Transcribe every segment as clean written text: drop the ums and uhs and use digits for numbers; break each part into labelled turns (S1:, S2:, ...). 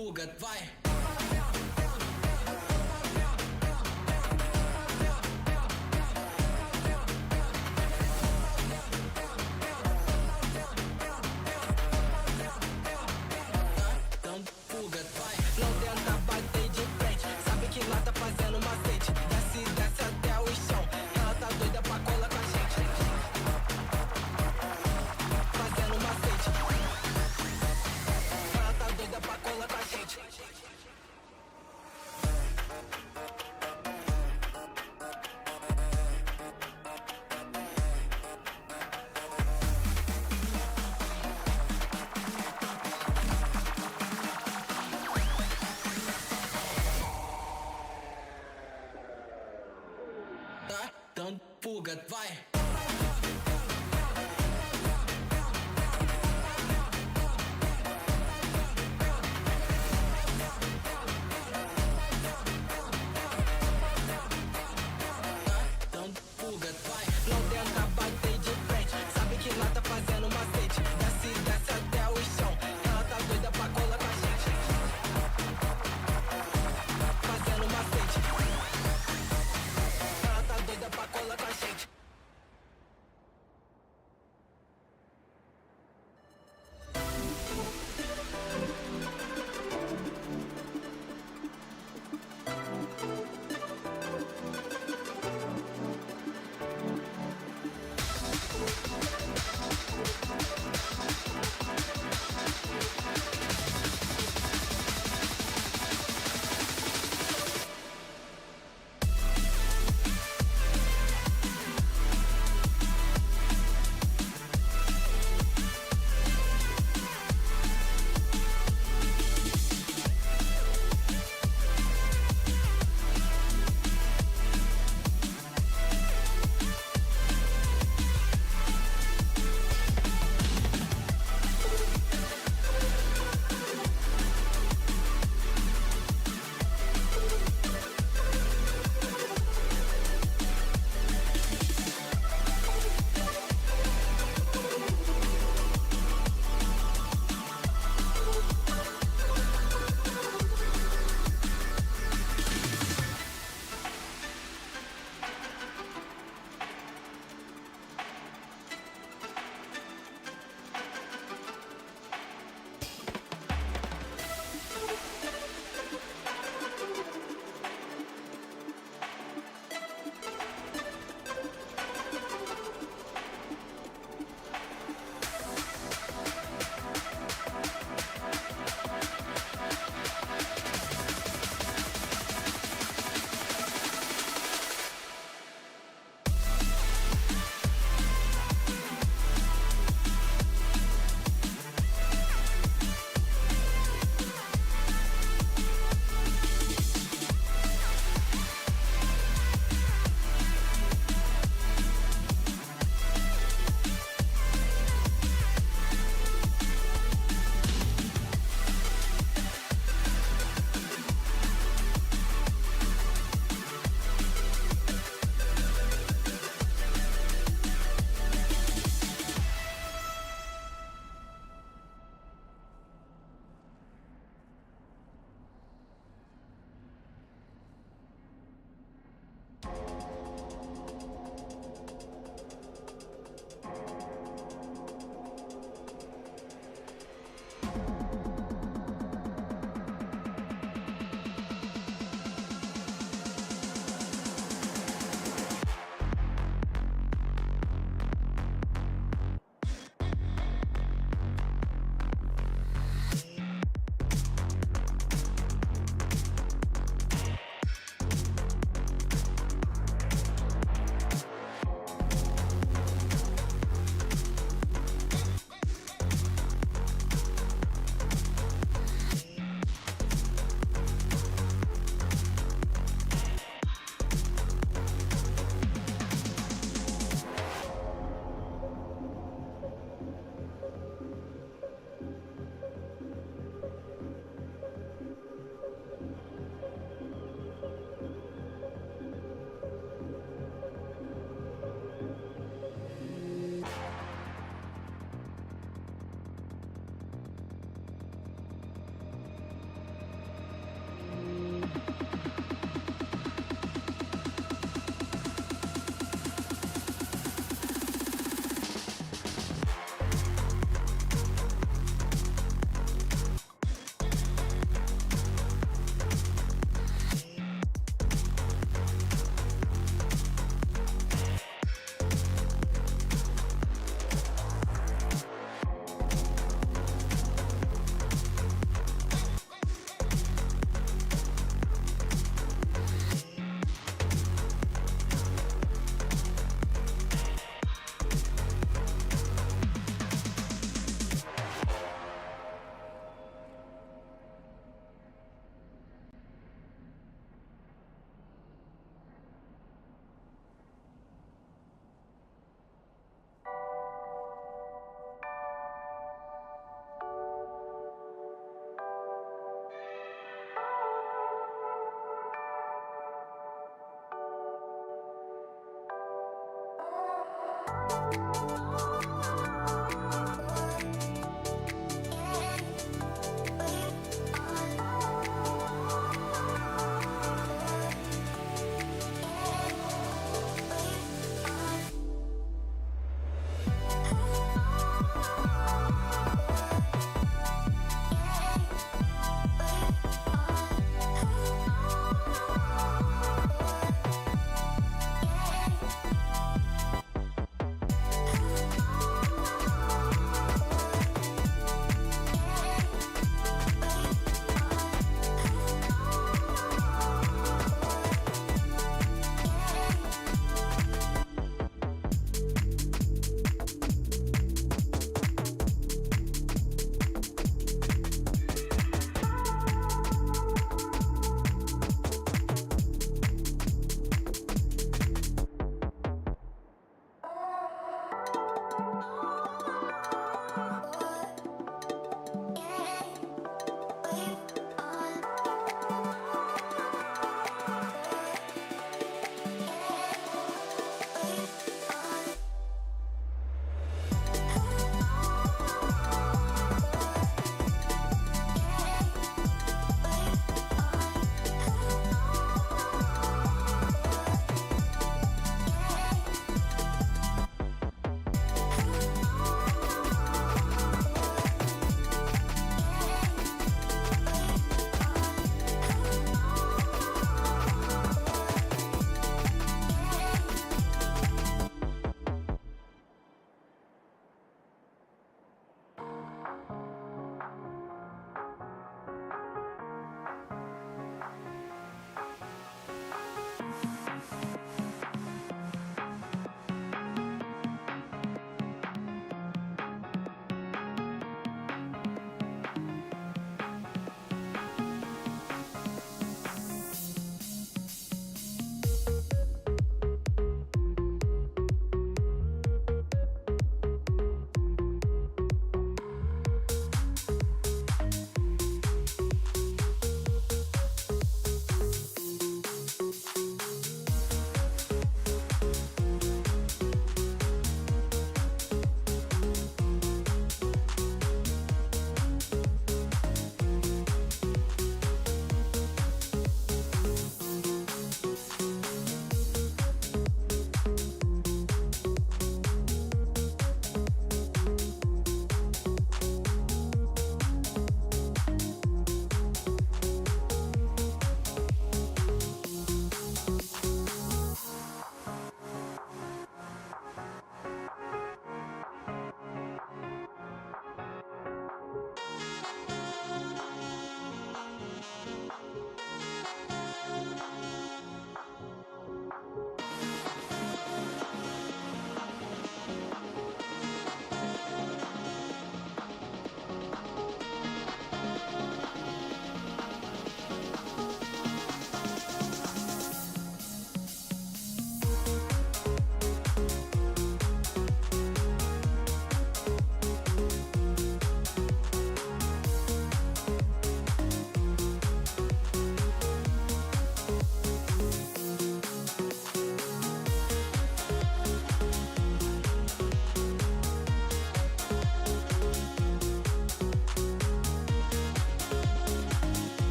S1: fuga, vai. Então fuga, vai. Não tenta bater de frente, sabe que lá tá fazendo macete. Desce, desce até o chão, ela tá doida pra cola com a gente. Fazendo macete, ela tá doida pra cola com a gente. Tá? Então fuga, vai. Então fuga, vai. Não tenta bater de frente, sabe que lá tá fazendo macete. Desce, desce até o chão, ela tá doida pra cola com a gente. Fazendo macete, ela tá doida pra cola com a gente.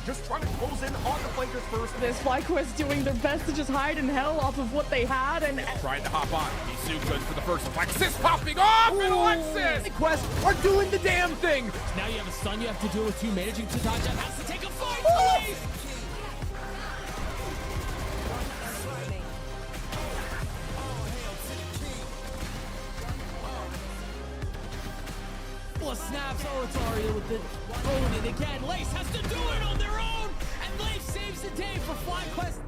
S2: just trying to close in on the flankers first.
S3: This FlyQuest doing their best to just hide in hell off of what they had, and
S2: Trying to hop on. Misu good for the first one. Alexis popping off, and Alexis! FlyQuest are doing the damn thing!
S4: Now you have a stun you have to deal with too. Managing to dodge out has to take a fight. Well, snaps. Oh, it's Aria with the Ronin again. Lace has to do it on their own, and Lace saves the day for FlyQuest.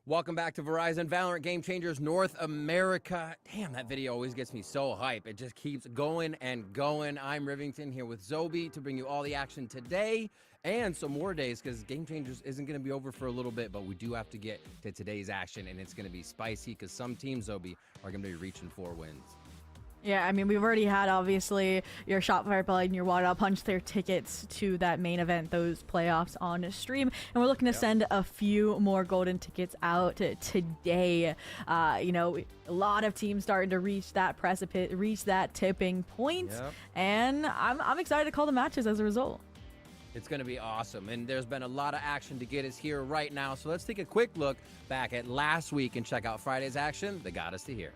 S5: Welcome back to Verizon Valorant Game Changers North America. Damn, that video always gets me so hype. It just keeps going and going. I'm Rivington here with Zobi to bring you all the action today and some more days, because Game Changers isn't going to be over for a little bit, but we do have to get to today's action, and it's going to be spicy because some teams, Zobi, are going to be reaching 4 wins.
S3: yeah, I mean, we've already had, obviously, your Shot Fireball and your Water Punch their tickets to that main event, those playoffs on stream. And we're looking to send a few more golden tickets out today. You know, a lot of teams starting to reach that precipice, reach that tipping point. And I'm excited to call the matches as a result.
S5: It's going to be awesome, and there's been a lot of action to get us here right now. So let's take a quick look back at last week and check out Friday's action that got us to here.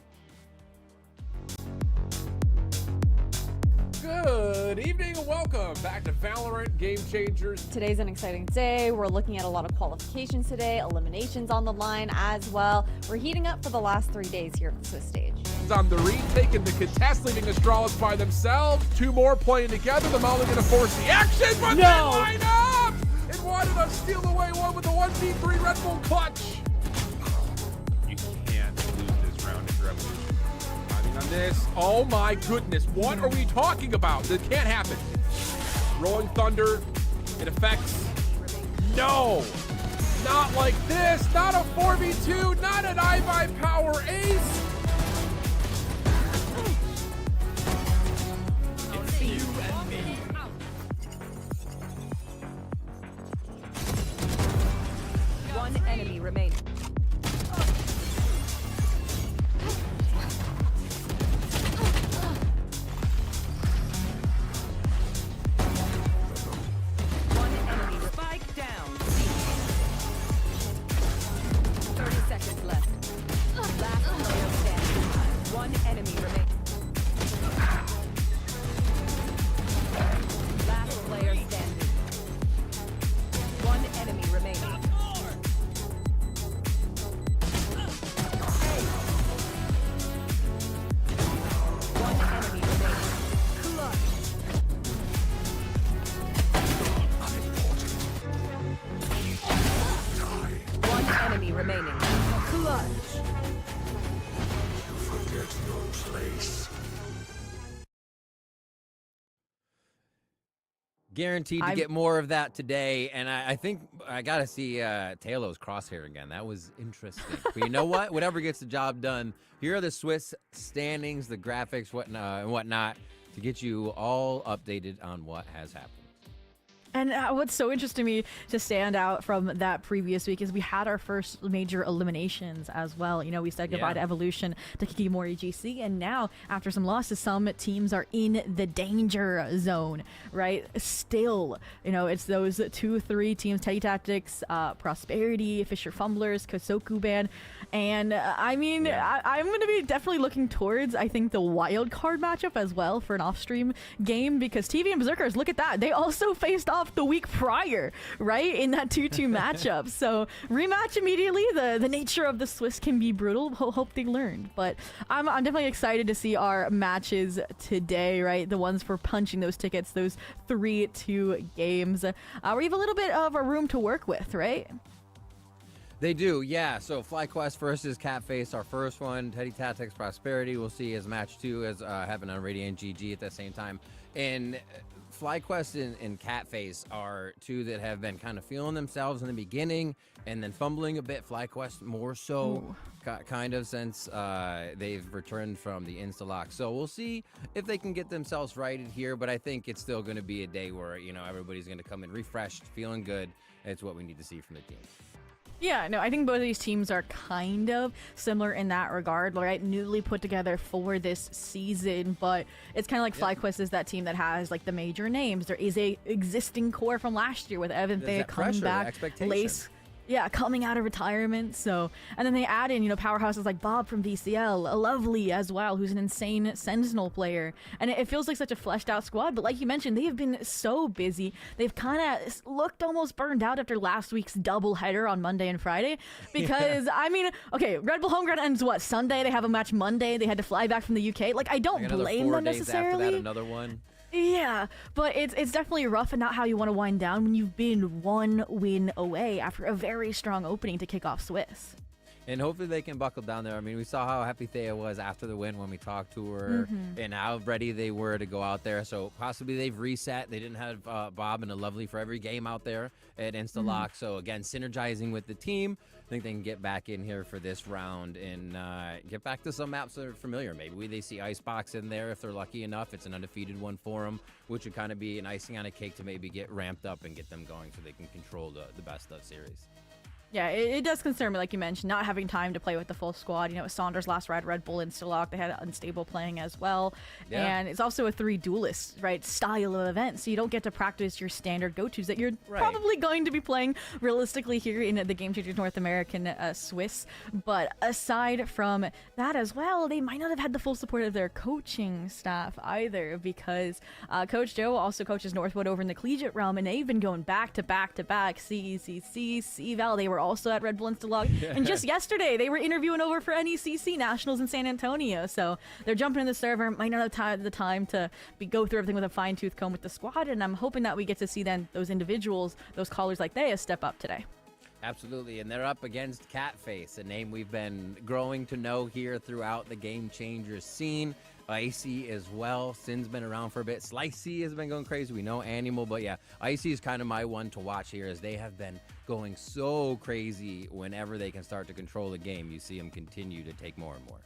S2: Good evening and welcome back to Valorant Game Changers.
S6: Today's an exciting day. We're looking at a lot of qualifications today, eliminations on the line as well. We're heating up for the last 3 days here at the Swiss stage.
S2: On the retake and the contest, leaving Astralis by themselves. 2 more playing together. The Molly gonna force the action, but they line up! And wanted to steal away one with the 1v3 Red Bull clutch. You can't lose this round if you're Evolution. On this, oh my goodness, what are we talking about? That can't happen. Rolling Thunder, it affects. No, not like this, not a 4v2, not an iBUYPOWER ace. It's you and me.
S6: One enemy remaining.
S5: Guaranteed to get more of that today, and I think I gotta see Taylor's crosshair again. That was interesting. But you know what? Whatever gets the job done. Here are the Swiss standings, the graphics, whatnot, to get you all updated on what has happened.
S3: And what's so interesting to me to stand out from that previous week is we had our first major eliminations as well. You know, we said goodbye to Evolution, to Kikimori GC, and now after some losses, some teams are in the danger zone, right? Still, you know, it's those 2-3 teams, Teddy Tactics, Prosperity, Fisher Fumblers, Kosoku Band, and I mean, I'm going to be definitely looking towards, I think, the wild card matchup as well for an off-stream game, because TV and Berserkers, look at that, they also faced off the week prior, right, in that 2-2 matchup. So rematch immediately. The nature of the Swiss can be brutal. Hope they learned, but I'm definitely excited to see our matches today, right? The ones for punching those tickets, those 3-2 games. We have a little bit of a room to work with, right?
S5: They do, yeah. So FlyQuest versus Catface, our first one. Teddy Tactics Prosperity, we'll see as match 2 as having on Radiant GG at the same time. And FlyQuest and Catface are 2 that have been kind of feeling themselves in the beginning and then fumbling a bit. FlyQuest more so, kind of, since they've returned from the Instalock. So we'll see if they can get themselves righted here, but I think it's still going to be a day where, you know, everybody's going to come in refreshed, feeling good. It's what we need to see from the team.
S3: Yeah, no, I think both of these teams are kind of similar in that regard, right? Newly put together for this season, but it's kind of like FlyQuest is that team that has like the major names. There is a existing core from last year with Evan Thea coming back, Lace. Yeah, coming out of retirement. So, and then they add in, powerhouses like Bob from VCL, Lovely as well, who's an insane Sentinel player. And it feels like such a fleshed out squad. But like you mentioned, they have been so busy. They've kind of looked almost burned out after last week's doubleheader on Monday and Friday. Because, I mean, okay, Red Bull Homeground ends what? Sunday? They have a match Monday. They had to fly back from the UK. Like, I don't blame them necessarily.
S5: After that, another one.
S3: Yeah, but it's definitely rough and not how you want to wind down when you've been 1 win away after a very strong opening to kick off Swiss.
S5: And hopefully they can buckle down there. I mean, we saw how happy Thea was after the win when we talked to her and how ready they were to go out there. So possibly they've reset. They didn't have Bob and a Lovely for every game out there at Instalock. So again, synergizing with the team. I think they can get back in here for this round and get back to some maps that are familiar. Maybe they see Icebox in there if they're lucky enough. It's an undefeated one for them, which would kind of be an icing on a cake to maybe get ramped up and get them going so they can control the best of series.
S3: Yeah, it does concern me, like you mentioned, not having time to play with the full squad. It was Saunders last ride, Red Bull Instalock. They had Unstable playing as well. Yeah. And it's also a 3 duelist, right, style of event. So you don't get to practice your standard go-tos that you're probably going to be playing realistically here in the Game Changers North American Swiss. But aside from that as well, they might not have had the full support of their coaching staff either, because Coach Joe also coaches Northwood over in the collegiate realm, and they've been going back to back to back, CECC, CVAL. They were also at Red Bull Installog. And just yesterday, they were interviewing over for NECC Nationals in San Antonio. So they're jumping in the server, might not have the time to go through everything with a fine-tooth comb with the squad. And I'm hoping that we get to see then those individuals, those callers like Thea, step up today.
S5: Absolutely, and they're up against Catface, a name we've been growing to know here throughout the Game Changers scene. Icy as well. Sin's been around for a bit. Slicey has been going crazy. We know Animal, but yeah, Icy is kind of my one to watch here, as they have been going so crazy whenever they can start to control the game. You see them continue to take more and more.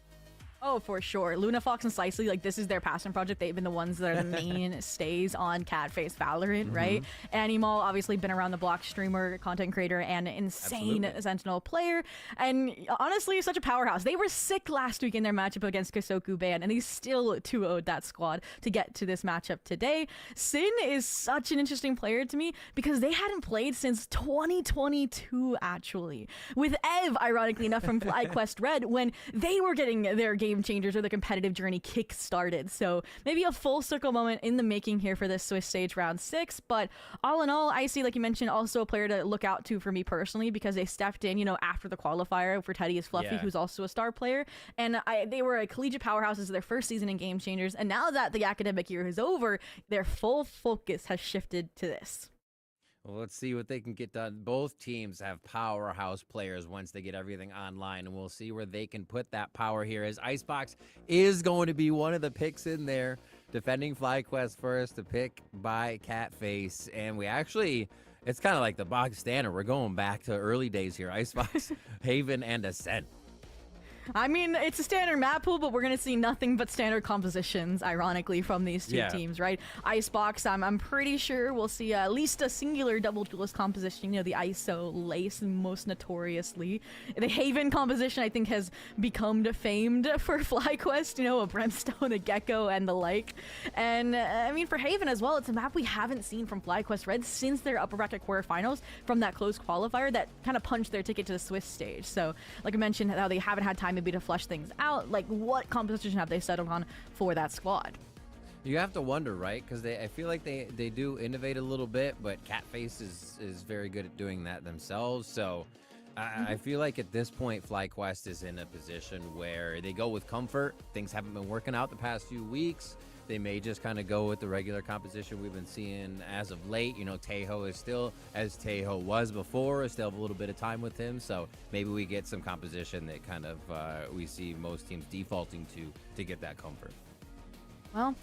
S3: Oh, for sure. Luna Fox and Slicely, like, this is their passion project. They've been the ones that are the mainstays on Catface Valorant, right? Animal, obviously been around the block, streamer, content creator, and insane Sentinel player. And honestly, such a powerhouse. They were sick last week in their matchup against Kosoku Band, and they still 2-0'd that squad to get to this matchup today. Sin is such an interesting player to me because they hadn't played since 2022, actually. With Ev, ironically enough, from FlyQuest Red, when they were getting their Game Changers or the competitive journey kick-started. So maybe a full circle moment in the making here for this Swiss stage round 6. But all in all, I see, like you mentioned, also a player to look out to for me personally, because they stepped in, after the qualifier for Teddy is Fluffy, who's also a star player. And they were a collegiate powerhouse. This is their first season in Game Changers. And now that the academic year is over, their full focus has shifted to this.
S5: Well, let's see what they can get done. Both teams have powerhouse players once they get everything online, and we'll see where they can put that power here, as Icebox is going to be one of the picks in there, defending FlyQuest first, to pick by Catface. And we actually, it's kind of like the box standard. We're going back to early days here. Icebox, Haven, and Ascent.
S3: I mean, it's a standard map pool, but we're going to see nothing but standard compositions, ironically, from these two teams, right? Icebox, I'm pretty sure we'll see at least a singular double duelist composition, the ISO Lace most notoriously. The Haven composition, I think, has become famed for FlyQuest, a Brimstone, a Gecko, and the like. And, I mean, for Haven as well, it's a map we haven't seen from FlyQuest Red since their upper bracket quarterfinals, from that close qualifier that kind of punched their ticket to the Swiss stage. So, like I mentioned, how they haven't had time maybe to flush things out. Like, what composition have they settled on for that squad?
S5: You have to wonder, right? Because I feel like they do innovate a little bit, but Catface is very good at doing that themselves. So I feel like at this point, FlyQuest is in a position where they go with comfort. Things haven't been working out the past few weeks. They may just kind of go with the regular composition we've been seeing as of late. Tejo is still as Tejo was before. Still have a little bit of time with him, so maybe we get some composition that kind of we see most teams defaulting to get that comfort.
S3: Well,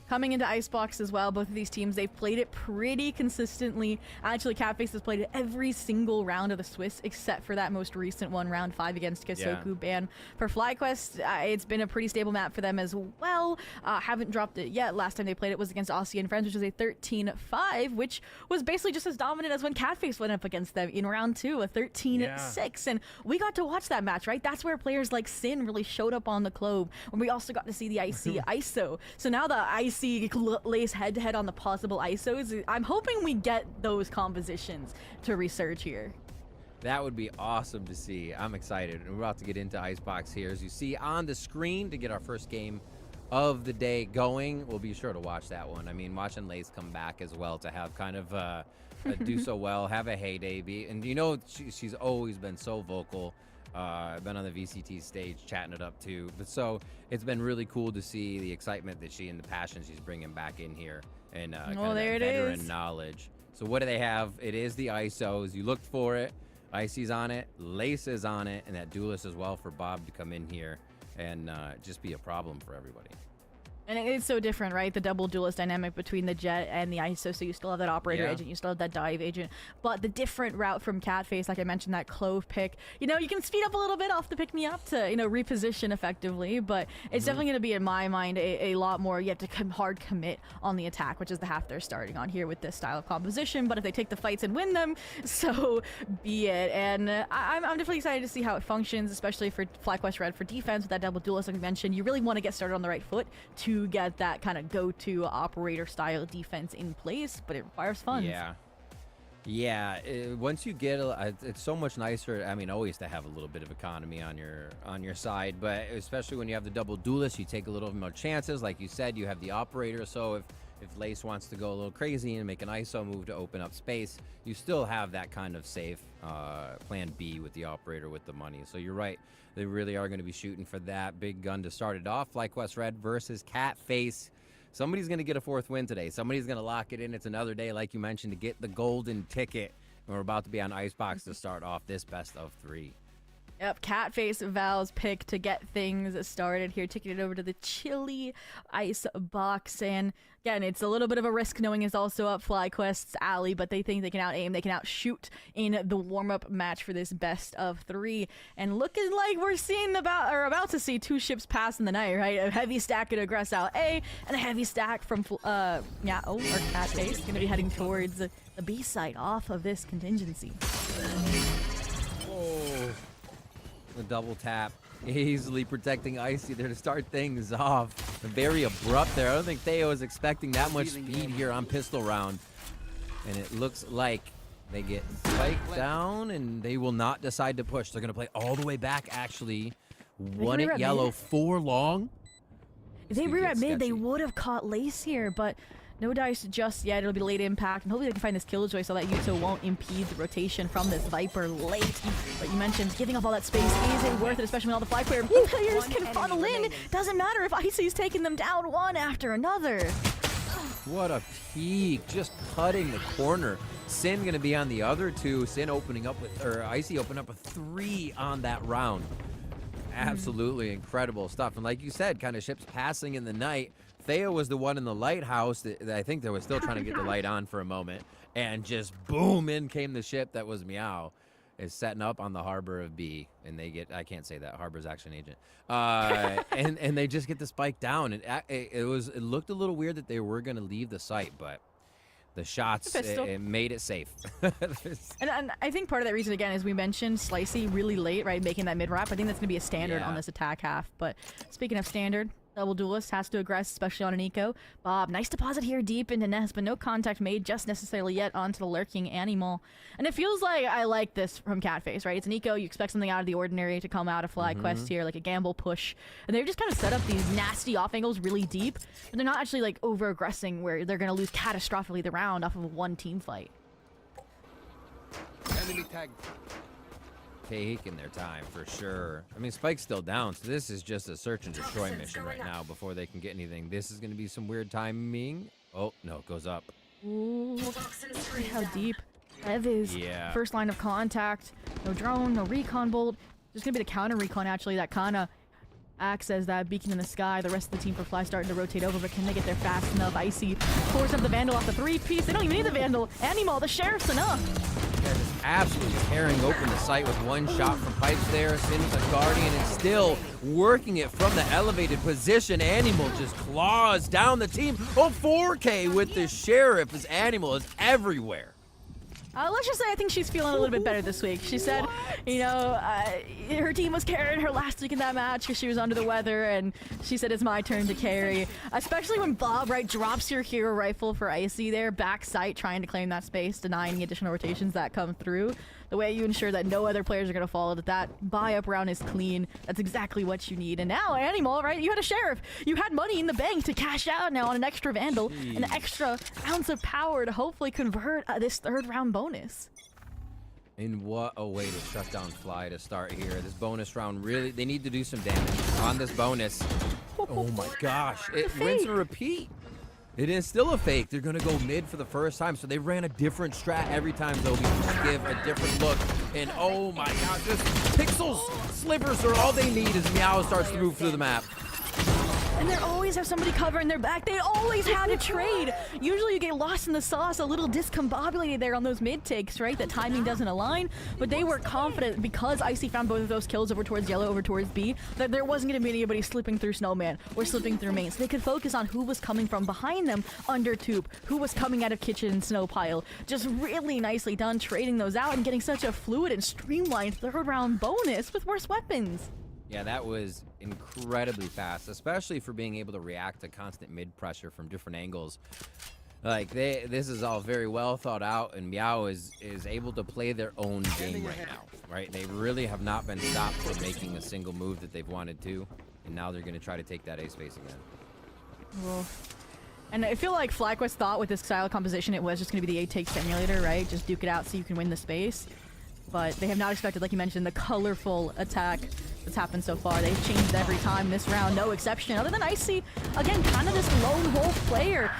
S3: coming into Icebox as well, both of these teams, they've played it pretty consistently. Actually, Catface has played it every single round of the Swiss, except for that most recent one, round 5 against Kesoku ban. For FlyQuest, it's been a pretty stable map for them as well. Haven't dropped it yet. Last time they played it was against Aussie and Friends, which was a 13-5, which was basically just as dominant as when Catface went up against them in round 2, a 13-6. And we got to watch that match, right? That's where players like Sin really showed up on the Clove, when we also got to see the IC ISO. So now the IC lays head-to-head on the possible ISOs. I'm hoping we get those compositions to research here.
S5: That would be awesome to see. I'm excited. And we're about to get into Icebox here. As you see on the screen to get our first game of the day going. We'll be sure to watch that one. I mean, watching Lace come back as well to have kind of do so well, have a heyday. And you know, she's always been so vocal. Been on the VCT stage chatting it up too. But so it's been really cool to see the excitement that she and the passion she's bringing back in here, and kind of that veteran knowledge. So what do they have? It is the ISOs. You looked for it. Icy's on it. Lace is on it, and that duelist as well for Bob to come in here and just be a problem for everybody.
S3: And it's so different, right? The double duelist dynamic between the Jet and the ISO. So you still have that operator agent, you still have that dive agent. But the different route from Catface, like I mentioned, that Clove pick, you know, you can speed up a little bit off the pick me up to, you know, reposition effectively. But it's definitely going to be, in my mind, a lot more. You have to hard commit on the attack, which is the half they're starting on here with this style of composition. But if they take the fights and win them, so be it. And I'm definitely excited to see how it functions, especially for FlyQuest Red for defense with that double duelist, like I mentioned. You really want to get started on the right foot to get that kind of go-to operator style defense in place, but it requires funds. Once you get it's so much nicer. I mean, always to have a little bit of economy on your side, but especially when you have the double duelist, you take a little more chances. Like you said, you have the operator, so if Lace wants to go a little crazy and make an ISO move to open up space, you still have that kind of safe plan B with the operator with the money. So you're right. They really are going to be shooting for that big gun to start it off. FlyQuest Red versus Catface. Somebody's going to get a 4th win today. Somebody's going to lock it in. It's another day, like you mentioned, to get the golden ticket. And we're about to be on Icebox to start off this best of 3. Yep, Catface Val's pick to get things started here, taking it over to the chilly ice box. And again, it's a little bit of a risk knowing it's also up FlyQuest's alley, but they think they can out-aim, they can out-shoot in the warm-up match for this best of 3. And looking like we're seeing about to see 2 ships pass in the night, right? A heavy stack at Aggress out A, and a heavy stack from Catface going to be heading towards the B site off of this contingency.
S5: The double tap, easily protecting Icy there to start things off. Very abrupt there. I don't think Theo was expecting that much speed here on pistol round. And it looks like they get spiked down, and they will not decide to push. They're going to play all the way back, actually. 1 at yellow, 4 long.
S3: If they re-rep mid, they would have caught Lace here, but no dice just yet. It'll be late impact, and hopefully they can find this killjoy so that Yuto won't impede the rotation from this Viper late. But you mentioned giving up all that space isn't worth it, especially when all the fly players can funnel in. Doesn't matter if Icy's taking them down one after another.
S5: What a peek, just cutting the corner. Sin gonna be on the other 2. Sin opening up with, or Icy opening up with 3 on that round. Absolutely incredible stuff. And like you said, kind of ships passing in the night. Theo was the one in the lighthouse that I think they were still trying to get the light on for a moment. And just boom, in came the ship that was Meow. Is setting up on the harbor of B. And they get, I can't say that, harbor's action agent. And they just get the spike down. And it looked a little weird that they were going to leave the site, but the shots, it made it safe.
S3: and I think part of that reason, again, is we mentioned Slicey really late, right, making that mid-wrap. I think that's going to be a standard on this attack half. But speaking of standard, double duelist has to aggress, especially on an eco. Bob, nice deposit here deep into Nest, but no contact made just necessarily yet onto the lurking animal. And it feels like I like this from Catface, right? It's an eco. You expect something out of the ordinary to come out of FlyQuest here, like a gamble push. And they've just kind of set up these nasty off angles really deep, but they're not actually like over-aggressing where they're going to lose catastrophically the round off of one team fight.
S5: Enemy tag. Taking their time for sure. I mean, Spike's still down, so this is just a search and destroy mission right now before they can get anything. This is going to be some weird timing. Oh, no, it goes up.
S3: Ooh, how deep. Ev is first line of contact. No drone, no recon bolt. There's going to be the counter recon, actually, that kind of acts as that beacon in the sky. The rest of the team for Fly starting to rotate over, but can they get there fast enough? Icy pours up the Vandal off the 3-piece. They don't even need the Vandal. Animal, the Sheriff's enough.
S5: They're just absolutely tearing open the site with one shot from Pipes there. Sims a Guardian and still working it from the elevated position. Animal just claws down the team. Oh, 4K with the Sheriff as Animal is everywhere.
S3: Let's just say I think she's feeling a little bit better this week. She said, you know, her team was carrying her last week in that match because she was under the weather, and she said it's my turn to carry. Especially when Bob, right, drops your hero rifle for Icy there, back sight, trying to claim that space, denying the additional rotations that come through. The way you ensure that no other players are going to follow, that buy-up round is clean. That's exactly what you need. And now, Animal, right, you had a Sheriff. You had money in the bank to cash out now on an extra Vandal, an extra ounce of power to hopefully convert this third round bonus.
S5: And what a way to shut down Fly to start here. This bonus round, really, they need to do some damage on this bonus. Oh my gosh, it rinse and repeat. It is still a fake. They're going to go mid for the first time, so they ran a different strat every time, though. We just give a different look. And oh my god, just pixels, slivers are all they need as Meow starts to move through the map.
S3: And they always have somebody covering their back. They always had a trade. Usually you get lost in the sauce, a little discombobulated there on those mid takes, right? The timing doesn't align, but they were confident because Icy found both of those kills over towards Yellow, over towards B, that there wasn't going to be anybody slipping through Snowman or slipping through main. So they could focus on who was coming from behind them under Tube, who was coming out of Kitchen and Snow Pile. Just really nicely done trading those out and getting such a fluid and streamlined third round bonus with worse weapons.
S5: Yeah, that was incredibly fast, especially for being able to react to constant mid pressure from different angles. Like, this is all very well thought out, and Meow is able to play their own game right now, right? They really have not been stopped from making a single move that they've wanted to, and now they're going to try to take that A space again.
S3: Well, and I feel like FlyQuest thought with this style composition it was just going to be the A-take simulator, right? Just duke it out so you can win the space. But they have not expected, like you mentioned, the colorful attack that's happened so far. They've changed every time this round, no exception. Other than Icy, again, kind of this lone wolf player.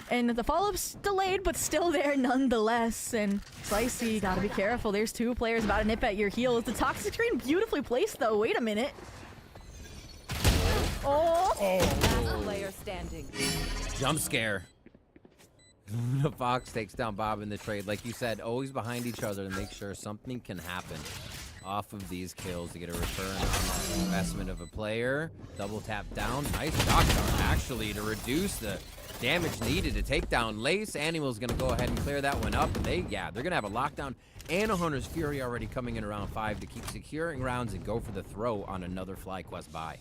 S3: And the follow-up's delayed, but still there nonetheless. And Icy, gotta be careful. There's two players about to nip at your heels. The toxic screen, beautifully placed, though. Wait a minute. Oh!
S6: Last player standing.
S5: Jump scare. The Fox takes down Bob in the trade. Like you said, always behind each other to make sure something can happen off of these kills to get a return on that investment of a player. Double tap down. Nice knockdown, actually, to reduce the damage needed to take down Lace. Animal's going to go ahead and clear that one up. And they're going to have a lockdown and a Hunter's Fury already coming in around 5 to keep securing rounds and go for the throw on another FlyQuest buy.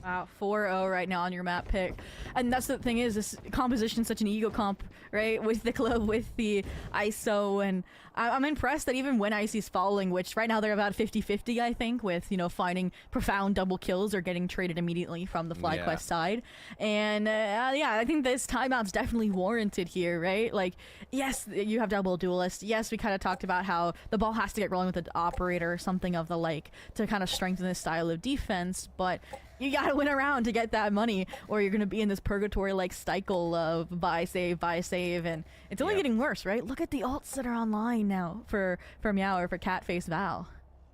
S3: Wow, 4-0 right now on your map pick. And that's the thing is, this composition is such an ego comp, right? With the club, with the ISO, and I'm impressed that even when Icy's following, which right now they're about 50-50, I think, with, you know, finding profound double kills or getting traded immediately from the FlyQuest side. And yeah, I think this timeout's definitely warranted here, right? Like, yes, you have double duelists. Yes, we kind of talked about how the ball has to get rolling with the operator or something of the like to kind of strengthen this style of defense, but you gotta win around to get that money, or you're gonna be in this purgatory-like cycle of buy, save, and it's only getting worse, right? Look at the ults that are online now for Meow or for Catface Val.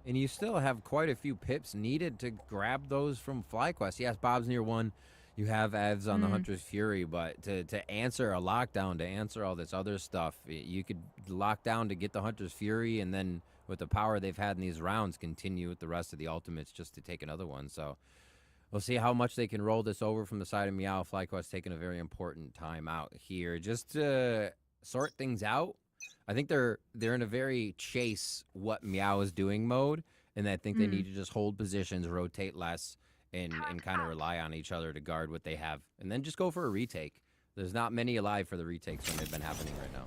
S5: And you still have quite a few pips needed to grab those from FlyQuest. Yes, Bob's near one. You have Evs on the Hunter's Fury, but to answer a lockdown, to answer all this other stuff, you could lock down to get the Hunter's Fury, and then with the power they've had in these rounds, continue with the rest of the ultimates just to take another one. So we'll see how much they can roll this over from the side of Meow. FlyQuest taking a very important time out here just to sort things out. I think they're in a very chase what Meow is doing mode, and I think they need to just hold positions, rotate less, and kind of rely on each other to guard what they have, and then just go for a retake. There's not many alive for the retakes when they've been happening right now.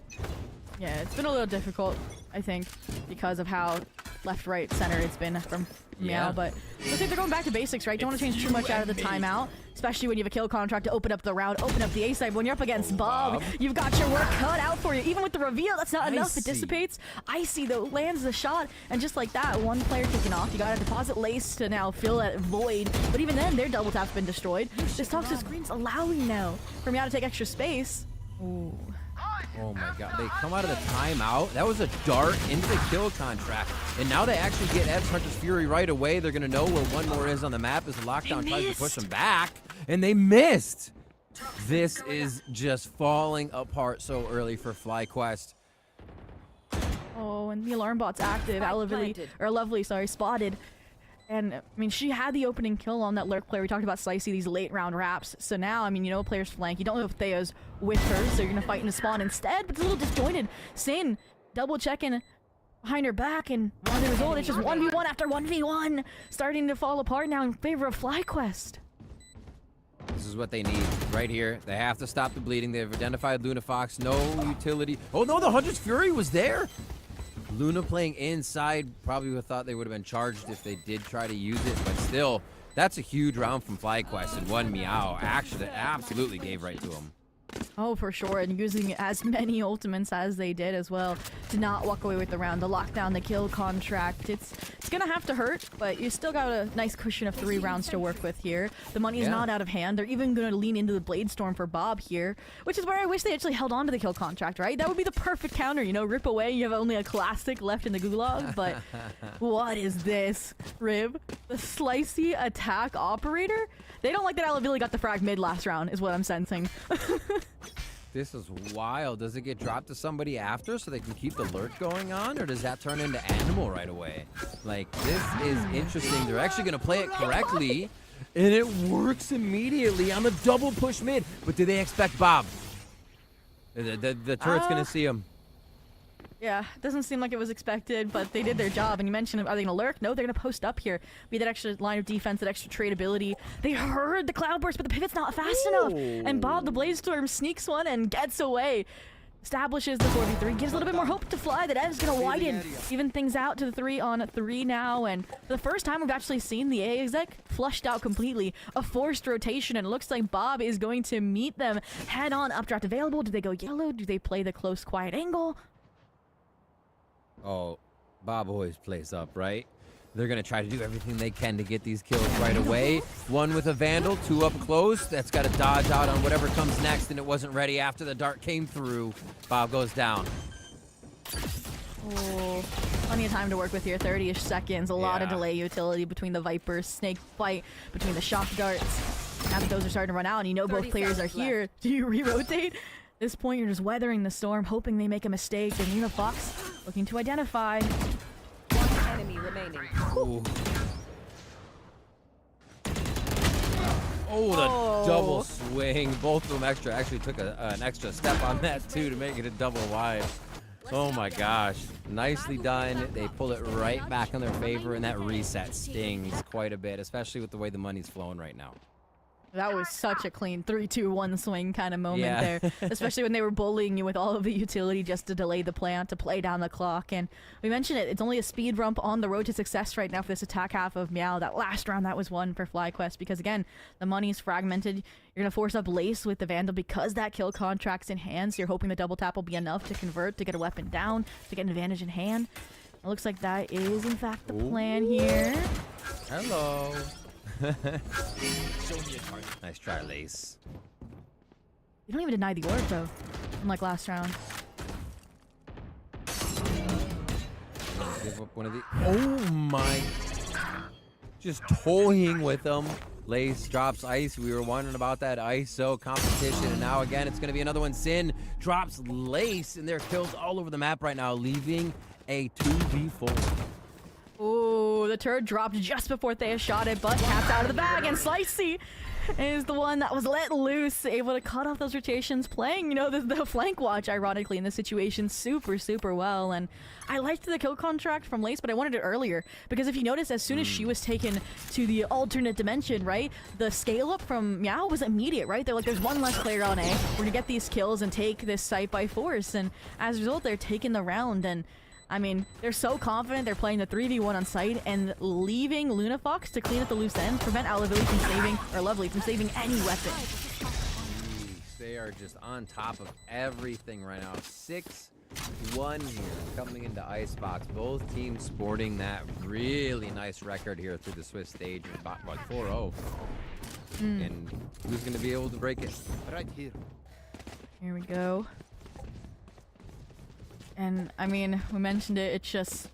S3: Yeah, it's been a little difficult, I think, because of how left, right, center it's been from Meow, but looks like they're going back to basics, right? Don't want to change too much out of the timeout, especially when you have a kill contract to open up the round, open up the A side. When you're up against Bob, you've got your work cut out for you. Even with the reveal, that's not enough. It dissipates. Icy, though, lands the shot, and just like that, one player taken off. You got to deposit Lace to now fill that void, but even then, their double tap's been destroyed. This toxic screen's allowing now for Meow to take extra space. Ooh.
S5: Oh my god, they come out of the timeout. That was a dart into the kill contract. And now they actually get Ed's Hunter's Fury right away. They're going to know where one more is on the map as the lockdown tries to push them back. And they missed. This is just falling apart so early for FlyQuest.
S3: Oh, and the alarm bot's active. Lovely, spotted. And, I mean, she had the opening kill on that lurk player. We talked about Slicey, these late round wraps. So now, I mean, you know, player's flank. You don't know if Thea's with her, so you're going to fight in a spawn instead. But it's a little disjointed. Sin double checking behind her back. And as a result, it's just 1v1 after 1v1. Starting to fall apart now in favor of FlyQuest.
S5: This is what they need right here. They have to stop the bleeding. They've identified Luna Fox. No utility. Oh, no, the Hunter's Fury was there. Luna playing inside, probably would have thought they would have been charged if they did try to use it, but still, that's a huge round from FlyQuest, and one Meow actually absolutely gave right to him.
S3: Oh, for sure, and using as many ultimates as they did as well to not walk away with the round, the lockdown, the kill contract. It's gonna have to hurt, but you still got a nice cushion of 3 rounds to work with here. The money is not out of hand. They're even gonna lean into the Blade Storm for Bob here, which is where I wish they actually held on to the kill contract, right? That would be the perfect counter, you know, rip away, you have only a classic left in the gulag, but what is this, Rib? The Slicey attack operator? They don't like that Alavilli got the frag mid last round, is what I'm sensing.
S5: This is wild. Does it get dropped to somebody after so they can keep the lurk going on, or does that turn into Animal right away? Like, this is interesting. They're actually going to play it correctly, and it works immediately on the double push mid. But do they expect Bob? The turret's going to see him.
S3: Yeah, doesn't seem like it was expected, but they did their job. And you mentioned, are they gonna lurk? No, they're gonna post up here. Be that extra line of defense, that extra tradability. They heard the Cloudburst, but the pivot's not fast enough. And Bob, the Blaze Storm, sneaks one and gets away. Establishes the 4v3, gives a little bit more hope to Fly. That Ed's gonna widen, even things out to the 3-on-3 now. And for the first time, we've actually seen the A exec flushed out completely. A forced rotation, and it looks like Bob is going to meet them head on. Updraft available. Do they go yellow? Do they play the close, quiet angle?
S5: Oh, Bob always plays up, right? They're going to try to do everything they can to get these kills right away. One with a Vandal, 2 up close. That's got to dodge out on whatever comes next, and it wasn't ready after the dart came through. Bob goes down.
S3: Oh, plenty of time to work with here. 30-ish seconds. A lot of delay utility between the Vipers. Snake fight between the shock darts. Now that those are starting to run out, and you know both players are here. Do you re-rotate? At this point, you're just weathering the storm, hoping they make a mistake. And Luna Fox looking to identify.
S6: One enemy remaining.
S5: Ooh. Oh, the double swing. Both of them actually took an extra step on that, too, to make it a double wide. Oh, my gosh. Nicely done. They pull it right back in their favor, and that reset stings quite a bit, especially with the way the money's flowing right now.
S3: That was such a clean 3-2-1 swing kind of moment there, especially when they were bullying you with all of the utility just to delay the plant, to play down the clock. And we mentioned it, it's only a speed rump on the road to success right now for this attack half of Meow. That last round, that was one for FlyQuest because, again, the money's fragmented. You're going to force up Lace with the Vandal because that kill contract's in hand, so you're hoping the double tap will be enough to convert, to get a weapon down, to get an advantage in hand. It looks like that is, in fact, the plan here.
S5: Hello. Nice try, Lace.
S3: You don't even deny the orb, though, unlike last round.
S5: Give up one of the... Oh, my... Just toying with them. Lace drops Ice. We were wondering about that ISO competition, and now, again, it's going to be another one. Sin drops Lace, and there are kills all over the map right now, leaving a 2v4.
S3: Ooh, the turret dropped just before Thea shot it, but Cat's out of the bag, and Slicey is the one that was let loose, able to cut off those rotations, playing, you know, the flank watch, ironically, in this situation super, super well. And I liked the kill contract from Lace, but I wanted it earlier, because if you notice, as soon as she was taken to the alternate dimension, right, the scale up from Meow was immediate, right? They're like, there's one less player on A, we're gonna get these kills and take this site by force, and as a result, they're taking the round. And I mean, they're so confident they're playing the 3v1 on site and leaving Luna Fox to clean up the loose ends, prevent Alavilli from saving, or Lovely from saving any weapon.
S5: Jeez, they are just on top of everything right now. 6-1 here coming into Icebox. Both teams sporting that really nice record here through the Swiss stage. About 4-0. And who's going to be able to break it? Right here.
S3: Here we go. And I mean, we mentioned it, it's just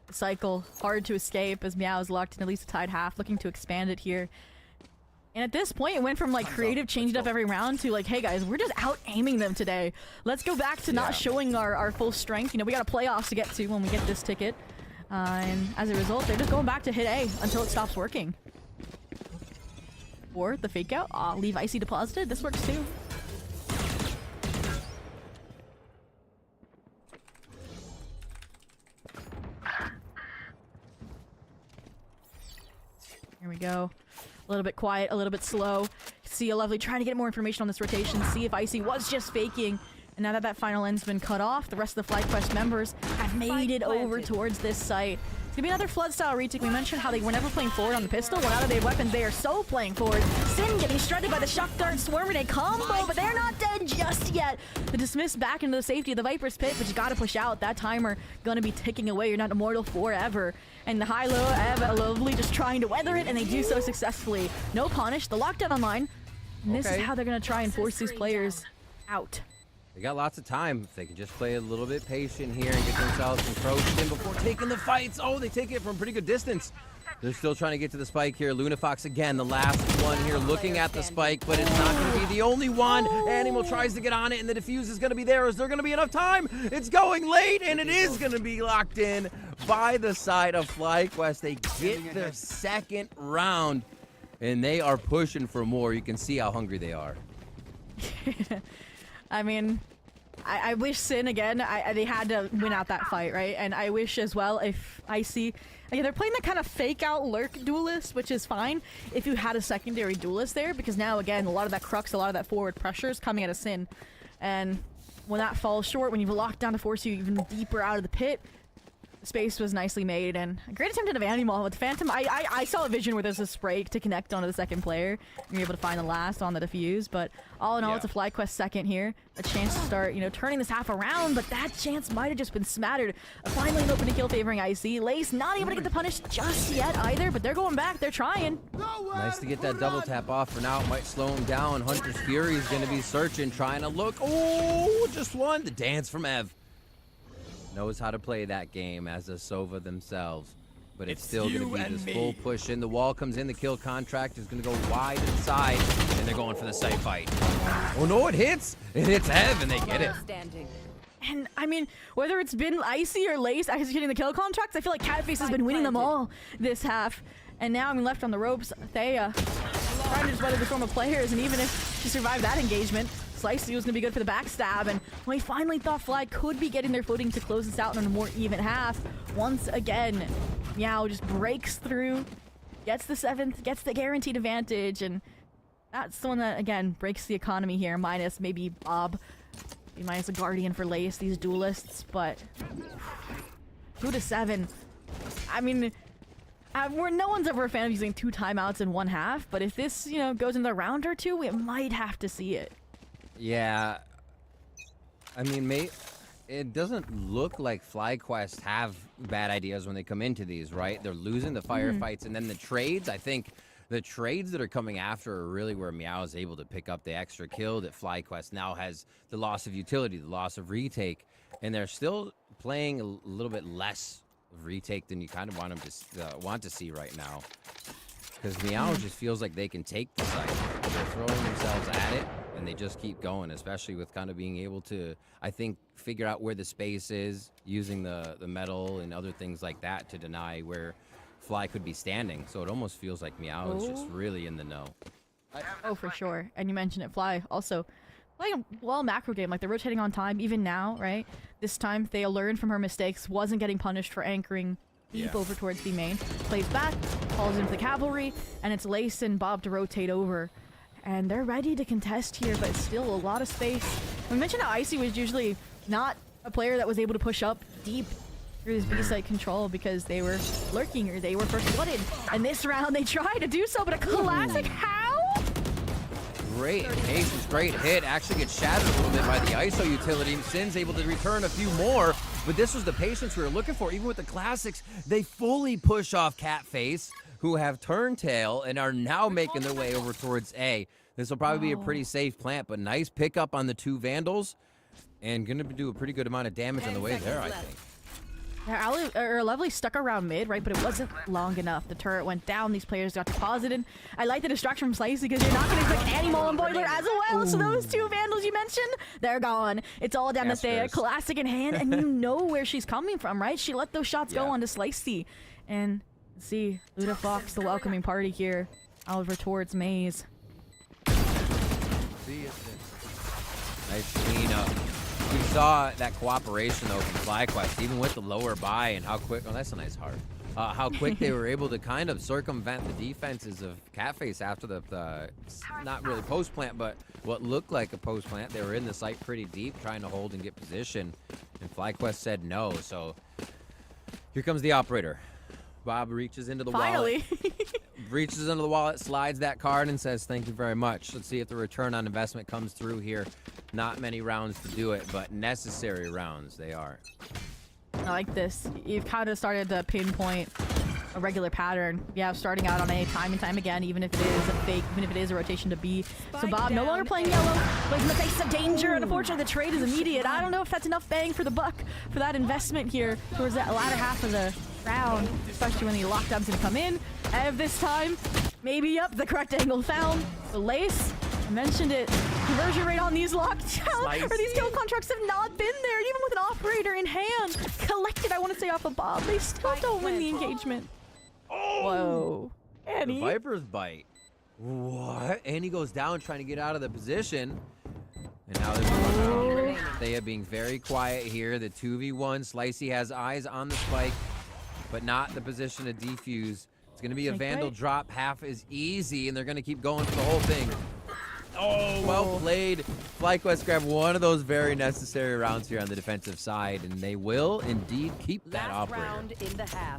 S3: a cycle, hard to escape as Meow is locked in at least a tied half, looking to expand it here. And at this point, it went from like creative, changed up every round to like, hey guys, we're just out aiming them today. Let's go back to not showing our full strength. You know, we got a playoffs to get to when we get this ticket. And as a result, they're just going back to hit A until it stops working. Or the fake out, leave Icy deposited. This works too. Here we go. A little bit quiet, a little bit slow. See a Lovely trying to get more information on this rotation, see if Icy was just faking. And now that that final end's been cut off, the rest of the FlyQuest members have made it over towards this site. It's gonna be another Flood style retake. We mentioned how they were never playing forward on the pistol. Well, now that they have weapons, they are so playing forward. Sin getting shredded by the shock dart swarm grenade combo, but they're not dead just yet. The dismiss back into the safety of the Viper's pit, but you gotta push out. That timer gonna be ticking away. You're not immortal forever. And the high-low Lovely just trying to weather it, and they do so successfully. No punish, the lockdown online. And this is how they're gonna try and force these players out.
S5: They got lots of time. If they can just play a little bit patient here and get themselves encroached in before taking the fights. Oh, they take it from pretty good distance. They're still trying to get to the spike here. Lunafox again, the last one here, looking at the spike, but it's not going to be the only one. Animal tries to get on it, and the defuse is going to be there. Is there going to be enough time? It's going late, and it is going to be locked in by the side of FlyQuest. They get their second round, and they are pushing for more. You can see how hungry they are.
S3: I mean, I wish Sin again, they had to win out that fight, right? And I wish as well if Icy, like, they're playing that kind of fake out lurk duelist, which is fine if you had a secondary duelist there, because now again, a lot of that crux, a lot of that forward pressure is coming out of Sin. And when that falls short, when you've locked down to force you even deeper out of the pit, the space was nicely made, and a great attempt at a Vanity Mall with Phantom. I saw a vision where there's a spray to connect onto the second player, and you're able to find the last on the defuse, but all in all, it's a FlyQuest second here. A chance to start, you know, turning this half around, but that chance might have just been smattered. Finally an opening kill favoring Icy. Lace not able to get the punish just yet either, but they're going back, they're trying.
S5: Nice to get that double tap off. For now, it might slow him down. Hunter's Fury is going to be searching, trying to look. Oh, just one. The dance from Ev. Knows how to play that game as a Sova themselves, but it's still going to be this full push in. The wall comes in, the kill contract is going to go wide inside, and they're going for the site fight. Oh no, it hits Ev, and they get it.
S3: And I mean, whether it's been Icy or Lace executing the kill contracts, I feel like Catface has been winning them all this half. And now I'm left on the ropes. Thea trying to just weather the storm of players, and even if she survived that engagement, Slicey was going to be good for the backstab, and we finally thought Fly could be getting their footing to close this out on a more even half. Once again, Meow just breaks through, gets the 7th, gets the guaranteed advantage, and that's the one that, again, breaks the economy here, minus maybe Bob, minus a Guardian for Lace, these duelists, but 2-7. I mean, no one's ever a fan of using 2 timeouts in one half, but if this, you know, goes into a round or two, we might have to see it.
S5: Yeah, I mean, it doesn't look like FlyQuest have bad ideas when they come into these, right? They're losing the firefights, and then the trades, I think the trades that are coming after are really where Meow is able to pick up the extra kill that FlyQuest now has the loss of utility, the loss of retake, and they're still playing a little bit less of retake than you kind of want to see right now. Because Meow just feels like they can take the site. They're throwing themselves at it, and they just keep going, especially with kind of being able to, I think, figure out where the space is, using the metal and other things like that to deny where Fly could be standing. So it almost feels like Meow is just really in the know.
S3: Oh, for sure. And you mentioned it, Fly also playing a well macro game, like they're rotating on time, even now, right? This time, Thea learned from her mistakes, wasn't getting punished for anchoring deep over towards B main. Plays back, falls into the cavalry, and it's Lace and Bob to rotate over. And they're ready to contest here, but still a lot of space. We mentioned how Icy was usually not a player that was able to push up deep through this B-site control because they were lurking or they were first blooded. And this round they tried to do so, but a classic how?
S5: Great patience, great hit. Actually gets shattered a little bit by the ISO utility. Sin's able to return a few more, but this was the patience we were looking for. Even with the classics, they fully push off Catface, who have Turntail and are now making their way over towards A. This will probably be a pretty safe plant, but nice pickup on the 2 Vandals. And gonna do a pretty good amount of damage on the way there, I think.
S3: Lovely stuck around mid, right? But it wasn't long enough. The turret went down. These players got deposited. I like the distraction from Slicey because you're not going to expect Animal and Boiler as well. So those two Vandals you mentioned, they're gone. It's all down to Thea. Classic in hand, and you know where she's coming from, right? She let those shots go onto Slicey. And let's see, Luda Fox, the welcoming party here, over towards Maze.
S5: Nice cleanup. We saw that cooperation though from FlyQuest, even with the lower buy and how quick. Oh, that's a nice heart. How quick they were able to kind of circumvent the defenses of Catface after the not really post plant, but what looked like a post plant. They were in the site pretty deep, trying to hold and get position, and FlyQuest said no. So here comes the operator. Bob reaches into the wallet. Reaches into the wallet, slides that card, and says, "Thank you very much." Let's see if the return on investment comes through here. Not many rounds to do it, but necessary rounds they are.
S3: I like this. You've kind of started to pinpoint a regular pattern. Yeah, starting out on A time and time again, even if it is a fake, even if it is a rotation to B. So Bob no longer playing yellow, but in the face of danger, and unfortunately the trade is immediate. I don't know if that's enough bang for the buck for that investment here towards that latter half of the round, especially when the lockdown's gonna come in. This time, maybe up the correct angle found. The Lace, I mentioned it. Conversion rate on these lockdowns or these kill contracts have not been there, even with an operator in hand. Collected, I want to say, off of Bob. They still don't win the engagement.
S5: Oh!
S3: Whoa. Annie.
S5: The Viper's bite. What? Annie goes down trying to get out of the position. And now there's Thea being very quiet here. The 2v1. Slicey has eyes on the spike, but not the position to defuse. It's going to be a Vandal drop. Half is easy, and they're going to keep going for the whole thing. Oh, well played. FlyQuest grab one of those very necessary rounds here on the defensive side, and they will indeed keep that operator.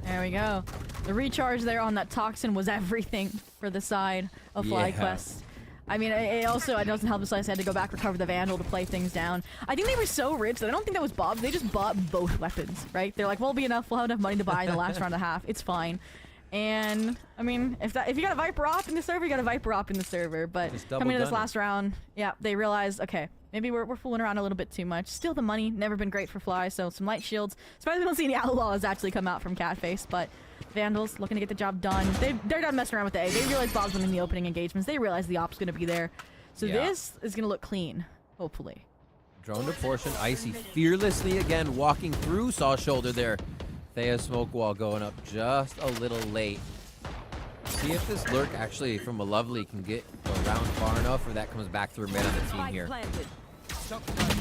S3: There we go. The recharge there on that Toxin was everything for the side of FlyQuest. I mean, it doesn't help the Slice had to go back, recover the Vandal to play things down. I think they were so rich that I don't think that was Bob's. They just bought both weapons, right? They're like, we'll be enough. We'll have enough money to buy in the last round and a half. It's fine. And I mean, if you got a Viper op in the server, you got a Viper op in the server. But coming to this last round, yeah, they realized, okay, maybe we're fooling around a little bit too much. Still the money, never been great for Fly, so some light shields. Surprised we don't see any Outlaws actually come out from Catface, but Vandals looking to get the job done. They're done messing around with the A. They realize Bob's winning the opening engagements. They realize the op's gonna be there. So this is gonna look clean, hopefully.
S5: Drone to portion, Icy fearlessly again walking through, saw shoulder there. Thea's smoke wall going up just a little late. See if this lurk actually from a Lovely can get around far enough, or that comes back through mid on the team here.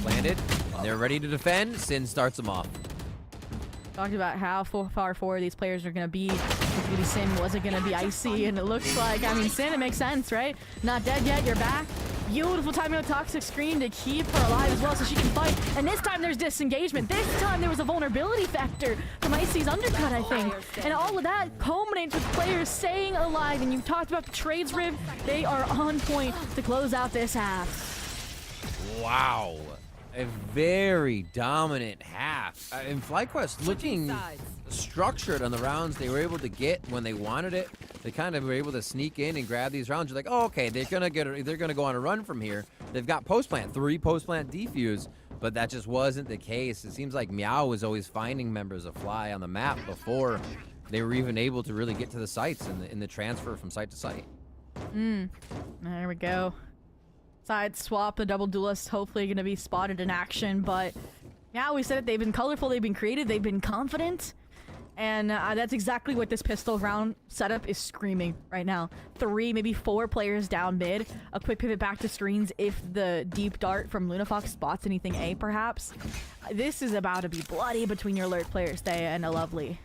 S5: Planted, and they're ready to defend. Sin starts them off.
S3: Talked about how far forward these players are going to be. Was it going to be Sin? Was it going to be Icy? And it looks like, I mean, Sin, it makes sense, right? Not dead yet, you're back. Beautiful timing with Toxic Screen to keep her alive as well so she can fight. And this time there's disengagement. This time there was a vulnerability factor from Icy's undercut, I think. And all of that culminates with players staying alive. And you talked about the trades, Riv. They are on point to close out this half.
S5: Wow. A very dominant half. And FlyQuest looking structured on the rounds they were able to get when they wanted it. They kind of were able to sneak in and grab these rounds. You're like, oh, okay, they're gonna go on a run from here. They've got post plant, 3 post plant defuse, but that just wasn't the case. It seems like Meow was always finding members of Fly on the map before they were even able to really get to the sites in the transfer from site to site.
S3: There we go. Side swap, the double duelist hopefully going to be spotted in action, but yeah, we said it, they've been colorful, they've been creative, they've been confident, and that's exactly what this pistol round setup is screaming right now. 3, maybe 4 players down mid, a quick pivot back to screens if the deep dart from Lunafox spots anything A perhaps. This is about to be bloody between your alert players, Thea and a Lovely.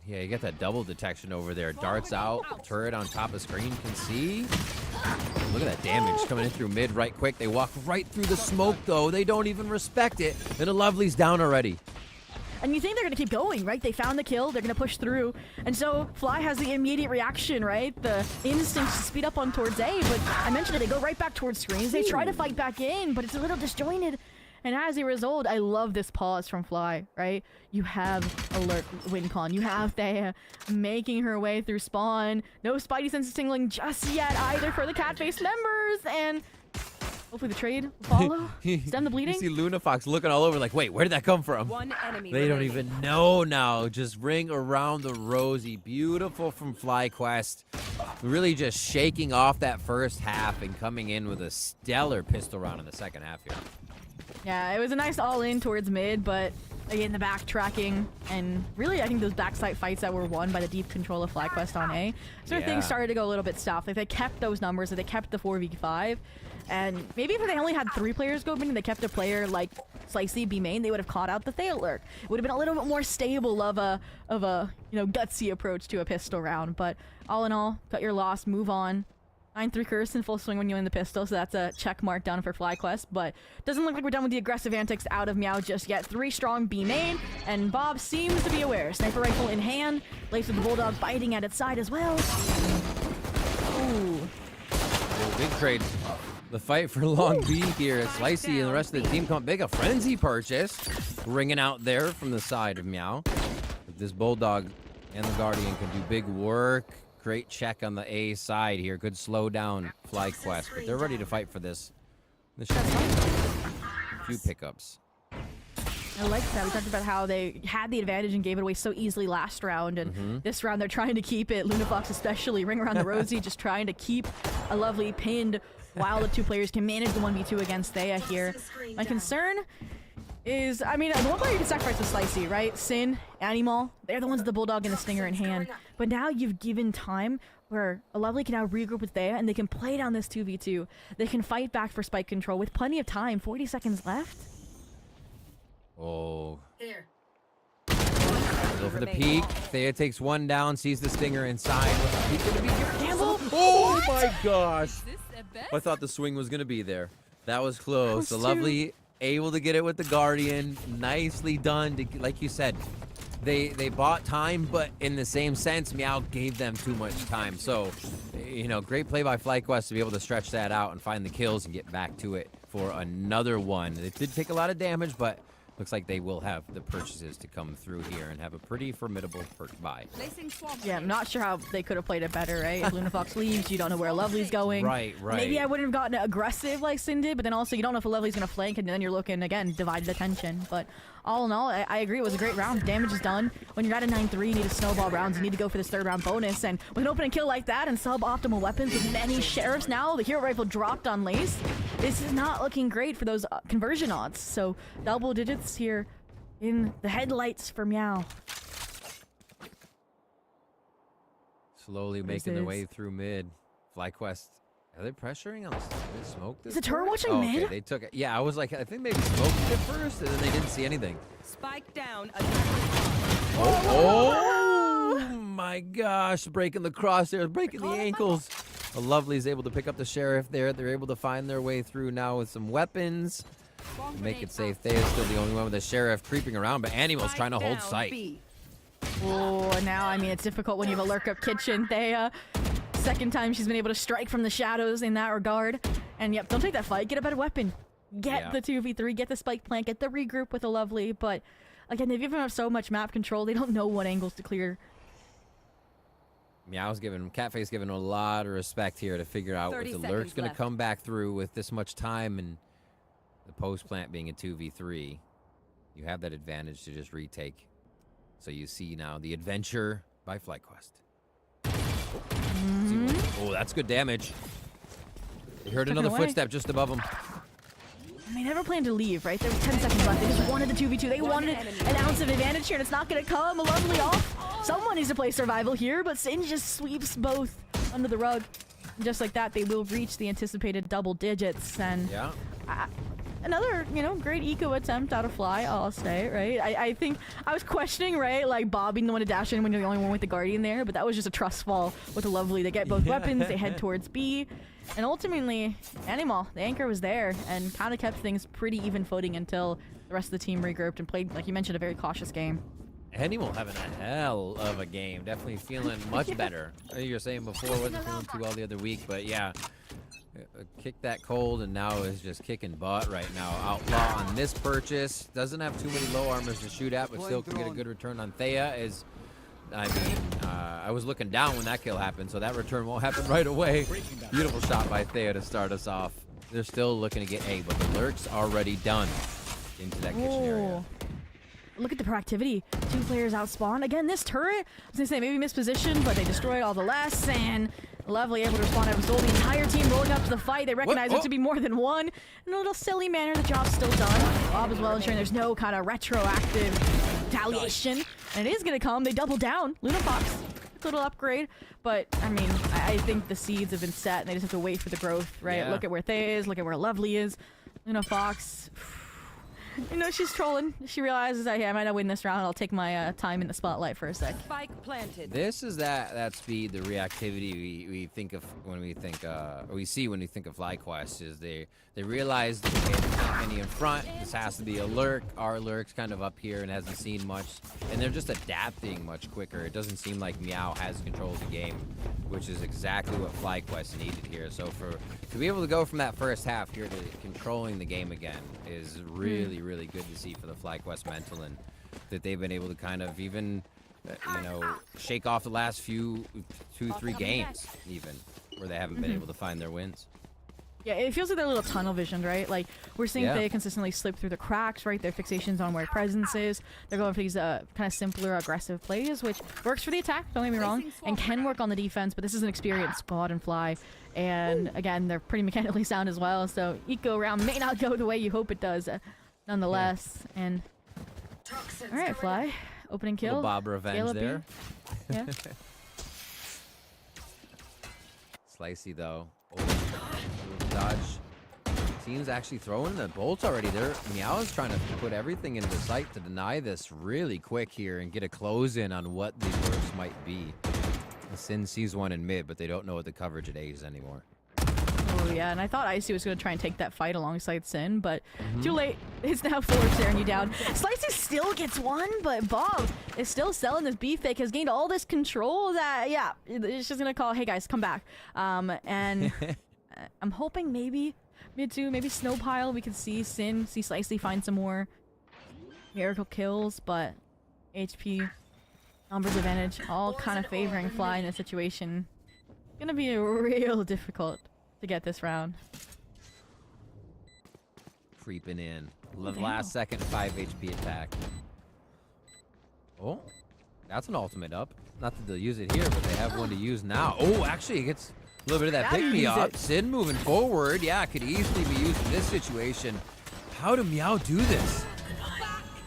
S5: Yeah, you got that double detection over there. Darts out, turret on top of screen, can see. Look at that damage coming in through mid right quick. They walk right through the smoke, though. They don't even respect it. And a Lovely's down already.
S3: And you think they're going to keep going, right? They found the kill. They're going to push through. And so Fly has the immediate reaction, right? The instinct to speed up on towards A. But I mentioned it. They go right back towards screens. They try to fight back in, but it's a little disjointed. And as a result, I love this pause from Fly, right? You have alert WinCon. You have Thea making her way through spawn. No Spidey sense tingling just yet either for the Catface members. And Hopefully the trade will follow. Stem the bleeding.
S5: You see Luna Fox looking all over like, wait, where did that come from?
S7: One enemy
S5: They don't
S7: remaining.
S5: even know now. Just ring around the rosy. Beautiful from FlyQuest. Really just shaking off that first half and coming in with a stellar pistol round in the second half here.
S3: Yeah, it was a nice all-in towards mid, but again, the backtracking and really, I think those backside fights that were won by the deep control of FlyQuest on A, things started to go a little bit south. Like they kept those numbers, they kept the 4v5, and maybe if they only had 3 players go, meaning they kept a player like Slicey B main, they would have caught out the Thea lurk. It would have been a little bit more stable of a gutsy approach to a pistol round. But all in all, cut your loss, move on. 9-3 curse in full swing when you win the pistol, so that's a check mark down for FlyQuest, but doesn't look like we're done with the aggressive antics out of Meow just yet. 3 strong B main, and Bob seems to be aware. Sniper rifle in hand, laced with the Bulldog biting at its side as well. Ooh.
S5: Big trade. The fight for long B here. Slicey and the rest of the team come big. A frenzy purchase. Ringing out there from the side of Meow. But this Bulldog and the Guardian can do big work. Great check on the A side here. Good slow down FlyQuest. But they're ready to fight for this. This should be a few pickups.
S3: I like that. We talked about how they had the advantage and gave it away so easily last round, and this round they're trying to keep it. Luna Fox especially, ring around the rosy, just trying to keep a lovely pinned while the 2 players can manage the 1v2 against Thea here. My concern is, I mean, the one player you can sacrifice is Slicey, right? Sin, Animal, they're the ones with the Bulldog and the Stinger in hand. But now you've given time where a Lovely can now regroup with Thea and they can play down this 2v2. They can fight back for spike control with plenty of time. 40 seconds left.
S5: Oh.
S7: There.
S5: Go for the peek. Thea takes 1 down, sees the Stinger inside. He's gonna be
S3: Gamble!
S5: Oh my gosh.
S7: Is this a best?
S5: I thought the swing was gonna be there. That was close.
S3: That was
S5: The Lovely able to get it with the Guardian. Nicely done. Like you said, they bought time, but in the same sense, Meow gave them too much time. So, you know, great play by FlyQuest to be able to stretch that out and find the kills and get back to it for another one. It did take a lot of damage, but looks like they will have the purchases to come through here and have a pretty formidable perk buy.
S3: Yeah, I'm not sure how they could have played it better, right? If Luna Fox leaves, you don't know where Lovely's going.
S5: Right.
S3: Maybe I wouldn't have gotten aggressive like Sin did, but then also you don't know if a Lovely's going to flank, and then you're looking, again, divided attention. But all in all, I agree. It was a great round. Damage is done. When you're at a 9-3, you need to snowball rounds. You need to go for this 3rd round bonus. And with an opening kill like that and suboptimal weapons with many sheriffs now, the hero rifle dropped on Lace. This is not looking great for those conversion odds. So double digits here in the headlights for Meow.
S5: Slowly making their way through mid. FlyQuest, are they pressuring on the smoke?
S3: Is the turret watching mid?
S5: Okay, they took it. Yeah, I was like, I think maybe smoked it first, and then they didn't see anything.
S7: Spike down.
S5: Oh my gosh, breaking the crosshairs, breaking the ankles. The Lovely's able to pick up the Sheriff there. They're able to find their way through now with some weapons. Make it safe. Thea's still the only one with the Sheriff creeping around, but Animal's trying to hold sight.
S3: Oh, now, I mean, it's difficult when you have a lurk up kitchen. Thea, second time she's been able to strike from the shadows in that regard. And yep, don't take that fight. Get a better weapon. Get the 2v3, get the spike plant, get the regroup with a Lovely. But again, they've given up so much map control, they don't know what angles to clear.
S5: Meow's giving, Catface giving a lot of respect here to figure out if the lurk's going to come back through with this much time and the post plant being a 2v3. You have that advantage to just retake. So you see now the adventure by FlyQuest. Oh, that's good damage. They heard another footstep just above them.
S3: And they never planned to leave, right? There was 10 seconds left. They just wanted the 2v2. They wanted an ounce of advantage here, and it's not going to come. A Lovely off. Someone needs to play survival here, but Sin just sweeps both under the rug. And just like that, they will reach the anticipated double digits. And another, you know, great eco attempt out of Fly, I'll say, right? I think I was questioning, right, like Bob being the one to dash in when you're the only one with the Guardian there, but that was just a trust fall with the Lovely. They get both weapons, they head towards B, and ultimately, Animal, the anchor was there and kind of kept things pretty even footing until the rest of the team regrouped and played, like you mentioned, a very cautious game.
S5: Animal having a hell of a game. Definitely feeling much better. I think you were saying before, wasn't feeling too well the other week, but yeah. Kicked that cold and now is just kicking butt right now. Outlaw on this purchase. Doesn't have too many low armors to shoot at, but still can get a good return on Thea. I was looking down when that kill happened, so that return won't happen right away. Beautiful shot by Thea to start us off. They're still looking to get A, but the lurk's already done into that kitchen area.
S3: Look at the proactivity. 2 players outspawn. Again, this turret, I was gonna say maybe mispositioned, but they destroyed all the less, and Lovely able to respond. I was told the entire team rolling up to the fight. They recognize it to be more than one. In a little silly manner, the job's still done. Bob as well, ensuring there's no kind of retroactive retaliation. And it is gonna come. They double down. Luna Fox, little upgrade, but I mean, I think the seeds have been set, and they just have to wait for the growth, right?
S5: Yeah.
S3: Look at where Thea is. Look at where Lovely is. Luna Fox. You know, she's trolling. She realizes that, hey, I might not win this round. I'll take my time in the spotlight for a sec.
S7: Spike planted.
S5: This is that speed, the reactivity we think of when we think, or we see when we think of FlyQuest, is they realize they can't have any in front. This has to be a lurk. Our lurk's kind of up here and hasn't seen much, and they're just adapting much quicker. It doesn't seem like Meow has control of the game, which is exactly what FlyQuest needed here. So to be able to go from that first half here to controlling the game again is really, really good to see for the FlyQuest mental, and that they've been able to kind of even, you know, shake off the last few 2-3 games even, where they haven't been able to find their wins.
S3: Yeah, it feels like they're a little tunnel visioned, right? Like, we're seeing
S5: Yeah.
S3: they consistently slip through the cracks, right? Their fixations on where presence is. They're going for these kind of simpler, aggressive plays, which works for the attack, don't get me wrong, and can work on the defense, but this is an experienced squad and Fly. And again, they're pretty mechanically sound as well, so eco round may not go the way you hope it does, nonetheless. Yeah. And all right, Fly, opening kill.
S5: Little Bob revenge there.
S3: Yeah.
S5: Slicey though. Dodge. Team's actually throwing the bolts already. Meow is trying to put everything into sight to deny this really quick here and get a close in on what the worst might be. The Sin sees one in mid, but they don't know what the coverage at A is anymore.
S3: Oh yeah, and I thought Icy was going to try and take that fight alongside Sin, but too late. It's now Ford staring you down. Slicey still gets one, but Bob is still selling this B fake, has gained all this control that, yeah, it's just going to call, hey guys, come back. And I'm hoping maybe mid 2, maybe Snow Pile, we could see Sin, see Slicey find some more miracle kills, but HP, numbers advantage, all kind of favoring Fly in this situation. Gonna be real difficult to get this round.
S5: Creeping in. Last second 5 HP attack. Oh, that's an ultimate up. Not that they'll use it here, but they have one to use now. Oh, actually, it gets a little bit of that pick-me-up. Sin moving forward. Yeah, could easily be used in this situation. How do Meow do this?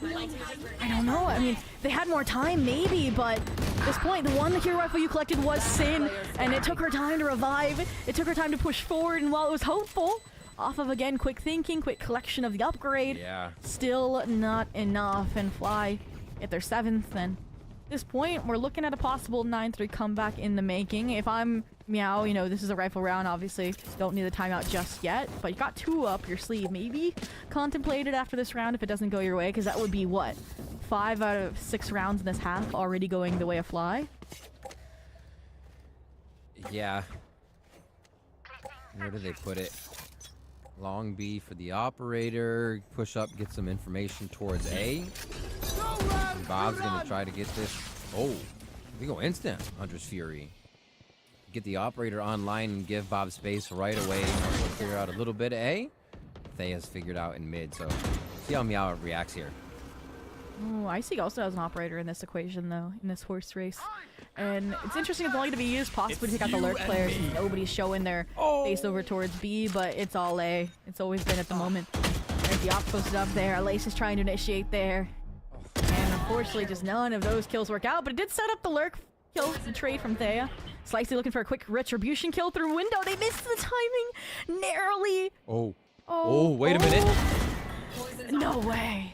S3: I don't know. I mean, they had more time, maybe, but at this point, the one hero rifle you collected was Sin, and it took her time to revive. It took her time to push forward, and while it was hopeful, off of, again, quick thinking, quick collection of the upgrade, still not enough, and Fly at their 7th, and at this point, we're looking at a possible 9-3 comeback in the making. If I'm Meow, you know, this is a rifle round, obviously. Don't need the timeout just yet, but you got 2 up your sleeve. Maybe contemplate it after this round if it doesn't go your way, because that would be, what, 5 out of 6 rounds in this half already going the way of Fly?
S5: Yeah. Where do they put it? Long B for the operator. Push up, get some information towards A. And Bob's going to try to get this. Oh, we go instant. Hunter's Fury. Get the operator online and give Bob space right away. We'll figure out a little bit of A. Thea's figured out in mid, so see how Meow reacts here.
S3: Oh, Icy also has an operator in this equation, though, in this horse race. And it's interesting, it's only to be used possibly to take out the lurk players. Nobody's showing their face over towards B, but it's all A. It's always been at the moment. There's the op posted up there. Lace is trying to initiate there. And unfortunately, just none of those kills work out, but it did set up the lurk kill trade from Thea. Slicey looking for a quick retribution kill through window. They missed the timing narrowly.
S5: Oh, wait a minute.
S3: No way.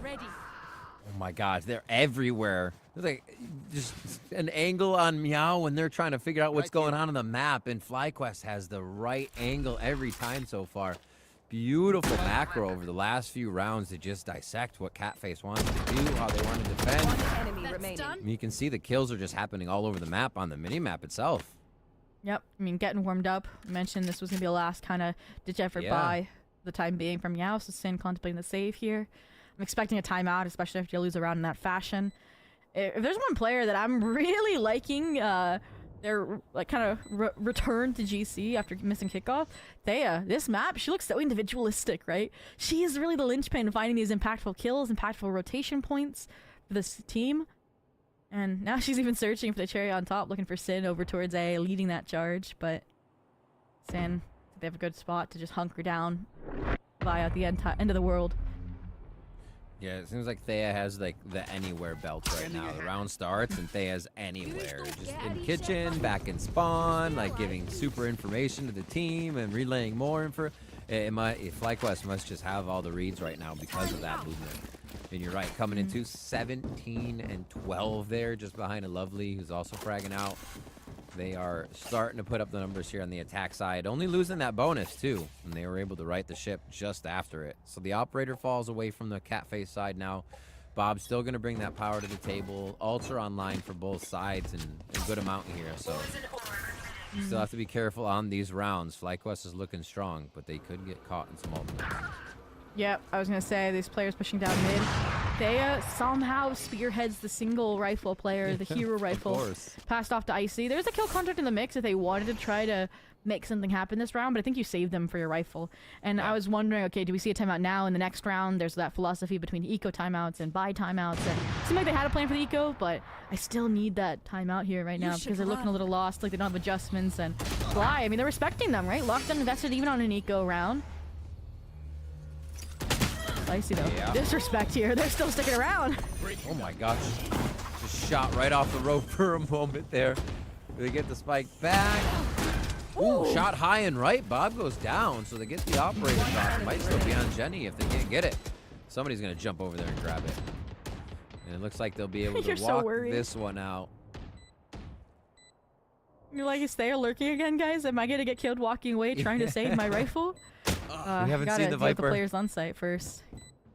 S5: Oh my gosh, they're everywhere. There's like just an angle on Meow when they're trying to figure out what's going on the map, and FlyQuest has the right angle every time so far. Beautiful macro over the last few rounds to just dissect what Catface wanted to do, how they want to defend.
S7: Enemy remaining.
S5: And you can see the kills are just happening all over the map on the mini-map itself.
S3: Yep, I mean, getting warmed up. I mentioned this was going to be a last kind of ditch effort by the time being from Meow, so Sin contemplating the save here. I'm expecting a timeout, especially if you lose a round in that fashion. If there's one player that I'm really liking their like kind of return to GC after missing kickoff. Thea, this map, she looks so individualistic, right? She is really the linchpin finding these impactful kills, impactful rotation points for this team. And now she's even searching for the cherry on top, looking for Sin over towards A, leading that charge. But Sin, they have a good spot to just hunker down via the end of the world.
S5: Yeah, it seems like Thea has like the anywhere belt right now. The round starts and Thea's anywhere. Just in kitchen, back in spawn, like giving super information to the team and relaying more info. FlyQuest must just have all the reads right now because of that movement. And you're right, coming into 17 and 12 there, just behind a Lovely, who's also fragging out. They are starting to put up the numbers here on the attack side, only losing that bonus too, and they were able to right the ship just after it. So the operator falls away from the Catface side now. Bob's still going to bring that power to the table. Ults are online for both sides and a good amount here, so you still have to be careful on these rounds. FlyQuest is looking strong, but they could get caught in some ultimates.
S3: Yep, I was going to say, these players pushing down mid. Thea somehow spearheads the single rifle player, the hero rifle. Passed off to Icy. There's a kill contract in the mix if they wanted to try to make something happen this round, but I think you saved them for your rifle. And I was wondering, okay, do we see a timeout now in the next round? There's that philosophy between eco timeouts and buy timeouts. And it seemed like they had a plan for the eco, but I still need that timeout here right now because they're looking a little lost, like they don't have adjustments. And Fly, I mean, they're respecting them, right? Locked and invested even on an eco round. Icy though. Yeah. Disrespect here. They're still sticking around.
S5: Oh my gosh. Just shot right off the rope for a moment there. They get the spike back. Ooh, shot high and right. Bob goes down, so they get the operator shot. Might still be on Jenny if they can't get it. Somebody's going to jump over there and grab it. And it looks like they'll be able to walk this one out.
S3: You're like, is they lurking again, guys? Am I going to get killed walking away trying to save my rifle?
S5: We haven't seen the Viper.
S3: The players on site first.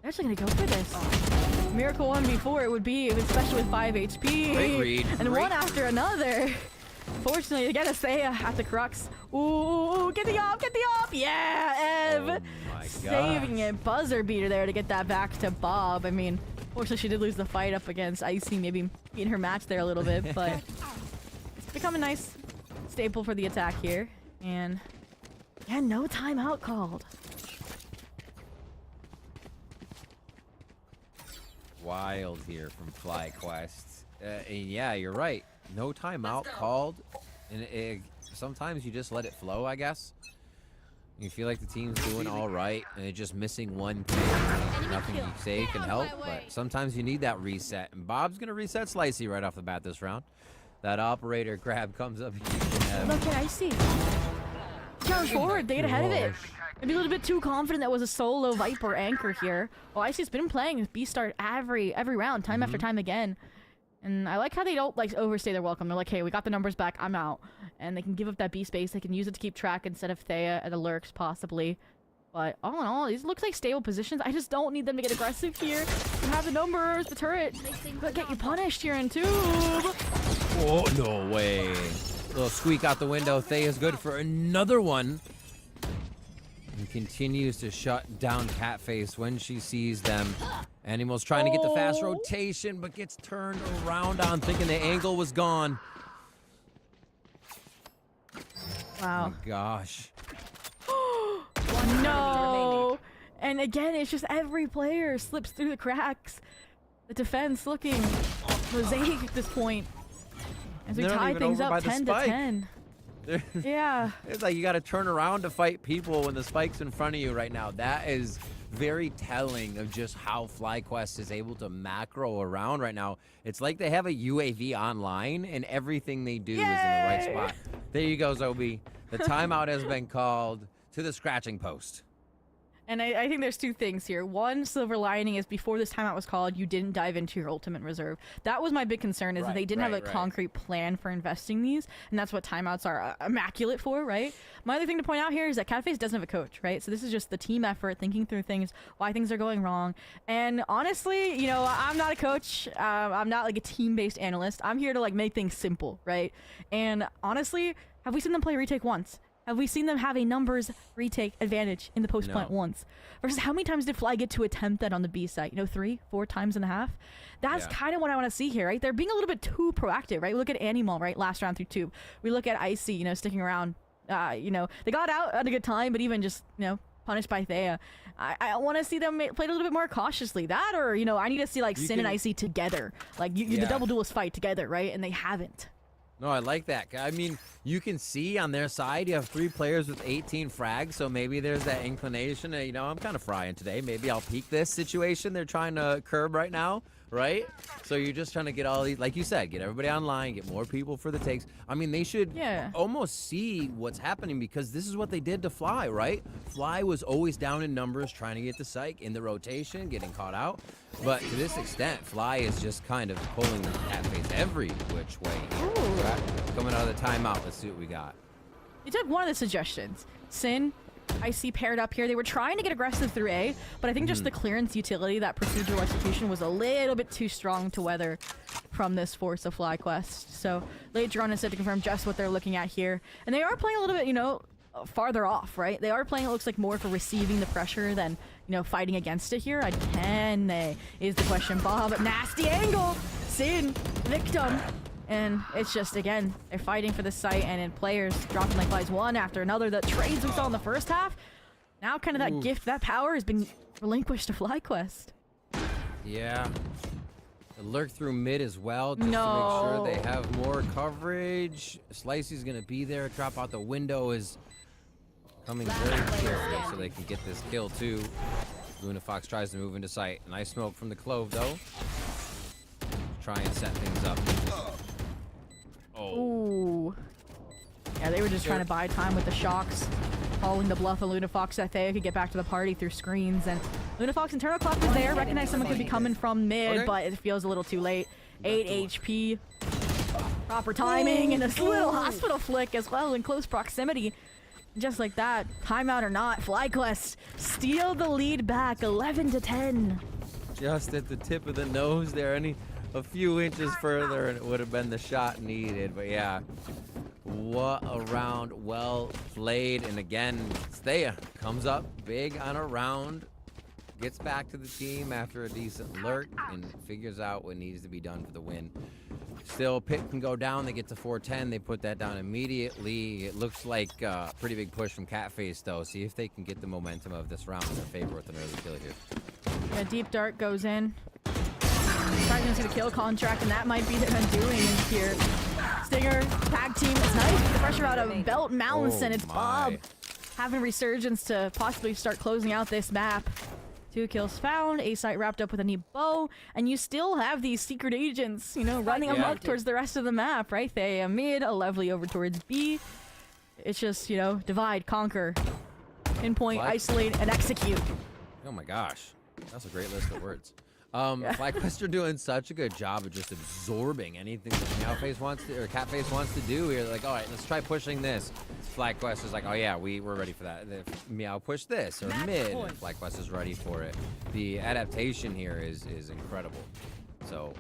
S3: They're actually gonna go for this. Miracle 1v4 it would be, especially with 5 HP.
S5: Great read.
S3: And one after another. Fortunately, they get a Thea at the crux. Ooh, get the op, get the op! Yeah, Ev!
S5: Oh my
S3: saving it. Buzzer beater there to get that back to Bob. I mean, fortunately she did lose the fight up against Icy, maybe beating her match there a little bit, but it's become a nice staple for the attack here. And yeah, no timeout called.
S5: Wild here from FlyQuest. Yeah, you're right. No timeout called. And sometimes you just let it flow, I guess. You feel like the team's doing all right, and they're just missing one kill. Nothing you say can help, but sometimes you need that reset. And Bob's going to reset Slicey right off the bat this round. That operator grab comes up.
S3: Look at Icy. Charge forward, they get ahead of it. Maybe a little bit too confident that was a solo Viper anchor here. Well, Icy's been playing with B-Start every round, time after time again. And I like how they don't like overstay their welcome. They're like, hey, we got the numbers back, I'm out. And they can give up that B space, they can use it to keep track instead of Thea at the lurks possibly. But all in all, these look like stable positions. I just don't need them to get aggressive here. You have the numbers, the turret. But get you punished here in tube.
S5: Oh, no way. Little squeak out the window. Thea's good for another one. And continues to shut down Catface when she sees them. Animal's trying to get the fast rotation, but gets turned around on, thinking the angle was gone.
S3: Wow.
S5: Oh my gosh.
S3: No. And again, it's just every player slips through the cracks. The defense looking mosaic at this point. As we tie things up 10 to 10. Yeah.
S5: It's like you got to turn around to fight people when the spike's in front of you right now. That is very telling of just how FlyQuest is able to macro around right now. It's like they have a UAV online and everything they do is in the right spot. There you go, Zobi. The timeout has been called to the scratching post.
S3: And I think there's two things here. One silver lining is before this timeout was called, you didn't dive into your ultimate reserve. That was my big concern, is that they didn't have a concrete plan for investing these, and that's what timeouts are immaculate for, right? My other thing to point out here is that Catface doesn't have a coach, right? So this is just the team effort, thinking through things, why things are going wrong. And honestly, you know, I'm not a coach. I'm not like a team-based analyst. I'm here to like make things simple, right? And honestly, have we seen them play retake once? have we seen them have a numbers retake advantage in the post plant once? Versus how many times did Fly get to attempt that on the B site? You know, 3, 4 times in the half? That's kind of what I want to see here, right? They're being a little bit too proactive, right? We look at Animal, right? Last round through tube. We look at Icy, you know, sticking around. You know, they got out at a good time, but even just, you know, punished by Thea. I want to see them play a little bit more cautiously. That, or, you know, I need to see, like, Sin and Icy together. Like, the double duelist fight together, right? And they haven't.
S5: No, I like that. I mean, you can see on their side, you have 3 players with 18 frags, so maybe there's that inclination. You know, I'm kind of frying today. Maybe I'll peek this situation they're trying to curb right now, right? So you're just trying to get all these, like you said, get everybody online, get more people for the takes. I mean, they should almost see what's happening, because this is what they did to Fly, right? Fly was always down in numbers, trying to get the psych in the rotation, getting caught out. But to this extent, Fly is just kind of pulling the cat face every which way here. Coming out of the timeout, let's see what we got.
S3: You took one of the suggestions. Sin, Icy paired up here. They were trying to get aggressive through A, but I think just the clearance utility, that procedural execution, was a little bit too strong to weather from this force of FlyQuest. So late drawn is set to confirm just what they're looking at here. And they are playing a little bit, you know, farther off, right? They are playing, it looks like, more for receiving the pressure than, you know, fighting against it here. Can they, is the question. Bob, nasty angle. Sin, victim. And it's just, again, they're fighting for the site, and in players dropping like flies one after another. The trades we saw in the first half, now kind of that gift, that power has been relinquished to FlyQuest.
S5: Yeah. They lurk through mid as well, just to make sure they have more coverage. Slicey's going to be there. Drop out the window is coming very carefully so they can get this kill too. Luna Fox tries to move into sight. Nice smoke from the Clove though. Try and set things up.
S3: Ooh. Yeah, they were just trying to buy time with the shocks, calling the bluff of Luna Fox that Thea could get back to the party through screens. And Luna Fox internal clock is there. Recognize someone could be coming from mid, but it feels a little too late. 8 HP. Proper timing and a little hospital flick as well in close proximity. Just like that, timeout or not, FlyQuest steal the lead back, 11-10.
S5: Just at the tip of the nose there. A few inches further and it would have been the shot needed. But yeah, what a round, well played. And again, Thea comes up big on a round, gets back to the team after a decent lurk, and figures out what needs to be done for the win. Still, Pit can go down. They get to 410. They put that down immediately. It looks like a pretty big push from Catface, though. See if they can get the momentum of this round in their favor with an early kill here.
S3: Yeah, Deep Dart goes in. Trying to see the kill contract, and that might be their undoing here. Stinger, tag team, it's nice. The pressure out of Belt Mounts, and it's Bob having a resurgence to possibly start closing out this map. 2 kills found, A site wrapped up with a neat bow, and you still have these secret agents, you know, running amok towards the rest of the map, right? They mid, a Lovely over towards B. It's just, you know, divide, conquer, pinpoint, isolate, and execute.
S5: Oh my gosh, that's a great list of words. FlyQuest are doing such a good job of just absorbing anything that Meowface wants to, or Catface wants to do here. They're like, all right, let's try pushing this. FlyQuest is like, oh yeah, we're ready for that. If Meow push this or mid, FlyQuest is ready for it. The adaptation here is incredible. So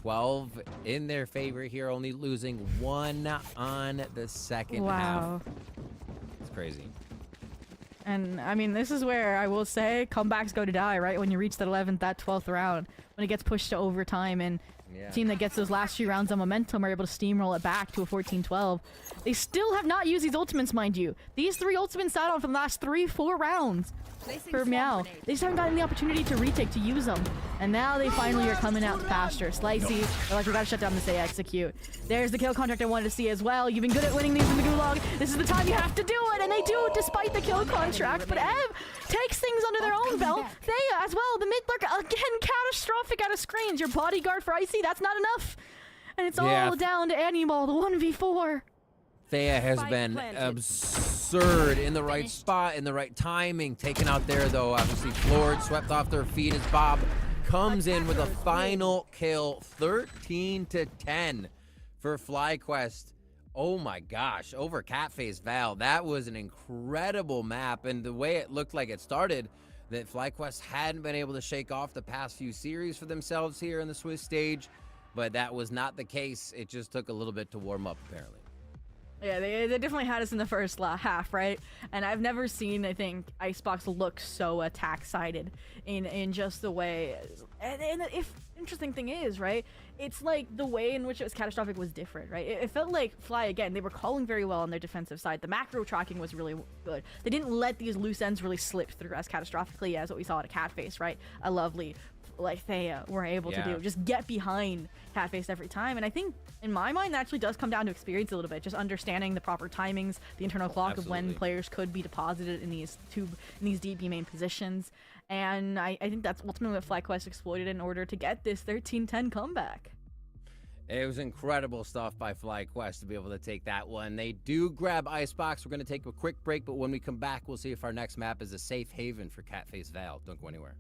S5: 12 in their favor here, only losing 1 on the second half. It's crazy.
S3: And, I mean, this is where I will say comebacks go to die, right? When you reach that 11th, that 12th round. When it gets pushed to overtime, and the team that gets those last few rounds of momentum are able to steamroll it back to a 14-12. They still have not used these ultimates, mind you. These 3 ultimates sat on for the last 3-4 rounds for Meow. They just haven't gotten the opportunity to retake, to use them. And now they finally are coming out to pasture. Slicey, they're like, we gotta shut down this A execute. There's the kill contract I wanted to see as well. You've been good at winning these in the Gulag. This is the time you have to do it, and they do, despite the kill contract. But Ev takes things under their own belt. Thea as well, the mid lurk, again, catastrophic out of screens. Your bodyguard for Icy, that's not enough. And it's all down to Animal, the 1v4.
S5: Thea has been absurd in the right spot, in the right timing. Taken out there, though, obviously floored, swept off their feet as Bob comes in with a final kill. 13-10 for FlyQuest. Oh my gosh, over Catface Val. That was an incredible map, and the way it looked like it started, that FlyQuest hadn't been able to shake off the past few series for themselves here in the Swiss stage, but that was not the case. It just took a little bit to warm up, apparently.
S3: Yeah, they definitely had us in the first half, right? And I've never seen, I think, Icebox look so attack-sided in just the way. And if interesting thing is, right? It's like the way in which it was catastrophic was different, right? It felt like Fly, again, they were calling very well on their defensive side. The macro tracking was really good. They didn't let these loose ends really slip through as catastrophically as what we saw at a Catface, right? A lovely, like Thea were able to do. Just get behind Catface every time. And I think, in my mind, that actually does come down to experience a little bit. Just understanding the proper timings, the internal clock of when players could be deposited in these deep B main positions. And I think that's ultimately what FlyQuest exploited in order to get this 13-10 comeback.
S5: It was incredible stuff by FlyQuest to be able to take that one. They do grab Icebox. We're going to take a quick break, but when we come back, we'll see if our next map is a safe haven for Catface Val. Don't go anywhere.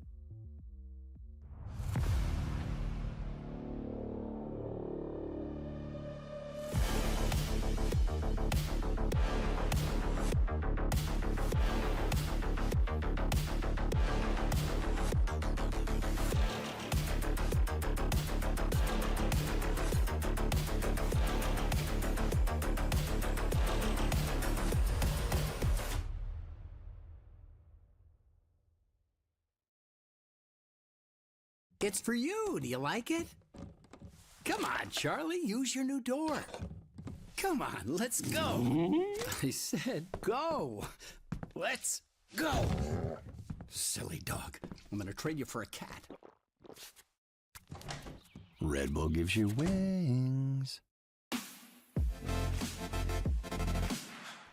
S7: It's for you. Do you like it? Come on, Charlie. Use your new door. Come on, let's go. I said go. Let's go. Silly dog. I'm gonna trade you for a cat. Red Bull gives you wings.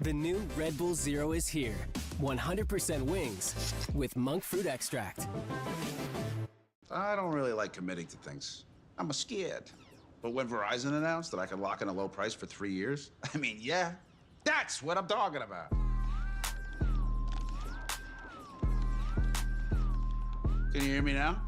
S8: The new Red Bull Zero is here. 100% wings with monk fruit extract.
S9: I don't really like committing to things. I'm scared. But when Verizon announced that I could lock in a low price for 3 years, I mean, yeah, that's what I'm talking about. Can you hear me now?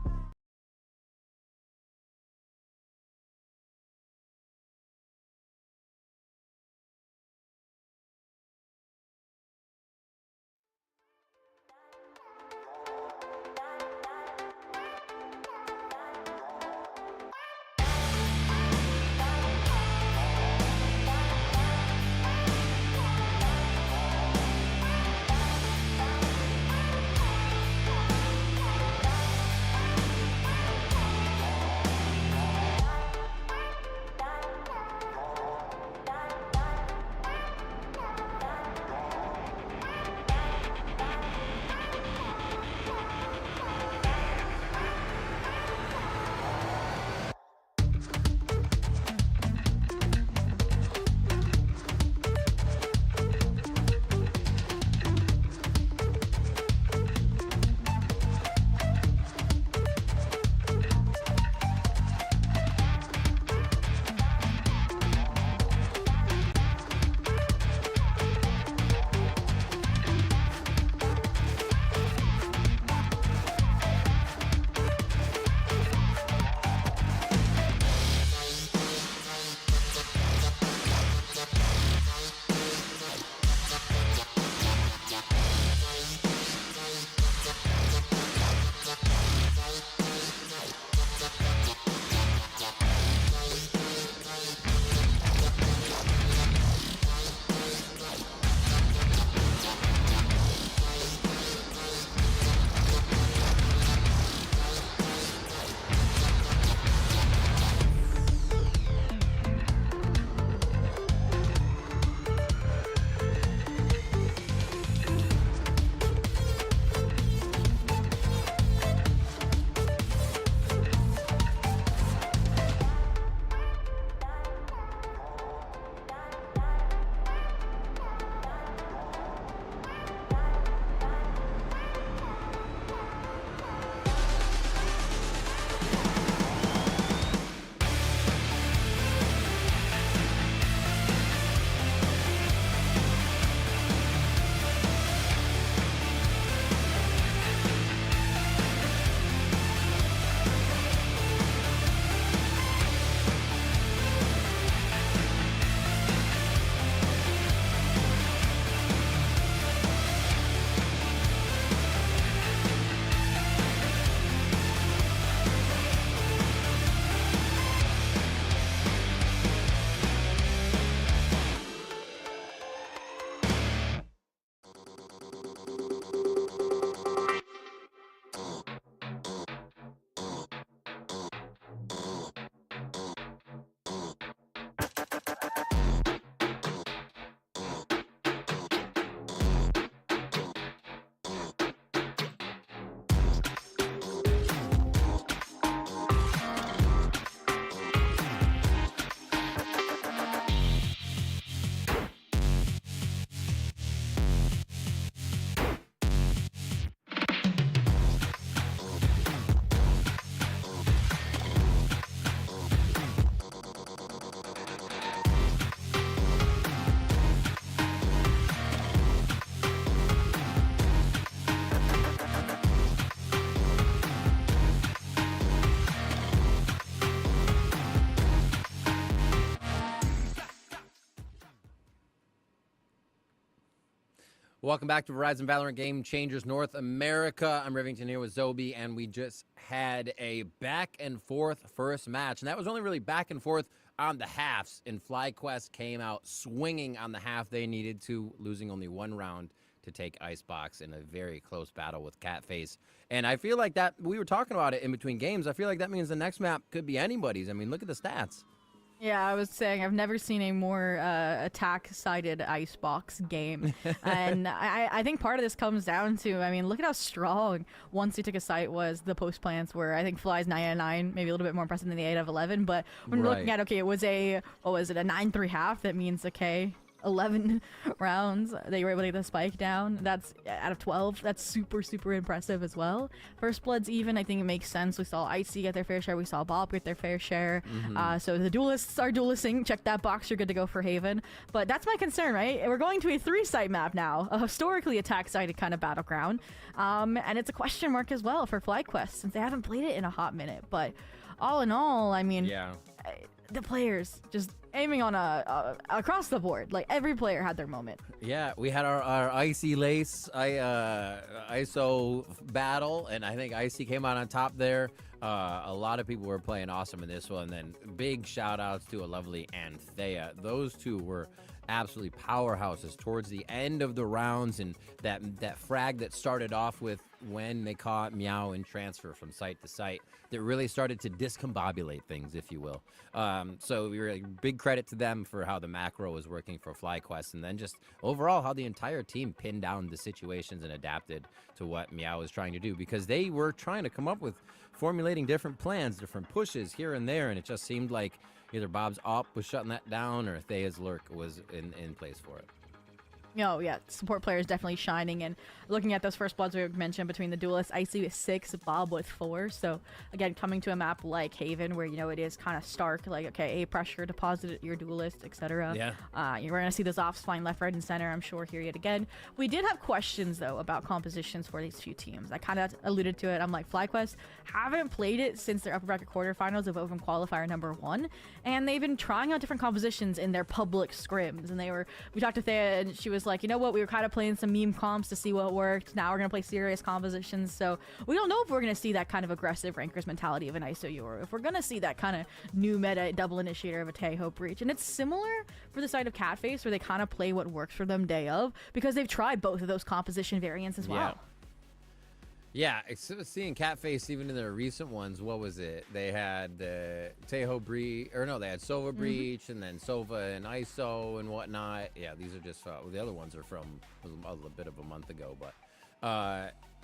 S5: Welcome back to Verizon Valorant Game Changers North America. I'm Rivington here with Zobi, and we just had a back-and-forth first match. And that was only really back and forth on the halves, and FlyQuest came out swinging on the half they needed to, losing only one round to take Icebox in a very close battle with Catface. And I feel like that, we were talking about it in between games, I feel like that means the next map could be anybody's. I mean, look at the stats.
S3: Yeah, I was saying I've never seen a more attack-sided Icebox game. And I think part of this comes down to, I mean, look at how strong once he took a site was the post-plants were. I think Fly's 9-9, maybe a little bit more impressive than the 8-11. But when we're looking at, okay, it was a, what was it, a 9-3 half? That means, okay, 11 rounds they were able to get the spike down. That's out of 12. That's super impressive as well. First Blood's even. I think it makes sense. We saw Icy get their fair share. We saw Bob get their fair share. So the duelists are duelisting. Check that box. You're good to go for Haven. But that's my concern, right? We're going to a 3-site map now, a historically attack-sided kind of battleground. And it's a question mark as well for FlyQuest since they haven't played it in a hot minute. But all in all, I mean, the players just aiming on across the board. Like, every player had their moment. Yeah, we had our Icy Lace ISO battle, and I think Icy came out on top there. A lot of people were playing awesome in this one. And then big shout outs to a lovely Anthea. Those two were absolutely powerhouses towards the end of the rounds, and that frag that started off with when they caught Meow and transfer from site to site that really started to discombobulate things, if you will. So we were big credit to them for how the macro was working for FlyQuest, and then just overall how the entire team pinned down the situations and adapted to what Meow was trying to do, because they were trying to come up with formulating different plans, different pushes here and there, and it just seemed like either Bob's op was shutting that down or Thea's lurk was in place for it. Oh, yeah, support players definitely shining. And looking at those first bloods we mentioned between the duelists, Icy with 6, Bob with 4. So, again, coming to a map like Haven where, you know, it is kind of stark, like, okay, A pressure, deposit your duelist, etc. Yeah. You're going to see those offs flying left, right, and center, I'm sure, here yet again. We did have questions, though, about compositions for these few teams. I kind of alluded to it. I'm like, FlyQuest haven't played it since their upper bracket quarterfinals of Open Qualifier #1. And they've been trying out different compositions in their public scrims. And we talked to Thea, and she was like, you know what, we were kind of playing some meme comps to see what worked. Now we're going to play serious compositions. So we don't know if we're going to see that kind of aggressive rankers mentality of an ISOU, or if we're going to see that kind of new meta double initiator of a Taeho breach. And it's similar for the side of Catface, where they kind of play what works for them day of, because they've tried both of those composition variants as well.
S5: Yeah, seeing Catface even in their recent ones, what was it? They had the Taeho Breach, or no, they had Sova Breach, and then Sova and ISO and whatnot. Yeah, these are just, the other ones are from a bit of a month ago, but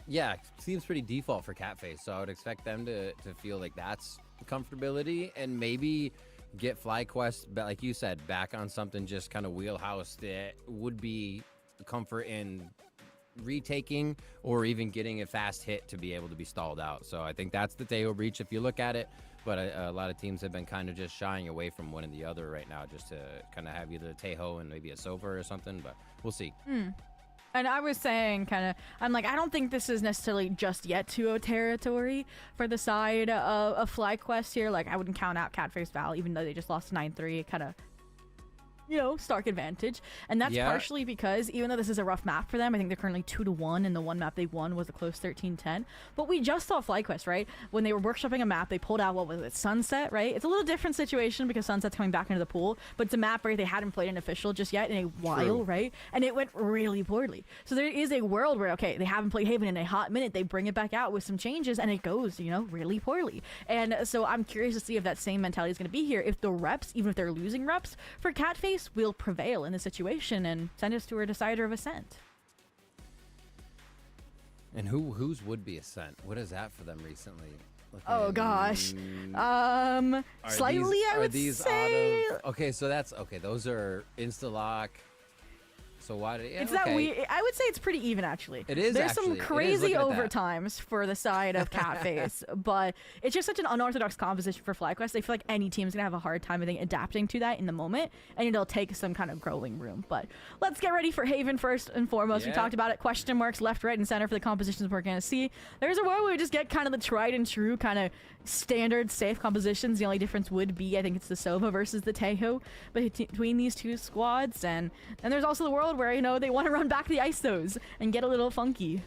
S5: yeah, seems pretty default for Catface, so I would expect them to feel like that's comfortability, and maybe get FlyQuest, like you said, back on something just kind of wheelhouse that would be comfort in retaking or even getting a fast hit to be able to be stalled out. So I think that's the Taeho breach if you look at it, but a lot of teams have been kind of just shying away from one and the other right now, just to kind of have either Taeho and maybe a Sova or something, but we'll see.
S3: And I was saying I'm like, I don't think this is necessarily just yet 2-0 territory for the side of FlyQuest here. Like, I wouldn't count out Catface Val, even though they just lost 9-3, kind of, you know, stark advantage. And that's partially because even though this is a rough map for them, I think they're currently 2-1, and the one map they won was a close 13-10. But we just saw FlyQuest, right? When they were workshopping a map, they pulled out, what was it, Sunset, right? It's a little different situation because Sunset's coming back into the pool, but it's a map where they hadn't played an official just yet in a while, right? And it went really poorly. So there is a world where, okay, they haven't played Haven in a hot minute, they bring it back out with some changes, and it goes, you know, really poorly. And so I'm curious to see if that same mentality is going to be here, if the reps, even if they're losing reps for Catface, will prevail in the situation and send us to a decider of ascent.
S5: And whose would be ascent? What is that for them recently?
S3: Oh gosh, slightly I would say.
S5: Okay, so that's okay. Those are insta lock. So why did
S3: it's that we? I would say it's pretty even actually.
S5: It is.
S3: There's some crazy overtimes for the side of Catface, but it's just such an unorthodox composition for FlyQuest. I feel like any team's gonna have a hard time, I think, adapting to that in the moment, and it'll take some kind of growing room. But let's get ready for Haven first and foremost. We talked about it. Question marks left, right, and center for the compositions we're gonna see. There's a world where we just get kind of the tried and true kind of standard safe compositions. The only difference would be, I think, it's the Sova versus the Taeho between these two squads, and then there's also the world where, you know, they want to run back the ISOs and get a little funky.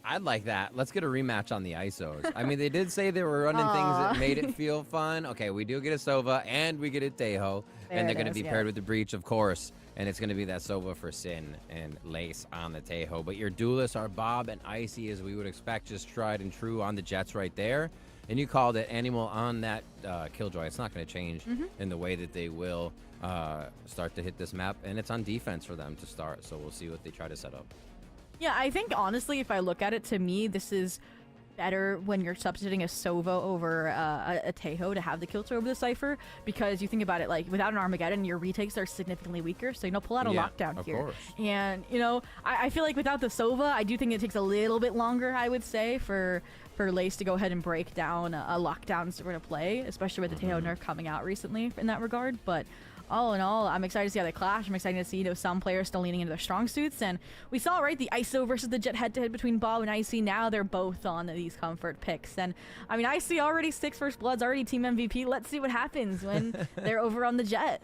S5: I'd like that. Let's get a rematch on the ISOs. I mean, they did say they were running things that made it feel fun. Okay, we do get a Sova and we get a Tejo. And they're going to be paired with the Breach, of course. And it's going to be that Sova for Sin and Lace on the Tejo. But your duelists are Bob and Icy, as we would expect, just tried and true on the Jets right there. And you called it Animal on that Killjoy. It's not going to change in the way that they will start to hit this map. And it's on defense for them to start. So we'll see what they try to set up.
S3: Yeah, I think, honestly, if I look at it, to me, this is better when you're substituting a Sova over a Tejo to have the Killjoy over the Cypher, because you think about it, like, without an Armageddon, your retakes are significantly weaker, so, you know, pull out a lockdown here.
S5: Course.
S3: And, you know, I feel like without the Sova, I do think it takes a little bit longer, I would say, for Lace to go ahead and break down a lockdown sort of play, especially with the Tejo nerf coming out recently in that regard. But all in all, I'm excited to see how they clash. I'm excited to see, you know, some players still leaning into their strong suits. And we saw, right, the ISO versus the Jet head-to-head between Bob and Icy. Now they're both on these comfort picks. And, I mean, Icy already 6 first bloods, already team MVP. Let's see what happens when they're over on the Jet.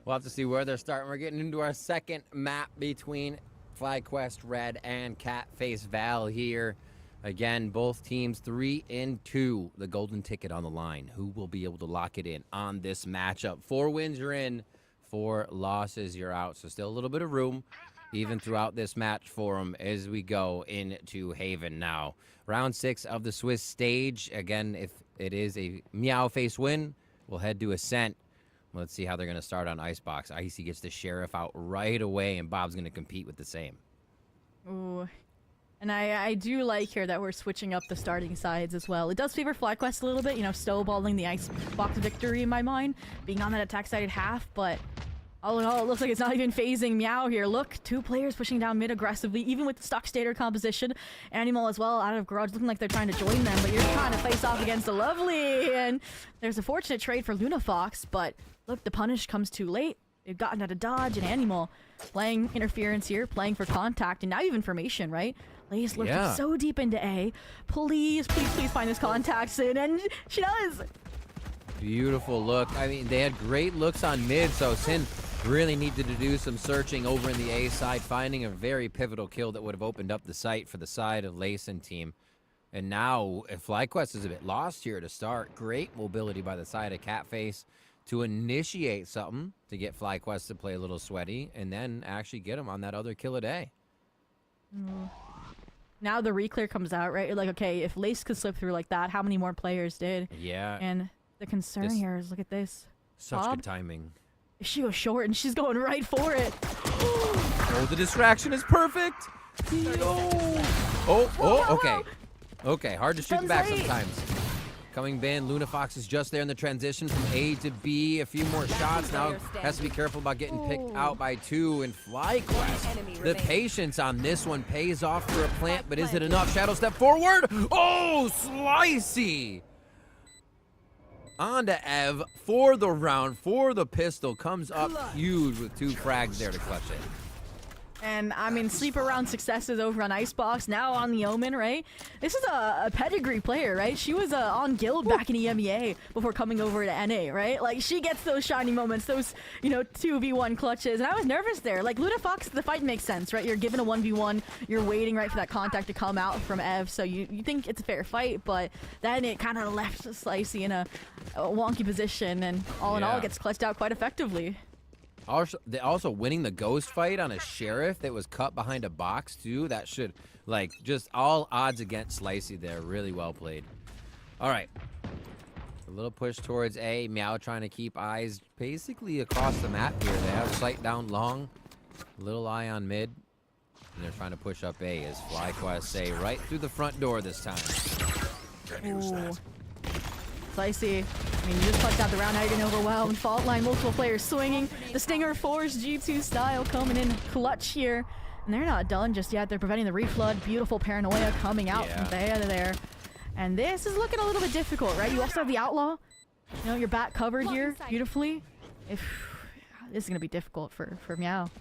S5: We'll have to see where they're starting. We're getting into our second map between FlyQuest Red and Catface Val here. Again, both teams 3-2. The golden ticket on the line. Who will be able to lock it in on this matchup? 4 wins, you're in. 4 losses, you're out. So still a little bit of room, even throughout this match for them as we go into Haven now. Round 6 of the Swiss stage. Again, if it is a Meow Face win, we'll head to Ascent. Let's see how they're going to start on Icebox. Icy gets the Sheriff out right away, and Bob's going to compete with the same.
S3: Ooh. And I do like here that we're switching up the starting sides as well. It does favor FlyQuest a little bit, you know, snowballing the Icebox victory in my mind, being on that attack-sided half, but all in all, it looks like it's not even phasing Meow here. Look, 2 players pushing down mid aggressively, even with the stock stater composition. Animal as well, out of Garage, looking like they're trying to join them, but you're trying to face off against the Lovely, and there's a fortunate trade for Lunafox, but look, the punish comes too late. They've gotten out of dodge, and Animal playing interference here, playing for contact, and now even formation, right? Lace looking so deep into A. Please, please, please find this contact soon, and she does.
S5: Beautiful look. I mean, they had great looks on mid, so Sin really needed to do some searching over in the A side, finding a very pivotal kill that would have opened up the site for the side of Lace and team. And now, if FlyQuest is a bit lost here to start, great mobility by the side of Catface to initiate something to get FlyQuest to play a little sweaty, and then actually get him on that other kill a day.
S3: Now the reclear comes out, right? You're like, okay, if Lace could slip through like that, how many more players did?
S5: Yeah.
S3: And the concern here is, look at this.
S5: Such
S3: Bob,
S5: good timing.
S3: she goes short, and she's going right for it.
S5: Oh, the distraction is perfect. Okay. Okay, hard to shoot back sometimes. Coming ban, Lunafox is just there in the transition from A to B. A few more shots. Now has to be careful about getting picked out by 2. And FlyQuest, the patience on this one pays off for a plant, but is it enough? Shadow step forward. Oh, Slicey. On to Ev for the round, for the pistol. Comes up huge with 2 frags there to clutch it.
S3: And, I mean, sleeper round successes over on Icebox, now on the Omen, right? This is a pedigree player, right? She was on Guild back in EMEA before coming over to NA, right? Like, she gets those shiny moments, those, you know, 2v1 clutches. And I was nervous there. Like, Lunafox, the fight makes sense, right? You're given a 1v1, you're waiting, right, for that contact to come out from Ev, so you think it's a fair fight, but then it kind of left Slicey in a wonky position, and all in all, gets clutched out quite effectively.
S5: Also winning the ghost fight on a Sheriff that was cut behind a box too. That should, like, just all odds against Slicey there. Really well played. All right. A little push towards A. Meow trying to keep eyes basically across the map here. They have sight down long. Little eye on mid. And they're trying to push up A as FlyQuest say right through the front door this time.
S3: Ooh. Slicey, I mean, you just clutched out the round, now you're getting overwhelmed. Fault line, multiple players swinging. The Stinger Force G2 style coming in clutch here. And they're not done just yet. They're preventing the reflood. Beautiful paranoia coming out from there. And this is looking a little bit difficult, right? You also have the Outlaw. You know, your back covered here beautifully. This is going to be difficult for Meow.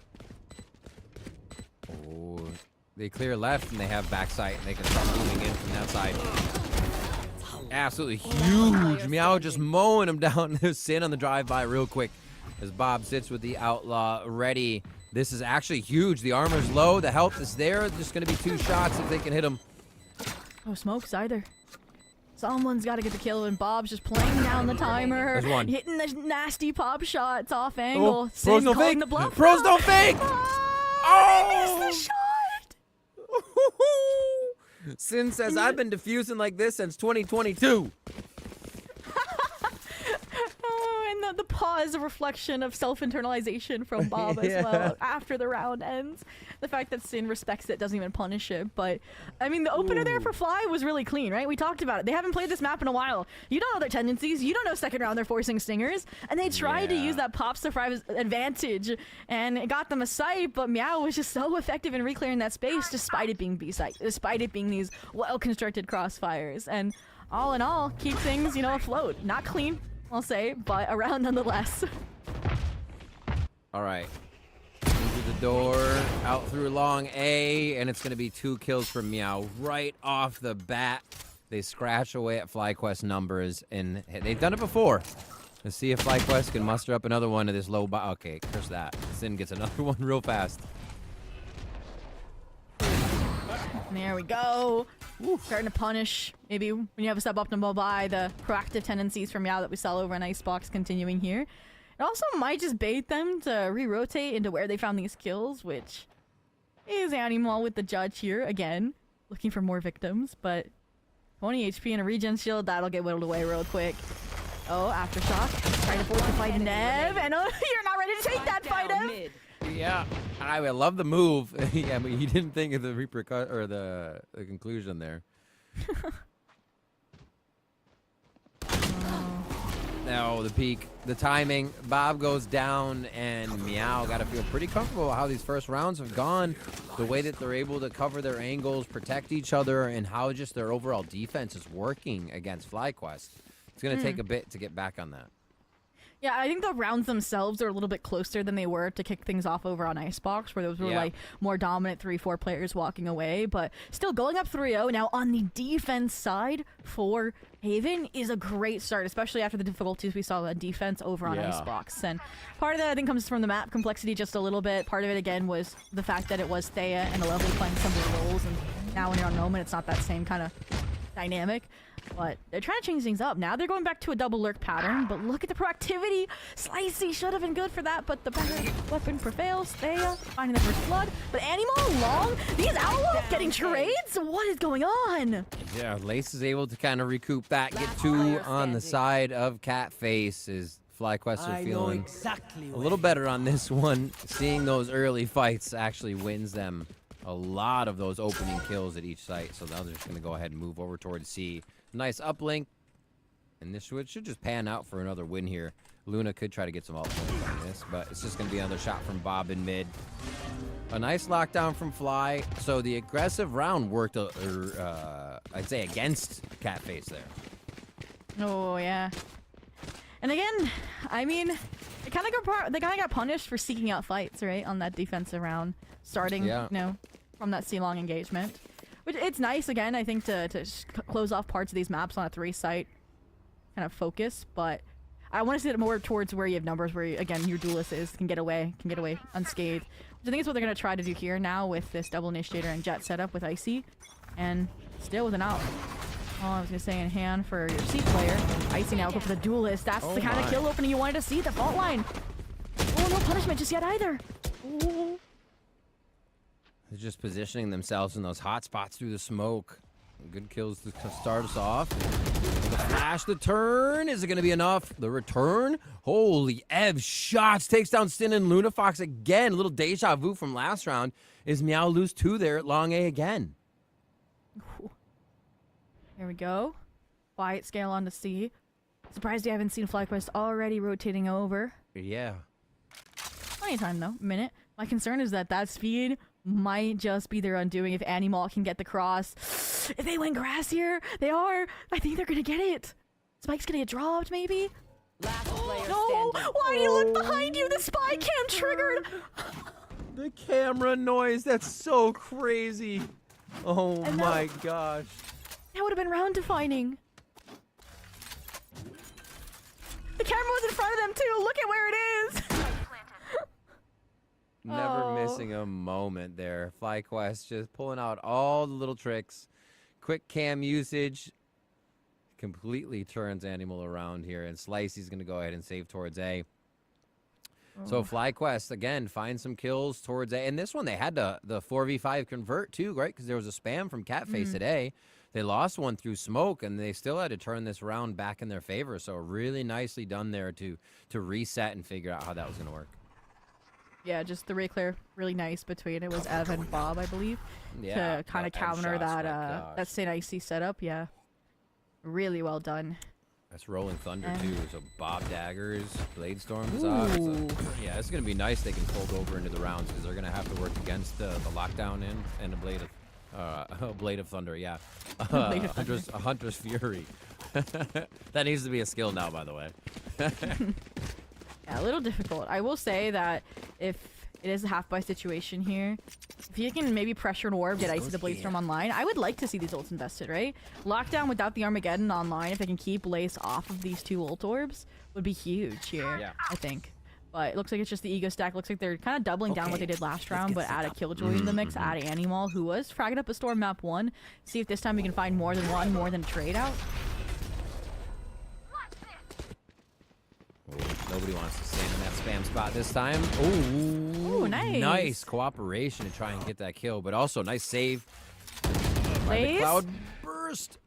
S5: Oh, they clear left and they have backside and they can start moving in from that side. Absolutely huge. Meow just mowing him down. Sin on the drive-by real quick. as Bob sits with the Outlaw ready. This is actually huge. The armor's low. The health is there. Just going to be 2 shots if they can hit him.
S3: No smokes either. Someone's got to get the kill, and Bob's just playing down the timer.
S5: There's one.
S3: Hitting the nasty pop shots off angle.
S5: Pros don't fake.
S3: The bluff.
S5: Pros don't fake.
S3: Oh! They missed the shot.
S5: Sin says, I've been defusing like this since 2022.
S3: And the pause, a reflection of self-internalization from Bob as well after the round ends. The fact that Sin respects it, doesn't even punish it. But, I mean, the opener there for Fly was really clean, right? We talked about it. They haven't played this map in a while. You don't know their tendencies. You don't know second round they're forcing stingers. And they tried to use that pop surprise advantage. And it got them a sight, but Meow was just so effective in reclearing that space despite it being B-site, despite it being these well-constructed crossfires. And all in all, keep things, you know, afloat. Not clean, I'll say, but around nonetheless.
S5: All right. Into the door, out through long A, and it's going to be 2 kills from Meow right off the bat. They scratch away at FlyQuest numbers, and they've done it before. Let's see if FlyQuest can muster up another one of this low okay, curse that. Sin gets another one real fast.
S3: There we go. Starting to punish. Maybe when you have a suboptimal buy, the proactive tendencies from Meow that we saw over in Icebox continuing here. It also might just bait them to re-rotate into where they found these kills, which is Animal with the judge here again, looking for more victims, but 20 HP and a regen shield, that'll get whittled away real quick. Oh, Aftershock, trying to force the fight Nev, and you're not ready to take that fight, Nev!
S5: Yeah, I love the move. Yeah, but he didn't think of the repercussion or the conclusion there. Now the peak, the timing. Bob goes down, and Meow got to feel pretty comfortable how these first rounds have gone. The way that they're able to cover their angles, protect each other, and how just their overall defense is working against FlyQuest. It's going to take a bit to get back on that.
S3: Yeah, I think the rounds themselves are a little bit closer than they were to kick things off over on Icebox, where those were like more dominant 3-4 players walking away, but still going up 3-0. Now on the defense side for Haven is a great start, especially after the difficulties we saw on defense over on Icebox. And part of that I think comes from the map complexity just a little bit. Part of it again was the fact that it was Thea and Lovely playing some of the roles, and now when you're on Moment, it's not that same kind of dynamic. But they're trying to change things up. Now they're going back to a double lurk pattern, but look at the proactivity. Slicey should have been good for that, but the better weapon prevails. Thea finding the first blood. But Animal, Long, these Outlaws getting trades? What is going on?
S5: Yeah, Lace is able to kind of recoup that. Get 2 on the side of Catface as FlyQuest are feeling a little better on this one. Seeing those early fights actually wins them a lot of those opening kills at each site. So now they're just going to go ahead and move over towards C. Nice uplink, and this should just pan out for another win here. Luna could try to get some alt points on this, but it's just going to be another shot from Bob in mid. A nice lockdown from Fly. So the aggressive round worked, I'd say, against Catface there.
S3: Oh, yeah. And again, I mean, they kind of got punished for seeking out fights, right, on that defensive round, starting, you know, from that C-long engagement. Which it's nice, again, I think, to close off parts of these maps on a 3-site kind of focus, but I want to see it more towards where you have numbers where, again, your duelist can get away unscathed. Which I think is what they're going to try to do here now with this double initiator and jet setup with Icy, and still with an out. Oh, I was going to say in hand for your C player. Icy now go for the duelist. That's the kind of kill opening you wanted to see, the fault line. Oh, no punishment just yet either. Ooh.
S5: They're just positioning themselves in those hot spots through the smoke. Good kills to start us off. The flash, the turn. Is it going to be enough? The return. Holy Ev shots. Takes down Stin and Lunafox again. A little deja vu from last round. Is Meow lose 2 there at long A again?
S3: Here we go. Quiet scale on to C. Surprised you haven't seen FlyQuest already rotating over.
S5: Yeah.
S3: Plenty of time though. Minute. My concern is that speed might just be their undoing if Animal can get the cross. If they win grass here, they are. I think they're gonna get it. Spike's gonna get dropped, maybe? No! Why do you look behind you? The spy cam triggered!
S5: The camera noise, that's so crazy. Oh my gosh.
S3: That would have been round defining. The camera was in front of them too. Look at where it is.
S5: Never missing a moment there. FlyQuest just pulling out all the little tricks. Quick cam usage completely turns Animal around here, and Slicey's going to go ahead and save towards A. So FlyQuest, again, finds some kills towards A. And this one, they had the 4v5 convert, too, right? Because there was a spam from Catface today. They lost one through smoke, and they still had to turn this round back in their favor. So really nicely done there to reset and figure out how that was going to work.
S3: Yeah, just the re-clear, really nice between it was Ev and Bob, I believe,
S5: Yeah,
S3: to kind of counter that St. Icy setup. Yeah, really well done.
S5: That's Rolling Thunder, too. So Bob Daggers, Blade Storms up. So, yeah, it's going to be nice they can fold over into the rounds because they're going to have to work against the lockdown and a Blade of Thunder, yeah. A Hunter's Fury. That needs to be a skill now, by the way.
S3: Yeah, a little difficult. I will say that if it is a half-buy situation here, if you can maybe pressure and orb, get Icy the Blade Storm online, I would like to see these ults invested, right? Lockdown without the Armageddon online, if they can keep Lace off of these 2 ult orbs, would be huge here, I think. But it looks like it's just the ego stack. Looks like they're kind of doubling down what they did last round, but add a Killjoy in the mix, add Animal, who was fragging up a Storm map 1. See if this time we can find more than one, more than a trade out.
S5: Nobody wants to stand in that spam spot this time. Ooh,
S3: nice.
S5: Nice cooperation to try and get that kill, but also nice save by the
S3: Lace?
S5: Cloud Burst.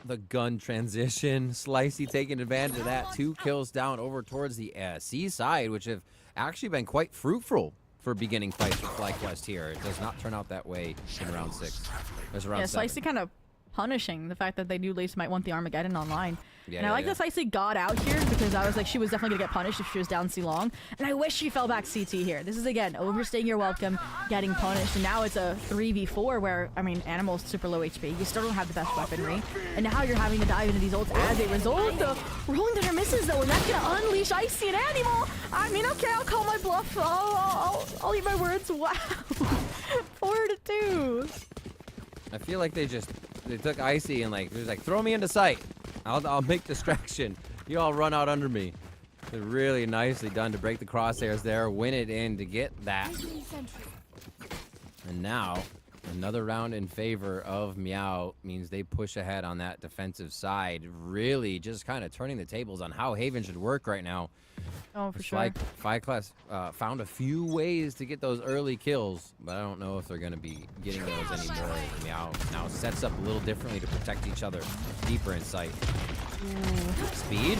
S5: The gun transition. Slicey taking advantage of that. 2 kills down over towards the C side, which have actually been quite fruitful for beginning fights with FlyQuest here. It does not turn out that way in round 6. There's round 7.
S3: Slicey kind of punishing the fact that they knew Lace might want the Armageddon online.
S5: Yeah,
S3: and I like that Slicey got out here because I was like, she was definitely gonna get punished if she was down C long. And I wish she fell back CT here. This is, again, overstaying your welcome, getting punished. And now it's a 3v4 where, I mean, Animal's super low HP. You still don't have the best weaponry. And now you're having to dive into these ults as a result. The Rolling Thunder misses, though, and that's gonna unleash Icy and Animal. I mean, okay, I'll call my bluff. I'll eat my words. Wow. 4-2.
S5: I feel like they took Icy and like, it was like, throw me into sight. I'll make distraction. You all run out under me. They're really nicely done to break the crosshairs there, win it in to get that. And now, another round in favor of Meow means they push ahead on that defensive side, really just kind of turning the tables on how Haven should work right now.
S3: Oh, for sure.
S5: FlyQuest found a few ways to get those early kills, but I don't know if they're going to be getting those anymore. Meow now sets up a little differently to protect each other deeper in sight. Speed.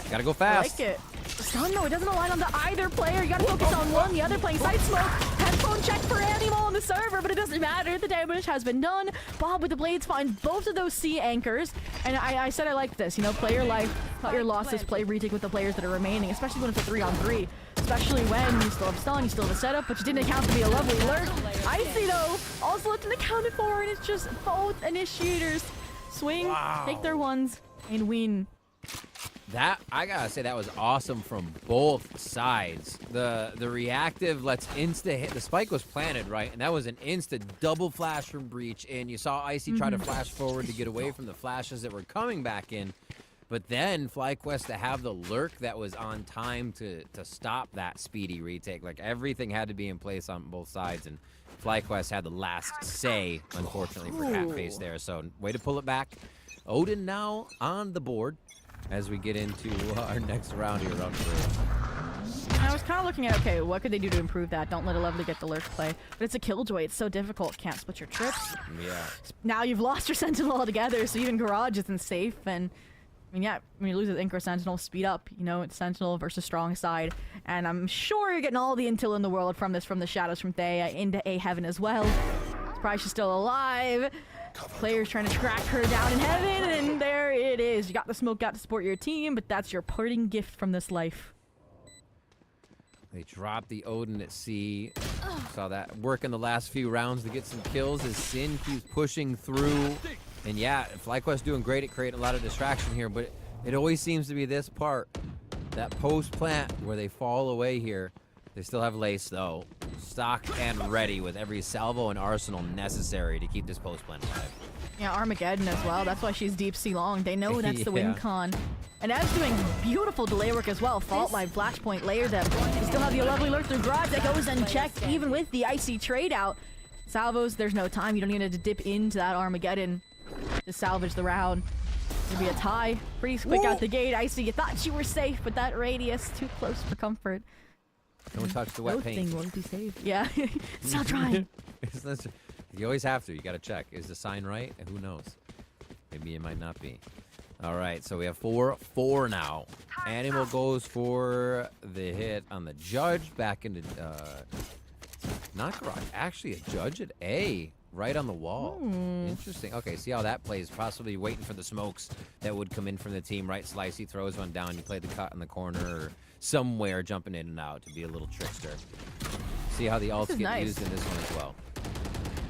S5: Gotta go fast.
S3: I like it. Stun, no, it doesn't align on either player. You gotta focus on one. The other playing side smoke. Headphone check for Animal on the server, but it doesn't matter. The damage has been done. Bob with the blades finds both of those C anchors. And I said I like this. You know, play your life, cut your losses, play retake with the players that are remaining, especially when it's a 3-on-3. Especially when you still have stun, you still have a setup, but you didn't account to be a lovely lurk. Icy, though, also left accounted for, and it's just both initiators swing, take their ones, and win.
S5: That, I gotta say, that was awesome from both sides. The reactive let's insta hit. The spike was planted, right? And that was an insta double flash from Breach. And you saw Icy try to flash forward to get away from the flashes that were coming back in. But then FlyQuest to have the lurk that was on time to stop that speedy retake. Like, everything had to be in place on both sides. And FlyQuest had the last say, unfortunately, for Catface there. So, way to pull it back. Odin now on the board as we get into our next round here, round 3.
S3: I was kind of looking at, okay, what could they do to improve that? Don't let a Lovely get the lurk play. But it's a Killjoy. It's so difficult. Can't split your trips.
S5: Yeah.
S3: Now you've lost your Sentinel altogether, so even Garage isn't safe. And, I mean, yeah, when you lose an Inker Sentinel, speed up. You know, it's Sentinel versus strong side. And I'm sure you're getting all the intel in the world from this, from the shadows from Thea into A Heaven as well. Surprised she's still alive. Players trying to track her down in Heaven, and there it is. You got the smoke, got to support your team, but that's your parting gift from this life.
S5: They dropped the Odin at C. Saw that work in the last few rounds to get some kills as Sin keeps pushing through. And yeah, FlyQuest doing great at creating a lot of distraction here, but it always seems to be this part, that post-plant where they fall away here. They still have Lace, though. stocked and ready with every salvo and arsenal necessary to keep this post plan alive.
S3: Yeah, Armageddon as well. That's why she's deep sea long. They know that's the win con. And Ev's doing beautiful delay work as well. Fault line, flashpoint, layer them. You still have the lovely lurk through garage that goes unchecked, even with the icy trade out. Salvos, there's no time. You don't even have to dip into that Armageddon to salvage the round. It'll be a tie. Pretty quick out the gate. Icy, you thought you were safe, but that radius too close for comfort.
S5: Don't touch the wet paint.
S3: Thing won't be safe. Yeah, still trying.
S5: You always have to. You got to check. Is the sign right? And who knows? Maybe it might not be. All right, so we have 4-4 now. Animal goes for the hit on the judge. Back into not garage. Actually, a judge at A. Right on the wall. Interesting. Okay, see how that plays. Possibly waiting for the smokes that would come in from the team. Right, Slicey throws one down. You play the cut in the corner or somewhere, jumping in and out to be a little trickster. See how the ults get used in this one as well.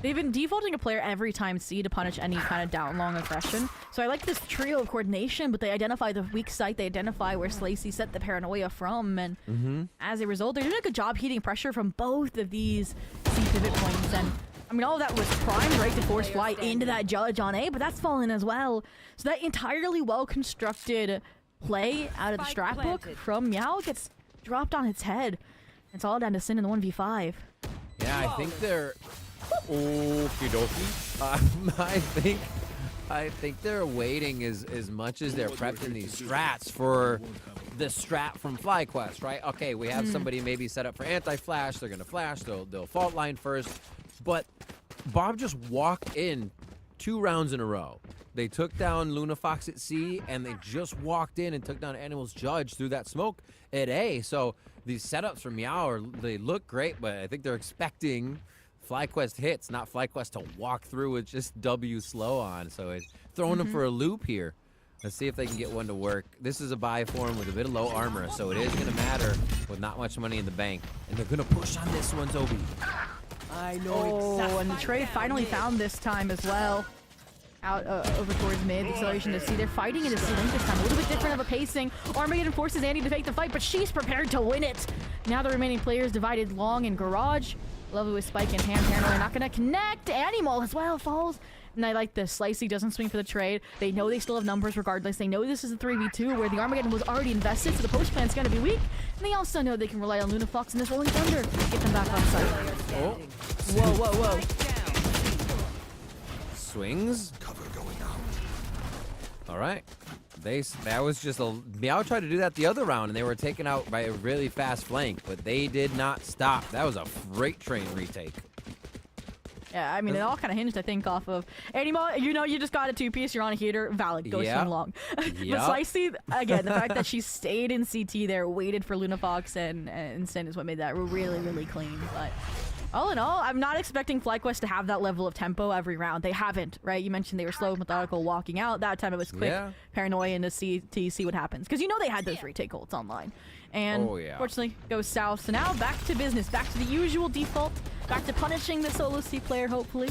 S3: They've been defaulting a player every time C to punish any kind of down long aggression. So I like this trio of coordination, but they identify the weak site. They identify where Slicey set the paranoia from. And as a result, they're doing a good job heating pressure from both of these C pivot points. And I mean, all of that was primed, right, to force flight into that judge on A, but that's fallen as well. So that entirely well-constructed play out of the strat book from Meow gets dropped on its head. It's all down to Sin in the 1v5.
S5: Yeah, I think they're... Okie dokie. I think they're waiting as much as they're prepping these strats for the strat from FlyQuest, right? Okay, we have somebody maybe set up for anti-flash. They're gonna flash. They'll fault line first. But Bob just walked in 2 rounds in a row. They took down Luna Fox at C, and they just walked in and took down Animal's Judge through that smoke at A. So these setups from Meow they look great, but I think they're expecting FlyQuest hits, not FlyQuest to walk through with just W slow on. So it's throwing them for a loop here. Let's see if they can get one to work. This is a buy for him with a bit of low armor, so it is going to matter with not much money in the bank. And they're going to push on this one, Zobi.
S4: I know exactly.
S3: And the trade finally found this time as well. Out over towards mid, acceleration to C. They're fighting into C link this time. A little bit different of a pacing. Armageddon forces Andy to take the fight, but she's prepared to win it. Now the remaining players divided long in garage. Lovely with Spike in hand. Paranoia not gonna connect. Animal as well falls. And I like this. Slicey doesn't swing for the trade. They know they still have numbers regardless. They know this is a 3v2 where the Armageddon was already invested, so the post plan's gonna be weak. And they also know they can rely on Luna Fox and this Rolling Thunder to get them back on site.
S5: Oh.
S3: Whoa, whoa, whoa.
S5: Swings. Cover going out. All right. That was just a... Meow tried to do that the other round, and they were taken out by a really fast flank, but they did not stop. That was a freight train retake.
S3: Yeah, I mean, it all kind of hinged, I think, off of... Animal, you know, you just got a 2-piece, you're on a heater, valid, go swing long. But Slicey, again, the fact that she stayed in CT there, waited for Luna Fox and Sin is what made that really, really clean, but... All in all, I'm not expecting FlyQuest to have that level of tempo every round. They haven't, right? You mentioned they were slow, methodical, walking out. That time it was quick, paranoia into CT, see what happens. Because you know they had those retake ults online. And fortunately, goes south. So now back to business, back to the usual default, back to punishing the solo C player, hopefully.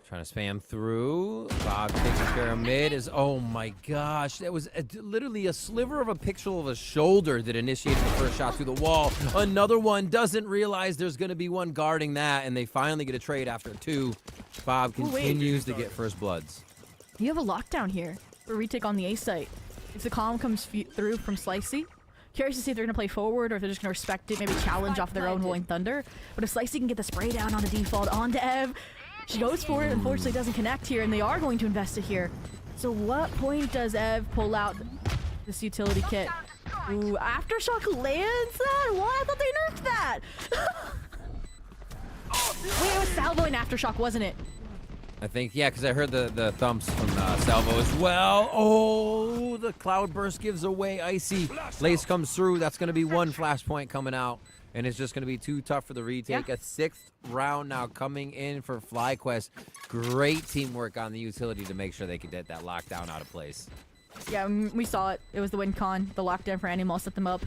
S5: Trying to spam through. Bob taking care of mid is, oh my gosh. That was literally a sliver of a pixel of a shoulder that initiated the first shot through the wall. Another one doesn't realize there's going to be one guarding that, and they finally get a trade after 2. Bob continues to get first bloods.
S3: You have a lockdown here for retake on the A site. If the calm comes through from Slicey, curious to see if they're going to play forward or if they're just going to respect it, maybe challenge off their own Rolling Thunder. But if Slicey can get the spray down on the default onto Ev, she goes for it, unfortunately doesn't connect here, and they are going to invest it here. So what point does Ev pull out this utility kit? Ooh, Aftershock lands that? What? I thought they nerfed that! Wait, it was Salvo and Aftershock, wasn't it?
S5: I think, yeah, because I heard the thumps from Salvo as well. Oh, the Cloudburst gives away Icy. Lace comes through. That's going to be one flashpoint coming out. And it's just going to be too tough for the retake. A 6th round now coming in for FlyQuest. Great teamwork on the utility to make sure they could get that lockdown out of place.
S3: Yeah, we saw it. It was the win con. The lockdown for Animal set them up.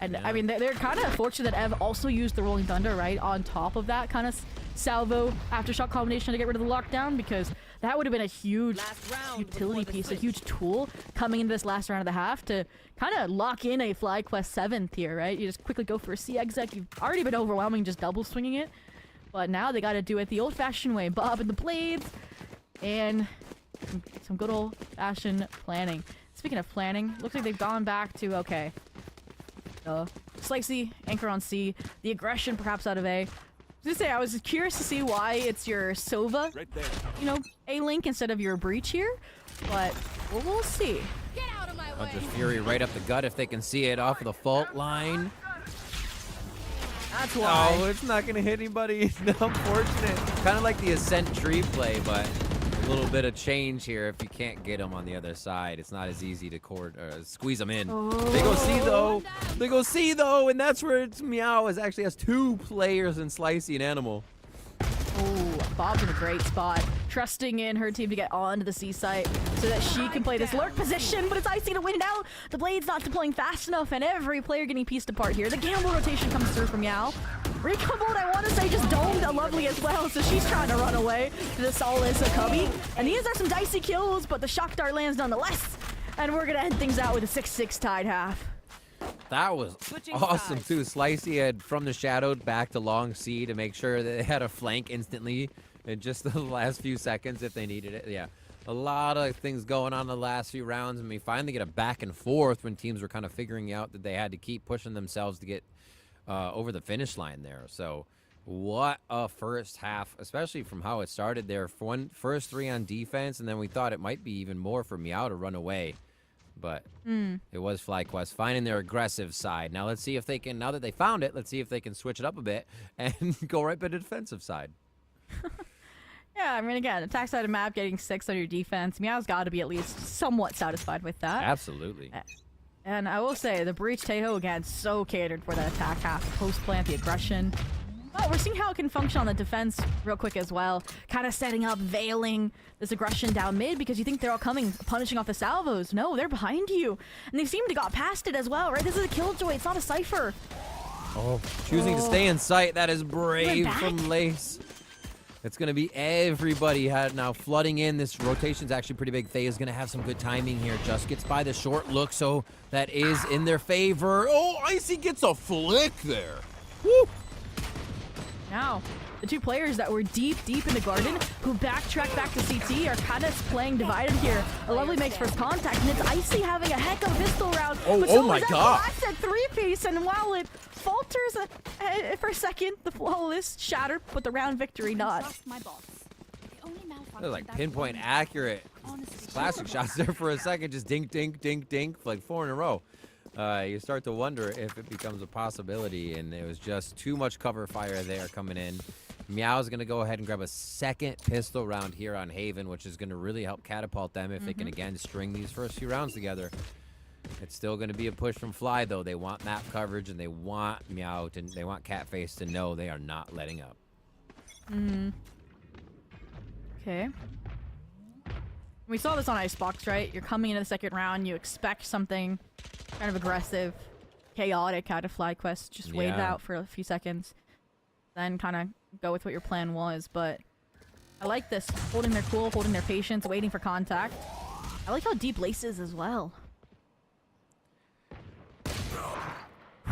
S3: And, I mean, they're kind of fortunate that Ev also used the Rolling Thunder, right, on top of that kind of salvo aftershock combination to get rid of the lockdown, because that would have been a huge utility piece, a huge tool coming into this last round of the half to kind of lock in a FlyQuest 7th here, right? You just quickly go for a C exec. You've already been overwhelming just double swinging it, but now they got to do it the old-fashioned way. Bob and the blades, and some good old-fashioned planning. Speaking of planning, looks like they've gone back to, okay, Slicey, anchor on C, the aggression perhaps out of A. I was curious to see why it's your Sova, you know, A-Link instead of your Breach here, but we'll see.
S6: Get out of my way.
S5: Just Fury right up the gut if they can see it off of the fault line.
S3: That's why.
S5: Oh, it's not going to hit anybody. Unfortunate. Kind of like the Ascent tree play, but a little bit of change here. If you can't get them on the other side, it's not as easy to squeeze them in.
S3: Oh.
S5: They go C though. They go C though, and that's where it's Meow actually has 2 players in Slicey and Animal.
S3: Oh, Bob's in a great spot, trusting in her team to get onto the C site so that she can play this lurk position, but it's Icy to win it out. The Blade's not deploying fast enough, and every player getting pieced apart here. The gamble rotation comes through from Meow. Recon Bolt, I want to say, just domed a Lovely as well, so she's trying to run away to the Solace Cubby. And these are some dicey kills, but the shock dart lands nonetheless. And we're going to end things out with a 6-6 tied half.
S5: That was awesome too. Slicey had from the shadow back to long C to make sure that they had a flank instantly in just the last few seconds if they needed it. Yeah, a lot of things going on in the last few rounds, and we finally get a back and forth when teams were kind of figuring out that they had to keep pushing themselves to get over the finish line there. So what a first half, especially from how it started there. First 3 on defense, and then we thought it might be even more for Meow to run away. But it was FlyQuest finding their aggressive side. Now let's see if they can, now that they found it, let's see if they can switch it up a bit and go right to the defensive side.
S3: Yeah, I mean, again, attack side of map, getting 6 on your defense. Meow's got to be at least somewhat satisfied with that.
S5: Absolutely.
S3: And I will say, the Breach Teho, again, so catered for the attack half, post-plant, the aggression. But we're seeing how it can function on the defense real quick as well. Kind of setting up, veiling this aggression down mid because you think they're all coming, punishing off the salvos. No, they're behind you. And they seem to got past it as well, right? This is a Killjoy, it's not a Cypher.
S5: Oh, choosing to stay in sight. That is brave from Lace. It's going to be everybody now flooding in. This rotation's actually pretty big. Thay is going to have some good timing here. Just gets by the short look, so that is in their favor. Oh, Icy gets a flick there. Woo!
S3: Now, the 2 players that were deep in the garden who backtrack back to CT are kind of playing divided here. A Lovely makes first contact, and it's Icy having a heck of a pistol round.
S5: Oh my god!
S3: Blast at 3-piece, and while it falters for a second, the flawless shatter, but the round victory not.
S5: They're like pinpoint accurate. Classic shots there for a second, just dink, dink, dink, dink, like 4 in a row. You start to wonder if it becomes a possibility, and it was just too much cover fire there coming in. Meow's going to go ahead and grab a second pistol round here on Haven, which is going to really help catapult them if they can, again, string these first few rounds together. It's still going to be a push from Fly, though. They want map coverage, and they want Meow, and they want Catface to know they are not letting up.
S3: Okay. We saw this on Icebox, right? You're coming into the second round, you expect something kind of aggressive, chaotic out of FlyQuest. Just wait it out for a few seconds, then kind of go with what your plan was. But I like this, holding their cool, holding their patience, waiting for contact. I like how deep Lace is as well.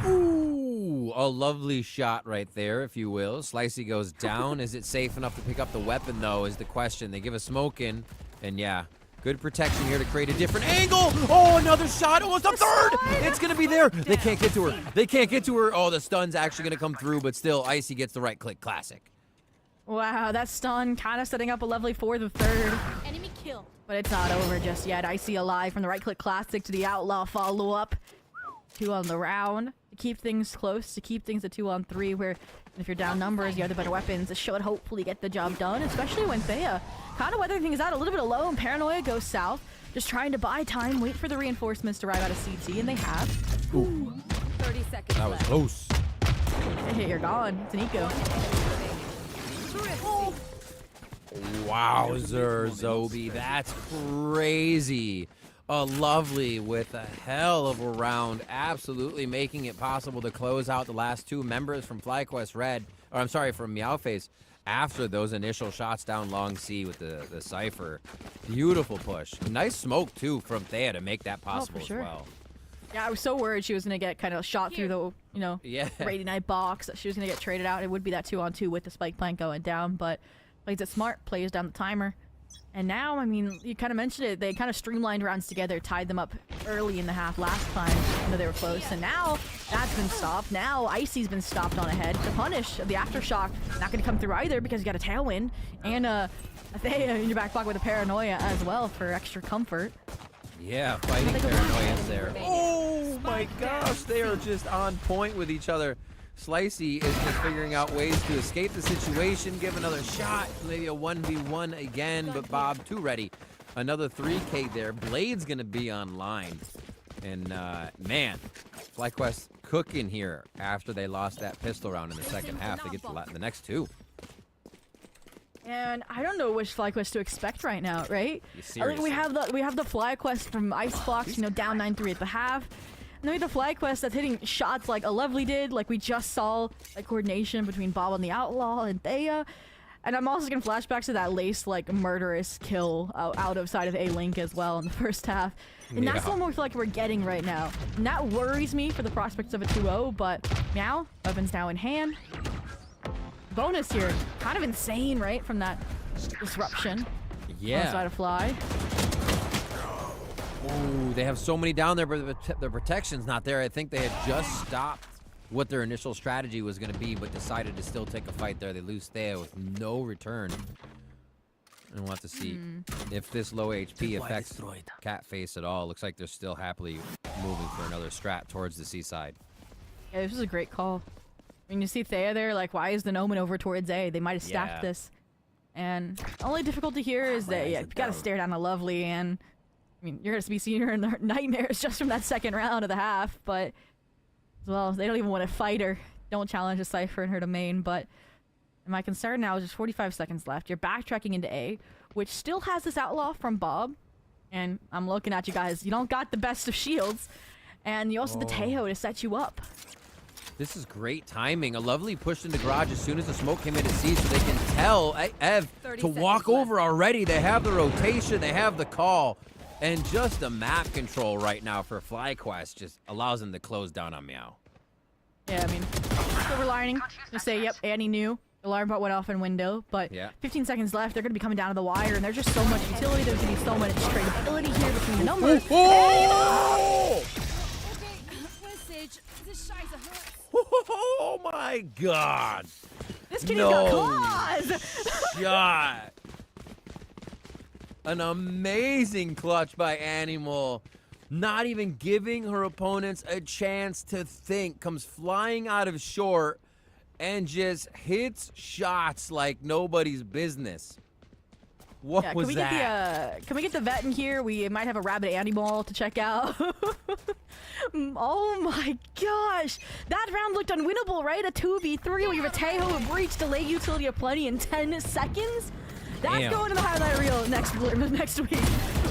S5: Ooh, a lovely shot right there, if you will. Slicey goes down. Is it safe enough to pick up the weapon, though, is the question. They give a smoke in, and yeah, good protection here to create a different angle. Oh, another shot. Oh, it's a third. It's going to be there. They can't get to her. They can't get to her. Oh, the stun's actually going to come through, but still, Icy gets the right click. Classic.
S3: Wow, that stun kind of setting up a lovely 4th of 3rd.
S6: Enemy kill.
S3: But it's not over just yet. Icy alive from the right click classic to the outlaw follow-up. 2 on the round. To keep things close, to keep things at 2 on 3, where if you're down numbers, you have the better weapons. It should hopefully get the job done, especially when Thea kind of weathering things out a little bit alone. Paranoia goes south, just trying to buy time, wait for the reinforcements to arrive out of CT, and they have.
S6: Ooh. 30 seconds
S5: That was close.
S3: Hey, you're gone. It's an eco.
S6: Oh.
S5: Wowzer, Zobi. That's crazy. A Lovely with a hell of a round, absolutely making it possible to close out the last 2 members from FlyQuest Red, or I'm sorry, from Meowface, after those initial shots down long C with the Cypher. Beautiful push. Nice smoke, too, from Thea to make that possible
S3: sure.
S5: as well.
S3: Yeah, I was so worried she was going to get kind of shot through the, Radiant Knight box. That she was going to get traded out. It would be that 2-on-2 with the spike plant going down, but plays it smart, plays down the timer. And now, I mean, you kind of mentioned it. They kind of streamlined rounds together, tied them up early in the half last time. They were close. And now that's been stopped. Now Icy's been stopped on ahead. The punish, the aftershock, not going to come through either because you got a tailwind. And Thea in your back pocket with a paranoia as well for extra comfort.
S5: Yeah, fighting paranoias there. Oh my gosh, they are just on point with each other. Slicey is just figuring out ways to escape the situation, give another shot, maybe a 1v1 again, but Bob too ready. Another 3K there. Blade's gonna be online. And man, FlyQuest cooking here after they lost that pistol round in the second half. They get the next two.
S3: And I don't know which FlyQuest to expect right now, right? I think we have the FlyQuest from Icebox, down 9-3 at the half. And then we have the FlyQuest that's hitting shots like a Lovely did, like we just saw, like coordination between Bob and the Outlaw and Thea. And I'm also getting flashbacks to that Lace like murderous kill out of side of A-Link as well in the first half. And that's what we feel like we're getting right now. And that worries me for the prospects of a 2-0, but Meow, weapons now in hand. Bonus here, kind of insane, right, from that disruption.
S5: Yeah.
S3: Outside of Fly.
S5: Ooh, they have so many down there, but the protection's not there. I think they had just stopped what their initial strategy was going to be, but decided to still take a fight there. They lose Thea with no return. And we'll have to see if this low HP affects Catface at all. Looks like they're still happily moving for another strat towards the seaside.
S3: Yeah, this was a great call. When you see Thea there, like, why is the Noman over towards A? They might have stacked this. And the only difficulty here is that, you gotta stare down a Lovely, and I mean, you're gonna be seeing her in the nightmares just from that second round of the half, but as well, they don't even want to fight her. Don't challenge a Cypher in her domain, but my concern now is just 45 seconds left. You're backtracking into A, which still has this Outlaw from Bob, and I'm looking at you guys. You don't got the best of shields, and you also have the Tejo to set you up.
S5: This is great timing. A Lovely pushed into garage as soon as the smoke came into C, so they can tell Ev to walk over already. They have the rotation, they have the call, and just the map control right now for FlyQuest just allows them to close down on Meow.
S3: Yeah, I mean, silver lining. Just say, yep, Annie knew. The alarm bot went off in window, but 15 seconds left. They're going to be coming down to the wire, and there's just so much utility. There's going to be so much tradability here between the numbers.
S5: Oh my God!
S3: This kitty's got claws!
S5: Shot! An amazing clutch by Animal. Not even giving her opponents a chance to think. Comes flying out of short and just hits shots like nobody's business. What was that?
S3: Can we get the vet in here? We might have a rabbit animal to check out. Oh my gosh. That round looked unwinnable, right? A 2v3 where you have a Tejo, a breach, delay utility of plenty in 10 seconds. That's going to the highlight reel next week.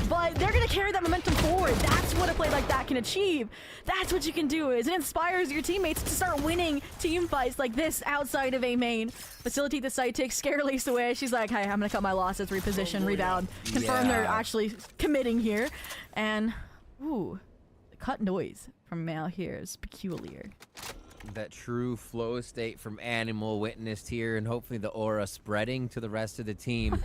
S3: But they're going to carry that momentum forward. That's what a play like that can achieve. That's what you can do, is it inspires your teammates to start winning team fights like this outside of A main. Facilitate the site, take Scare Lace away. She's like, hey, I'm going to cut my losses, reposition, rebound. Confirm they're actually committing here. And, ooh, the cut noise from Mal here is peculiar.
S5: That true flow state from Animal witnessed here, and hopefully the aura spreading to the rest of the team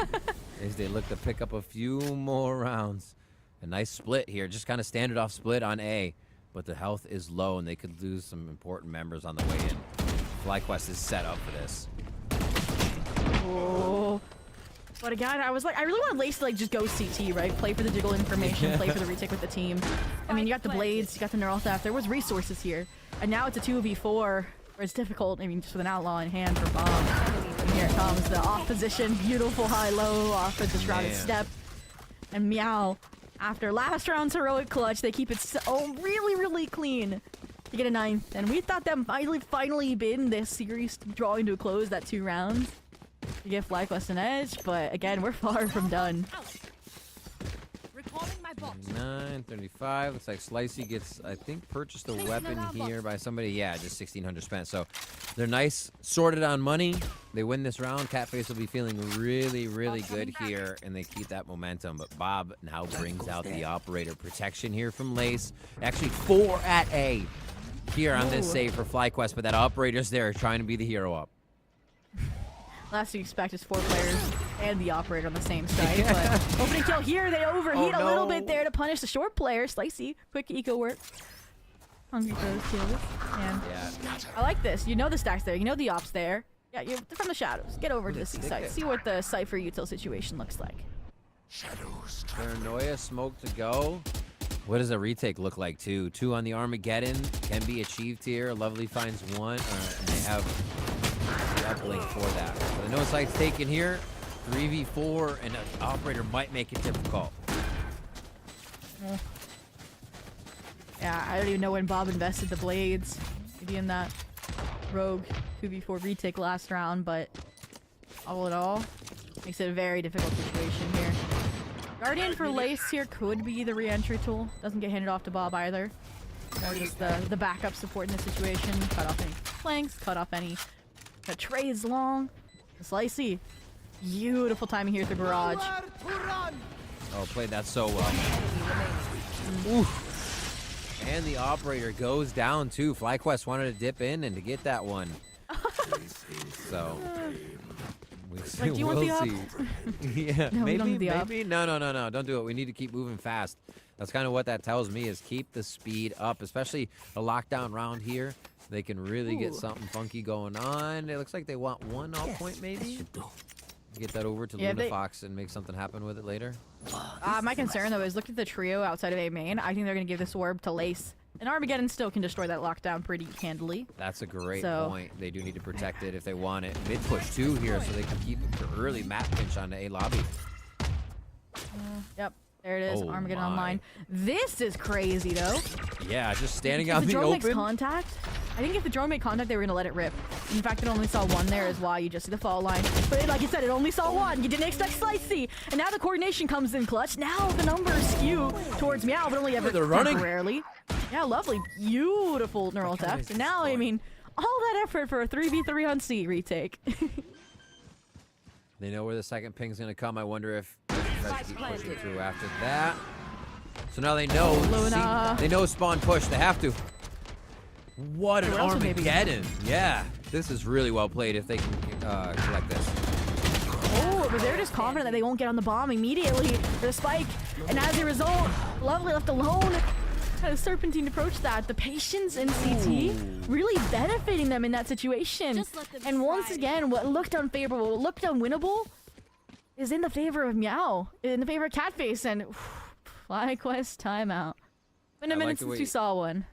S5: as they look to pick up a few more rounds. A nice split here, just kind of standard off split on A, but the health is low and they could lose some important members on the way in. FlyQuest is set up for this.
S3: Oh. But again, I was like, I really want Lace to like just go CT, right? Play for the jiggle information, play for the retake with the team. I mean, you got the blades, you got the neural theft. There was resources here, and now it's a 2v4 where it's difficult. I mean, just with an outlaw in hand for Bomb. And here it comes, the off position, beautiful high-low off with the shrouded step, and Meow. After last round's heroic clutch, they keep it so really clean to get a 9th, and we thought that might finally been this series drawing to a close, that 2 rounds. To give FlyQuest an edge, but again, we're far from done.
S10: Recalling my
S5: 935. Looks like Slicey gets, I think, purchased a weapon here by somebody. Yeah, just 1,600 spent. So they're nice, sorted on money. They win this round. Catface will be feeling really, really good here, and they keep that momentum. But Bob now brings out the operator protection here from Lace. Actually, 4 at A here on this save for FlyQuest, but that operator's there trying to be the hero up.
S3: Last you expect is 4 players and the operator on the same site. But opening kill here, they overheat a little bit there to punish the short player. Slicey, quick eco work. Hungry for those kills. And I like this. You know the stack's there. You know the op's there. Yeah, you're from the shadows. Get over to the C site. See what the Cypher util situation looks like.
S5: Paranoia, smoke to go. What does a retake look like, too? 2 on the Armageddon can be achieved here. Lovely finds 1. And they have the uplink for that. So the no site's taken here. 3v4, and an operator might make it difficult.
S3: Yeah, I don't even know when Bob invested the blades. Maybe in that rogue 2v4 retake last round, but all in all, makes it a very difficult situation here. Guardian for Lace here could be the re-entry tool. Doesn't get handed off to Bob either. More just the backup support in this situation. Cut off any flanks, cut off any trades long. Slicey. Beautiful timing here at the garage.
S5: Oh, played that so well. Oof. And the operator goes down too. FlyQuest wanted to dip in and to get that one. So
S3: like, do you want the up?
S5: Yeah,
S3: no,
S5: maybe. No. Don't do it. We need to keep moving fast. That's kind of what that tells me, is keep the speed up, especially a lockdown round here. They can really get something funky going on. It looks like they want 1 all point maybe. Get that over to Luna Fox and make something happen with it later.
S3: My concern though is look at the trio outside of A main. I think they're gonna give this orb to Lace. And Armageddon still can destroy that lockdown pretty handily.
S5: That's a great point. They do need to protect it if they want it. Mid push too here, so they can keep the early map pinch on the A lobby.
S3: Yep, there it is. Armageddon online. This is crazy though.
S5: Yeah, just standing out in the
S3: drone
S5: open.
S3: Makes contact. I think if the drone made contact, they were gonna let it rip. In fact, it only saw 1 there is why you just see the fault line. But like you said, it only saw 1. You didn't expect Slicey. And now the coordination comes in clutch. Now the numbers skew towards Meow, but only ever temporarily. Yeah, lovely. Beautiful neural theft. And now, I mean, all that effort for a 3v3 on C retake.
S5: They know where the second ping's gonna come. I wonder if they try to keep pushing through after that. So now they know. They know spawn push. They have to. What an Armageddon. Yeah, this is really well played if they can collect this.
S3: Oh, but they're just confident that they won't get on the bomb immediately for the spike. And as a result, Lovely left alone. Kind of serpentine approach that. The patience in CT really benefiting them in that situation. And once again, what looked unfavorable, what looked unwinnable, is in the favor of Meow, in the favor of Catface, and FlyQuest timeout. Been a minute since we saw one.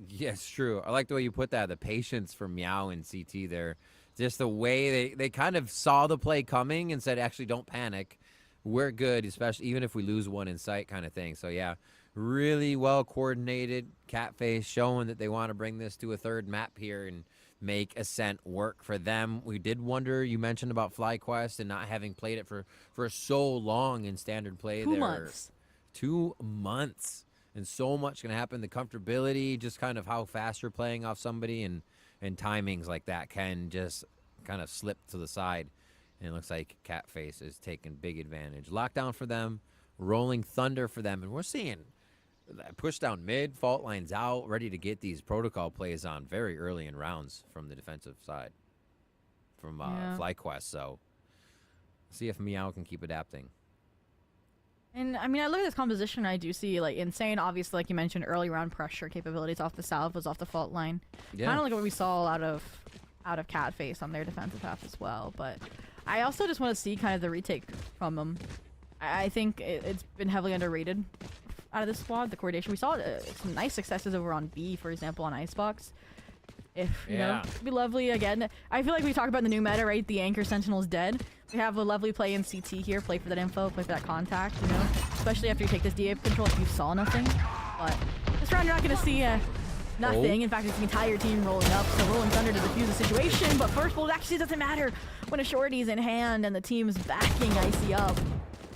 S5: Yes, true. I like the way you put that. The patience for Meow and CT there. Just the way they kind of saw the play coming and said, actually, don't panic. We're good, especially even if we lose 1 in sight kind of thing. So, yeah, really well coordinated. Catface showing that they want to bring this to a 3rd map here and make Ascent work for them. We did wonder, you mentioned about FlyQuest and not having played it for so long in standard play.
S3: 2 months.
S5: 2 months. And so much can happen. The comfortability, just kind of how fast you're playing off somebody, and timings like that can just kind of slip to the side. And it looks like Catface is taking big advantage. Lockdown for them, rolling thunder for them. And we're seeing push down mid, fault lines out, ready to get these protocol plays on very early in rounds from the defensive side from FlyQuest. So see if Meow can keep adapting.
S3: And I mean, I look at this composition, I do see like Insane, obviously, like you mentioned, early round pressure capabilities off the salve, was off the fault line. Yeah. Kind of like what we saw out of Catface on their defensive half as well. But I also just want to see kind of the retake from them. I think it's been heavily underrated out of this squad. The coordination, we saw some nice successes over on B, for example, on Icebox. If you know, it'd be lovely again. I feel like we talk about the new meta, right? The Anchor Sentinel's dead. We have a lovely play in CT here. Play for that info, play for that contact, you know? Especially after you take this DA control if you saw nothing. But this round you're not going to see nothing. In fact, it's the entire team rolling up. So rolling thunder to defuse the situation. But first blood actually doesn't matter when a shorty's in hand and the team's backing Icy up.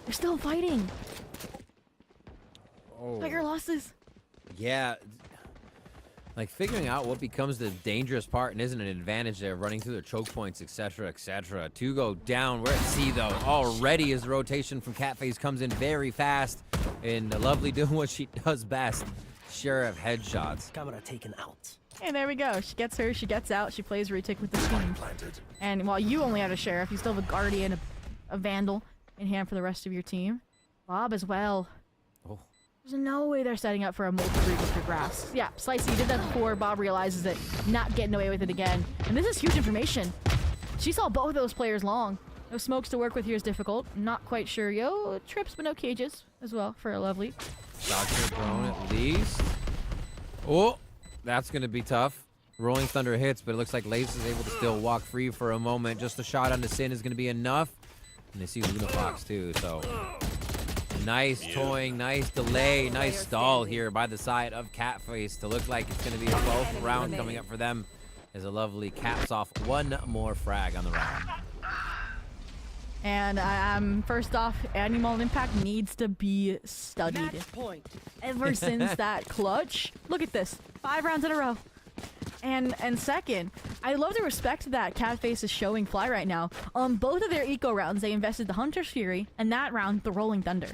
S3: They're still fighting. Tiger losses.
S5: Yeah. Like figuring out what becomes the dangerous part and isn't an advantage there, running through the choke points, etc., etc. To go down. We're at C though. Already as the rotation from Catface comes in very fast, and Lovely doing what she does best, share of headshots.
S8: Camera taken out.
S3: And there we go. She gets her. She gets out. She plays retake with the team. And while you only have a sheriff, you still have a guardian, a vandal in hand for the rest of your team. Bob as well.
S5: Oh.
S3: There's no way they're setting up for a multi-breed with your grass. Yeah, Slicey, you did that before. Bob realizes it. Not getting away with it again. And this is huge information. She saw both of those players long. No smokes to work with here is difficult. Not quite sure. Yo, trips, but no cages as well for a Lovely.
S5: Dodger drone at least. Oh, that's going to be tough. Rolling Thunder hits, but it looks like Lace is able to still walk free for a moment. Just a shot on the Sin is going to be enough. And they see Luna Fox too, so... Nice toying, nice delay, nice stall here by the side of Catface to look like it's going to be a 12th round coming up for them as a Lovely caps off one more frag on the round.
S3: And first off, Animal Impact needs to be studied. Ever since that clutch, look at this, 5 rounds in a row. And second, I love the respect that Catface is showing Fly right now. On both of their eco rounds, they invested the Hunter's Fury, and that round, the Rolling Thunder.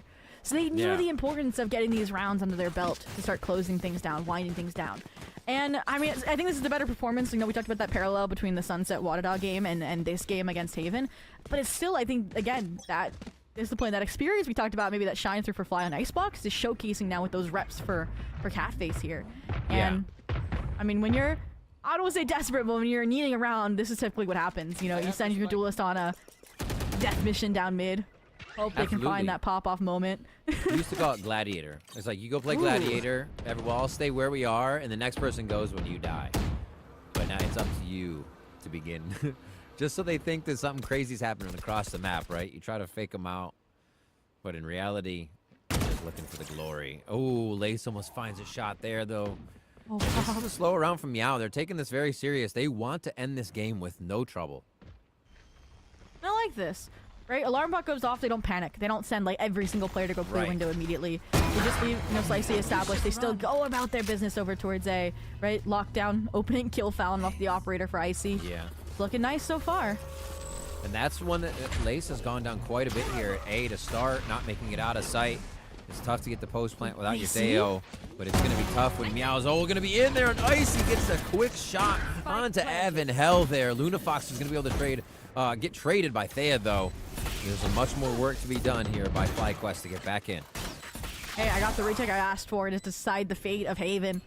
S3: So they knew the importance of getting these rounds under their belt to start closing things down, winding things down. And I mean, I think this is the better performance. You know, we talked about that parallel between the Sunset Waterdog game and this game against Haven. But it's still, I think, again, that discipline, that experience we talked about, maybe that shine through for Fly on Icebox is showcasing now with those reps for Catface here. And I mean, when you're, I don't want to say desperate, but when you're needing a round, this is typically what happens. You know, you send your duelist on a death mission down mid. Hope they can find that pop-off moment.
S5: We used to call it Gladiator. It's like, you go play Gladiator, we'll all stay where we are, and the next person goes when you die. But now it's up to you to begin. Just so they think that something crazy's happening across the map, right? You try to fake them out, but in reality, you're just looking for the glory. Oh, Lace almost finds a shot there, though. Oh, this is a slow round from Meow. They're taking this very serious. They want to end this game with no trouble.
S3: I like this. Right? Alarm bot goes off, they don't panic. They don't send like every single player to go clear window immediately. They just leave, you know, Slicey established. They still go about their business over towards A, right? Lockdown, opening, kill foul off the operator for Icy.
S5: Yeah.
S3: It's looking nice so far.
S5: And that's one that Lace has gone down quite a bit here at A to start, not making it out of sight. It's tough to get the post plant without your Deo, but it's going to be tough when Meow's going to be in there, and Icy gets a quick shot onto Evan Hell there. Luna Fox is going to be able to trade, get traded by Thea, though. There's much more work to be done here by FlyQuest to get back in.
S3: Hey, I got the retake I asked for to decide the fate of Haven.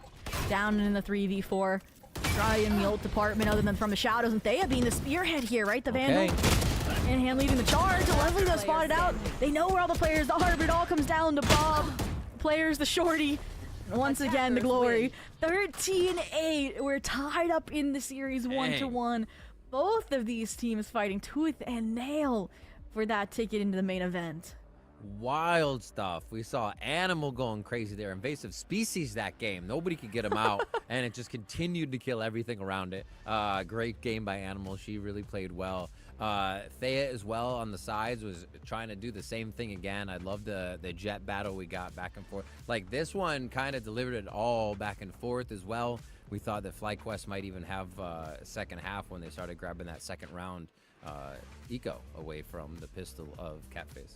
S3: Down in the 3v4. Try in the ult department other than from the shadows, and Thea being the spearhead here, right? The Vandal. And hand leading the charge. Lovely though spotted out. They know where all the players are, but it all comes down to Bob. Players, the shorty. And once again, the glory. 13-8. We're tied up in the series 1-1. Both of these teams fighting tooth and nail for that ticket into the main event.
S5: Wild stuff. We saw Animal going crazy there. Invasive Species that game. Nobody could get him out, and it just continued to kill everything around it. Great game by Animal. She really played well. Thea as well on the sides was trying to do the same thing again. I love the jet battle we got back and forth. Like this one kind of delivered it all back and forth as well. We thought that FlyQuest might even have a second half when they started grabbing that second round eco away from the pistol of Catface.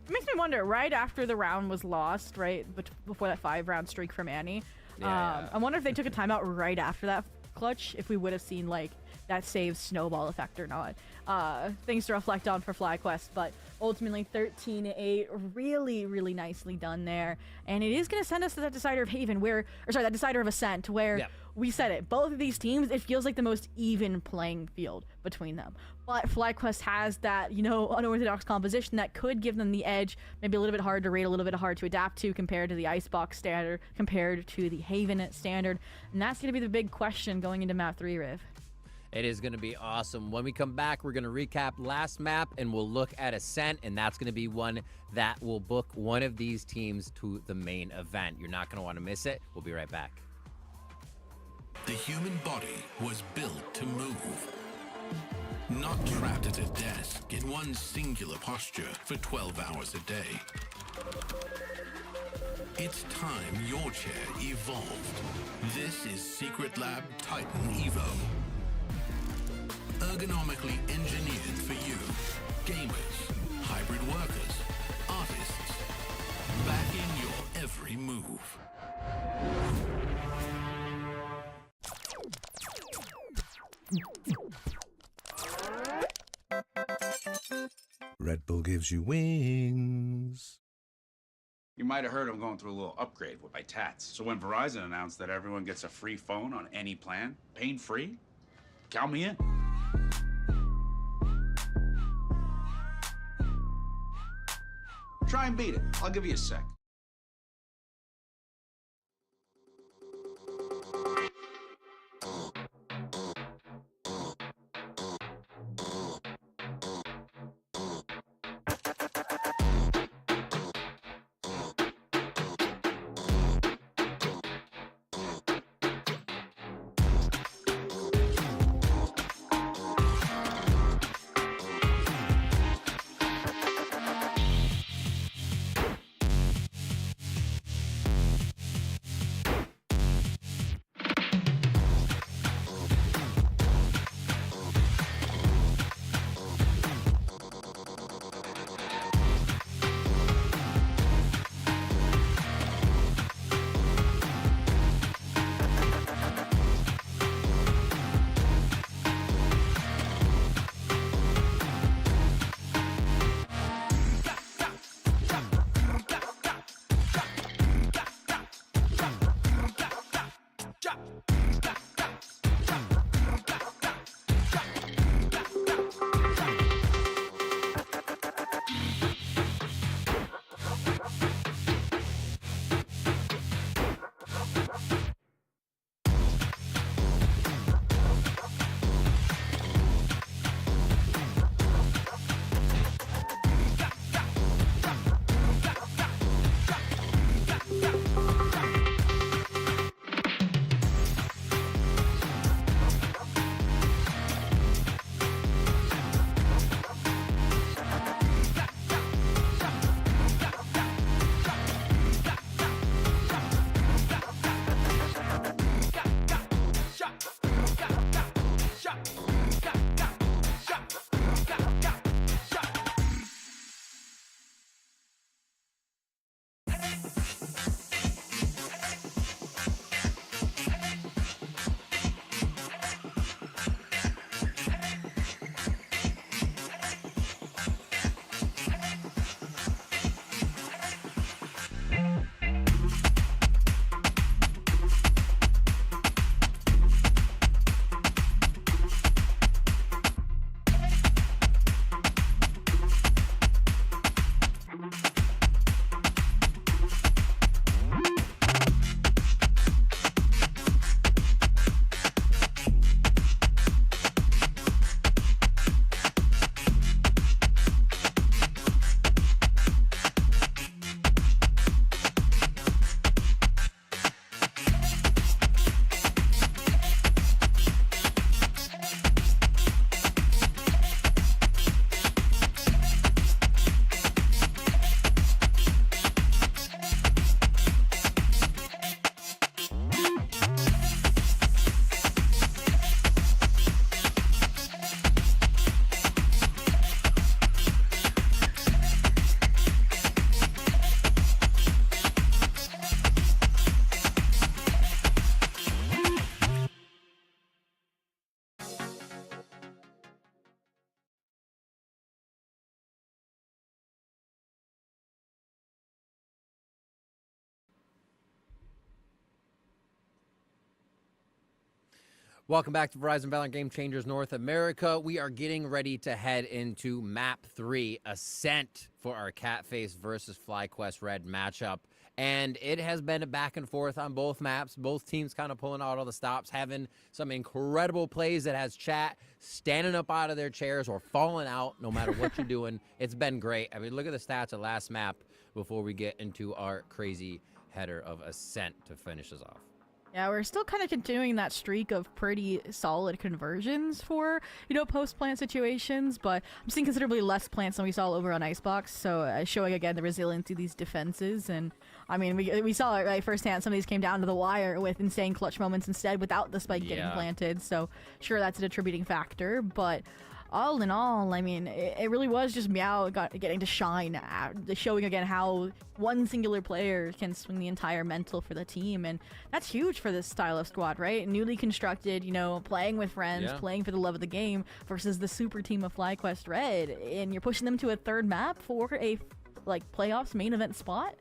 S3: It makes me wonder, right after the round was lost, right, but before that 5-round streak from Annie, I wonder if they took a timeout right after that clutch, if we would have seen, like, that save snowball effect or not. Things to reflect on for FlyQuest, but ultimately 13-8, really, really nicely done there. And it is going to send us to that decider of Haven that decider of Ascent, where we said it, both of these teams, it feels like the most even playing field between them. But FlyQuest has that, you know, unorthodox composition that could give them the edge, maybe a little bit hard to rate, a little bit hard to adapt to compared to the Icebox standard, compared to the Haven standard. And that's going to be the big question going into map 3, Riv.
S5: It is going to be awesome. When we come back, we're going to recap last map, and we'll look at Ascent, and that's going to be one that will book one of these teams to the main event. You're not going to want to miss it. We'll be right back.
S10: The human body was built to move. Not trapped at a desk in one singular posture for 12 hours a day. It's time your chair evolved. This is Secretlab Titan Evo. Ergonomically engineered for you. Gamers, hybrid workers, artists. Backing your every move.
S11: Red Bull gives you wings.
S9: You might have heard I'm going through a little upgrade with my tats. So when Verizon announced that everyone gets a free phone on any plan, pain-free, count me in. Try and beat it. I'll give you a sec.
S5: Welcome back to Verizon VALORANT Game Changers North America. We are getting ready to head into Map 3, Ascent, for our Catface versus FlyQuest Red matchup. And it has been a back and forth on both maps. Both teams kind of pulling out all the stops, having some incredible plays that has chat standing up out of their chairs or falling out no matter what you're doing. It's been great. I mean, look at the stats of last map before we get into our crazy header of Ascent to finish us off.
S3: Yeah, we're still kind of continuing that streak of pretty solid conversions for, post-plant situations, but I'm seeing considerably less plants than we saw over on Icebox, so showing again the resilience of these defenses. And I mean, we saw it right firsthand. Some of these came down to the wire with insane clutch moments instead without the spike getting planted, so sure, that's an attributing factor, but all in all, I mean, it really was just Meow getting to shine, showing again how one singular player can swing the entire mental for the team, and that's huge for this style of squad, right? Newly constructed, playing with friends, playing for the love of the game, versus the super team of FlyQuest Red, and you're pushing them to a third map for a playoffs main event spot.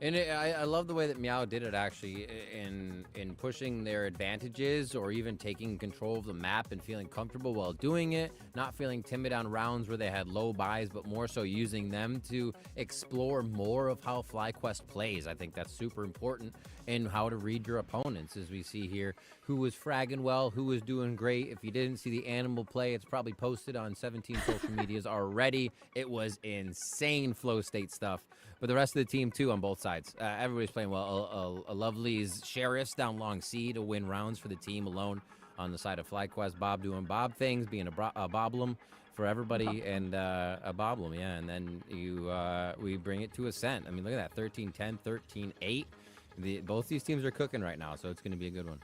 S5: And I love the way that Meow did it, actually, in pushing their advantages or even taking control of the map and feeling comfortable while doing it, not feeling timid on rounds where they had low buys, but more so using them to explore more of how FlyQuest plays. I think that's super important, and how to read your opponents, as we see here, who was fragging well, who was doing great. If you didn't see the animal play, it's probably posted on 17 social medias already. It was insane flow state stuff. But the rest of the team, too, on both sides. Everybody's playing well. A Lovely's Sheriffs down long C to win rounds for the team alone on the side of FlyQuest. Bob doing Bob things, being a Boblem for everybody, and a Boblem, yeah. And then we bring it to Ascent. I mean, look at that, 13-10, 13-8. Both these teams are cooking right now, so it's going to be a good one.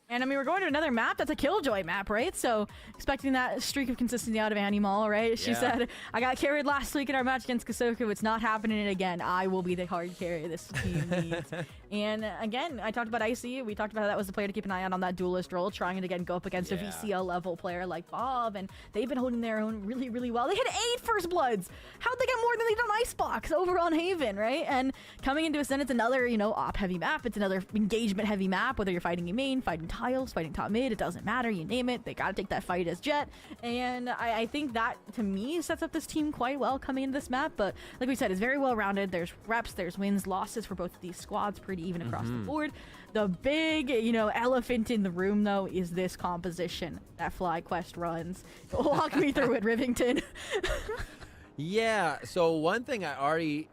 S3: And I mean, we're going to another map that's a Killjoy map, right? So expecting that streak of consistency out of Animal, right? She said, I got carried last week in our match against Kasoku. It's not happening again. I will be the hard carry this team needs. And again, I talked about Icy. We talked about how that was the player to keep an eye on that duelist role, trying to again go up against a VCL level player like Bob. And they've been holding their own really, really well. They hit 8 first bloods. How'd they get more than they did on Icebox over on Haven, right? And coming into Ascent, it's another, op heavy map. It's another engagement heavy map, whether you're fighting in main, fighting tiles, fighting top mid, it doesn't matter, you name it, they gotta take that fight as Jet. And I think that, to me, sets up this team quite well coming into this map. But like we said, it's very well rounded. There's reps, there's wins, losses for both of these squads, pretty even across the board. The big, elephant in the room, though, is this composition that FlyQuest runs. Walk me through it, Rivington.
S5: Yeah, so one thing I already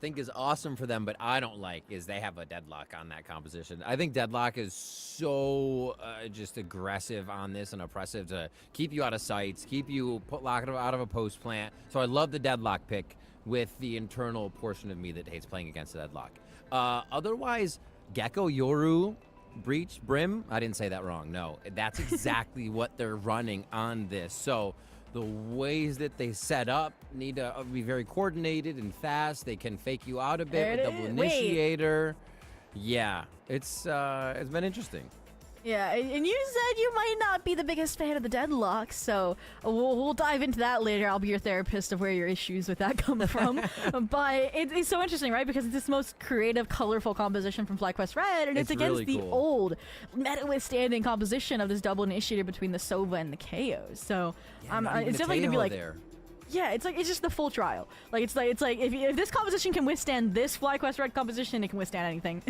S5: think is awesome for them, but I don't like, is they have a Deadlock on that composition. I think Deadlock is so just aggressive on this and oppressive to keep you out of sights, keep you locked out of a post plant. So I love the Deadlock pick with the internal portion of me that hates playing against the Deadlock. Otherwise, Gecko, Yoru, Breach, Brim, I didn't say that wrong, no. That's exactly what they're running on this. So the ways that they set up need to be very coordinated and fast. They can fake you out a bit with double initiator. Yeah, it's been interesting.
S3: Yeah, and you said you might not be the biggest fan of the Deadlock, so we'll dive into that later. I'll be your therapist of where your issues with that come from. But it's so interesting, right? Because it's this most creative, colorful composition from FlyQuest Red, and it's against really the old meta-withstanding composition of this double initiator between the Sova and the KOs. So it's definitely gonna be like there. Yeah, it's just the full trial. It's like if this composition can withstand this FlyQuest Red composition, it can withstand anything.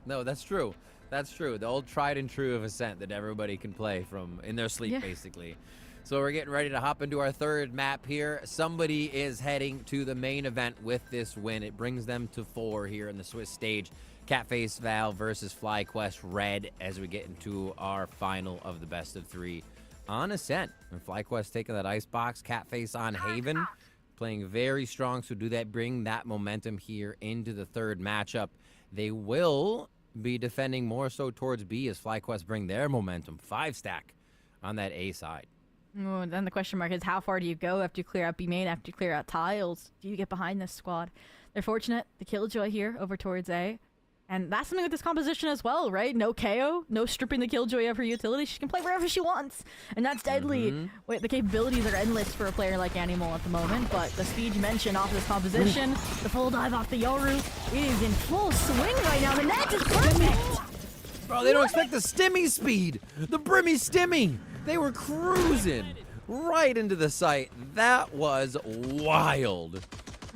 S5: No, that's true. That's true. The old tried and true of Ascent that everybody can play from in their sleep, basically. So we're getting ready to hop into our third map here. Somebody is heading to the main event with this win. It brings them to 4 here in the Swiss stage. Catface Val versus FlyQuest Red as we get into our final of the best of 3 on Ascent. And FlyQuest taking that icebox. Catface on Haven, playing very strong. So do that, bring that momentum here into the third matchup. They will be defending more so towards B as FlyQuest bring their momentum 5-stack on that A side.
S3: Oh, and then the question mark is, how far do you go after you clear out B main, after you clear out tiles? Do you get behind this squad? They're fortunate, the Killjoy here over towards A. And that's something with this composition as well, right? No KO, no stripping the Killjoy of her utility. She can play wherever she wants. And that's deadly. Wait, the capabilities are endless for a player like Animal at the moment. But the speed you mentioned off this composition, the full dive off the Yoru, it is in full swing right now. The net is perfect.
S5: Bro, they don't expect the stimmy speed. The Brimmy stimmy. They were cruising right into the site. That was wild.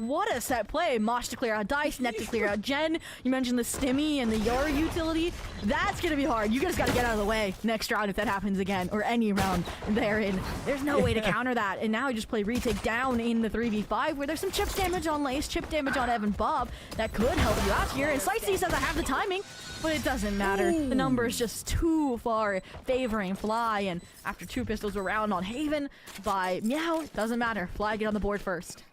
S3: What a set play. Mosh to clear out Dice, Net to clear out Jen. You mentioned the Stimmy and the Yori utility. That's going to be hard. You guys got to get out of the way next round if that happens again, or any round therein. There's no way to counter that. And now you just play retake down in the 3v5 where there's some chip damage on Lace, chip damage on Evan Bob. That could help you out here. And Slicey says I have the timing, but it doesn't matter. The number is just too far favoring Fly. And after 2 pistols around on Haven by Meow, doesn't matter. Fly get on the board first.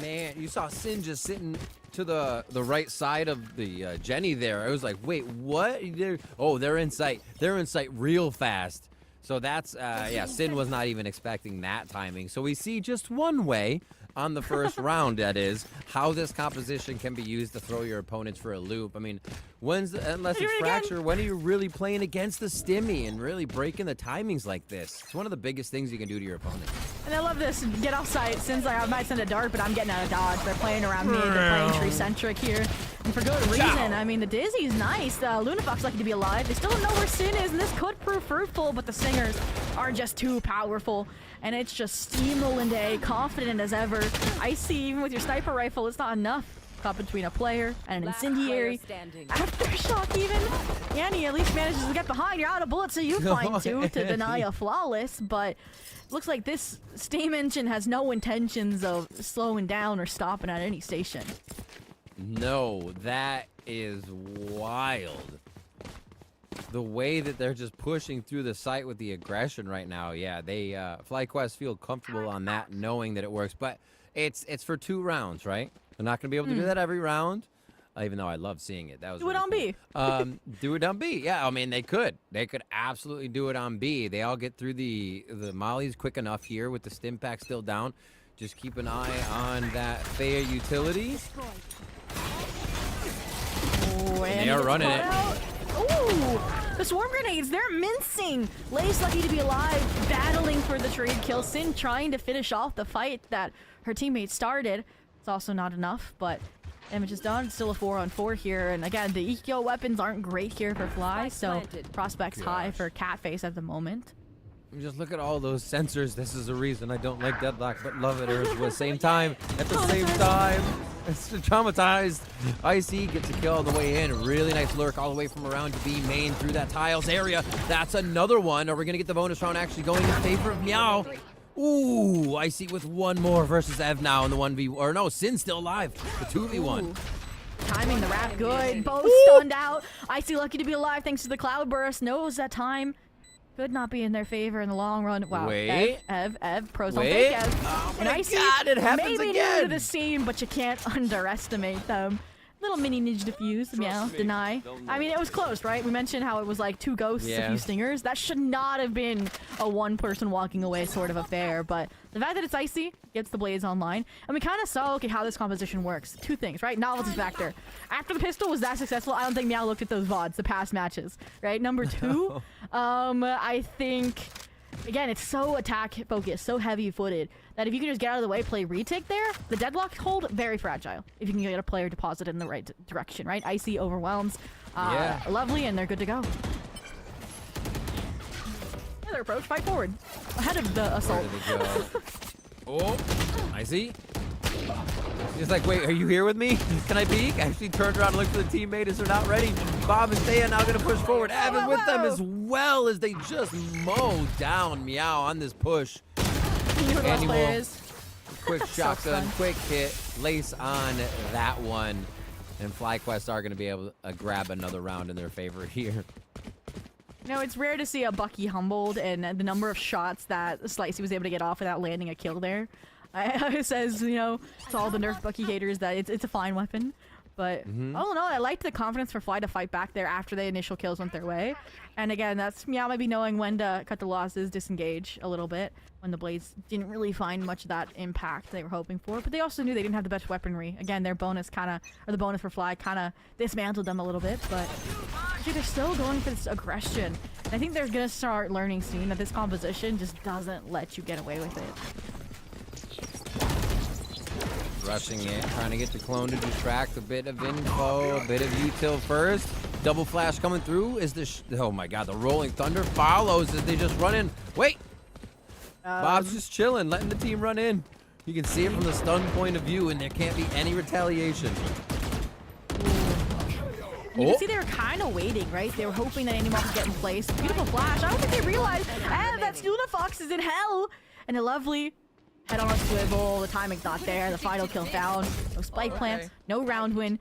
S5: Man, you saw Sin just sitting to the right side of the Jenny there. I was like, wait, what? They're in sight. They're in sight real fast. So that's, yeah, Sin was not even expecting that timing. So we see just one way on the first round, that is, how this composition can be used to throw your opponents for a loop. I mean, unless it's Fracture, when are you really playing against the Stimmy and really breaking the timings like this? It's one of the biggest things you can do to your opponent.
S3: And I love this. Get off site. Since I might send a dart, but I'm getting out of dodge. They're playing around mid. They're playing tree-centric here. And for good reason. I mean, the Dizzy's nice. Lunafox lucky to be alive. They still don't know where Sin is, and this could prove fruitful, but the Singers are just too powerful. And it's just steamrolling day, confident as ever. Icy, even with your sniper rifle, it's not enough. Caught between a player and an incendiary. Aftershock even. Annie at least manages to get behind. You're out of bullets, so you find two to deny a flawless, but looks like this steam engine has no intentions of slowing down or stopping at any station.
S5: No, that is wild. The way that they're just pushing through the site with the aggression right now, yeah, they FlyQuest feel comfortable on that, knowing that it works. But it's for 2 rounds, right? They're not going to be able to do that every round, even though I love seeing it. That was
S3: do it on
S5: cool.
S3: B.
S5: Do it on B. Yeah, I mean, they could absolutely do it on B. They all get through the mollies quick enough here with the stim pack still down. Just keep an eye on that Thea utility.
S3: Oh, and
S5: they are running it.
S3: Ooh, the swarm grenades, they're mincing. Lace lucky to be alive, battling for the trade kill. Sin trying to finish off the fight that her teammate started. It's also not enough, but damage is done. It's still a 4-on-4 here. And again, the EQ weapons aren't great here for Fly, so prospects high for Catface at the moment.
S5: Just look at all those sensors. This is the reason I don't like Deadlock, but love it at the same time. At the same time, it's traumatized. Icy gets a kill on the way in. Really nice lurk all the way from around to B main through that tiles area. That's another one. Are we going to get the bonus round actually going in favor of Meow? Ooh, Icy with one more versus Ev now in the 1v. Or no, Sin's still alive. The 2v1.
S3: Timing the wrap good. Both stunned out. Icy lucky to be alive thanks to the cloud burst. Knows that time could not be in their favor in the long run. Wow.
S5: Wait.
S3: Ev. Pros don't take Ev.
S5: Oh
S3: and
S5: my
S3: Icy
S5: God, it happens
S3: maybe
S5: again.
S3: new to the scene, but you can't underestimate them. Little mini ninja defuse, Meow, deny. I mean, it was close, right? We mentioned how it was like 2 ghosts, a few stingers. That should not have been a 1 person walking away sort of affair, but the fact that it's Icy gets the Blaze online, and we kind of saw, okay, how this composition works. 2 things, right? Novelty factor. After the pistol was that successful, I don't think Meow looked at those VODs, the past matches, right? Number 2, I think, again, it's so attack focused, so heavy footed, that if you can just get out of the way, play retake there, the deadlock hold, very fragile. If you can get a player deposited in the right direction, right? Icy overwhelms. Lovely, and they're good to go. Yeah, their approach, fight forward. Ahead of the assault.
S5: Oh, Icy. He's like, wait, are you here with me? Can I peek? Actually turned around and looked for the teammate as they're not ready. Bob and Thea now gonna push forward. Evan with them as well as they just mow down Meow on this push. Annual, quick shotgun, quick hit, Lace on that one. And FlyQuest are gonna be able to grab another round in their favor here.
S3: No, it's rare to see a Bucky humbled, and the number of shots that Slicey was able to get off without landing a kill there. It says, you know, to all the Nerf Bucky haters that it's a fine weapon. But, oh no, I liked the confidence for Fly to fight back there after the initial kills went their way. And again, that's Meow maybe knowing when to cut the losses, disengage a little bit, when the Blades didn't really find much of that impact they were hoping for. But they also knew they didn't have the best weaponry. Again, their bonus the bonus for Fly kind of dismantled them a little bit. But actually, they're still going for this aggression. And I think they're going to start learning soon that this composition just doesn't let you get away with it.
S5: Rushing it, trying to get the clone to distract a bit of info, a bit of util first. Double flash coming through. Is this? Oh my God! The rolling thunder follows as they just run in. Wait, Bob's just chilling, letting the team run in. You can see it from the stun point of view, and there can't be any retaliation.
S3: You can see they were kind of waiting, right? They were hoping that Animal could get in place. Beautiful flash. I don't think they realized that Lunafox is in hell. And a lovely head on a swivel. The timing's not there. The final kill found. No spike plants. No round win.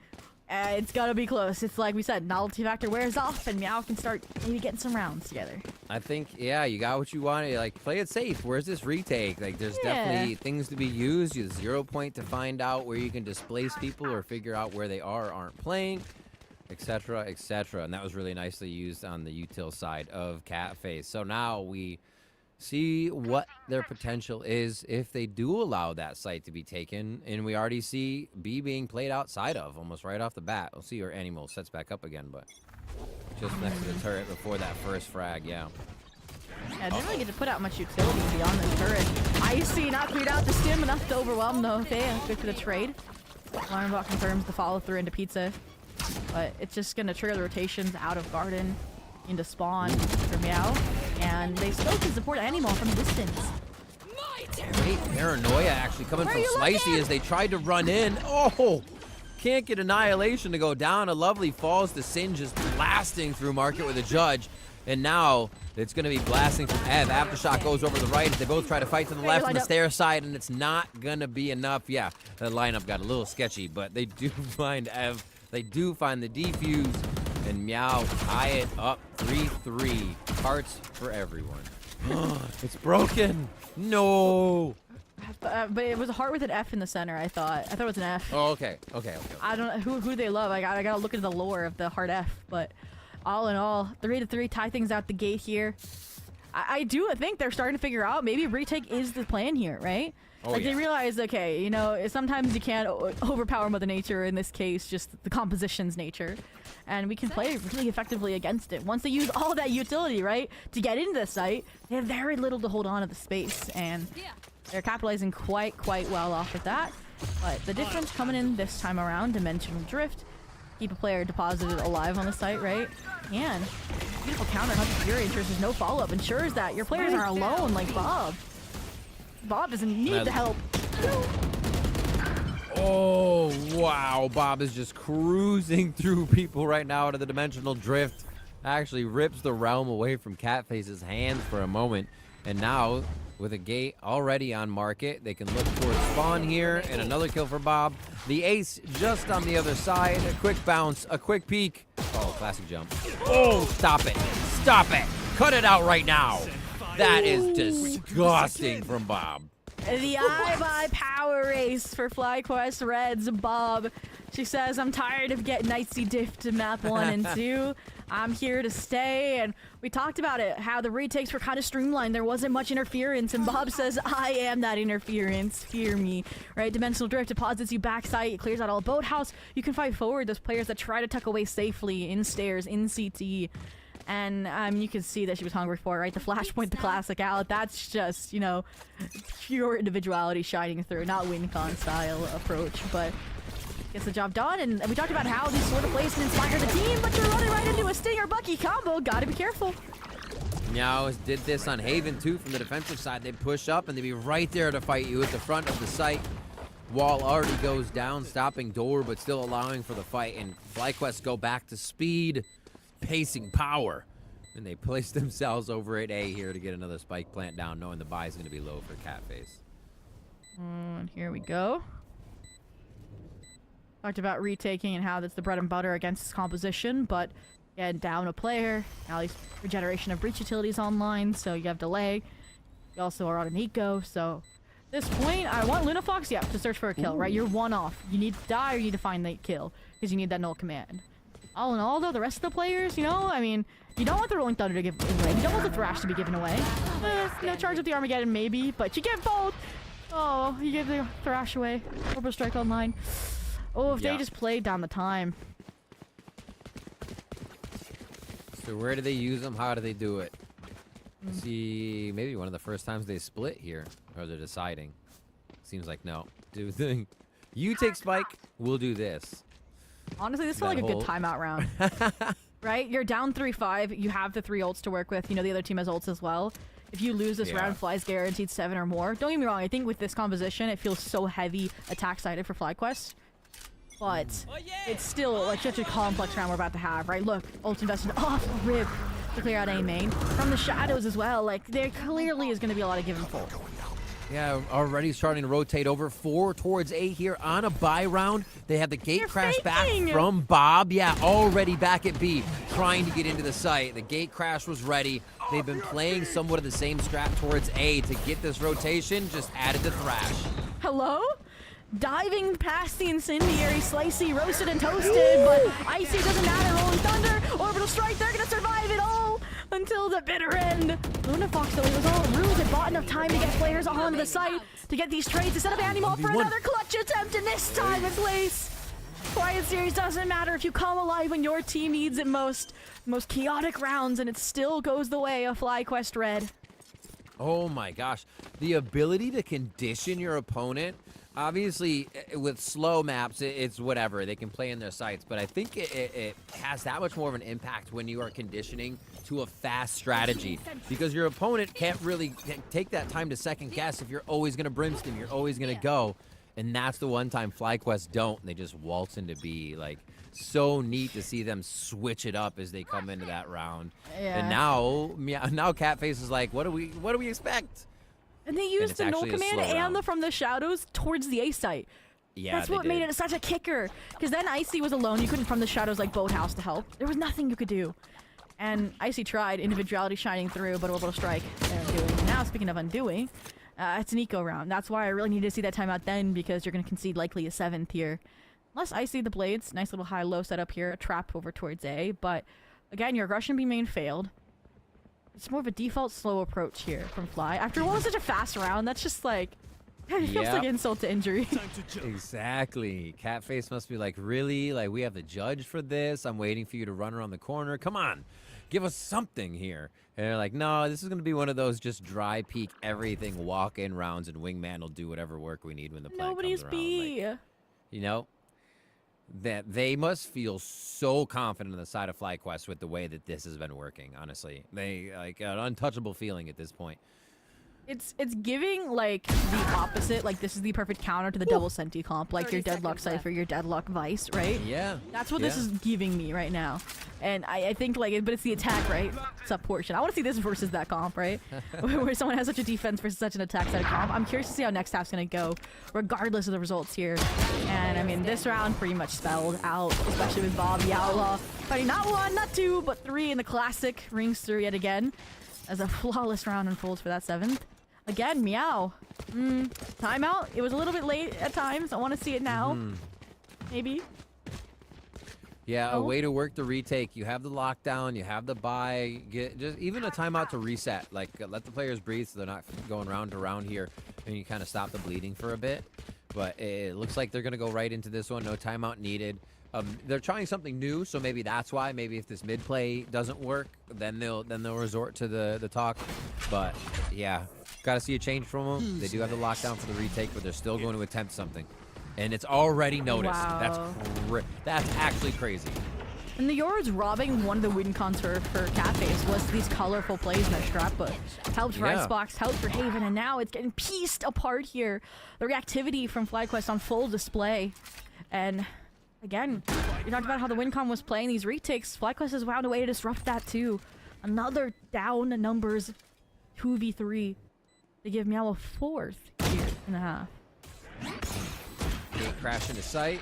S3: It's gonna be close. It's like we said, novelty factor wears off, and Meow can start maybe getting some rounds together.
S5: I think, yeah, you got what you wanted. Like, play it safe. Where's this retake? Like, there's definitely things to be used. You have 0 point to find out where you can displace people or figure out where they are or aren't playing, etc., etc. And that was really nicely used on the util side of Catface. So now we see what their potential is if they do allow that site to be taken, and we already see B being played outside of almost right off the bat. We'll see where Animal sets back up again, but just next to the turret before that first frag. Yeah,
S3: didn't really get to put out much utility beyond the turret. Icy not cleared out the stim, enough to overwhelm though. Good for the trade. Alarmbot confirms the follow through into Pizza, but it's just gonna trigger the rotations out of Garden into spawn for Meow, and they still can support Animal from distance.
S5: Great paranoia actually coming from Slicey as they tried to run in. Oh, can't get Annihilation to go down. A lovely falls to Sin, just blasting through Market with a Judge, and now it's going to be blasting from Ev. Aftershock goes over the right as they both try to fight to the left on the stair side, and it's not going to be enough. Yeah, the lineup got a little sketchy, but they do find Ev. They do find the defuse. And Meow tie it up 3-3. Hearts for everyone. It's broken. No.
S3: But it was a heart with an F in the center, I thought. I thought it was an F.
S5: Oh, okay.
S3: I don't know who they love. I gotta look into the lore of the heart F. But all in all, 3-3 tie things out the gate here. I do think they're starting to figure out maybe retake is the plan here, right? They realize, okay, you know, sometimes you can't overpower Mother Nature, in this case, just the composition's nature. And we can play really effectively against it. Once they use all that utility, right, to get into the site, they have very little to hold on to the space. And they're capitalizing quite well off of that. But the difference coming in this time around, Dimensional Drift, keep a player deposited alive on the site, right? And beautiful counter, 100 Fury ensures there's no follow-up, ensures that your players are alone like Bob. Bob doesn't need the help.
S5: Oh, wow. Bob is just cruising through people right now to the Dimensional Drift. Actually rips the realm away from Catface's hands for a moment. And now, with a gate already on Market, they can look towards spawn here. And another kill for Bob. The ace just on the other side. A quick bounce, a quick peek. Oh, classic jump. Oh, stop it. Stop it. Cut it out right now. That is disgusting from Bob.
S3: The iBUYPOWER race for FlyQuest Reds Bob. She says, I'm tired of getting icy diffed to map 1 and 2. I'm here to stay. And we talked about it, how the retakes were kind of streamlined. There wasn't much interference. And Bob says, I am that interference. Fear me. Right? Dimensional Drift deposits you backside. It clears out all boathouse. You can fight forward those players that try to tuck away safely in stairs, in CT. And you can see that she was hungry for it, right? The flashpoint, the classic out. That's just, you know, pure individuality shining through, not win-con style approach, but gets the job done. And we talked about how these sort of plays can inspire the team, but you're running right into a Stinger Bucky combo. Gotta be careful.
S5: Meow did this on Haven too from the defensive side. They push up and they be right there to fight you at the front of the site. Wall already goes down, stopping door, but still allowing for the fight. And FlyQuest go back to speed. Pacing power, and they place themselves over at A here to get another spike plant down, knowing the buy is going to be low for Catface.
S3: And here we go. Talked about retaking and how that's the bread and butter against this composition, but again, down a player. Now these regeneration of breach utilities online, so you have delay. You also are on an eco, so at this point, I want Lunafox, to search for a kill, right? You're one off. You need to die or you need to find the kill, because you need that null command. All in all, though, the rest of the players, you know, I mean, you don't want the Rolling Thunder to give away. You don't want the Thrash to be given away. No charge with the Armageddon, maybe, but you get both. Oh, you give the Thrash away. Orbital Strike online. Oh, if they just played down the time.
S5: So where do they use them? How do they do it? See, maybe one of the first times they split here, or they're deciding. Seems like no. Do the you take Spike, we'll do this.
S3: Honestly, this felt like a good timeout round. Right? You're down 3-5. You have the 3 ults to work with. You know, the other team has ults as well. If you lose this round, Fly's guaranteed 7 or more. Don't get me wrong, I think with this composition, it feels so heavy attack-sided for FlyQuest. But it's still like such a complex round we're about to have, right? Look, ult invested off rip to clear out A main. From the shadows as well, like there clearly is going to be a lot of give and pull.
S5: Yeah, already starting to rotate over 4 towards A here on a buy round. They have the gate crash back from Bob. Yeah, already back at B, trying to get into the site. The gate crash was ready. They've been playing somewhat of the same strat towards A to get this rotation, just added to Thrash.
S3: Hello? Diving past the incendiary, slicey, roasted and toasted, but Icy doesn't matter. Rolling Thunder, orbital strike, they're gonna survive it all until the bitter end. Lunafox, though, it was all rules. Had bought enough time to get players onto the site to get these trades to set up Animal for another clutch attempt, and this time in place. Quiet Series doesn't matter if you come alive when your team needs it most. Most chaotic rounds, and it still goes the way of FlyQuest Red.
S5: Oh my gosh. The ability to condition your opponent, obviously with slow maps, it's whatever. They can play in their sights, but I think it has that much more of an impact when you are conditioning to a fast strategy, because your opponent can't really take that time to second guess if you're always going to brimstone, you're always going to go. And that's the one time FlyQuest don't, and they just waltz into B. Like, so neat to see them switch it up as they come into that round. Yeah. And now Catface is like, what do we expect?
S3: And they used the null command and the from the shadows towards the A site.
S5: Yeah,
S3: that's what made it such a kicker. Because then Icy was alone. You couldn't from the shadows like Boathouse to help. There was nothing you could do. And Icy tried, individuality shining through, but a little strike. Undoing. Now, speaking of undoing, it's an eco round. That's why I really need to see that timeout then, because you're going to concede likely a 7th here. Unless Icy the Blades. Nice little high-low setup here. A trap over towards A. But, again, your aggression B main failed. It's more of a default slow approach here from Fly. After what was such a fast round, that's just like... it feels like insult to injury.
S5: Exactly. Catface must be like, really? Like, we have to judge for this? I'm waiting for you to run around the corner. Come on. Give us something here. And they're like, no, this is going to be one of those just dry peek everything walk-in rounds, and Wingman will do whatever work we need when the plan comes around.
S3: B.
S5: Like, you know? That they must feel so confident on the side of FlyQuest with the way that this has been working, honestly. They, like, an untouchable feeling at this point.
S3: It's giving, like, the opposite. Like, this is the perfect counter to the double Senti comp. Like, your Deadlock Cypher, your Deadlock Vice, right?
S5: Yeah.
S3: That's what this is giving me right now. And I think, like, but it's the attack, right? Sub portion. I want to see this versus that comp, right? Where someone has such a defense versus such an attack side comp. I'm curious to see how next half's going to go, regardless of the results here. And, I mean, this round pretty much spelled out, especially with Bob the Outlaw fighting not 1, not 2, but 3 in the classic. Rings through yet again as a flawless round unfolds for that 7th. Again, Meow. Timeout. It was a little bit late at times. I want to see it now. Maybe.
S5: Yeah, a way to work the retake. You have the lockdown. You have the buy. Get just even a timeout to reset. Like, let the players breathe so they're not going round to round here. And you kind of stop the bleeding for a bit. But it looks like they're going to go right into this one. No timeout needed. They're trying something new, so maybe that's why. Maybe if this mid play doesn't work, then they'll resort to the talk. But yeah, got to see a change from them. They do have the lockdown for the retake, but they're still going to attempt something, and it's already noticed.
S3: Wow.
S5: That's actually crazy.
S3: And the Yoru's robbing one of the win cons for Catface was these colorful plays in their strat book. Helped for Icebox, helped for Haven, and now it's getting pieced apart here. The reactivity from FlyQuest on full display, and again, you talked about how the WinCon was playing these retakes. FlyQuest has found a way to disrupt that too. Another down numbers 2v3. They give Meow a 4th here in the half.
S5: Gate crash into sight.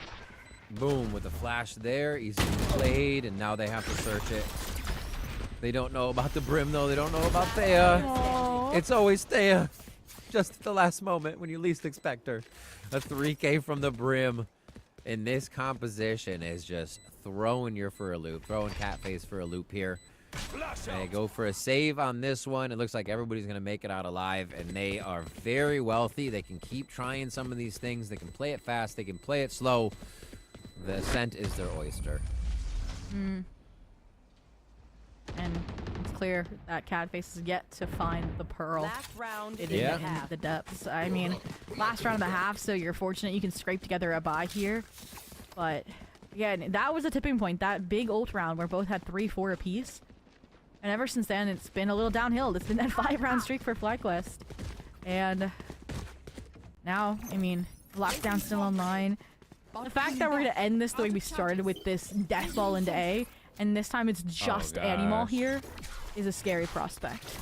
S5: Boom, with the flash there. Easily played, and now they have to search it. They don't know about the Brim, though. They don't know about Thea.
S3: Aww.
S5: It's always Thea. Just at the last moment when you least expect her. A 3K from the Brim. And this composition is just throwing you for a loop. Throwing Catface for a loop here. They go for a save on this one. It looks like everybody's going to make it out alive, and they are very wealthy. They can keep trying some of these things. They can play it fast. They can play it slow. The Ascent is their oyster.
S3: And it's clear that Catface is yet to find the pearl.
S12: Last round
S3: in the depths. I mean, last round of the half, so you're fortunate you can scrape together a buy here. But again, that was a tipping point. That big ult round where both had 3-4 apiece. And ever since then, it's been a little downhill. It's been that 5-round streak for FlyQuest. And now, I mean, lockdown still online. The fact that we're going to end this the way we started with this death ball into A, and this time it's just Animal here, is a scary prospect.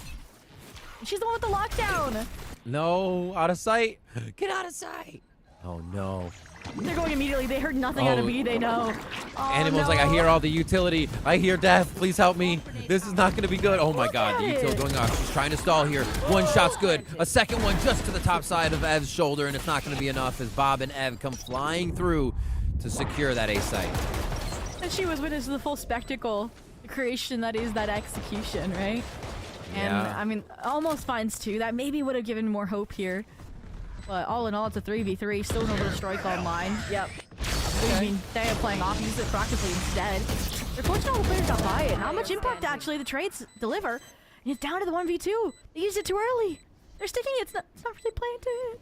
S3: She's the one with the lockdown!
S5: No, out of sight. Get out of sight. Oh, no.
S3: They're going immediately. They heard nothing out of B. They know. Oh,
S5: Animal's like, I hear all the utility. I hear death. Please help me. This is not going to be good. Oh, my God. The utility going on. She's trying to stall here. One shot's good. A second one just to the top side of Ev's shoulder, and it's not going to be enough as Bob and Ev come flying through to secure that A site.
S3: And she was witness to the full spectacle, the creation that is that execution, right? And,
S5: Yeah.
S3: I mean, almost finds 2. That maybe would have given more hope here. But all in all, it's a 3v3. Still no little strike online. Yep. I mean, they are playing off. Use it practically instead. They're fortunate all the players got by it. Not much impact, actually. The trades deliver. And it's down to the 1v2. They used it too early. They're sticking it. It's not really playing to it.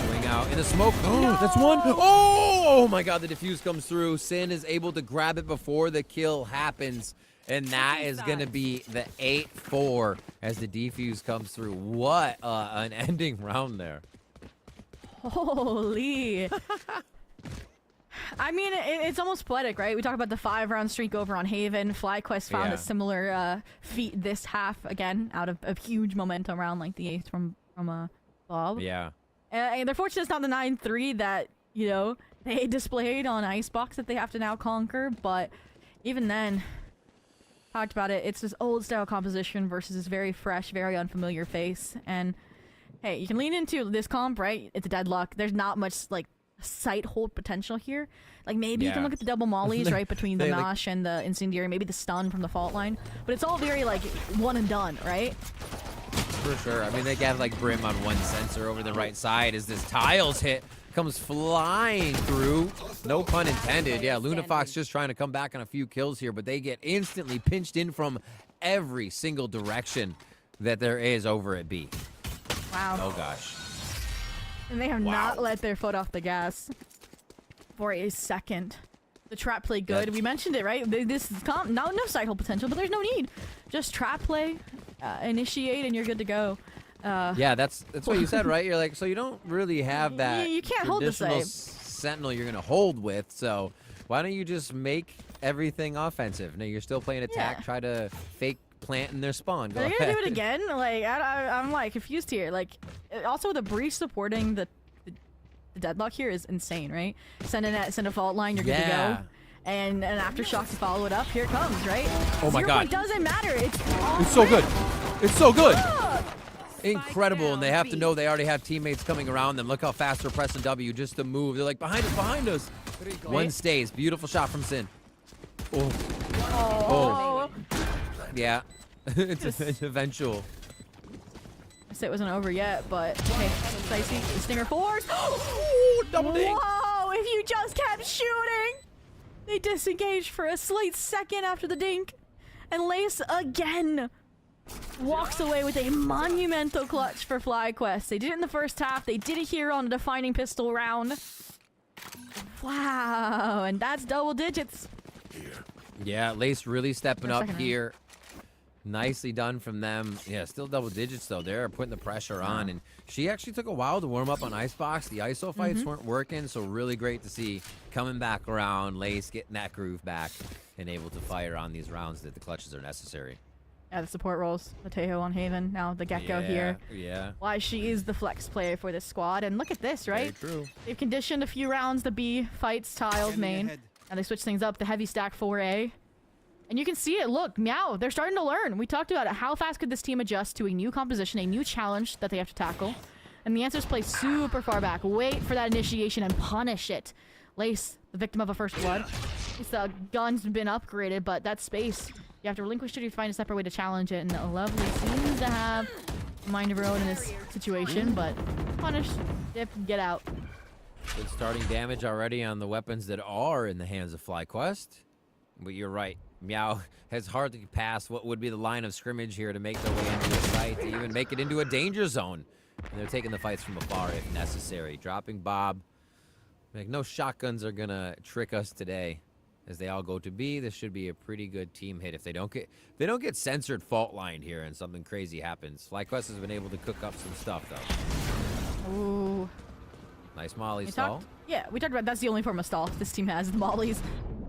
S5: Swing out in the smoke. Oh, that's one. Oh my God, the defuse comes through. Sin is able to grab it before the kill happens. And that is going to be the 8-4 as the defuse comes through. What an ending round there.
S3: Holy. I mean, it's almost poetic, right? We talk about the 5-round streak over on Haven. FlyQuest found a similar feat this half, again, out of a huge momentum round like the 8th from Bob.
S5: Yeah.
S3: And they're fortunate it's not the 9-3 that, you know, they displayed on Icebox that they have to now conquer. But even then, talked about it, it's this old style composition versus this very fresh, very unfamiliar face. And hey, you can lean into this comp, right? It's a deadlock. There's not much like sight hold potential here. Like maybe you can look at the double mollies right between the Nosh and the incendiary, maybe the stun from the fault line. But it's all very like one and done, right?
S5: For sure. I mean, they got like Brim on one sensor over the right side as this tiles hit comes flying through. No pun intended. Yeah, Lunafox just trying to come back on a few kills here, but they get instantly pinched in from every single direction that there is over at B.
S3: Wow.
S5: Oh, gosh.
S3: And they have not let their foot off the gas for a second. The trap play good. We mentioned it, right? This is no side hold potential, but there's no need. Just trap play, initiate, and you're good to go.
S5: Yeah, that's what you said, right? You're like, so you don't really have that
S3: you can't hold the
S5: traditional
S3: save.
S5: sentinel you're going to hold with, so why don't you just make everything offensive? Now, you're still playing attack, try to fake plant in their spawn. Go
S3: They're
S5: ahead.
S3: gonna do it again? Like, I'm like confused here. Like, also the breach supporting the deadlock here is insane, right? Send a fault line, you're good to go. And an aftershock to follow it up. Here it comes, right?
S5: Oh my God.
S3: It doesn't matter. It's
S5: so good. It's so good. Incredible, and they have to know they already have teammates coming around them. Look how fast they're pressing W just to move. They're like, behind us, behind us. One stays. Beautiful shot from Sin. Oh. Yeah. It's eventual.
S3: It wasn't over yet, but hey, Dicey, the Stinger 4s.
S5: Double ding.
S3: Whoa, if you just kept shooting. They disengaged for a slight second after the dink. And Lace again walks away with a monumental clutch for FlyQuest. They did it in the first half. They did it here on a defining pistol round. Wow, and that's double digits.
S5: Yeah, Lace really stepping up here. Nicely done from them. Yeah, still double digits, though. They're putting the pressure on. And she actually took a while to warm up on Icebox. The ISO fights weren't working, so really great to see coming back around. Lace getting that groove back and able to fire on these rounds that the clutches are necessary.
S3: Yeah, the support roles. Mateo on Haven. Now the Gecko here.
S5: Yeah.
S3: Why she is the flex player for this squad. And look at this, right?
S5: Very true.
S3: They've conditioned a few rounds to B fights tiles main. And they switch things up. The heavy stack 4A. And you can see it. Look, Meow, they're starting to learn. We talked about it. How fast could this team adjust to a new composition, a new challenge that they have to tackle? And the answer is play super far back. Wait for that initiation and punish it. Lace, the victim of a first blood. The gun's been upgraded, but that space, you have to relinquish it or find a separate way to challenge it. And Lovely seems to have a mind of her own in this situation, but punish, dip, get out.
S5: Good starting damage already on the weapons that are in the hands of FlyQuest. But you're right. Meow has hardly passed what would be the line of scrimmage here to make their way into the site, to even make it into a danger zone. And they're taking the fights from afar if necessary. Dropping Bob. Like, no shotguns are going to trick us today as they all go to B. This should be a pretty good team hit. If they don't get censored fault lined here and something crazy happens. FlyQuest has been able to cook up some stuff though.
S3: Ooh.
S5: Nice molly stall.
S3: Yeah, we talked about that's the only form of stall this team has, the mollies.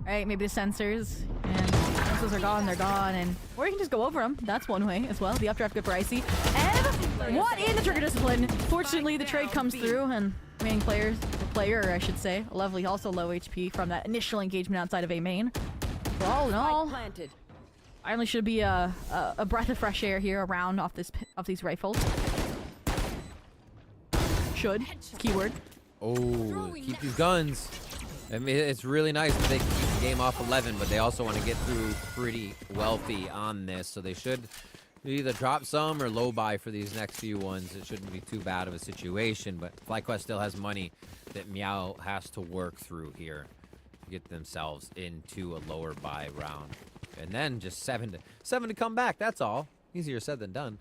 S3: Right, maybe the sensors. And once those are gone, they're gone. And or you can just go over them. That's one way as well. The updraft good for Icy. And what in the trigger discipline? Fortunately, the trade comes through, and main player, I should say, lovely, also low HP from that initial engagement outside of A main. So all in all, finally should be a breath of fresh air here around off these rifles. Should keyword.
S5: Oh, keep these guns. I mean, it's really nice that they can keep the game off 11, but they also want to get through pretty wealthy on this, so they should either drop some or low buy for these next few ones. It shouldn't be too bad of a situation, but FlyQuest still has money that Meow has to work through here to get themselves into a lower buy round. And then just 7 to come back, that's all. Easier said than done.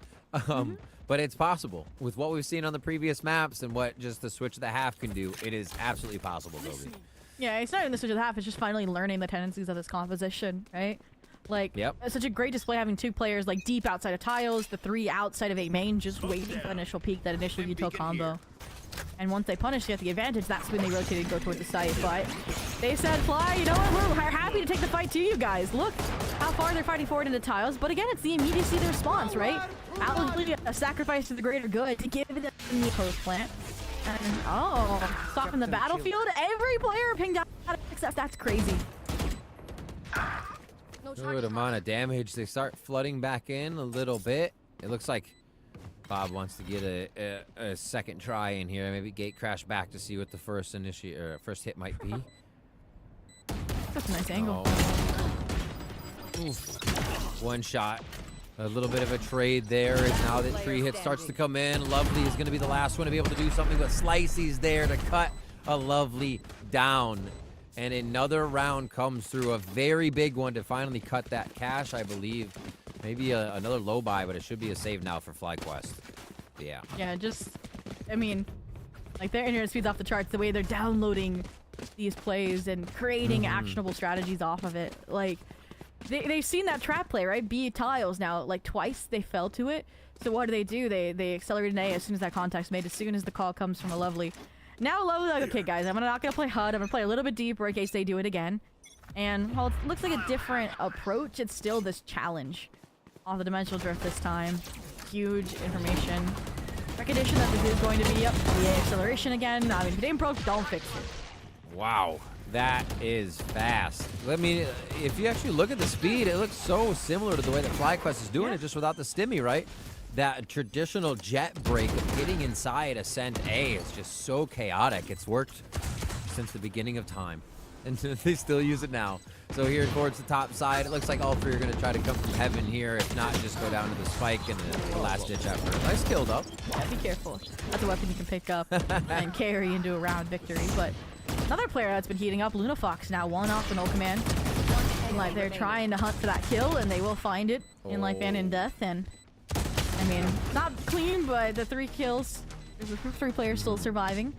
S5: But it's possible. With what we've seen on the previous maps and what just the switch of the half can do, it is absolutely possible, Toby.
S3: Yeah, it's not even the switch of the half, it's just finally learning the tendencies of this composition, right? Like, it's such a great display having 2 players like deep outside of tiles, the 3 outside of A main, just waiting for the initial peak, that initial util combo. And once they punish, get the advantage, that's when they rotate and go toward the site. But they said, Fly, you know what, we're happy to take the fight to you guys. Look how far they're fighting forward into tiles. But again, it's the immediacy of the response, right? Outwardly a sacrifice to the greater good to give them the post plant. And, stop in the battlefield. Every player pinged out except that's crazy.
S5: Good amount of damage. They start flooding back in a little bit. It looks like Bob wants to get a second try in here. Maybe gate crash back to see what the first hit might be.
S3: That's a nice angle.
S5: Oof. One shot. A little bit of a trade there as now that 3 hit starts to come in. Lovely is going to be the last one to be able to do something, but Slicey's there to cut a Lovely down. And another round comes through, a very big one to finally cut that cash, I believe. Maybe another low buy, but it should be a save now for FlyQuest. Yeah.
S3: Yeah, just, I mean, like their internet speed's off the charts, the way they're downloading these plays and creating actionable strategies off of it. Like, they've seen that trap play, right? B tiles now, like twice they fell to it. So what do? They accelerate an A as soon as that contact's made, as soon as the call comes from a Lovely. Now Lovely, like, okay guys, I'm not gonna play HUD, I'm gonna play a little bit deeper in case they do it again. And while it looks like a different approach, it's still this challenge. Off the dimensional drift this time. Huge information. Recognition that this is going to be up. The acceleration again. I mean, if it ain't broke, don't fix it.
S5: Wow. That is fast. I mean, if you actually look at the speed, it looks so similar to the way that FlyQuest is doing it, just without the stimmy, right? That traditional jet break of getting inside Ascent A is just so chaotic. It's worked since the beginning of time. And they still use it now. So here towards the top side, it looks like all 3 are going to try to come from heaven here. If not, just go down to the spike and the last ditch effort. Nice killed up.
S3: Yeah, be careful. That's a weapon you can pick up and carry into a round victory. But another player that's been heating up, LunaFox, now 1 off an ult command. Like they're trying to hunt for that kill, and they will find it in life and in death. And I mean, not clean, but the 3 kills. There's 3 players still surviving.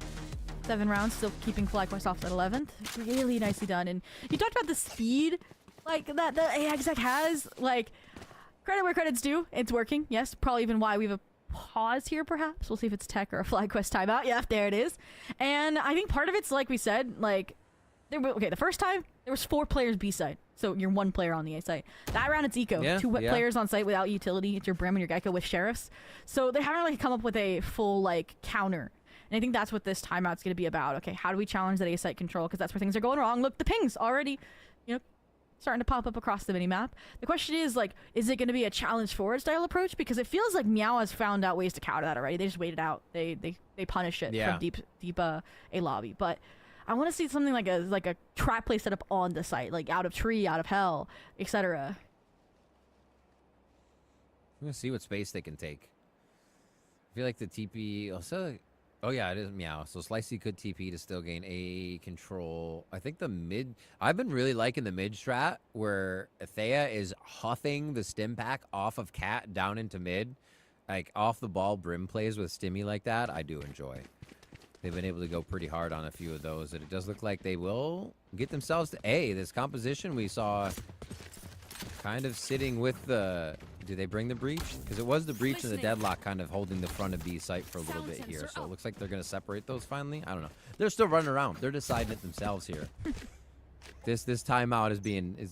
S3: 7 rounds, still keeping FlyQuest off at 11th. Really nicely done. And you talked about the speed, like, that the AXEC has. Like, credit where credit's due. It's working. Yes, probably even why we have a pause here, perhaps. We'll see if it's tech or a FlyQuest timeout. Yeah, there it is. And I think part of it's, like we said, like, the first time, there was 4 players B-side. So you're 1 player on the A site. That round, it's eco.
S5: Yeah,
S3: 2 players on site without utility. It's your Brim and your Gecko with sheriffs. So they haven't really come up with a full, like, counter. And I think that's what this timeout's going to be about. Okay, how do we challenge that A-site control? Because that's where things are going wrong. Look, the ping's already, starting to pop up across the minimap. The question is, like, is it going to be a challenge forward style approach? Because it feels like Meow has found out ways to counter that already. They just waited out. They punish it from deep A lobby. But I want to see something like a trap play set up on the site, like out of tree, out of hell, etc.
S5: I'm going to see what space they can take. I feel like the TP also... Oh, yeah, it is Meow. So Slicey could TP to still gain A control. I think the mid... I've been really liking the mid strat where Thea is huffing the stim pack off of Cat down into mid. Like, off the ball Brim plays with stimmy like that, I do enjoy. they've been able to go pretty hard on a few of those. And it does look like they will get themselves to A. This composition we saw kind of sitting with the... Do they bring the breach? Because it was the breach and the deadlock kind of holding the front of B site for a little bit here. So it looks like they're going to separate those finally. I don't know. They're still running around. They're deciding it themselves here. This timeout is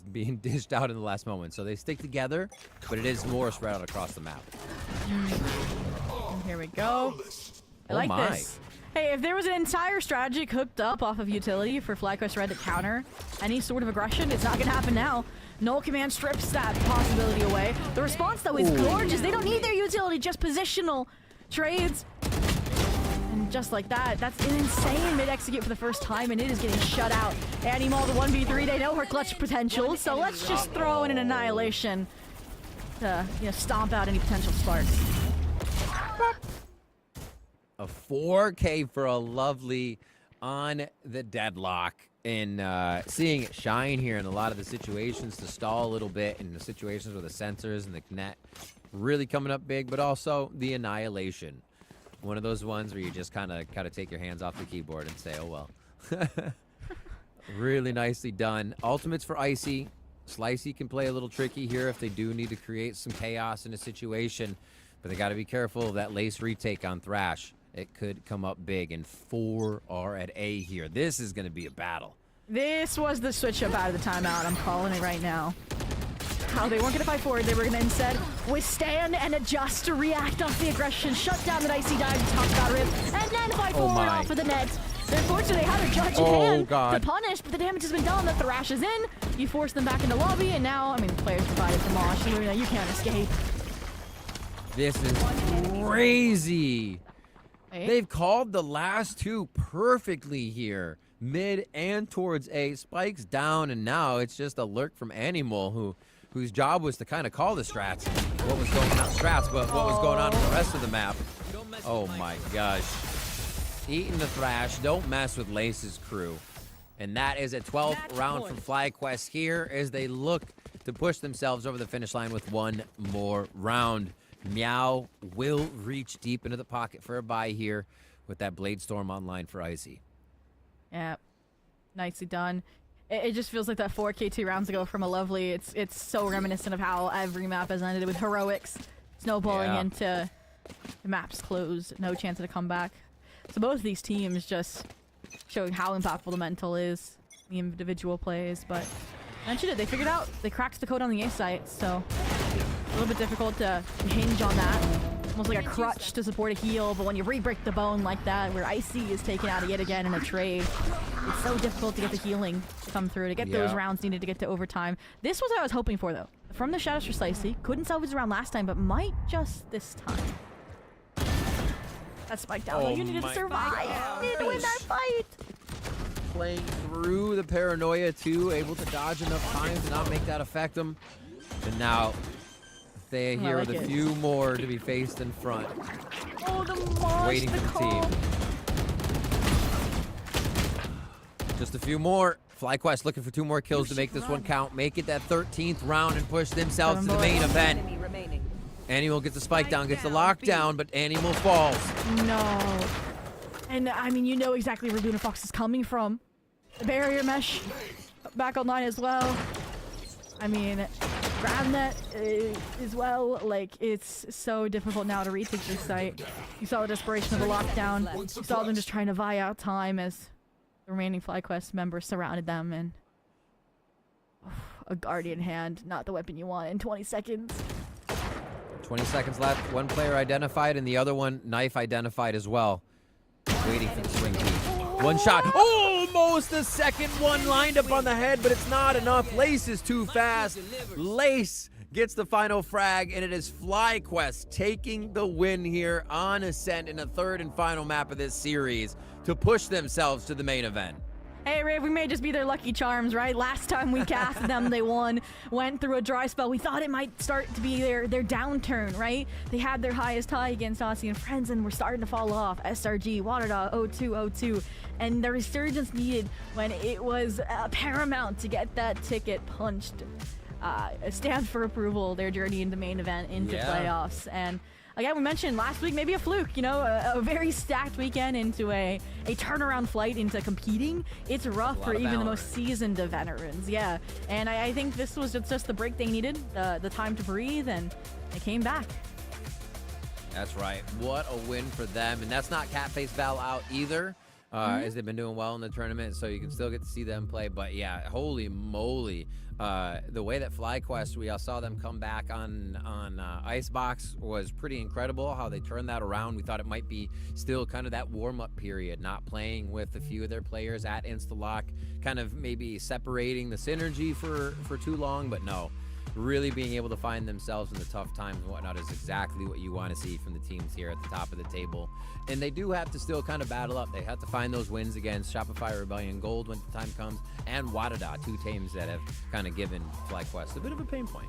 S5: being dished out in the last moment. So they stick together, but it is more spread out across the map.
S3: And here we go. I like this. Hey, if there was an entire strategy cooked up off of utility for FlyQuest Red to counter any sort of aggression, it's not going to happen now. Null Command strips that possibility away. The response, though, is gorgeous. They don't need their utility, just positional trades. And just like that, that's an insane mid-execute for the first time, and it is getting shut out. Animal, the 1v3, they know her clutch potential, so let's just throw in an annihilation to, stomp out any potential sparks.
S5: A 4K for a lovely on the deadlock. And seeing it shine here in a lot of the situations to stall a little bit in the situations where the sensors and the net really coming up big, but also the annihilation. One of those ones where you just kind of take your hands off the keyboard and say, oh, well. Really nicely done. Ultimates for Icy. Slicey can play a little tricky here if they do need to create some chaos in a situation, but they got to be careful of that Lace retake on Thrash. It could come up big, and 4 are at A here. This is going to be a battle.
S3: This was the switch up out of the timeout. I'm calling it right now. How they weren't going to fight forward. They were going to instead withstand and adjust to react off the aggression, shut down the Icy dive to top that rip, and then fight forward off of the net. They're fortunate they had a judge in hand to punish, but the damage has been done. The Thrash is in. You force them back into lobby, and now, I mean, the players provided the mosh. So you can't escape.
S5: This is crazy. They've called the last two perfectly here. Mid and towards A. Spikes down, and now it's just a lurk from Animal, whose job was to kind of call the strats. What was going on? Strats, but what was going on in the rest of the map. Oh my gosh. Eating the Thrash. Don't mess with Lace's crew. And that is a 12th round from FlyQuest here as they look to push themselves over the finish line with one more round. Meow will reach deep into the pocket for a bye here with that Blade Storm online for Icy.
S3: Yeah, nicely done. It just feels like that 4K 2 rounds ago from a lovely. It's so reminiscent of how every map has ended with heroics snowballing into the map's closed, no chance of a comeback. So both of these teams just showing how impactful the mental is, the individual plays, but mentioned it. They figured out. They cracked the code on the A site, so a little bit difficult to hinge on that. Almost like a crutch to support a heal, but when you re-break the bone like that, where Icy is taken out yet again in a trade, it's so difficult to get the healing to come through, to get those rounds needed to get to overtime. This was what I was hoping for, though. From the Shadows for Slicey, couldn't salvage the round last time, but might just this time. That spike down, though. You needed to survive. You needed to win that fight.
S5: Playing through the paranoia, too, able to dodge enough time to not make that affect them. And now they here with a few more to be faced in front.
S3: Oh, the mosh,
S5: waiting for the team. Just a few more. FlyQuest looking for 2 more kills to make this one count. Make it that 13th round and push themselves to the main event. Animal gets the spike down, gets the lockdown, but Animal falls.
S3: No. And, I mean, you know exactly where Luna Fox is coming from. The barrier mesh back online as well. I mean, grab net as well. Like, it's so difficult now to retake this site. You saw the desperation of the lockdown. You saw them just trying to vie out time as the remaining FlyQuest members surrounded them, and a Guardian hand, not the weapon you want in 20 seconds.
S5: 20 seconds left. One player identified and the other one knife identified as well. Waiting for the swing key. One shot. Almost the second one lined up on the head, but it's not enough. Lace is too fast. Lace gets the final frag, and it is FlyQuest taking the win here on Ascent in the 3rd and final map of this series to push themselves to the main event.
S3: Hey, Ray, we may just be their lucky charms, right? Last time we cast them, they won, went through a dry spell. We thought it might start to be their downturn, right? They had their highest high against Aussie and Friends, and we're starting to fall off. SRG, Waterdog, 0-2, and the resurgence needed when it was paramount to get that ticket punched. Stand for approval, their journey into main event, into playoffs, and again, we mentioned last week, maybe a fluke, you know, a very stacked weekend into a turnaround flight into competing. It's rough for even the most seasoned of veterans. Yeah. And I think this was just the break they needed, the time to breathe, and they came back.
S5: That's right. What a win for them. And that's not Catface Val out either, as they've been doing well in the tournament, so you can still get to see them play. But yeah, holy moly. The way that FlyQuest, we all saw them come back on Icebox was pretty incredible, how they turned that around. We thought it might be still kind of that warm-up period, not playing with a few of their players at Instalock, kind of maybe separating the synergy for too long, but no. Really being able to find themselves in the tough times and whatnot is exactly what you want to see from the teams here at the top of the table. And they do have to still kind of battle up. They have to find those wins against Shopify Rebellion Gold when the time comes, and Wadada, two teams that have kind of given FlyQuest a bit of a pain point.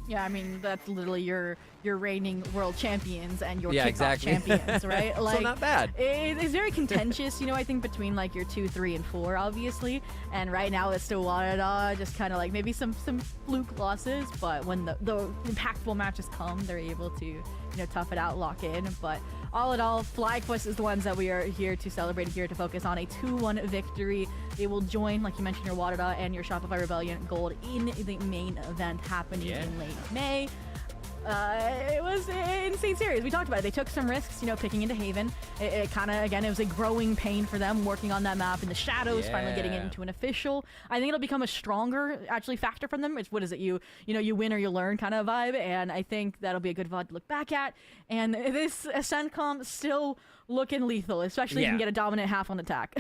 S3: Yeah, I mean, that's literally your reigning world champions and your kickoff
S5: exactly.
S3: champions, right? Like,
S5: so not bad.
S3: It's very contentious, you know, I think between like your 2, 3, and 4, obviously. And right now it's still Wadada, just kind of like maybe some fluke losses, but when the impactful matches come, they're able to, you know, tough it out, lock in. But all in all, FlyQuest is the ones that we are here to celebrate, here to focus on a 2-1 victory. They will join, like you mentioned, your Wadada and your Shopify Rebellion Gold in the main event happening in late May. It was an insane series. We talked about it. They took some risks, you know, picking into Haven. It kind of, again, it was a growing pain for them working on that map in the shadows, finally getting it into an official. I think it'll become a stronger, actually, factor from them. It's, what is it, you know, you win or you learn kind of vibe, and I think that'll be a good VOD to look back at. And this Ascent comp still looking lethal, especially if you can get a dominant half on attack.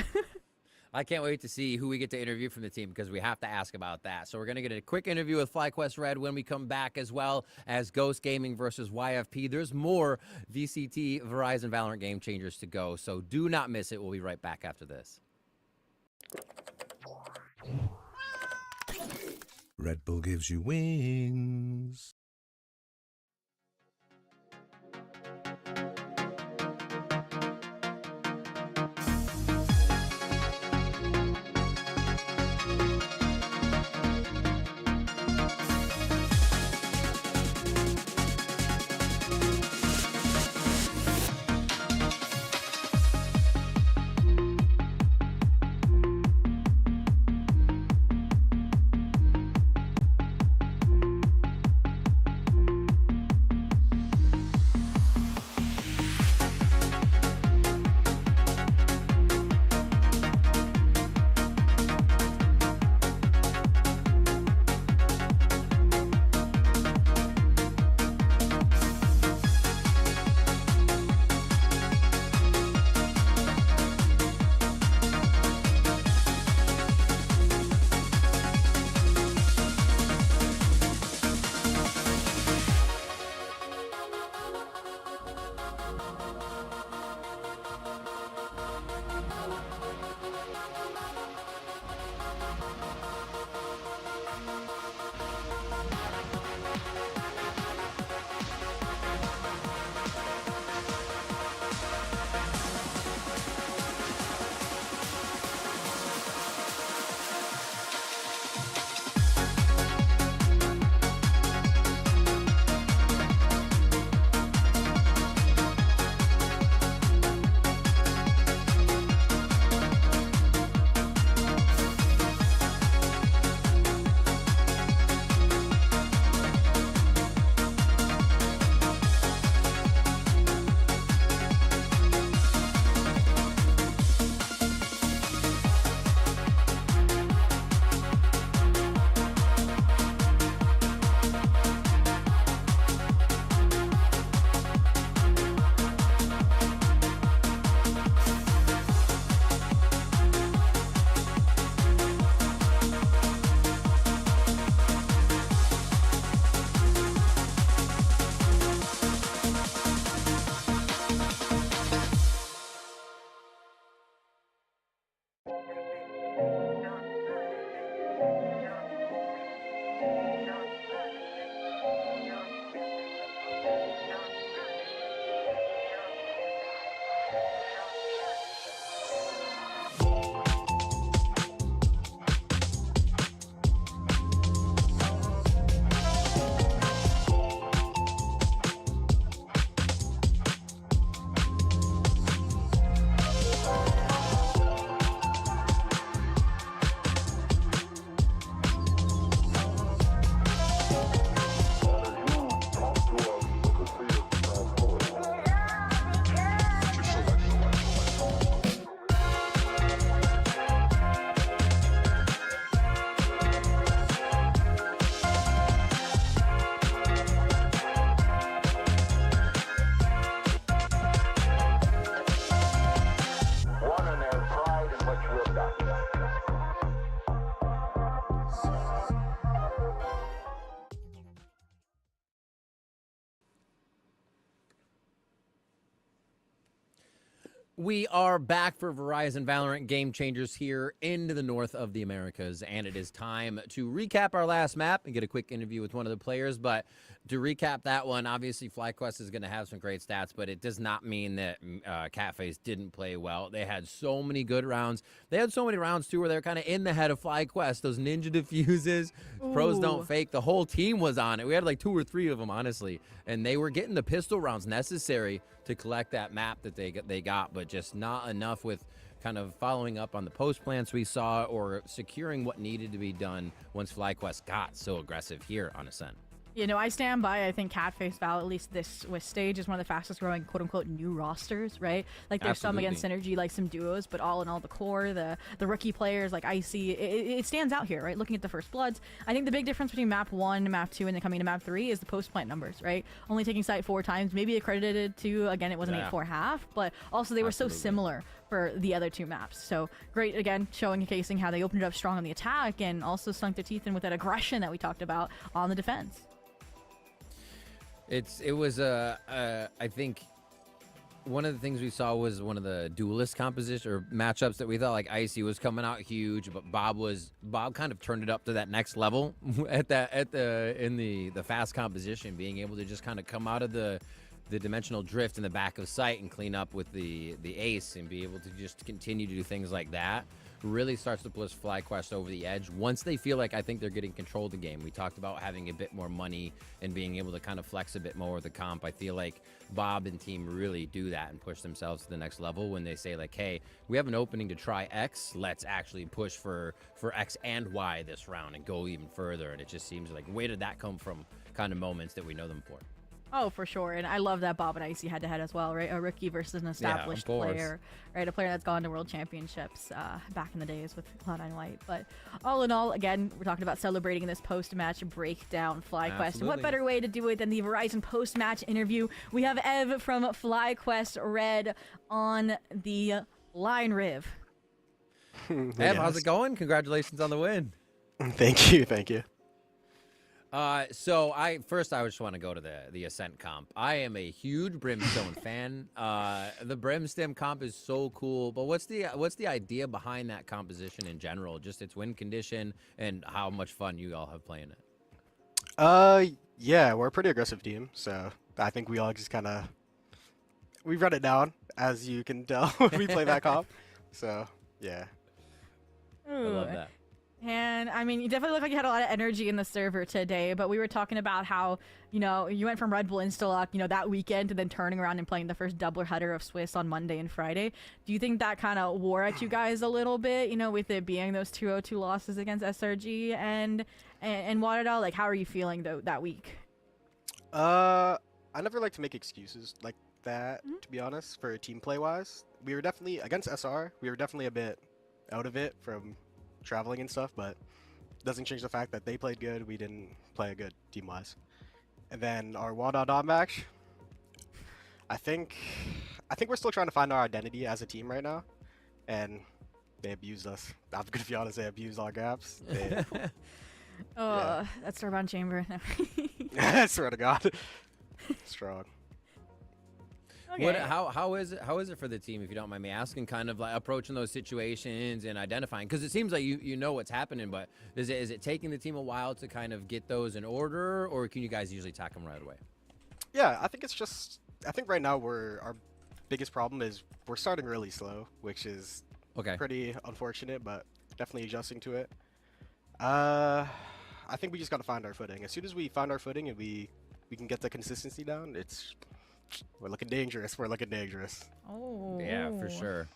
S5: I can't wait to see who we get to interview from the team, because we have to ask about that. So we're going to get a quick interview with FlyQuest Red when we come back, as well as Ghost Gaming versus YFP. There's more VCT Verizon Valorant Game Changers to go, so do not miss it. We'll be right back after this.
S11: Red Bull gives you wings.
S5: We are back for Verizon Valorant Game Changers here into the north of the Americas, and it is time to recap our last map and get a quick interview with one of the players. But to recap that one, obviously FlyQuest is going to have some great stats, but it does not mean that Catface didn't play well. They had so many good rounds. They had so many rounds, too, where they're kind of in the head of FlyQuest. Those ninja diffuses, pros don't fake. The whole team was on it. We had like 2 or 3 of them, honestly, and they were getting the pistol rounds necessary to collect that map that they got, but just not enough with kind of following up on the post plants we saw or securing what needed to be done once FlyQuest got so aggressive here on Ascent.
S3: You know, I stand by. I think Catface Val, at least this stage, is one of the fastest growing quote-unquote new rosters, right? Like there's some against Synergy, like some duos, but all in all, the core, the rookie players like Icy, it stands out here, right? Looking at the First Bloods, I think the big difference between map 1, map 2, and then coming to map 3 is the post-plant numbers, right? Only taking site 4 times, maybe accredited to, again, it wasn't 8-4-1/2, but also they were so similar for the other 2 maps. So great, again, showing and casing how they opened it up strong on the attack and also sunk their teeth in with that aggression that we talked about on the defense.
S5: It was I think one of the things we saw was one of the duelist composition or matchups that we thought like Icy was coming out huge, but Bob kind of turned it up to that next level in the fast composition, being able to just kind of come out of the dimensional drift in the back of sight and clean up with the ace and be able to just continue to do things like that. Really starts to push FlyQuest over the edge once they feel like I think they're getting control of the game. We talked about having a bit more money and being able to kind of flex a bit more with the comp. I feel like Bob and team really do that and push themselves to the next level when they say like, hey, we have an opening to try X. Let's actually push for X and Y this round and go even further. And it just seems like, where did that come from kind of moments that we know them for?
S3: Oh, for sure. And I love that Bob and Icy head-to-head as well, right? A rookie versus an established player, right? A player that's gone to world championships back in the days with Cloud9 White. But all in all, again, we're talking about celebrating this post-match breakdown FlyQuest. Absolutely. What better way to do it than the Verizon post-match interview? We have Ev from FlyQuest Red on the line, Riv.
S5: Ev, how's it going? Congratulations on the win.
S12: Thank you. Thank you.
S5: So I just want to go to the Ascent comp. I am a huge Brimstone fan. The Brimstone comp is so cool, but what's the idea behind that composition in general? Just its win condition and how much fun you all have playing it.
S12: Yeah, we're a pretty aggressive team, so I think we all just we run it down, as you can tell when we play that comp. So yeah.
S3: Ooh.
S5: I love that.
S3: And I mean, you definitely look like you had a lot of energy in the server today, but we were talking about how, you know, you went from Red Bull Instalock, you know, that weekend to then turning around and playing the first doubleheader of Swiss on Monday and Friday. Do you think that kind of wore at you guys a little bit, you know, with it being those 2-0-2 losses against SRG and Waterdal? Like, how are you feeling that week?
S12: I never like to make excuses like that, to be honest, for team play wise. We were definitely against SR. We were definitely a bit out of it from traveling and stuff, but doesn't change the fact that they played good. We didn't play good team wise. And then our Waterdal match, I think we're still trying to find our identity as a team right now, and they abused us. I'm gonna be honest, they abused our gaps.
S3: That's Starbound Chamber.
S12: I swear to God. Strong.
S3: Okay.
S5: How is it for the team, if you don't mind me asking, kind of like approaching those situations and identifying? Because it seems like you know what's happening, but is it taking the team a while to kind of get those in order, or can you guys usually tackle them right away?
S12: Yeah, I think right now our biggest problem is we're starting really slow, which is pretty unfortunate, but definitely adjusting to it. I think we just got to find our footing. As soon as we find our footing and we can get the consistency down, we're looking dangerous. We're looking dangerous.
S3: Oh.
S5: Yeah, for sure.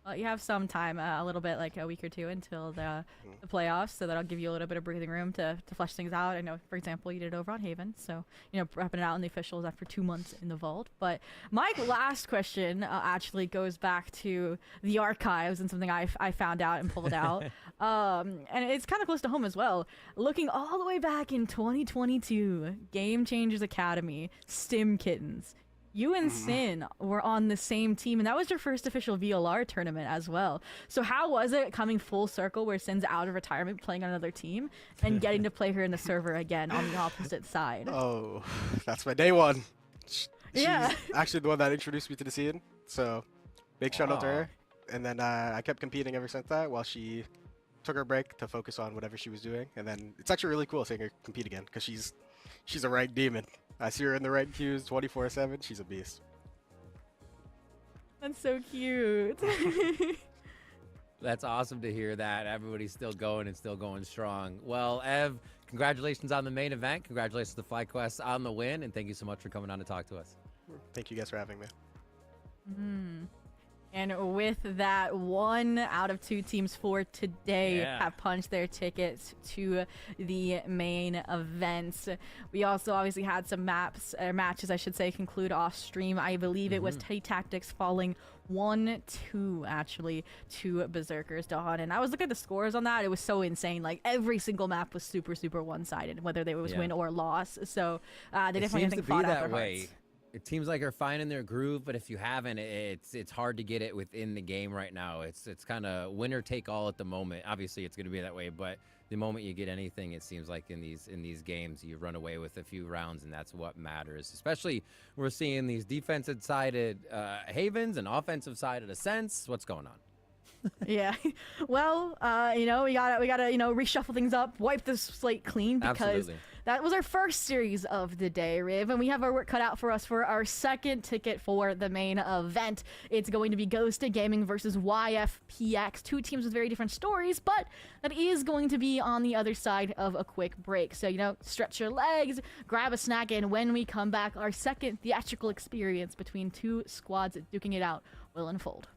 S3: Well, you have some time, a little bit, like a week or two until the playoffs, so that'll give you a little bit of breathing room to flesh things out. I know, for example, you did it over on Haven, so, you know, prepping it out in the officials after 2 months in the vault. But my last question actually goes back to the archives and something I found out and pulled out. And it's kind of close to home as well. Looking all the way back in 2022, Game Changers Academy, Stim Kittens. You and Sin were on the same team, and that was your first official VLR tournament as well. So how was it coming full circle where Sin's out of retirement playing on another team and getting to play her in the server again on the opposite side?
S12: Oh, that's my day one. She's
S3: Yeah.
S12: actually the one that introduced me to the scene, so big shout out to her. And then I kept competing ever since that while she took her break to focus on whatever she was doing. And then it's actually really cool seeing her compete again because she's a ranked demon. I see her in the ranked queues 24/7. She's a beast.
S3: That's so cute.
S5: That's awesome to hear that. Everybody's still going and still going strong. Well, Ev, congratulations on the main event. Congratulations to FlyQuest on the win. And thank you so much for coming on to talk to us.
S12: Thank you guys for having me.
S3: And with that, 1 out of 2 teams for today have punched their tickets to the main events. We also obviously had some matches, I should say, conclude off stream. I believe it was Teddy Tactics falling 1-2 actually to Berserkers Dawn. And I was looking at the scores on that. It was so insane. Like every single map was super, super one-sided, whether it was win or loss. So they definitely
S5: seems to be
S3: fought out
S5: that
S3: their
S5: way.
S3: hearts.
S5: It seems like they're finding their groove, but if you haven't, it's hard to get it within the game right now. It's kind of winner take all at the moment. Obviously, it's going to be that way, but the moment you get anything, it seems like in these games, you run away with a few rounds, and that's what matters. Especially we're seeing these defensive sided Havens and offensive sided Ascents. What's going on?
S3: Yeah, well, we gotta reshuffle things up, wipe this slate clean because that was our first series of the day, Riv, and we have our work cut out for us for our second ticket for the main event. It's going to be Ghosted Gaming versus YFPX, 2 teams with very different stories, but that is going to be on the other side of a quick break. So stretch your legs, grab a snack, and when we come back, our second theatrical experience between 2 squads duking it out will unfold.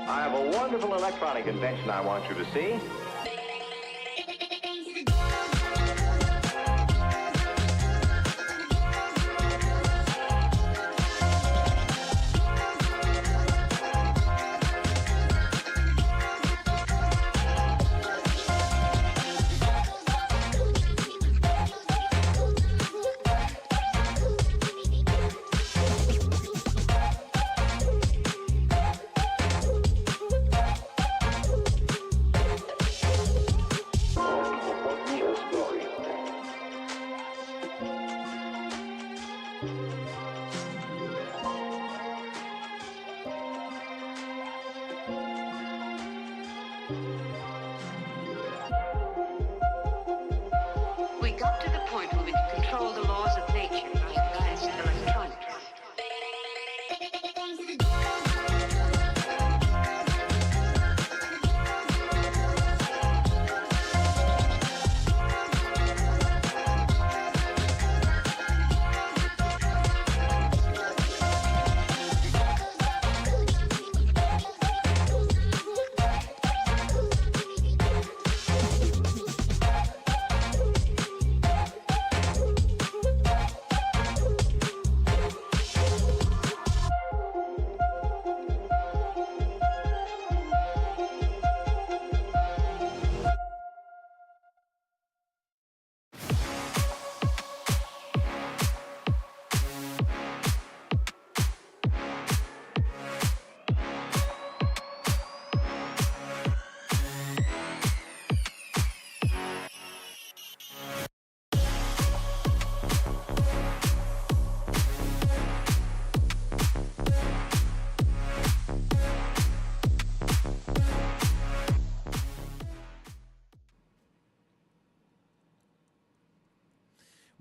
S13: I have a wonderful electronic invention I want you to see.
S14: We got to the point where we could control the laws of nature by advanced electronics.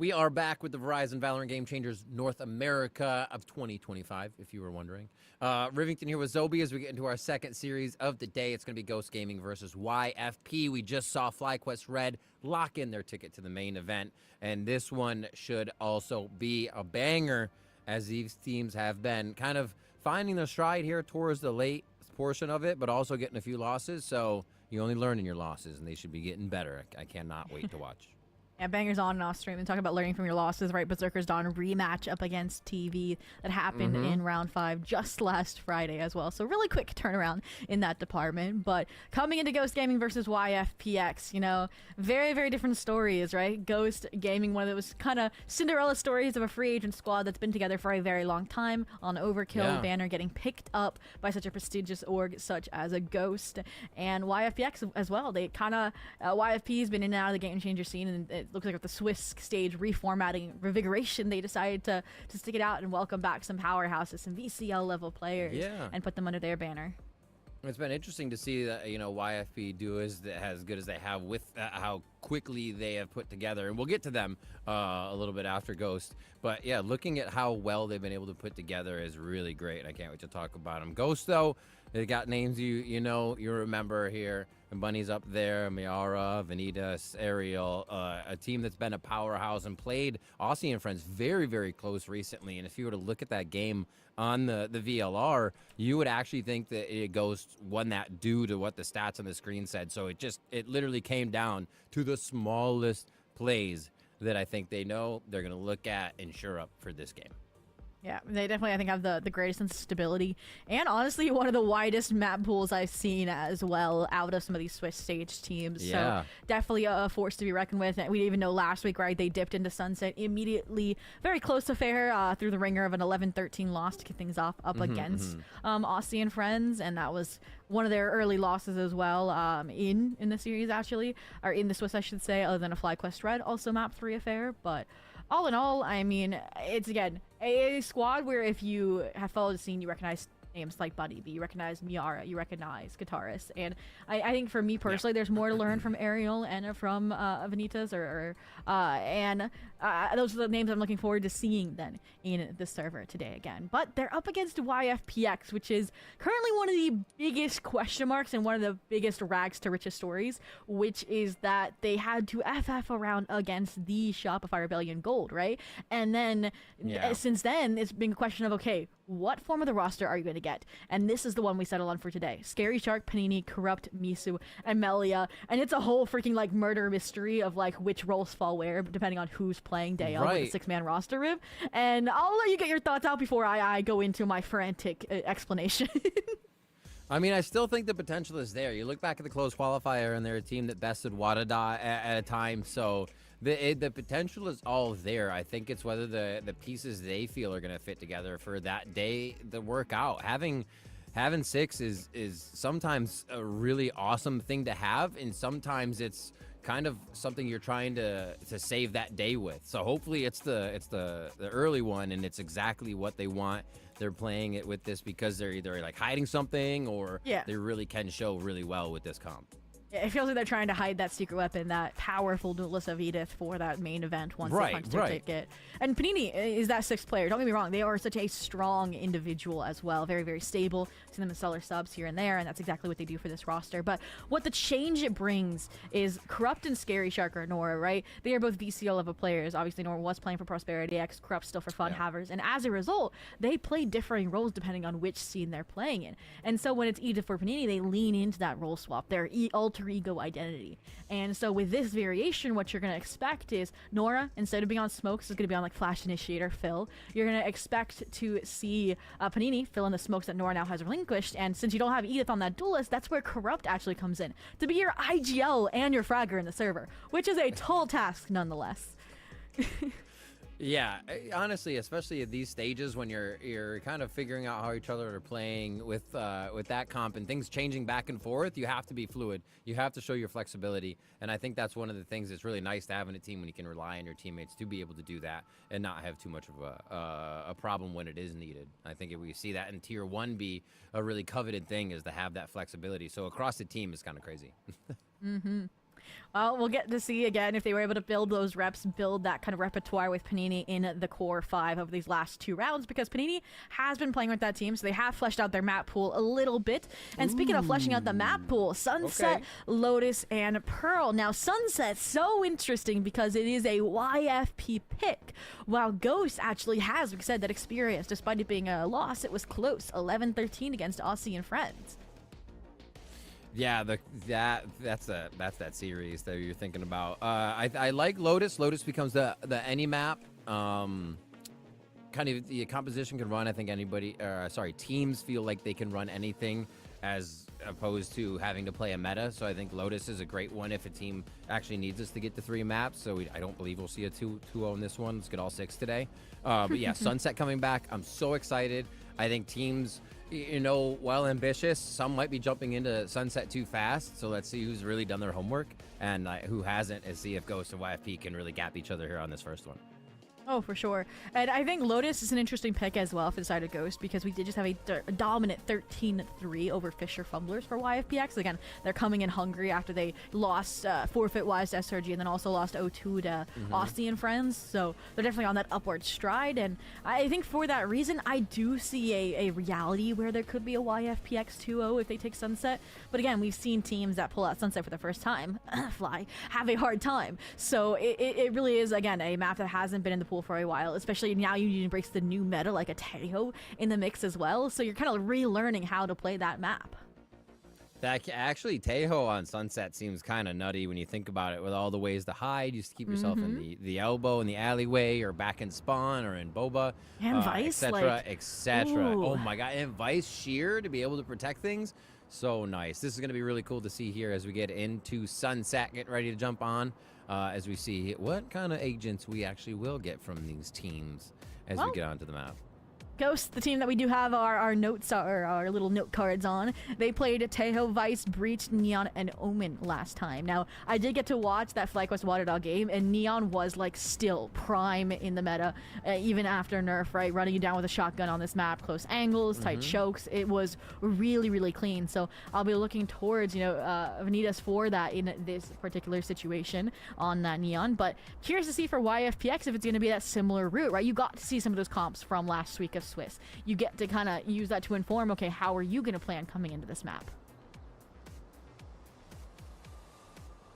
S5: We are back with the Verizon Valorant Game Changers North America of 2025, if you were wondering. Rivington here with Zobi as we get into our second series of the day. It's going to be Ghost Gaming versus YFP. We just saw FlyQuest Red lock in their ticket to the main event, and this one should also be a banger, as these teams have been kind of finding their stride here towards the late portion of it, but also getting a few losses. So you only learn in your losses, and they should be getting better. I cannot wait to watch.
S3: Yeah, bangers on and off stream and talk about learning from your losses, right? Berserker's Dawn rematch up against TV that happened in round 5 just last Friday as well. So really quick turnaround in that department. But coming into Ghost Gaming versus YFPX, you know, very, very different stories, right? Ghost Gaming, one of those kind of Cinderella stories of a free agent squad that's been together for a very long time on Overkill banner, getting picked up by such a prestigious org such as a Ghost. And YFPX as well. They kind of, YFP's been in and out of the game changer scene, and it looks like with the Swiss stage reformatting, revigoration, they decided to stick it out and welcome back some powerhouses, some VCL level players, and put them under their banner.
S5: It's been interesting to see that, you know, YFP do as good as they have with how quickly they have put together, and we'll get to them a little bit after Ghost. But yeah, looking at how well they've been able to put together is really great. I can't wait to talk about them. Ghost, though, they got names you know, you remember here. And Bunny's up there, Miara, Vanitas, Ariel, a team that's been a powerhouse and played Aussie and Friends very, very close recently. And if you were to look at that game on the VLR, you would actually think that Ghost won that due to what the stats on the screen said. So it literally came down to the smallest plays that I think they know they're going to look at and shore up for this game.
S3: Yeah, they definitely, I think, have the greatest sense of stability, and honestly, one of the widest map pools I've seen as well out of some of these Swiss stage teams.
S5: Yeah.
S3: So definitely a force to be reckoned with. And we didn't even know last week, right? They dipped into Sunset immediately, very close to fair, through the ringer of an 11-13 loss to kick things off up against Aussie and Friends, and that was one of their early losses as well in the series, actually, or in the Swiss, I should say, other than a FlyQuest Red, also map 3 affair, but all in all, I mean, it's, again, a squad where if you have followed the scene, you recognize names like Buddy B, you recognize Miara, you recognize Kataris, and I think for me personally, there's more to learn from Ariel and from Vanitas, and those are the names I'm looking forward to seeing then in the server today again. But they're up against YFPX, which is currently one of the biggest question marks and one of the biggest rags to riches stories, which is that they had to FF around against the Shopify Rebellion Gold, right? And then since then, it's been a question of, okay, what form of the roster are you going to get? And this is the one we settled on for today. Scary Shark, Panini, Corrupt, Misu, and Melia. And it's a whole freaking like murder mystery of like which roles fall where, depending on who's playing day of with the 6-man roster, Riv. And I'll let you get your thoughts out before I go into my frantic explanation.
S5: I mean, I still think the potential is there. You look back at the closed qualifier, and they're a team that bested Wadada at a time, so the potential is all there. I think it's whether the pieces they feel are going to fit together for that day to work out. Having 6 is sometimes a really awesome thing to have, and sometimes it's kind of something you're trying to save that day with. So hopefully it's the early one, and it's exactly what they want. They're playing it with this because they're either like hiding something, or they really can show really well with this comp.
S3: It feels like they're trying to hide that secret weapon, that powerful duelist of Edith, for that main event once they punch their ticket. And Panini is that 6th player. Don't get me wrong, they are such a strong individual as well. Very, very stable. See them in stellar subs here and there, and that's exactly what they do for this roster. But what the change it brings is Corrupt and Scary Shark or Nora, right? They are both VCL level players. Obviously, Nora was playing for Prosperity X, Corrupt still for Fun Havers. And as a result, they play differing roles depending on which scene they're playing in. And so when it's Edith for Panini, they lean into that role swap, their alter ego identity. And so with this variation, what you're going to expect is Nora, instead of being on Smokes, is going to be on like Flash Initiator Phil. You're going to expect to see Panini fill in the smokes that Nora now has relinquished. And since you don't have Edith on that duelist, that's where Corrupt actually comes in to be your IGL and your fragger in the server, which is a tall task nonetheless.
S5: Yeah, honestly, especially at these stages when you're kind of figuring out how each other are playing with that comp and things changing back and forth, you have to be fluid. You have to show your flexibility, and I think that's one of the things that's really nice to have in a team, when you can rely on your teammates to be able to do that and not have too much of a problem when it is needed. I think if we see that in Tier 1 be a really coveted thing, is to have that flexibility. So across the team is kind of crazy.
S3: Well, we'll get to see again if they were able to build those reps, build that kind of repertoire with Panini in the core 5 of these last 2 rounds, because Panini has been playing with that team, so they have fleshed out their map pool a little bit. And speaking of fleshing out the map pool, Sunset, Lotus, and Pearl. Now, Sunset's so interesting because it is a YFP pick, while Ghost actually has, like I said, that experience. Despite it being a loss, it was close, 11-13 against Aussie and Friends.
S5: Yeah, that's that series that you're thinking about. I like Lotus. Lotus becomes the any map. Kind of the composition can run. I think teams feel like they can run anything as opposed to having to play a meta. So I think Lotus is a great one if a team actually needs us to get to 3 maps. So I don't believe we'll see a 2-0 in this one. Let's get all 6 today. But yeah, Sunset coming back. I'm so excited. I think teams, while ambitious, some might be jumping into Sunset too fast. So let's see who's really done their homework and who hasn't, and see if Ghost and YFP can really gap each other here on this first one.
S3: Oh, for sure. And I think Lotus is an interesting pick as well for the side of Ghost, because we did just have a dominant 13-3 over Fisher Fumblers for YFPX. Again, they're coming in hungry after they lost forfeit-wise to SRG and then also lost 0-2 to Aussie and Friends. So they're definitely on that upward stride. And I think for that reason, I do see a reality where there could be a YFPX 2-0 if they take Sunset. But again, we've seen teams that pull out Sunset for the first time, Fly, have a hard time. So it really is, again, a map that hasn't been in the pool for a while, especially now you need to embrace the new meta like a Tejo in the mix as well, so you're kind of relearning how to play that map.
S5: That actually, Tejo on Sunset seems kind of nutty when you think about it, with all the ways to hide. You just keep yourself in the elbow, in the alleyway, or back in spawn, or in Boba,
S3: and Vice,
S5: etc. Oh my god, and Vice Sheer to be able to protect things. So nice. This is going to be really cool to see here as we get into Sunset, getting ready to jump on, as we see what kind of agents we actually will get from these teams as we get onto the map.
S3: Ghost, the team that we do have our notes, our little note cards on, they played Tejo, Vice, Breach, Neon, and Omen last time. Now, I did get to watch that FlyQuest Waterdog game, and Neon was like still prime in the meta, even after nerf, right? Running you down with a shotgun on this map, close angles, tight chokes. It was really, really clean. So I'll be looking towards, Vanitas for that in this particular situation on that Neon. But curious to see for YFPX if it's going to be that similar route, right? You got to see some of those comps from last week of Swiss. You get to kind of use that to inform, okay, how are you going to plan coming into this map?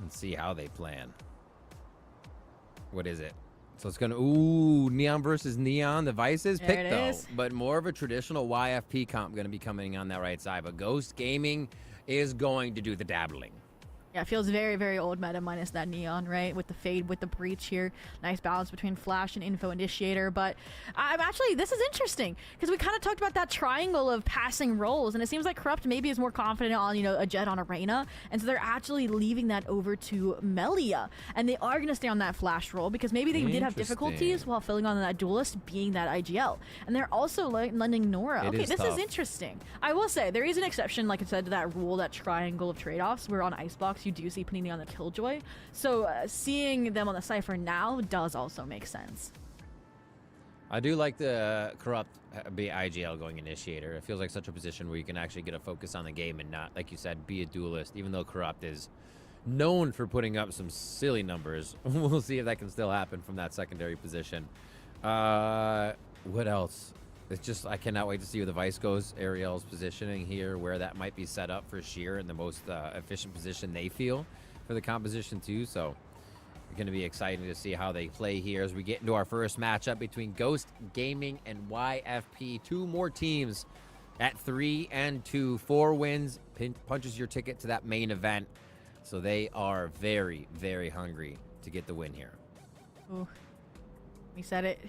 S5: Let's see how they plan. What is it? So it's going to, Neon versus Neon. The Vice is picked, though. But more of a traditional YFP comp going to be coming on that right side. But Ghost Gaming is going to do the dabbling.
S3: Yeah, it feels very, very old meta minus that Neon, right? With the fade, with the breach here. Nice balance between Flash and Info Initiator. But this is interesting, because we kind of talked about that triangle of passing roles, and it seems like Corrupt maybe is more confident on, a Jet on Arena, and so they're actually leaving that over to Melia. And they are going to stay on that Flash role, because maybe they did have difficulties while filling on that Duelist being that IGL. And they're also lending Nora. Okay, this is interesting. I will say, there is an exception, like I said, to that rule, that triangle of trade-offs, where on Icebox, you do see Panini on the Killjoy. So seeing them on the Cypher now does also make sense.
S5: I do like the Corrupt be IGL going Initiator. It feels like such a position where you can actually get a focus on the game and not, like you said, be a duelist, even though Corrupt is known for putting up some silly numbers. We'll see if that can still happen from that secondary position. What else? It's just, I cannot wait to see where the Vice goes. Ariel's positioning here, where that might be set up for Sheer in the most efficient position they feel for the composition too. So it's going to be exciting to see how they play here as we get into our first matchup between Ghost Gaming and YFP. 2 more teams at 3-2. 4 wins punches your ticket to that main event. So they are very, very hungry to get the win here.
S3: Ooh, we said it.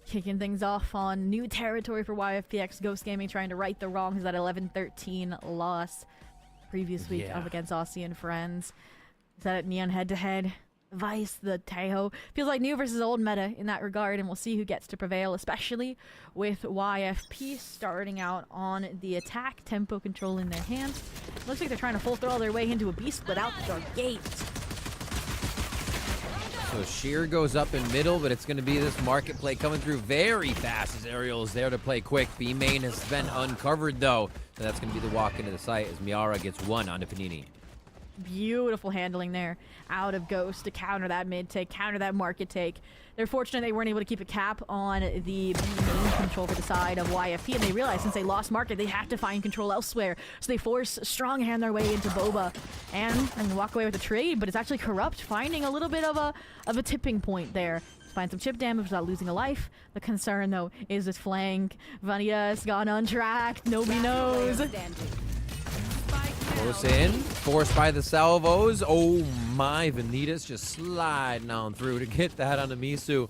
S3: Kicking things off on new territory for YFPX. Ghost Gaming trying to right the wrongs of that 11-13 loss previous week up against Aussie and Friends. Is that Neon head-to-head? Vice, the Tejo. Feels like new versus old meta in that regard, and we'll see who gets to prevail, especially with YFP starting out on the attack. Tempo control in their hands. Looks like they're trying to full throttle their way into a beast split out the gate.
S5: So Sheer goes up in middle, but it's going to be this market play coming through very fast as Ariel is there to play quick. B main has been uncovered, though. So that's going to be the walk into the site as Miara gets 1 onto Panini.
S3: Beautiful handling there out of Ghost to counter that mid take, counter that market take. They're fortunate they weren't able to keep a cap on the main control for the side of YFP, and they realized since they lost market, they have to find control elsewhere. So they force strong hand their way into Boba and walk away with a trade, but it's actually Corrupt finding a little bit of a tipping point there. Find some chip damage without losing a life. The concern, though, is this flank. Vanitas gone untracked. Nobody knows.
S5: Close in, forced by the salvos. Oh my, Vanitas just sliding on through to get that on the Misu.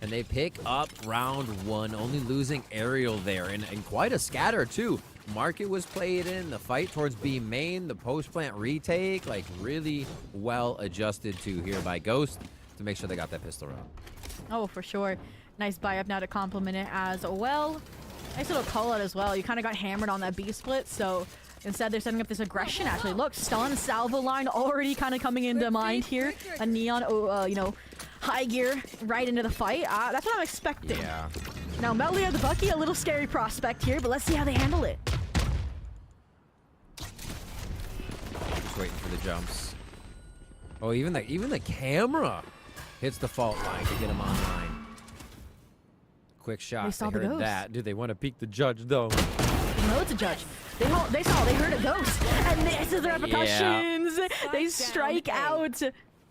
S5: And they pick up round 1, only losing Aerial there. And quite a scatter, too. Market was played in, the fight towards B main, the post-plant retake, like really well adjusted to here by Ghost to make sure they got that pistol round.
S3: Oh, for sure. Nice buy up now to complement it as well. Nice little call out as well. You kind of got hammered on that B split, so instead they're setting up this aggression. Actually, look, stun salvo line already kind of coming into mind here. A Neon, you know, high gear right into the fight. That's what I'm expecting.
S5: Yeah.
S3: Now, Melia the Bucky, a little scary prospect here, but let's see how they handle it.
S5: Just waiting for the jumps. Oh, even the camera hits the fault line to get him online. Quick shot. They heard that. Do they want to peek the judge though?
S3: No, it's a judge. They heard a ghost, and this is the repercussions. Yeah. They strike out.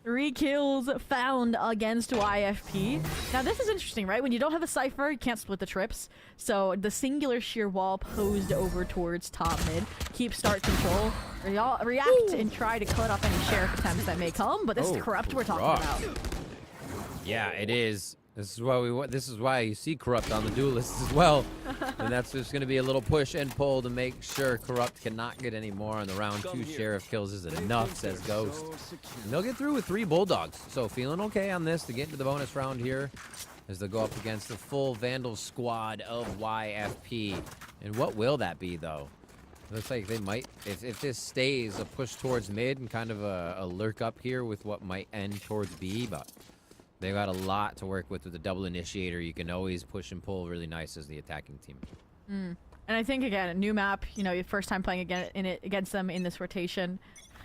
S3: 3 kills found against YFP. Now this is interesting, right? When you don't have a Cypher, you can't split the trips. So the singular sheer wall posed over towards top mid. Keep start control. React and try to cut off any sheriff attempts that may come, but this is Corrupt we're talking about.
S5: Yeah, it is. This is why you see Corrupt on the duelists as well. And that's just going to be a little push and pull to make sure Corrupt cannot get any more on the round 2. Sheriff kills is enough, says Ghost. And they'll get through with 3 Bulldogs. So feeling okay on this to get into the bonus round here as they go up against the full Vandal squad of YFP. And what will that be, though? Looks like they might, if this stays a push towards mid and kind of a lurk up here with what might end towards B, but they've got a lot to work with the double initiator. You can always push and pull really nice as the attacking team.
S3: And I think, again, a new map, you know, your first time playing against them in this rotation,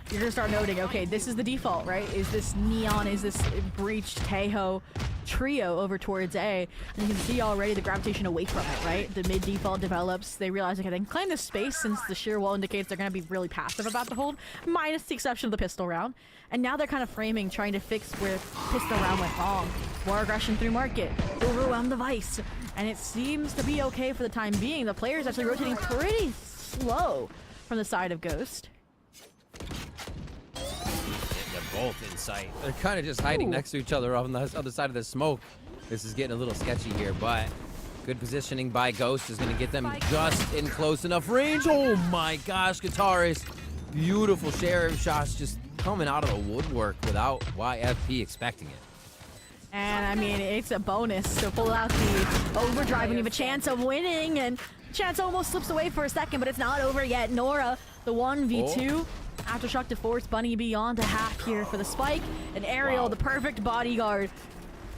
S3: you're going to start noting, okay, this is the default, right? Is this Neon, is this Breach, Taeho trio over towards A? And you can see already the gravitation away from it, right? The mid default develops. They realize, okay, they can claim this space since the sheer wall indicates they're going to be really passive about the hold, minus the exception of the pistol round. And now they're kind of framing, trying to fix where pistol round went wrong. More aggression through market, overwhelm the Vice. And it seems to be okay for the time being. The player's actually rotating pretty slow from the side of Ghost.
S5: They're both in sight. They're kind of just hiding next to each other on the other side of the smoke. This is getting a little sketchy here, but good positioning by Ghost is going to get them just in close enough range. Oh my gosh, Guitarist. Beautiful sheriff shots just coming out of the woodwork without YFP expecting it.
S3: And I mean, it's a bonus to pull out the overdrive when you have a chance of winning, and chance almost slips away for a second, but it's not over yet. Nora, the 1v2. Aftershock to force Bunny beyond a half here for the spike, and Aerial, the perfect bodyguard.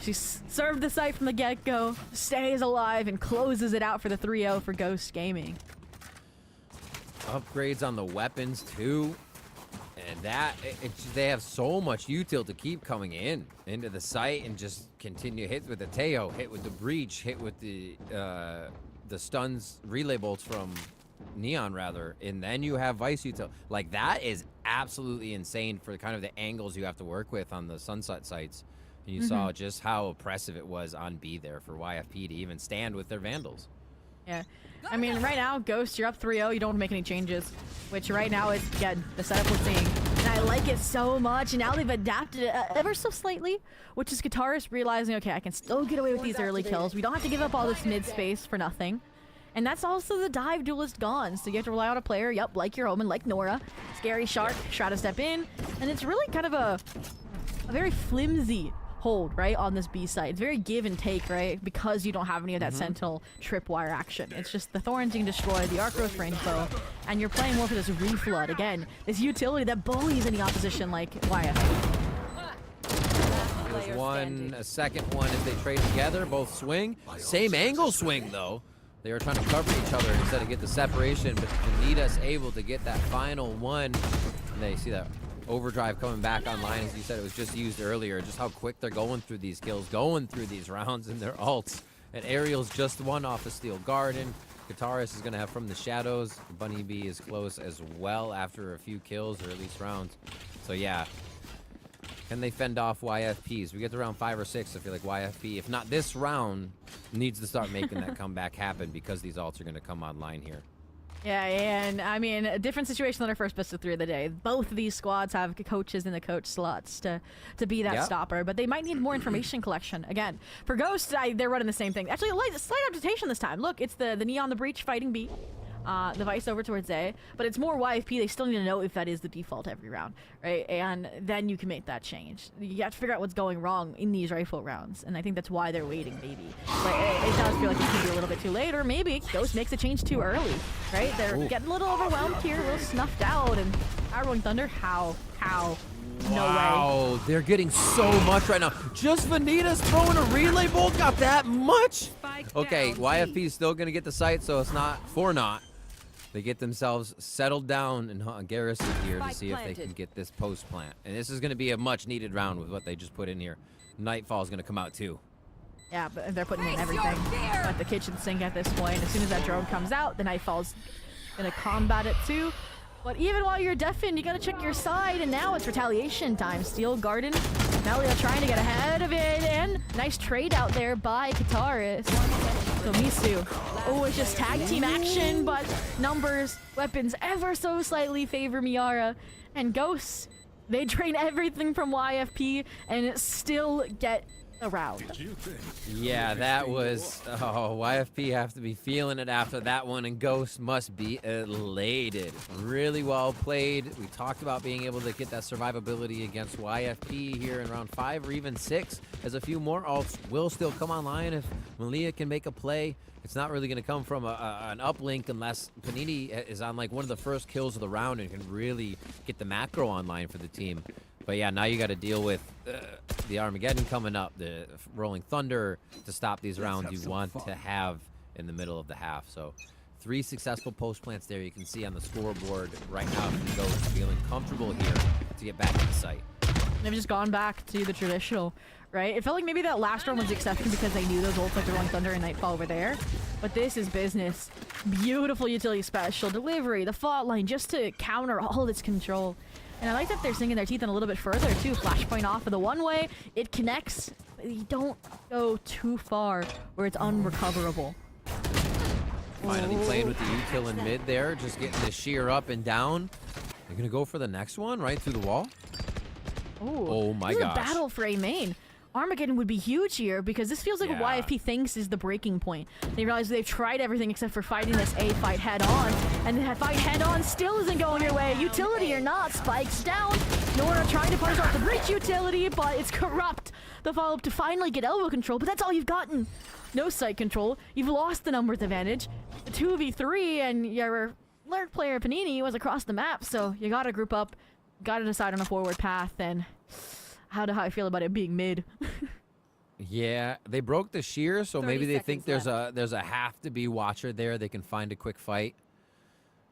S3: She served the site from the get-go, stays alive, and closes it out for the 3-0 for Ghost Gaming.
S5: Upgrades on the weapons too, and they have so much util to keep coming into the site and just continue hit with the Teo, hit with the Breach, hit with the stuns relay bolts from Neon rather, and then you have Vice util. Like, that is absolutely insane for kind of the angles you have to work with on the Sunset sites. And you saw just how oppressive it was on B there for YFP to even stand with their Vandals.
S3: Yeah. I mean, right now, Ghost, you're up 3-0. You don't want to make any changes, which right now is, again, the setup we're seeing. And I like it so much. And now they've adapted it ever so slightly, which is Guitarist realizing, okay, I can still get away with these early kills. We don't have to give up all this mid space for nothing. And that's also the dive duelist gone. So you have to rely on a player, like your Omen, like Nora. Scary Shark, try to step in. And it's really kind of a very flimsy hold, right, on this B side. It's very give and take, right, because you don't have any of that Sentinel tripwire action. It's just the Thorns you can destroy, the Arc Growth range bow, and you're playing more for this reflood. Again, this utility that bullies any opposition like YF.
S5: There's one, a second one as they trade together, both swing. Same angle swing, though. They were trying to cover each other instead of get the separation, but Vanitas able to get that final one. And they see that Overdrive coming back online, as you said, it was just used earlier. Just how quick they're going through these kills, going through these rounds in their ults. And Ariel's just one off of Steel Garden. Guitarist is going to have From the Shadows. Bunny B is close as well after a few kills, or at least rounds. So yeah, can they fend off YFPs? We get to round 5 or 6, I feel like YFP, if not this round, needs to start making that comeback happen because these ults are going to come online here.
S3: Yeah, and I mean, a different situation than our first best of 3 of the day. Both of these squads have coaches in the coach slots to be that stopper, but they might need more information collection. Again, for Ghost, they're running the same thing. Actually, a slight adaptation this time. Look, it's the Neon the Breach fighting B. The Vice over towards A, but it's more YFP. They still need to know if that is the default every round, right? And then you can make that change. You have to figure out what's going wrong in these rifle rounds, and I think that's why they're waiting, maybe. But it does feel like it could be a little bit too late, or maybe Ghost makes a change too early, right? They're getting a little overwhelmed here, a little snuffed out, and Rolling Thunder, how? No
S5: wow,
S3: way.
S5: They're getting so much right now. Just Vanita's throwing a relay bolt, got that much? Okay, YFP is still going to get the site, so it's not for naught. They get themselves settled down and garrison here to see if they can get this post plant. And this is going to be a much needed round with what they just put in here. Nightfall is going to come out too.
S3: Yeah, but they're putting in everything at the kitchen sink at this point. As soon as that drone comes out, the Nightfall's going to combat it too. But even while you're deafened, you got to check your side, and now it's retaliation time. Steel Garden, Melia trying to get ahead of it, and nice trade out there by Kataris. So Misu, oh, it's just tag team action, but numbers, weapons ever so slightly favor Miara. And Ghosts, they drain everything from YFP and still get around.
S5: Yeah, that was, YFP have to be feeling it after that one, and Ghost must be elated. Really well played. We talked about being able to get that survivability against YFP here in round 5 or even 6, as a few more ults will still come online if Malia can make a play. It's not really going to come from an uplink unless Panini is on like one of the first kills of the round and can really get the macro online for the team. But yeah, now you got to deal with the Armageddon coming up, the Rolling Thunder to stop these rounds you want to have in the middle of the half. So 3 successful post plants there. You can see on the scoreboard right now from Ghost feeling comfortable here to get back to the site.
S3: They've just gone back to the traditional, right? It felt like maybe that last round was the exception because they knew those ults like the Rolling Thunder and Nightfall were there. But this is business. Beautiful utility special, delivery, the fault line, just to counter all this control. And I like that they're sinking their teeth in a little bit further, too. Flashpoint off of the one-way. It connects. But you don't go too far where it's unrecoverable.
S5: Finally playing with the util in mid there. Just getting the shear up and down. They're going to go for the next one right through the wall.
S3: Ooh.
S5: Oh, my gosh.
S3: This is a battle for A main. Armageddon would be huge here because this feels like what YFP thinks is the breaking point. They realize they've tried everything except for fighting this A fight head-on, and that fight head-on still isn't going your way. Utility or not, spikes down. Nora trying to punish off the breach utility, but it's corrupt. The follow-up to finally get elbow control, but that's all you've gotten. No site control. You've lost the numbers advantage. The 2v3, and your alert player Panini was across the map, so you gotta group up, gotta decide on a forward path, and how I feel about it being mid.
S5: Yeah, they broke the shear, so maybe they think there's a have to be watcher there. They can find a quick fight.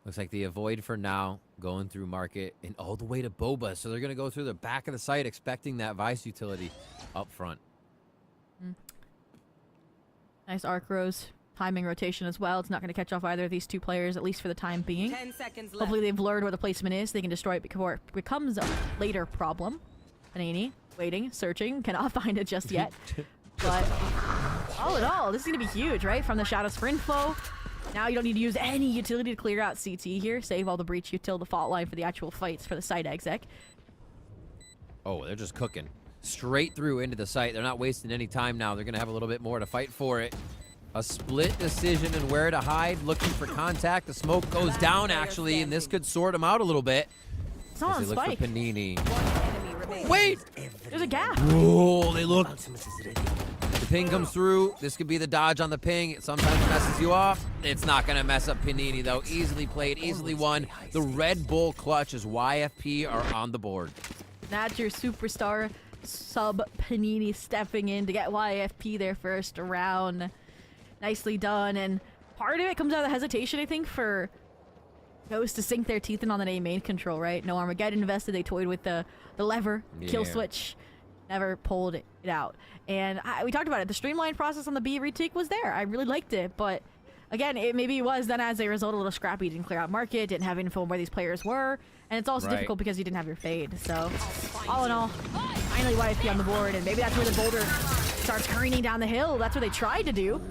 S5: Looks like they avoid for now, going through market and all the way to Boba. So they're gonna go through the back of the site, expecting that Vice utility up front.
S3: Nice arc rose timing rotation as well. It's not going to catch off either of these two players, at least for the time being.
S15: 10 seconds left.
S3: Hopefully they've learned where the placement is. They can destroy it before it becomes a later problem. Panini, waiting, searching, cannot find it just yet. But all in all, this is going to be huge, right? From the shadows for info. Now you don't need to use any utility to clear out CT here. Save all the breach util, the fault line for the actual fights for the site exec.
S5: Oh, they're just cooking. Straight through into the site. They're not wasting any time now. They're going to have a little bit more to fight for it. A split decision and where to hide, looking for contact. The smoke goes down, actually, and this could sort them out a little bit.
S3: It's not on
S5: Look
S3: spike.
S5: for Panini. Wait!
S3: There's a gap.
S5: Oh, they look. The ping comes through. This could be the dodge on the ping. It sometimes messes you off. It's not going to mess up Panini, though. Easily played, easily won. The Red Bull clutch as YFP are on the board.
S3: That's your superstar sub Panini stepping in to get YFP their first round. Nicely done. And part of it comes out of the hesitation, I think, for Ghost to sink their teeth in on the A main control, right? No Armageddon invested. They toyed with the lever, kill switch. Never pulled it out. And we talked about it. The streamlined process on the B retake was there. I really liked it, but again, it maybe was then as a result a little scrappy. Didn't clear out market, didn't have info on where these players were, and it's also difficult because you didn't have your fade. So, all in all, finally YFP on the board, and maybe that's where the boulder starts careening down the hill. That's what they tried to do.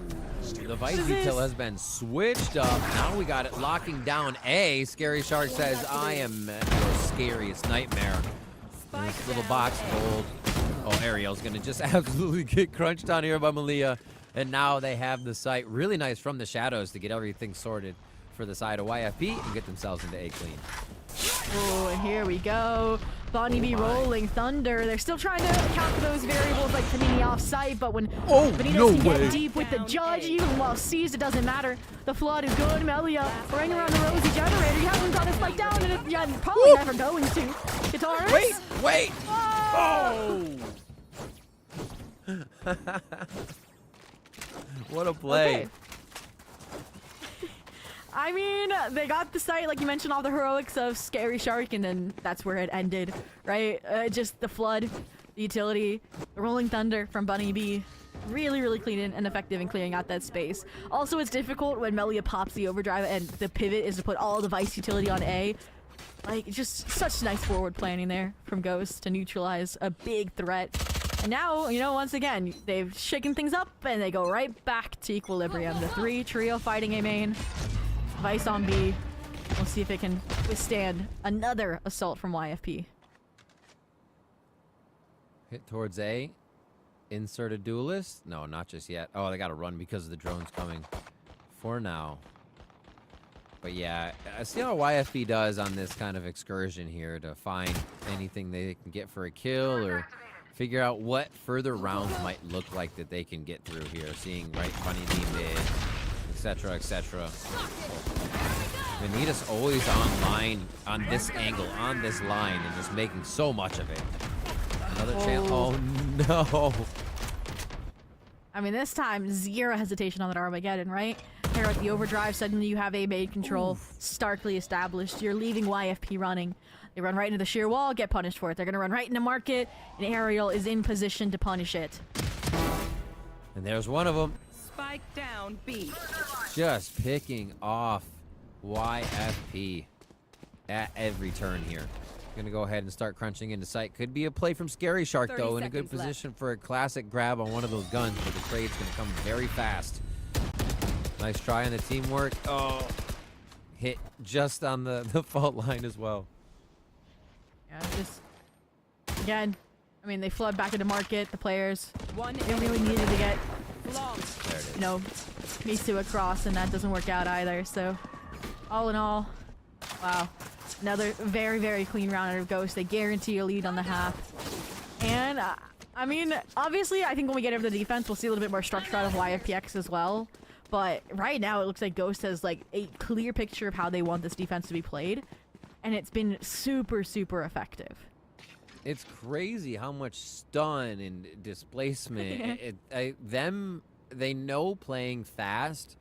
S5: The Vice detail has been switched up. Now we got it locking down A. Scary Shark says, I am your scariest nightmare. In this little box gold. Oh, Ariel's going to just absolutely get crunched on here by Malia. And now they have the site really nice from the shadows to get everything sorted for the side of YFP and get themselves into A clean.
S3: Oh, and here we go. Bonnie B rolling Thunder. They're still trying to account for those variables like Panini off site, but when Benitez can get deep with the judge, even while seized, it doesn't matter. The flood is good. Melia running around the Rosie generator. You haven't got a spike down, and you're probably never going to. Guitars.
S5: Wait!
S3: Oh!
S5: What a play.
S3: Okay. I mean, they got the site, like you mentioned, all the heroics of Scary Shark, and then that's where it ended, right? Just the flood, the utility, the rolling thunder from Bunny B. Really clean and effective in clearing out that space. Also, it's difficult when Melia pops the overdrive and the pivot is to put all the Vice utility on A. Like, just such nice forward planning there from Ghost to neutralize a big threat. And now, you know, once again, they've shaken things up and they go right back to equilibrium. The 3 trio fighting A main. Vice on B. We'll see if it can withstand another assault from YFP.
S5: Hit towards A. Insert a duelist. No, not just yet. Oh, they got to run because the drone's coming for now. But yeah, I see how YFP does on this kind of excursion here to find anything they can get for a kill or figure out what further rounds might look like that they can get through here. Seeing right Bunny B mid, etc., etc. Vanitas always online on this angle, on this line, and just making so much of it. Another chance. Oh no.
S3: I mean, this time, zero hesitation on that Armageddon, right? Here at the overdrive, suddenly you have A main control starkly established. You're leaving YFP running. They run right into the sheer wall, get punished for it. They're going to run right into market, and Ariel is in position to punish it.
S5: And there's one of them.
S14: Spike down B.
S5: Just picking off YFP at every turn here. Gonna go ahead and start crunching into sight. Could be a play from Scary Shark, though, in a good position for a classic grab on one of those guns, but the trade's gonna come very fast. Nice try on the teamwork. Oh, hit just on the fault line as well.
S3: Yeah, just, again, I mean, they flood back into market, the players. They really needed to get, you know, Misu across, and that doesn't work out either, so all in all, wow. Another very clean round out of Ghost. They guarantee a lead on the half. And, I mean, obviously, I think when we get over the defense, we'll see a little bit more structure out of YFPX as well. But right now, it looks like Ghost has, like, a clear picture of how they want this defense to be played. And it's been super effective.
S5: It's crazy how much stun and displacement. They know playing fast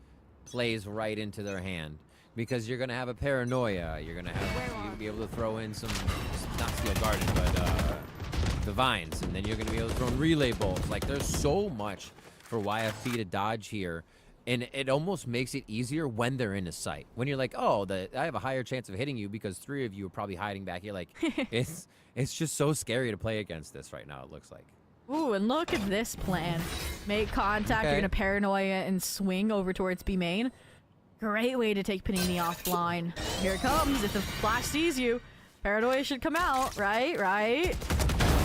S5: plays right into their hand. Because you're going to have a paranoia. You're going to have you'll be able to throw in some, not Steel Garden, but Divines. And then you're going to be able to throw in relay bolts. Like, there's so much for YFP to dodge here. And it almost makes it easier when they're in a sight. When you're like, oh, I have a higher chance of hitting you because 3 of you are probably hiding back here. Like, it's just so scary to play against this right now, it looks like.
S3: Ooh, and look at this plan. Make contact, you're going to paranoia and swing over towards B main. Great way to take Panini offline. Here it comes. If the flash sees you, paranoia should come out. Right?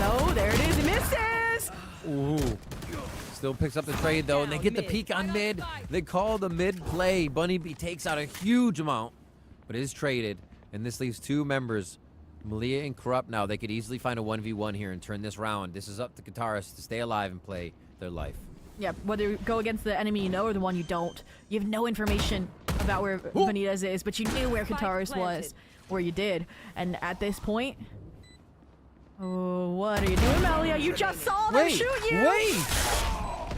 S3: No, there it is. It misses!
S5: Ooh. Still picks up the trade, though, and they get the peek on mid. They call the mid play. Bunny B takes out a huge amount, but is traded. And this leaves 2 members, Malia and Corrupt. Now, they could easily find a 1v1 here and turn this round. This is up to Guitarists to stay alive and play their life.
S3: Yeah, whether you go against the enemy you know or the one you don't. You have no information about where Benitez is, but you knew where Guitarist was, or you did. And at this point, oh, what are you doing, Melia? You just saw them shoot you!
S5: Wait!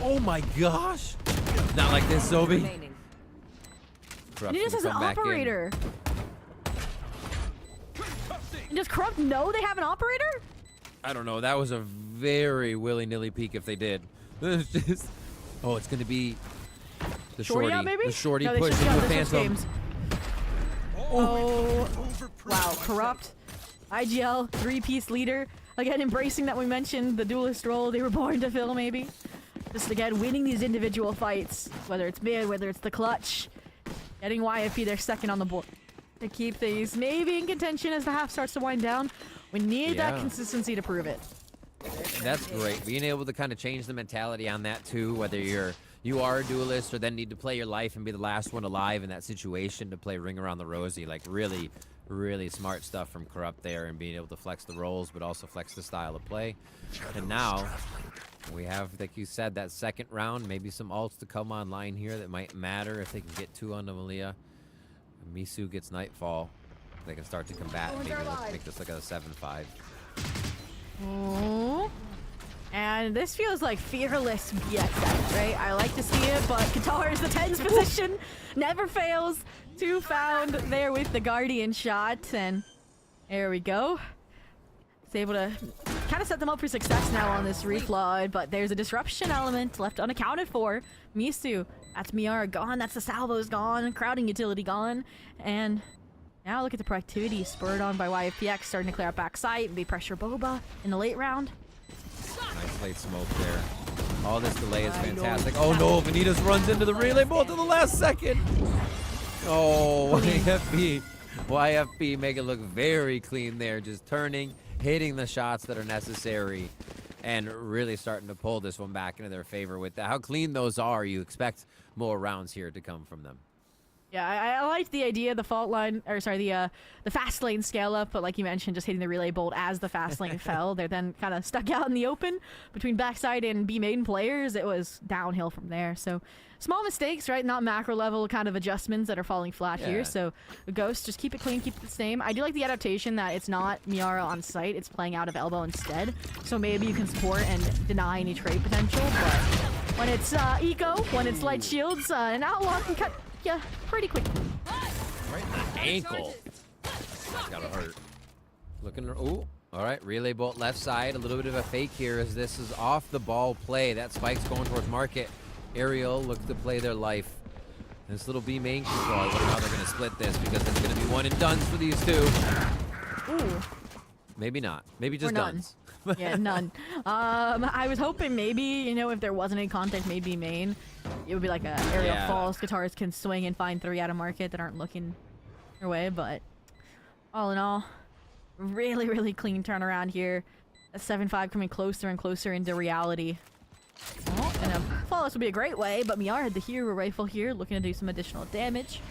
S5: Oh my gosh! Not like this, Zobi.
S3: Benitez is an operator. And does Corrupt know they have an operator?
S5: I don't know. That was a very willy-nilly peek if they did. It's just, oh, it's going to be the shorty.
S3: Out, maybe?
S5: The shorty
S3: no,
S5: push into a Phantom.
S3: Oh, wow. Corrupt. IGL, 3-piece leader. Again, embracing that we mentioned, the duelist role they were born to fill, maybe. Just, again, winning these individual fights. Whether it's mid, whether it's the clutch. Getting YFP their second on the board. To keep things maybe in contention as the half starts to wind down. We need that consistency to prove it.
S5: That's great. Being able to kind of change the mentality on that too, whether you are a duelist or then need to play your life and be the last one alive in that situation to play Ring Around the Rosie. Like really, really smart stuff from Corrupt there and being able to flex the roles but also flex the style of play. And now we have, like you said, that second round, maybe some ults to come online here that might matter if they can get 2 onto Malia. Misu gets Nightfall. They can start to combat and maybe make this like a 7-5.
S3: Oh. And this feels like fearless BXX, right? I like to see it, but Qatar is the 10's position. Never fails. 2 found there with the Guardian shot. And there we go. It's able to kind of set them up for success now on this reflood, but there's a disruption element left unaccounted for. Misu, that's Miara gone. That's the salvos gone. Crowding utility gone. And now look at the proactivity spurred on by YFPX, starting to clear out backside. They pressure Boba in the late round.
S5: Nice late smoke there. All this delay is fantastic. Oh no, Vanitas runs into the relay bolt in the last second. Oh, YFP make it look very clean there. Just turning, hitting the shots that are necessary, and really starting to pull this one back into their favor with that. How clean those are, you expect more rounds here to come from them.
S3: Yeah, I like the idea, the fault line, or sorry, the fast lane scale up, but like you mentioned, just hitting the relay bolt as the fast lane fell. They're then kind of stuck out in the open between backside and B main players. It was downhill from there. So small mistakes, right? Not macro level kind of adjustments that are falling flat here. So Ghost, just keep it clean, keep it the same. I do like the adaptation that it's not Miara on site, it's playing out of elbow instead. So maybe you can support and deny any trade potential, but when it's eco, when it's light shields, an outlaw can cut. Yeah, pretty quick.
S5: Right in the ankle. That's gotta hurt. Looking, ooh, all right, relay bolt left side. A little bit of a fake here as this is off the ball play. That spike's going towards market. Ariel looks to play their life. This little B main control. I wonder how they're gonna split this because it's gonna be one and done for these two.
S3: Ooh.
S5: Maybe not. Maybe just duns.
S3: Yeah, none. I was hoping maybe, you know, if there wasn't any contact, maybe main, it would be like a aerial falls. Guitars can swing and find 3 out of market that aren't looking their way, but all in all, really, really clean turnaround here. A 7-5 coming closer and closer into reality. Oh, and a flawless would be a great way, but Miara had the hero rifle here, looking to do some additional damage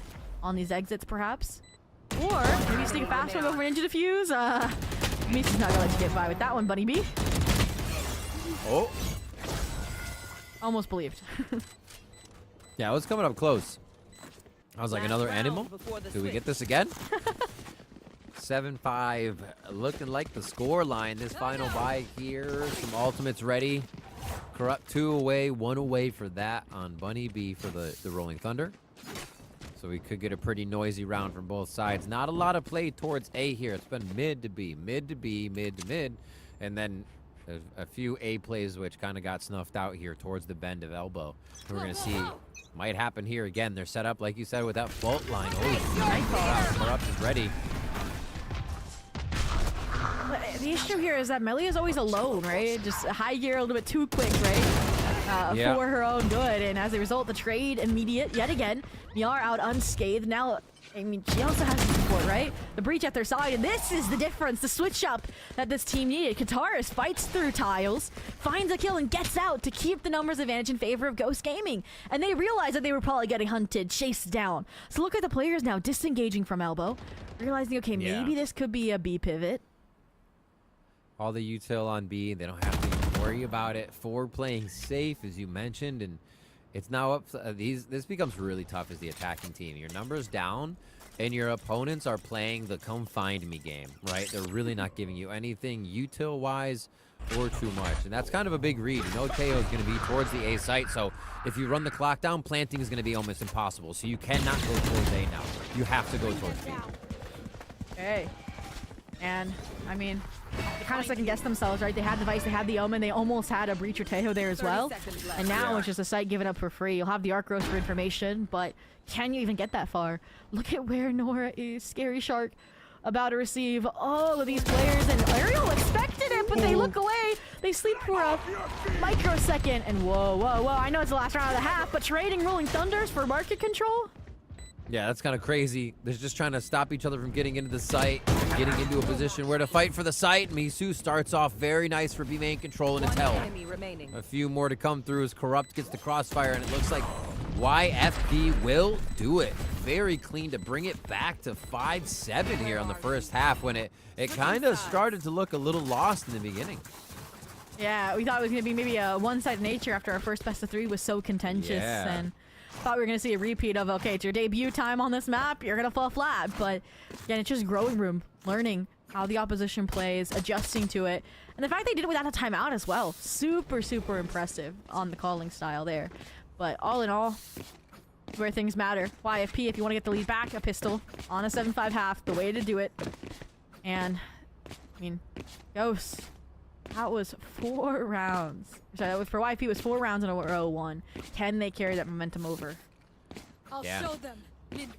S3: on these exits, perhaps. Or maybe sneak a fast one over into defuse. Misu's not gonna let you get by with that one, Bunny B.
S5: Oh.
S3: Almost believed.
S5: Yeah, it was coming up close. I was like, another animal? Do we get this again? 7-5, looking like the score line. This final buy here. Some ultimates ready. Corrupt 2 away, 1 away for that on Bunny B for the Rolling Thunder. So we could get a pretty noisy round from both sides. Not a lot of play towards A here. It's been mid to B, mid to B, mid to mid. And then a few A plays which kind of got snuffed out here towards the bend of elbow. We're going to see, might happen here again. They're set up, like you said, with that fault line. Oh, Corrupt is ready.
S3: The issue here is that Melee is always alone, right? Just high gear a little bit too quick, right? For her own good, and as a result, the trade immediate yet again. Miara out unscathed. Now, I mean, she also has the support, right? The breach at their side, and this is the difference, the switch up that this team needed. Kataris fights through tiles, finds a kill, and gets out to keep the numbers advantage in favor of Ghost Gaming. And they realized that they were probably getting hunted, chased down. So look at the players now disengaging from elbow, realizing, okay, maybe this could be a B pivot.
S5: All the util on B, they don't have to worry about it. Forward playing safe, as you mentioned, and it's now up to, this becomes really tough as the attacking team. Your numbers down, and your opponents are playing the come find me game, right? They're really not giving you anything util-wise or too much, and that's kind of a big read. You know KO is going to be towards the A site, so if you run the clock down, planting is going to be almost impossible, so you cannot go towards A now. You have to go towards B.
S3: Okay. And, I mean, they kind of second-guessed themselves, right? They had the Vice, they had the Omen, they almost had a Breach or Tejo there as well. And now it's just a site given up for free. You'll have the Arc Roast for information, but can you even get that far? Look at where Nora is. Scary Shark about to receive all of these players, and Ariel expected it, but they look away. They sleep for a microsecond, and whoa, whoa, whoa. I know it's the last round of the half, but trading Rolling Thunders for market control?
S5: Yeah, that's kind of crazy. They're just trying to stop each other from getting into the site, getting into a position where to fight for the site. Misu starts off very nice for B main control, and it's hell. A few more to come through as Corrupt gets the crossfire, and it looks like YFP will do it. Very clean to bring it back to 5-7 here on the first half when it kind of started to look a little lost in the beginning.
S3: Yeah, we thought it was going to be maybe a one-sided nature after our first best of 3 was so contentious. And thought we were going to see a repeat of, okay, it's your debut time on this map, you're going to fall flat. But again, it's just growing room, learning how the opposition plays, adjusting to it. And the fact they did it without a timeout as well. Super, super impressive on the calling style there. But all in all, where things matter. YFP, if you want to get the lead back, a pistol on a 7-5 half, the way to do it. And, I mean, Ghost, that was 4 rounds. Sorry, for YFP, it was 4 rounds in a row won. Can they carry that momentum over?
S15: I'll show them.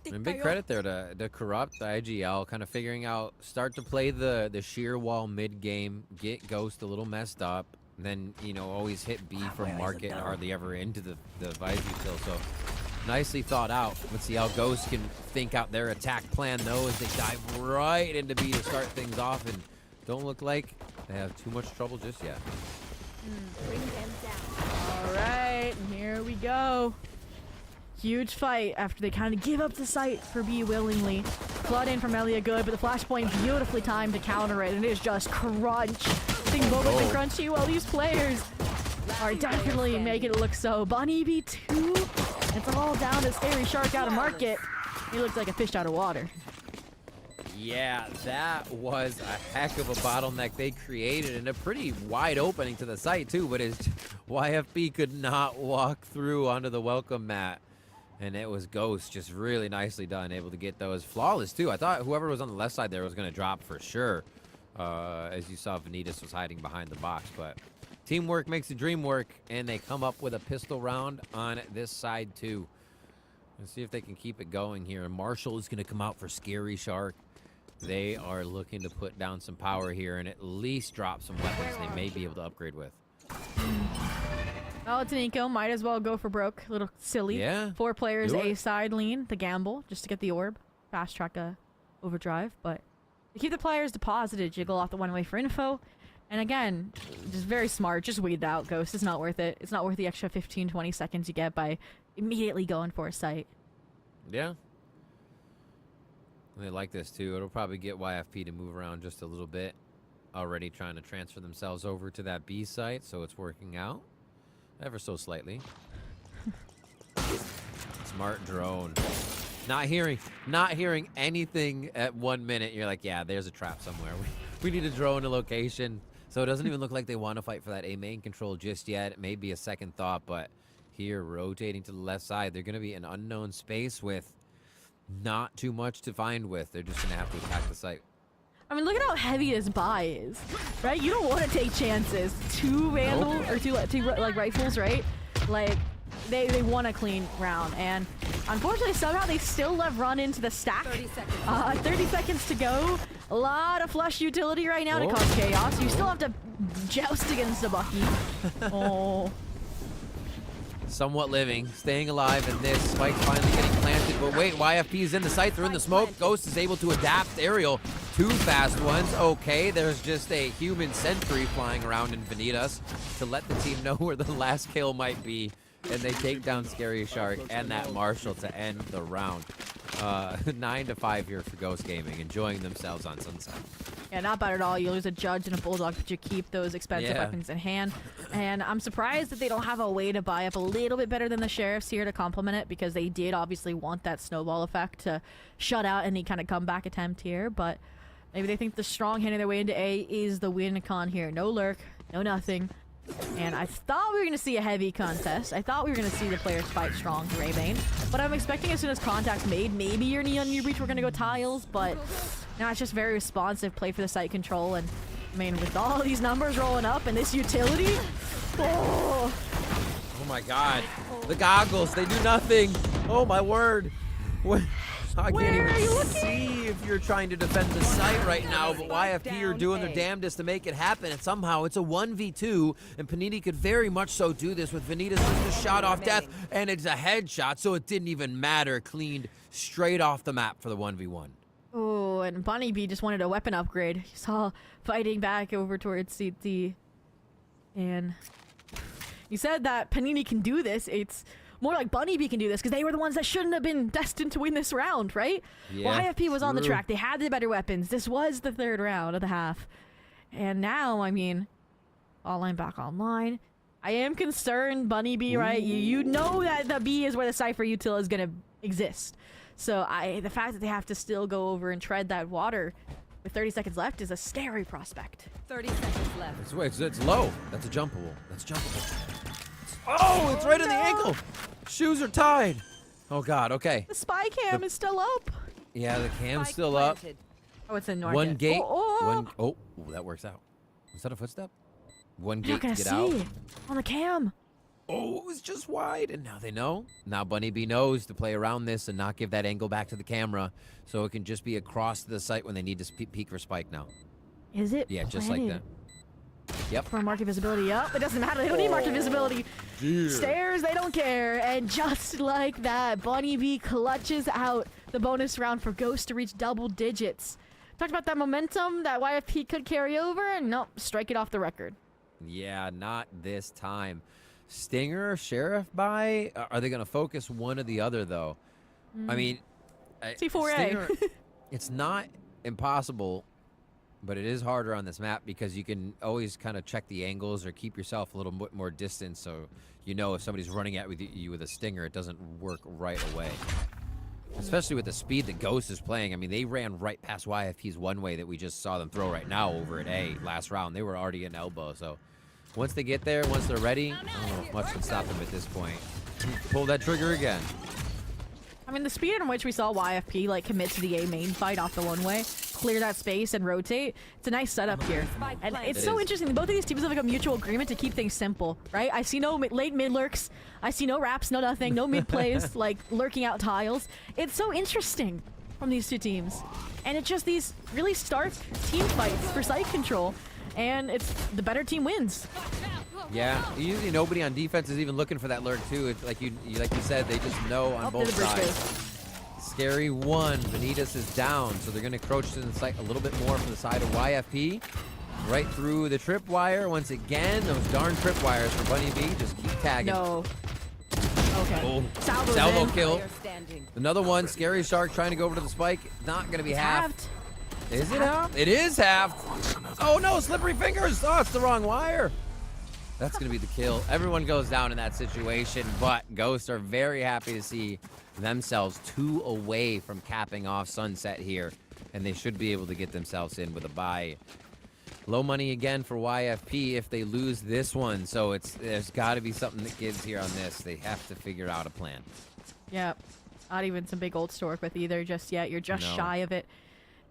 S5: And big credit there to Corrupt, the IGL, kind of figuring out, start to play the sheer wall mid-game, get Ghost a little messed up, then, you know, always hit B from market and hardly ever into the Visor kill. So nicely thought out. Let's see how Ghost can think out their attack plan, though, as they dive right into B to start things off, and don't look like they have too much trouble just yet.
S15: Bring them down.
S3: All right, here we go. Huge fight after they kind of give up the site for B willingly. Flood in from Elia good, but the flashpoint beautifully timed to counter it, and it is just crunch. Things both and crunchy while these players are definitely making it look so. Bunny B2, it's all down to Scary Shark out of market. He looks like a fish out of water.
S5: Yeah, that was a heck of a bottleneck they created, and a pretty wide opening to the site too, but his YFP could not walk through onto the welcome mat. And it was Ghost, just really nicely done, able to get those. Flawless, too. I thought whoever was on the left side there was going to drop for sure. As you saw, Vanitas was hiding behind the box. But teamwork makes the dream work, and they come up with a pistol round on this side, too. Let's see if they can keep it going here. And Marshall is going to come out for Scary Shark. They are looking to put down some power here and at least drop some weapons they may be able to upgrade with.
S3: Well, it's an eco. Might as well go for broke. A little silly.
S5: Yeah.
S3: 4 players, A side lean, the gamble, just to get the orb. Fast track overdrive. But they keep the players deposited, jiggle off the one-way for info. And again, just very smart. Just weed out, Ghost. It's not worth it. It's not worth the extra 15, 20 seconds you get by immediately going for a site.
S5: Yeah. They like this, too. It'll probably get YFP to move around just a little bit. Already trying to transfer themselves over to that B site, so it's working out. Ever so slightly. Smart drone. Not hearing anything at 1 minute. You're like, yeah, there's a trap somewhere. We need a drone a location. So it doesn't even look like they want to fight for that A main control just yet. It may be a second thought, but here, rotating to the left side, they're going to be in unknown space with not too much to find with. They're just going to have to attack the site.
S3: I mean, look at how heavy this buy is, right? You don't want to take chances. 2 Vandal or two like rifles, right? Like they want a clean round, and unfortunately, somehow they still let run into the stack.
S15: 30 seconds.
S3: 30 seconds to go. A lot of flush utility right now to cause chaos. You still have to joust against the Bucky. Oh.
S5: Somewhat living, staying alive, and this spike's finally getting planted. But wait, YFP is in the sight. They're in the smoke. Ghost is able to adapt. Aerial, 2 fast ones. Okay, there's just a human sentry flying around in Vanitas to let the team know where the last kill might be. And they take down Scary Shark and that Marshall to end the round. 9-5 here for Ghost Gaming, enjoying themselves on Sunset.
S3: Yeah, not bad at all. You lose a Judge and a Bulldog, but you keep those expensive weapons in hand. And I'm surprised that they don't have a way to buy up a little bit better than the Sheriffs here to complement it, because they did obviously want that snowball effect to shut out any kind of comeback attempt here. But maybe they think the strong handing their way into A is the win con here. No lurk, no nothing. And I thought we were going to see a heavy contest. I thought we were going to see the players fight strong Ray Bane. But I'm expecting as soon as contact's made, maybe your Neon New Breach we're going to go tiles, but Now it's just very responsive play for the site control, and I mean, with all these numbers rolling up and this utility,
S5: Oh my god. The goggles, they do nothing. Oh my word. What? I can't even see if you're trying to defend the site right now, but YFP are doing their damnedest to make it happen, and somehow it's a 1v2, and Panini could very much so do this with Vanitas just a shot off death, and it's a headshot, so it didn't even matter. Cleaned straight off the map for the 1v1.
S3: Oh, and Bunny B just wanted a weapon upgrade. You saw fighting back over towards CT. And you said that Panini can do this. It's more like Bunny B can do this because they were the ones that shouldn't have been destined to win this round, right?
S5: Yeah,
S3: well, IFP was on the
S5: true.
S3: track. They had the better weapons. This was the third round of the half. And now, I mean, online back online. I am concerned, Bunny B, right? You know that the B is where the Cypher util is going to exist. So the fact that they have to still go over and tread that water with 30 seconds left is a scary prospect.
S16: 30 seconds left.
S5: It's low. That's a jumpable. That's jumpable. Oh, it's right in the ankle. Shoes are tied. Oh god, okay.
S3: The spy cam is still up.
S5: Yeah, the cam's still up.
S3: Oh, it's in
S5: One gate.
S3: Oh,
S5: Oh, that works out. Was that a footstep? One
S3: You're
S5: gate
S3: not
S5: to
S3: gonna
S5: get
S3: see
S5: out.
S3: on the cam.
S5: Oh, it was just wide, and now they know. Now Bunny B knows to play around this and not give that angle back to the camera, so it can just be across the site when they need to peek for spike now.
S3: Is it?
S5: Yeah, just like that. Yep.
S3: For market visibility up. It doesn't matter. They don't need market visibility.
S5: Dear.
S3: Stairs, they don't care. And just like that, Bunny B clutches out the bonus round for Ghost to reach double digits. Talked about that momentum that YFP could carry over, and nope, strike it off the record.
S5: Yeah, not this time. Stinger, Sheriff buy? Are they going to focus one or the other, though? I mean,
S3: C4A.
S5: Stinger, it's not impossible, but it is harder on this map because you can always kind of check the angles or keep yourself a little bit more distance, so you know if somebody's running at you with a Stinger, it doesn't work right away. Especially with the speed that Ghost is playing. I mean, they ran right past YFP's one way that we just saw them throw right now over at A last round. They were already in elbow, so once they get there, once they're ready, I don't know if much can stop them at this point. Pull that trigger again.
S3: I mean, the speed in which we saw YFP like commit to the A main fight off the one-way, clear that space and rotate, it's a nice setup here. And it's so interesting. Both of these teams have like a mutual agreement to keep things simple, right? I see no late mid lurks. I see no wraps, no nothing, no mid plays, like lurking out tiles. It's so interesting from these two teams. And it's just these really stark team fights for site control. And it's the better team wins.
S5: Yeah, usually nobody on defense is even looking for that lurk too. It's like you said, they just know on both sides. Scary one. Vanitas is down, so they're gonna crouch to the site a little bit more from the side of YFP. Right through the tripwire once again. Those darn tripwires for Bunny B. Just keep tagging.
S3: No. Okay.
S5: Oh, salvo kill. Another one. Scary Shark trying to go over to the spike. Not gonna be halved. Is it halved? It is halved. Oh no, slippery fingers. Oh, it's the wrong wire. That's going to be the kill. Everyone goes down in that situation, but Ghosts are very happy to see themselves 2 away from capping off Sunset here, and they should be able to get themselves in with a bye. Low money again for YFP if they lose this one, so there's got to be something that gives here on this. They have to figure out a plan.
S3: Yeah, not even some big old to work with either just yet. You're just shy of it.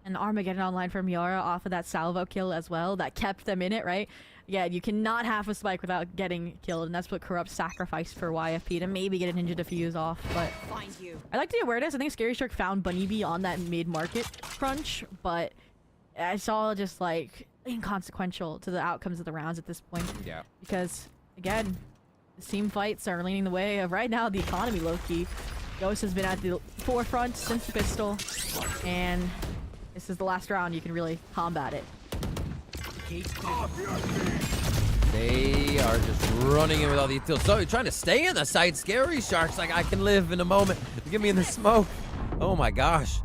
S3: And Armageddon online from Yara off of that salvo kill as well. That kept them in it, right? Yeah, you cannot have a spike without getting killed, and that's what Corrupt sacrificed for YFP to maybe get a Ninja Defuse off. But I like the awareness. I think Scary Shark found Bunny B on that mid-market crunch, but I saw just like inconsequential to the outcomes of the rounds at this point.
S5: Yeah.
S3: Because again, the team fights are leaning the way of right now the economy low-key. Ghost has been at the forefront since the pistol, and this is the last round you can really combat it.
S5: They are just running in with all the utils. So you're trying to stay in the site. Scary Shark's like, I can live in a moment. Get me in the smoke. Oh my gosh.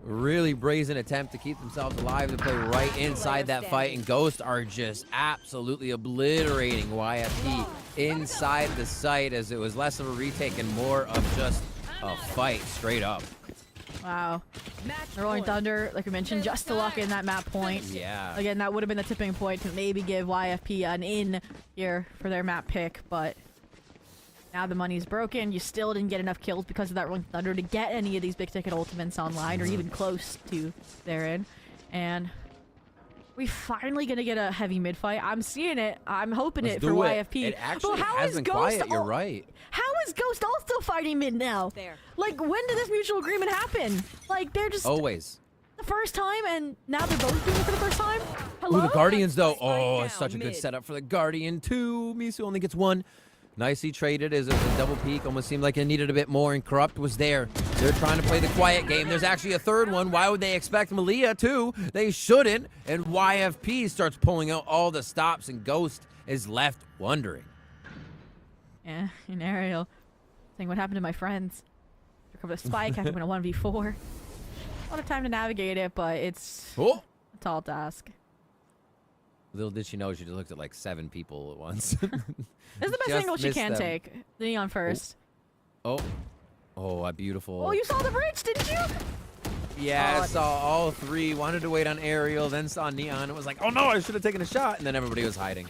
S5: Really brazen attempt to keep themselves alive to play right inside that fight. And Ghosts are just absolutely obliterating YFP inside the site as it was less of a retake and more of just a fight straight up.
S3: Wow. The Rolling Thunder, like we mentioned, just to lock in that map point.
S5: Yeah.
S3: Again, that would have been the tipping point to maybe give YFP an in here for their map pick, but Now the money's broken. You still didn't get enough kills because of that Rolling Thunder to get any of these big ticket ultimates online or even close to therein. And we finally gonna get a heavy mid fight. I'm seeing it. I'm hoping
S5: Let's
S3: it for
S5: do
S3: YFP.
S5: It actually
S3: how
S5: has
S3: is
S5: been
S3: Ghost
S5: quiet. You're right.
S3: How is Ghost also fighting mid now?
S16: There.
S3: Like, when did this mutual agreement happen? Like, they're just
S5: Always.
S3: the first time, and now they're both doing it for the first time? Hello?
S5: Ooh, the Guardians, though. Oh,
S16: down,
S5: it's such a good
S16: mid.
S5: setup for the Guardian, too. Misu only gets one. Nicely traded as a double peek. Almost seemed like it needed a bit more, and Corrupt was there. They're trying to play the quiet game. There's actually a third one. Why would they expect Malia, too? They shouldn't. And YFP starts pulling out all the stops, and Ghost is left wondering.
S3: Yeah, and Ariel saying, what happened to my friends? Recover the spike, I can win a 1v4. A lot of time to navigate it, but it's
S5: Oh.
S3: a tall task.
S5: Little did she know she just looked at like 7 people at once.
S3: This is the best
S5: Just
S3: angle she
S5: missed
S3: can
S5: them.
S3: take. The Neon first.
S5: Oh. Oh, beautiful.
S3: Oh, you saw the bridge, didn't you?
S5: Yeah,
S3: Oh,
S5: I saw all 3. Wanted to wait on Ariel, then saw Neon. It was like, oh no, I should have taken a shot. And then everybody was hiding.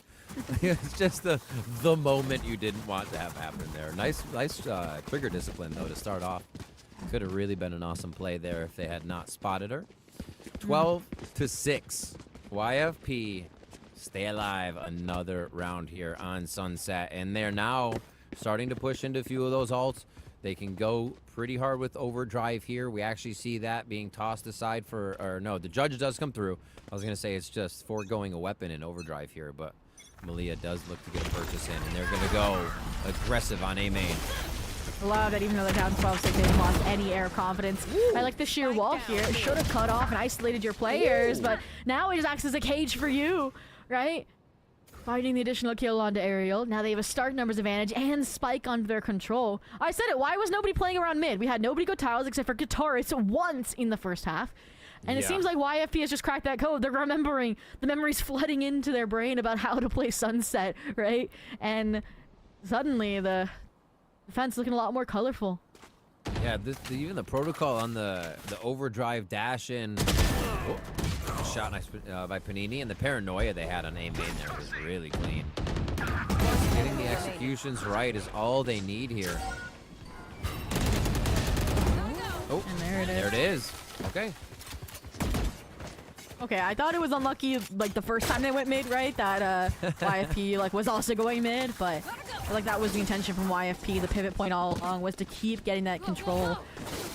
S5: It's just the moment you didn't want to have happen there. Nice trigger discipline, though, to start off. Could have really been an awesome play there if they had not spotted her. 12-6. YFP stay alive another round here on Sunset. And they're now starting to push into a few of those ults. They can go pretty hard with overdrive here. We actually see that being tossed aside for, or no, the judge does come through. I was going to say it's just foregoing a weapon in overdrive here, but Malia does look to get a purchase in, and they're going to go aggressive on A main.
S3: I love that even though they're down 12-6, they didn't lost any air of confidence. I like the sheer wall here. It should have cut off and isolated your players, but now it just acts as a cage for you, right? Finding the additional kill onto Ariel. Now they have a start numbers advantage and spike under their control. I said it. Why was nobody playing around mid? We had nobody go tiles except for Guitarist once in the first half. And it seems like YFP has just cracked that code. They're remembering. The memories flooding into their brain about how to play Sunset, right? And suddenly the defense looking a lot more colorful.
S5: Yeah, even the protocol on the overdrive dash in. Oh, shot nice by Panini, and the paranoia they had on A main there was really clean. Getting the executions right is all they need here. Oh,
S3: and there it is.
S5: There it is. Okay.
S3: Okay, I thought it was unlucky, like, the first time they went mid, right? That YFP, like, was also going mid, but I feel like that was the intention from YFP. The pivot point all along was to keep getting that control.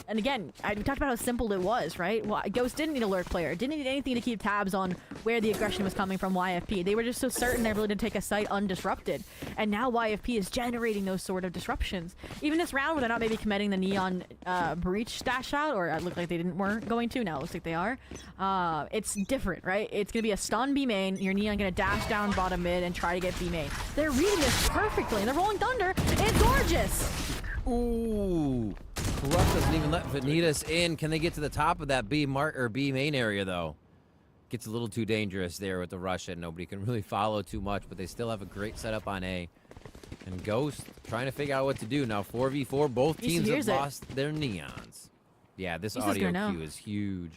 S3: And again, we talked about how simple it was, right? Ghost didn't need a lurk player. Didn't need anything to keep tabs on where the aggression was coming from YFP. They were just so certain they were able to take a site undisrupted. And now YFP is generating those sort of disruptions. Even this round where they're not maybe committing the Neon breach dash out, or it looked like they weren't going to. Now it looks like they are. It's different, right? It's going to be a stun B main. Your Neon going to dash down bottom mid and try to get B main. They're reading this perfectly. And they're rolling Thunder. It's gorgeous.
S5: Ooh. Corrupt doesn't even let Vanitas in. Can they get to the top of that B main area, though? Gets a little too dangerous there with the Russian. Nobody can really follow too much, but they still have a great setup on A. And Ghost trying to figure out what to do. Now 4v4, both teams have lost their Neons. Yeah, this audio cue is huge.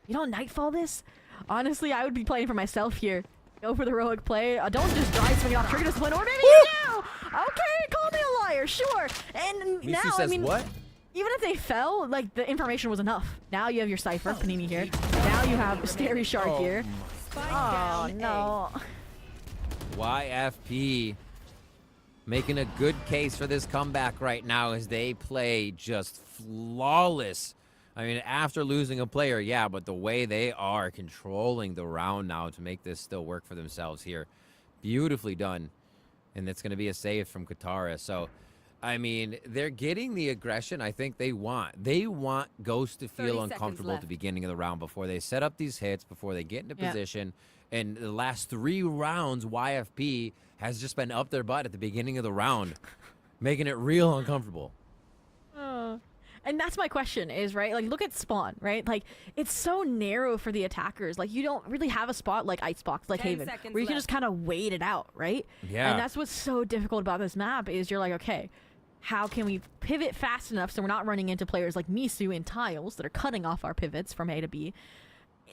S3: You don't Nightfall this? Honestly, I would be playing for myself here. Go for the heroic play. Don't just drive swing off trigger discipline, or maybe you do! Okay, call me a liar, sure. And
S5: Misu
S3: now,
S5: says
S3: I mean,
S5: what?
S3: even if they fell, like, the information was enough. Now you have your Cypher, Panini here. Now you have Scary Shark here. Oh, no.
S5: YFP making a good case for this comeback right now as they play just flawless. I mean, after losing a player, yeah, but the way they are controlling the round now to make this still work for themselves here. Beautifully done. And it's going to be a save from Katara. So, I mean, they're getting the aggression I think they want. They want Ghost to feel uncomfortable at the beginning of the round before they set up these hits, before they get into position. And the last 3 rounds, YFP has just been up their butt at the beginning of the round, making it real uncomfortable.
S3: And that's my question is, right, like, look at spawn, right? Like, it's so narrow for the attackers. Like, you don't really have a spot like Icebox, like Haven, where you can just kind of wait it out, right?
S5: Yeah.
S3: And that's what's so difficult about this map is you're like, okay, how can we pivot fast enough so we're not running into players like Misu in tiles that are cutting off our pivots from A to B?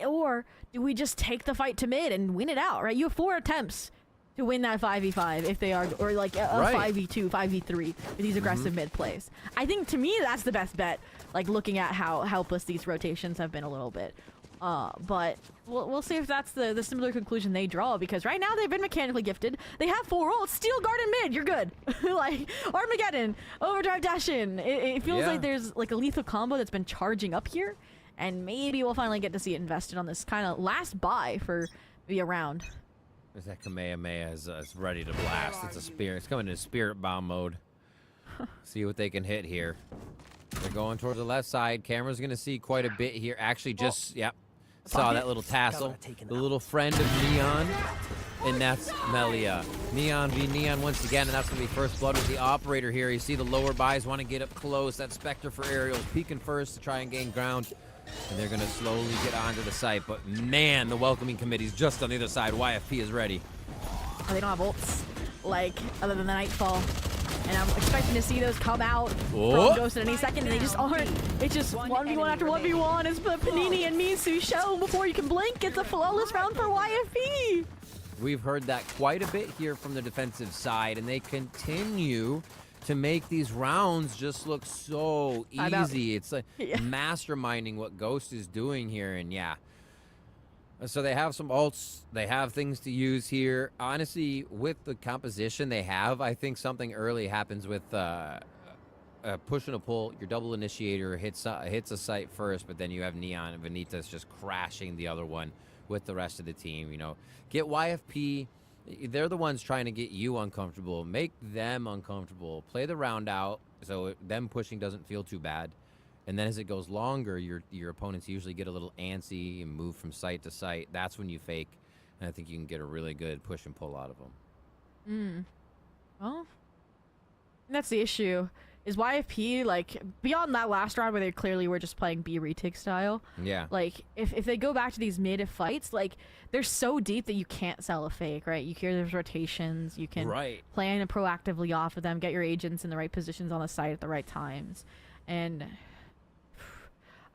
S3: Or do we just take the fight to mid and win it out, right? You have 4 attempts to win that 5v5 if they are, or like a
S5: Right.
S3: 5v2, 5v3 with these aggressive mid plays. I think to me that's the best bet. Like looking at how helpless these rotations have been a little bit. But we'll see if that's the similar conclusion they draw, because right now they've been mechanically gifted. They have 4 ults, Steel Guard and mid, you're good. Like Armageddon, Overdrive Dash in. It feels like there's like a lethal combo that's been charging up here, and maybe we'll finally get to see it invested on this kind of last buy for maybe a round.
S5: There's that Kamehameha is ready to blast. It's a spirit. It's coming into spirit bomb mode. See what they can hit here. They're going towards the left side. Camera's gonna see quite a bit here. Actually, just saw that little tassel. The little friend of Neon, and that's Melia. Neon v Neon once again, and that's gonna be first blood with the operator here. You see the lower buys want to get up close. That Spectre for aerials peeking first to try and gain ground. And they're going to slowly get onto the site. But, man, the welcoming committee's just on the other side. YFP is ready.
S3: Oh, they don't have ults, like, other than the Nightfall. And I'm expecting to see those come out from Ghost at any second, and they just aren't. It's just 1v1 after 1v1. It's Panini and Misu show before you can blink. It's a flawless round for YFP.
S5: We've heard that quite a bit here from the defensive side, and they continue to make these rounds just look so easy. It's like masterminding what Ghost is doing here, and so they have some ults, they have things to use here. Honestly, with the composition they have, I think something early happens with a push and a pull. Your double initiator hits a site first, but then you have Neon and Vanitas just crashing the other one with the rest of the team. You know, get YFP. They're the ones trying to get you uncomfortable. Make them uncomfortable. Play the round out so them pushing doesn't feel too bad. And then as it goes longer, your opponents usually get a little antsy and move from site to site. That's when you fake. And I think you can get a really good push and pull out of them.
S3: Well, that's the issue. Is YFP, like, beyond that last round where they clearly were just playing B retake style, like, if they go back to these mid fights, like, they're so deep that you can't sell a fake, right? You hear there's rotations, you can plan proactively off of them, get your agents in the right positions on the site at the right times. And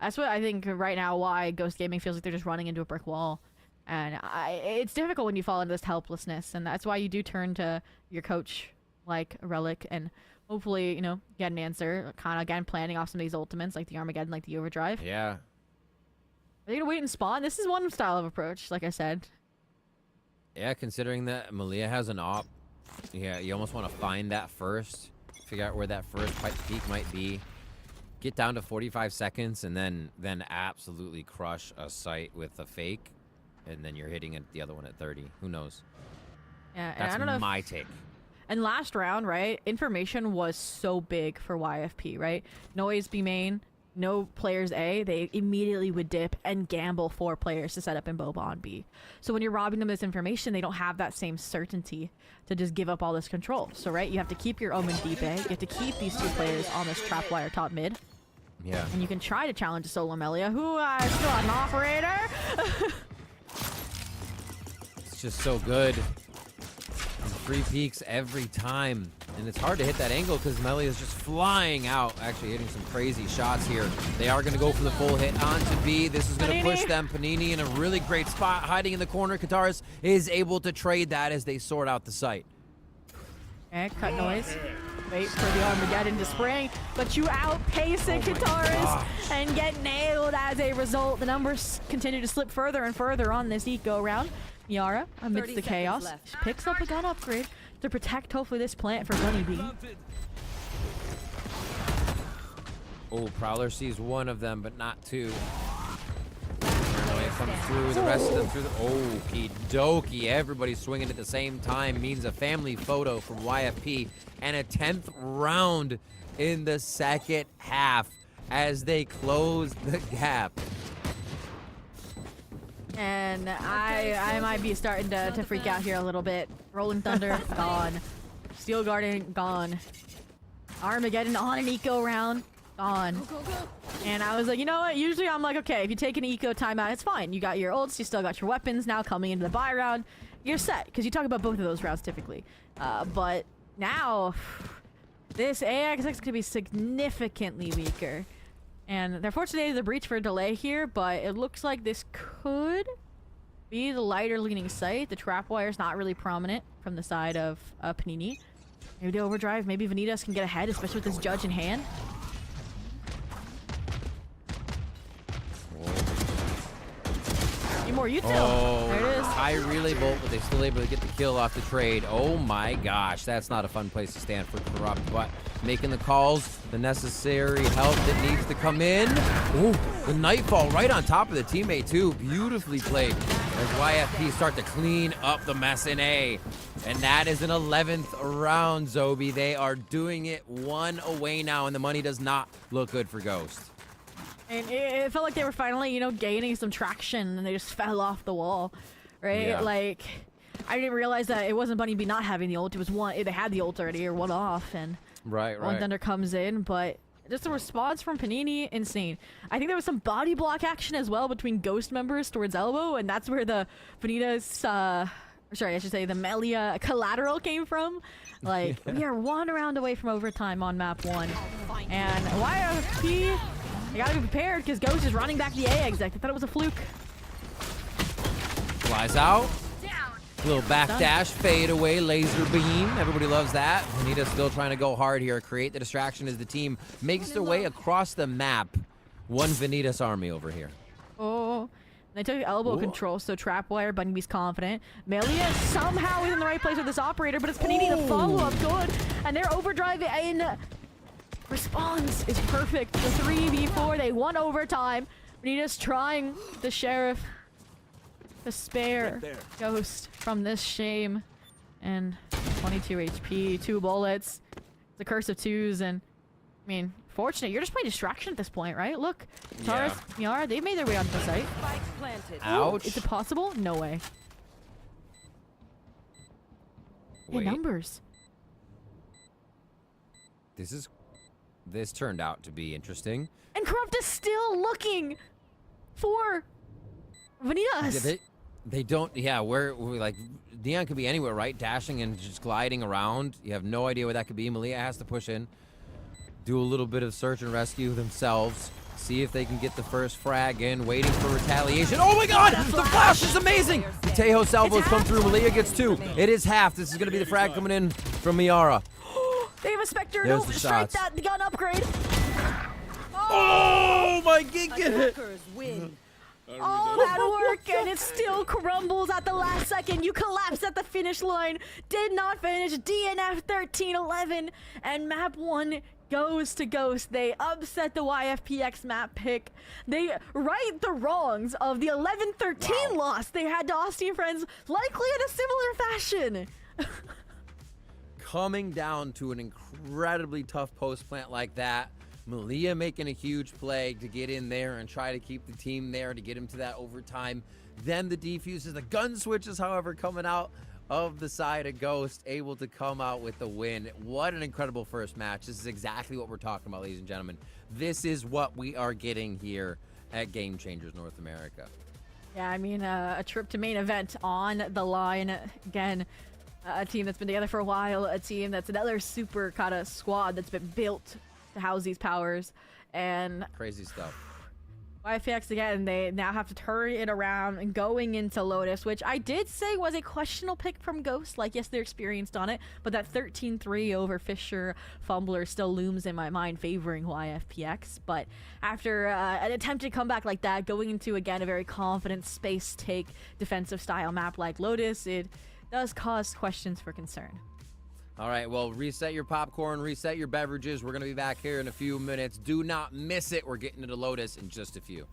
S3: that's what I think right now why Ghost Gaming feels like they're just running into a brick wall. And it's difficult when you fall into this helplessness, and that's why you do turn to your coach, like Relic, and hopefully, you know, get an answer. Kind of, again, planning off some of these ultimates, like the Armageddon, like the Overdrive.
S5: Yeah.
S3: Are they going to wait and spawn? This is one style of approach, like I said.
S5: Yeah, considering that Melia has an op, you almost want to find that first. Figure out where that first peak might be. Get down to 45 seconds, and then absolutely crush a site with a fake. And then you're hitting the other one at 30. Who knows?
S3: Yeah, and
S5: that's
S3: I don't know
S5: my take.
S3: And last round, right, information was so big for YFP, right? No A's B main, no players A. They immediately would dip and gamble 4 players to set up in Boba on B. So when you're robbing them of this information, they don't have that same certainty to just give up all this control. So, right, you have to keep your Omen deep A. You have to keep these 2 players on this trap wire top mid.
S5: Yeah.
S3: And you can try to challenge a solo Melia, who is still an operator.
S5: It's just so good. 3 peaks every time. And it's hard to hit that angle because Melia is just flying out, actually hitting some crazy shots here. They are going to go for the full hit onto B. This is going to push them. Panini in a really great spot, hiding in the corner. Kataris is able to trade that as they sort out the site.
S3: Okay, cut noise. Wait for the Armageddon to spring, but you outpace it, Kataris, and get nailed as a result. The numbers continue to slip further and further on this eco round. Yara, amidst the chaos, picks up a gun upgrade to protect, hopefully, this plant for Bunny B.
S5: Oh, Prowler sees one of them, but not 2. It comes through, the rest of them through the... Okie dokie. Everybody swinging at the same time means a family photo from YFP and a 10th round in the second half as they close the gap.
S3: And I might be starting to freak out here a little bit. Rolling Thunder, gone. Steel Garden, gone. Armageddon on an eco round, gone. And I was like, you know what? Usually I'm like, okay, if you take an eco timeout, it's fine. You got your ults, you still got your weapons. Now coming into the buy round, you're set. Because you talk about both of those rounds typically. But now, this AXX could be significantly weaker. And they're fortunate the breach for a delay here, but it looks like this could be the lighter leaning site. The trap wire is not really prominent from the side of Panini. Maybe the overdrive. Maybe Vanitas can get ahead, especially with this judge in hand. Need more util.
S5: Oh,
S3: there it is.
S5: high relay bolt, but they still able to get the kill off the trade. Oh my gosh, that's not a fun place to stand for Corrupt, but making the calls, the necessary help that needs to come in. Ooh, the Nightfall right on top of the teammate too. Beautifully played as YFP start to clean up the mess in A. And that is an 11th round, Zobi. They are doing it one away now, and the money does not look good for Ghost.
S3: And it felt like they were finally, you know, gaining some traction, and they just fell off the wall, right?
S5: Yeah.
S3: Like, I didn't realize that it wasn't Bunny B not having the ult. It was one. They had the ult already, or one off, and
S5: Right.
S3: One Thunder comes in, but just the response from Panini, insane. I think there was some body block action as well between Ghost members towards Elbow, and that's where the Vanitas, sorry, I should say the Melia collateral came from. Like, we are 1 round away from overtime on map 1, and YFP. You gotta be prepared because Ghost is running back the A exec. I thought it was a fluke.
S5: Flies out. Little backdash, fade away, laser beam. Everybody loves that. Vanitas still trying to go hard here. Create the distraction as the team makes their way across the map. One Vanitas army over here.
S3: Oh. They took elbow control, so Trapwire, Bunny B's confident. Melia somehow is in the right place with this operator, but it's Panini the follow-up good. And their overdrive in response is perfect. The 3v4, they won overtime. Vanitas trying the Sheriff to spare Ghost from this shame. And 22 HP, 2 bullets. The curse of 2s, and I mean, fortunate. You're just playing distraction at this point, right? Look, Taurus, Miara, they made their way onto the site.
S5: Ouch.
S3: Is it possible? No way.
S5: Wait.
S3: Hey, numbers.
S5: This turned out to be interesting.
S3: And Corrupt is still looking for Vanitas.
S5: They don't, yeah, we're like, Neon could be anywhere, right? Dashing and just gliding around. You have no idea what that could be. Malia has to push in, do a little bit of search and rescue themselves, see if they can get the first frag in, waiting for retaliation. Oh my god! The flash is amazing! The Tejo salvos come through. Malia gets 2. It is half. This is going to be the frag coming in from Miara.
S3: They have a Spectre.
S5: There's
S3: No,
S5: the
S3: straight
S5: shots.
S3: that gun upgrade.
S5: Oh my god!
S3: All that work, and it still crumbles at the last second. You collapse at the finish line. Did not finish. DNF 13-11, and map 1 goes to Ghost. They upset the YFPX map pick. They right the wrongs of the 11-13 loss they had to Austin Friends, likely in a similar fashion.
S5: Coming down to an incredibly tough post plant like that. Malia making a huge play to get in there and try to keep the team there to get him to that overtime. Then the defuses, the gun switches, however, coming out of the side of Ghost, able to come out with the win. What an incredible first match. This is exactly what we're talking about, ladies and gentlemen. This is what we are getting here at Game Changers North America.
S3: Yeah, I mean, a trip to main event on the line. Again, a team that's been together for a while, a team that's another super kind of squad that's been built to house these powers, and
S5: crazy stuff.
S3: YFPX again, they now have to turn it around and going into Lotus, which I did say was a questionable pick from Ghost. Like, yes, they're experienced on it, but that 13-3 over Fisher Fumbler still looms in my mind, favoring YFPX. But after an attempted comeback like that, going into, again, a very confident space take defensive style map like Lotus, it does cause questions for concern.
S5: All right, well, reset your popcorn, reset your beverages. We're going to be back here in a few minutes. Do not miss it. We're getting into Lotus in just a few.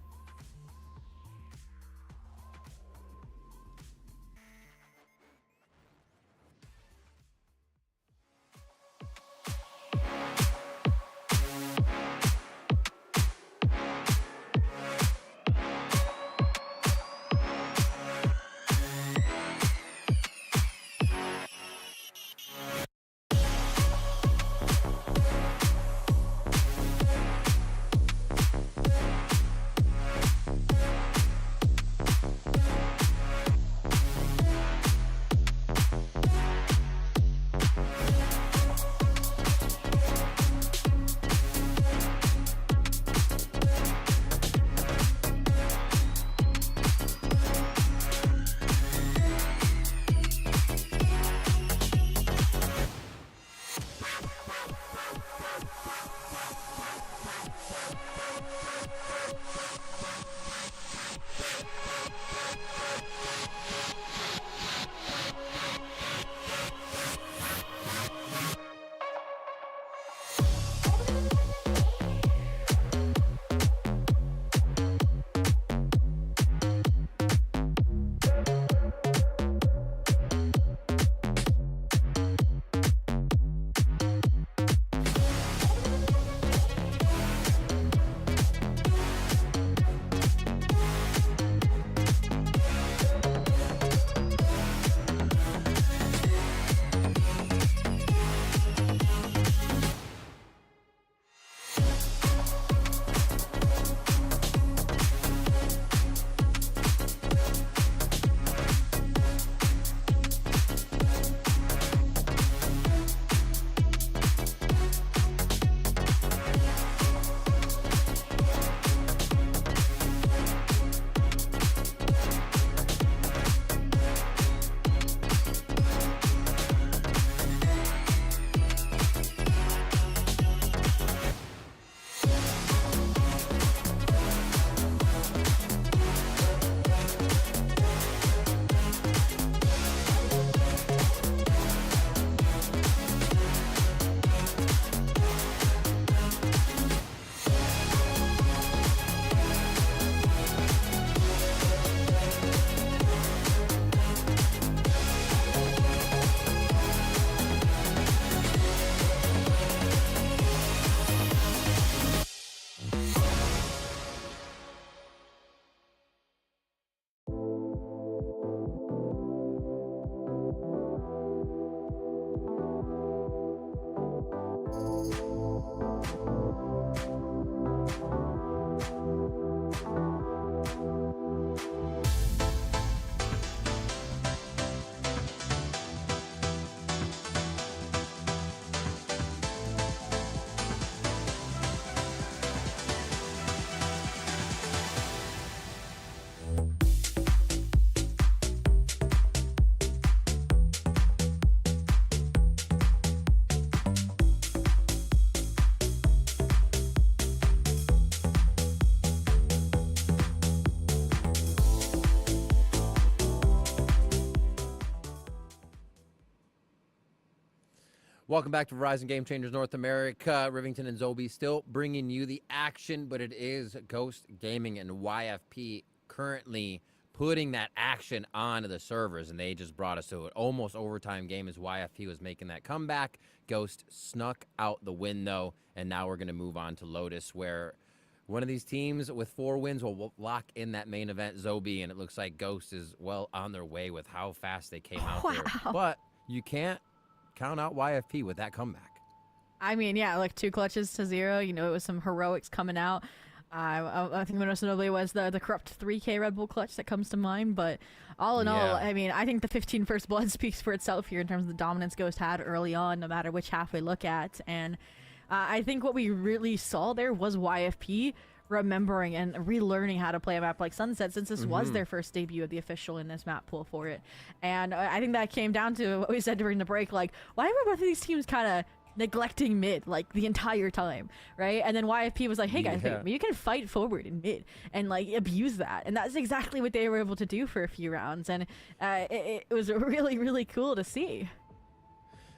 S5: Welcome back to Verizon Game Changers North America. Rivington and Zobi still bringing you the action, but it is Ghost Gaming and YFP currently putting that action onto the servers, and they just brought us to an almost overtime game as YFP was making that comeback. Ghost snuck out the win, though, and now we're going to move on to Lotus, where one of these teams with 4 wins will lock in that main event, Zobi, and it looks like Ghost is well on their way with how fast they came out there. But you can't count out YFP with that comeback.
S3: I mean, yeah, like 2 clutches to 0. You know, it was some heroics coming out. I think most notably was the corrupt 3K Red Bull clutch that comes to mind. But all in all, I mean, I think the 15 first blood speaks for itself here in terms of the dominance Ghost had early on, no matter which half we look at. And I think what we really saw there was YFP remembering and relearning how to play a map like Sunset, since this was their first debut of the official in this map pool for it. And I think that came down to what we said during the break, like, why were both of these teams kind of neglecting mid like the entire time, right? And then YFP was like, hey guys, hey, you can fight forward in mid and like abuse that, and that's exactly what they were able to do for a few rounds, and it was really, really cool to see.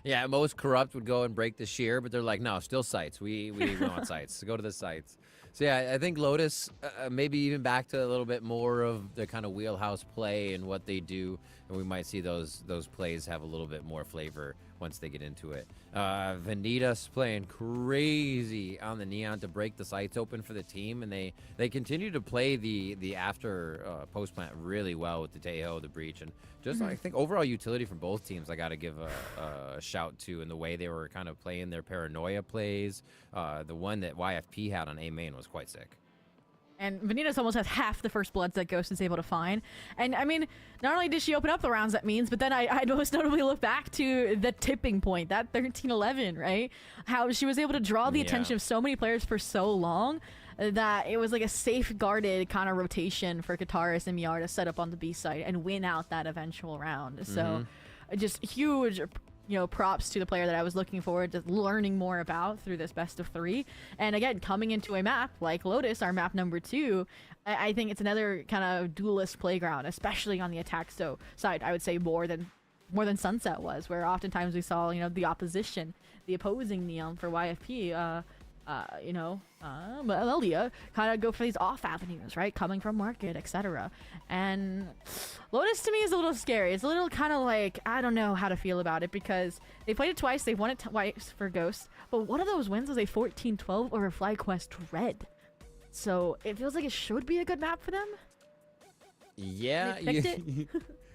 S5: Yeah, most corrupt would go and break the shear, but they're like, no, still sites. We want sites. So go to the sites. So yeah, I think Lotus maybe even back to a little bit more of the kind of wheelhouse play and what they do, and we might see those plays have a little bit more flavor once they get into it. Vanitas playing crazy on the Neon to break the sites open for the team, and they continue to play the after post plant really well with the Tejo, the breach, and just I think overall utility from both teams. I got to give a shout to in the way they were kind of playing their paranoia plays. The one that YFP had on A main was quite sick.
S3: And Vanitas almost has half the first bloods that Ghost is able to find. And I mean, not only did she open up the rounds that means, but then I most notably look back to the tipping point, that 13-11, right? How she was able to draw the attention of so many players for so long that it was like a safeguarded kind of rotation for Kataris and Miar to set up on the B side and win out that eventual round. So just huge, you know, props to the player that I was looking forward to learning more about through this best of 3. And again, coming into a map like Lotus, our map number 2, I think it's another kind of duelist playground, especially on the attack side. I would say more than Sunset was, where oftentimes we saw, you know, the opposition, the opposing Neon for YFP, Melia kind of go for these off avenues, right? Coming from market, etc. And Lotus to me is a little scary. It's a little kind of like, I don't know how to feel about it, because they played it twice. They won it twice for Ghost, but one of those wins was a 14-12 over FlyQuest Red. So it feels like it should be a good map for them.
S5: Yeah,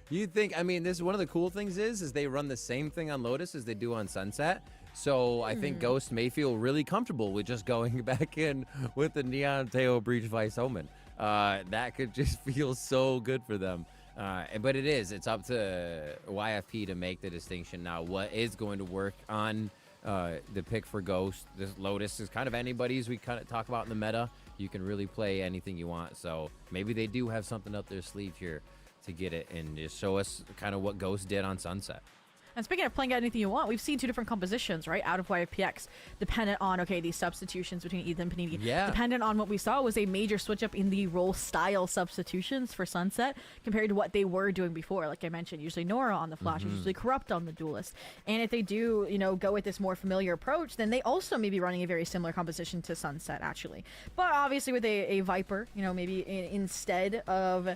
S5: you think, I mean, this is one of the cool things is they run the same thing on Lotus as they do on Sunset. So I think Ghost may feel really comfortable with just going back in with the Neon Teo Breach Vice Omen. That could just feel so good for them. But it's up to YFP to make the distinction now. What is going to work on the pick for Ghost? This Lotus is kind of anybody's. We kind of talk about in the meta. You can really play anything you want. So maybe they do have something up their sleeve here to get it and just show us kind of what Ghost did on Sunset.
S3: And speaking of playing anything you want, we've seen 2 different compositions, right, out of YFPX, dependent on, okay, these substitutions between Ethan and Panini.
S5: Yeah.
S3: Dependent on what we saw was a major switch up in the role style substitutions for Sunset compared to what they were doing before. Like I mentioned, usually Nora on the Flash, usually Corrupt on the Duelist. And if they do, you know, go with this more familiar approach, then they also may be running a very similar composition to Sunset, actually. But obviously with a Viper, you know, maybe instead of...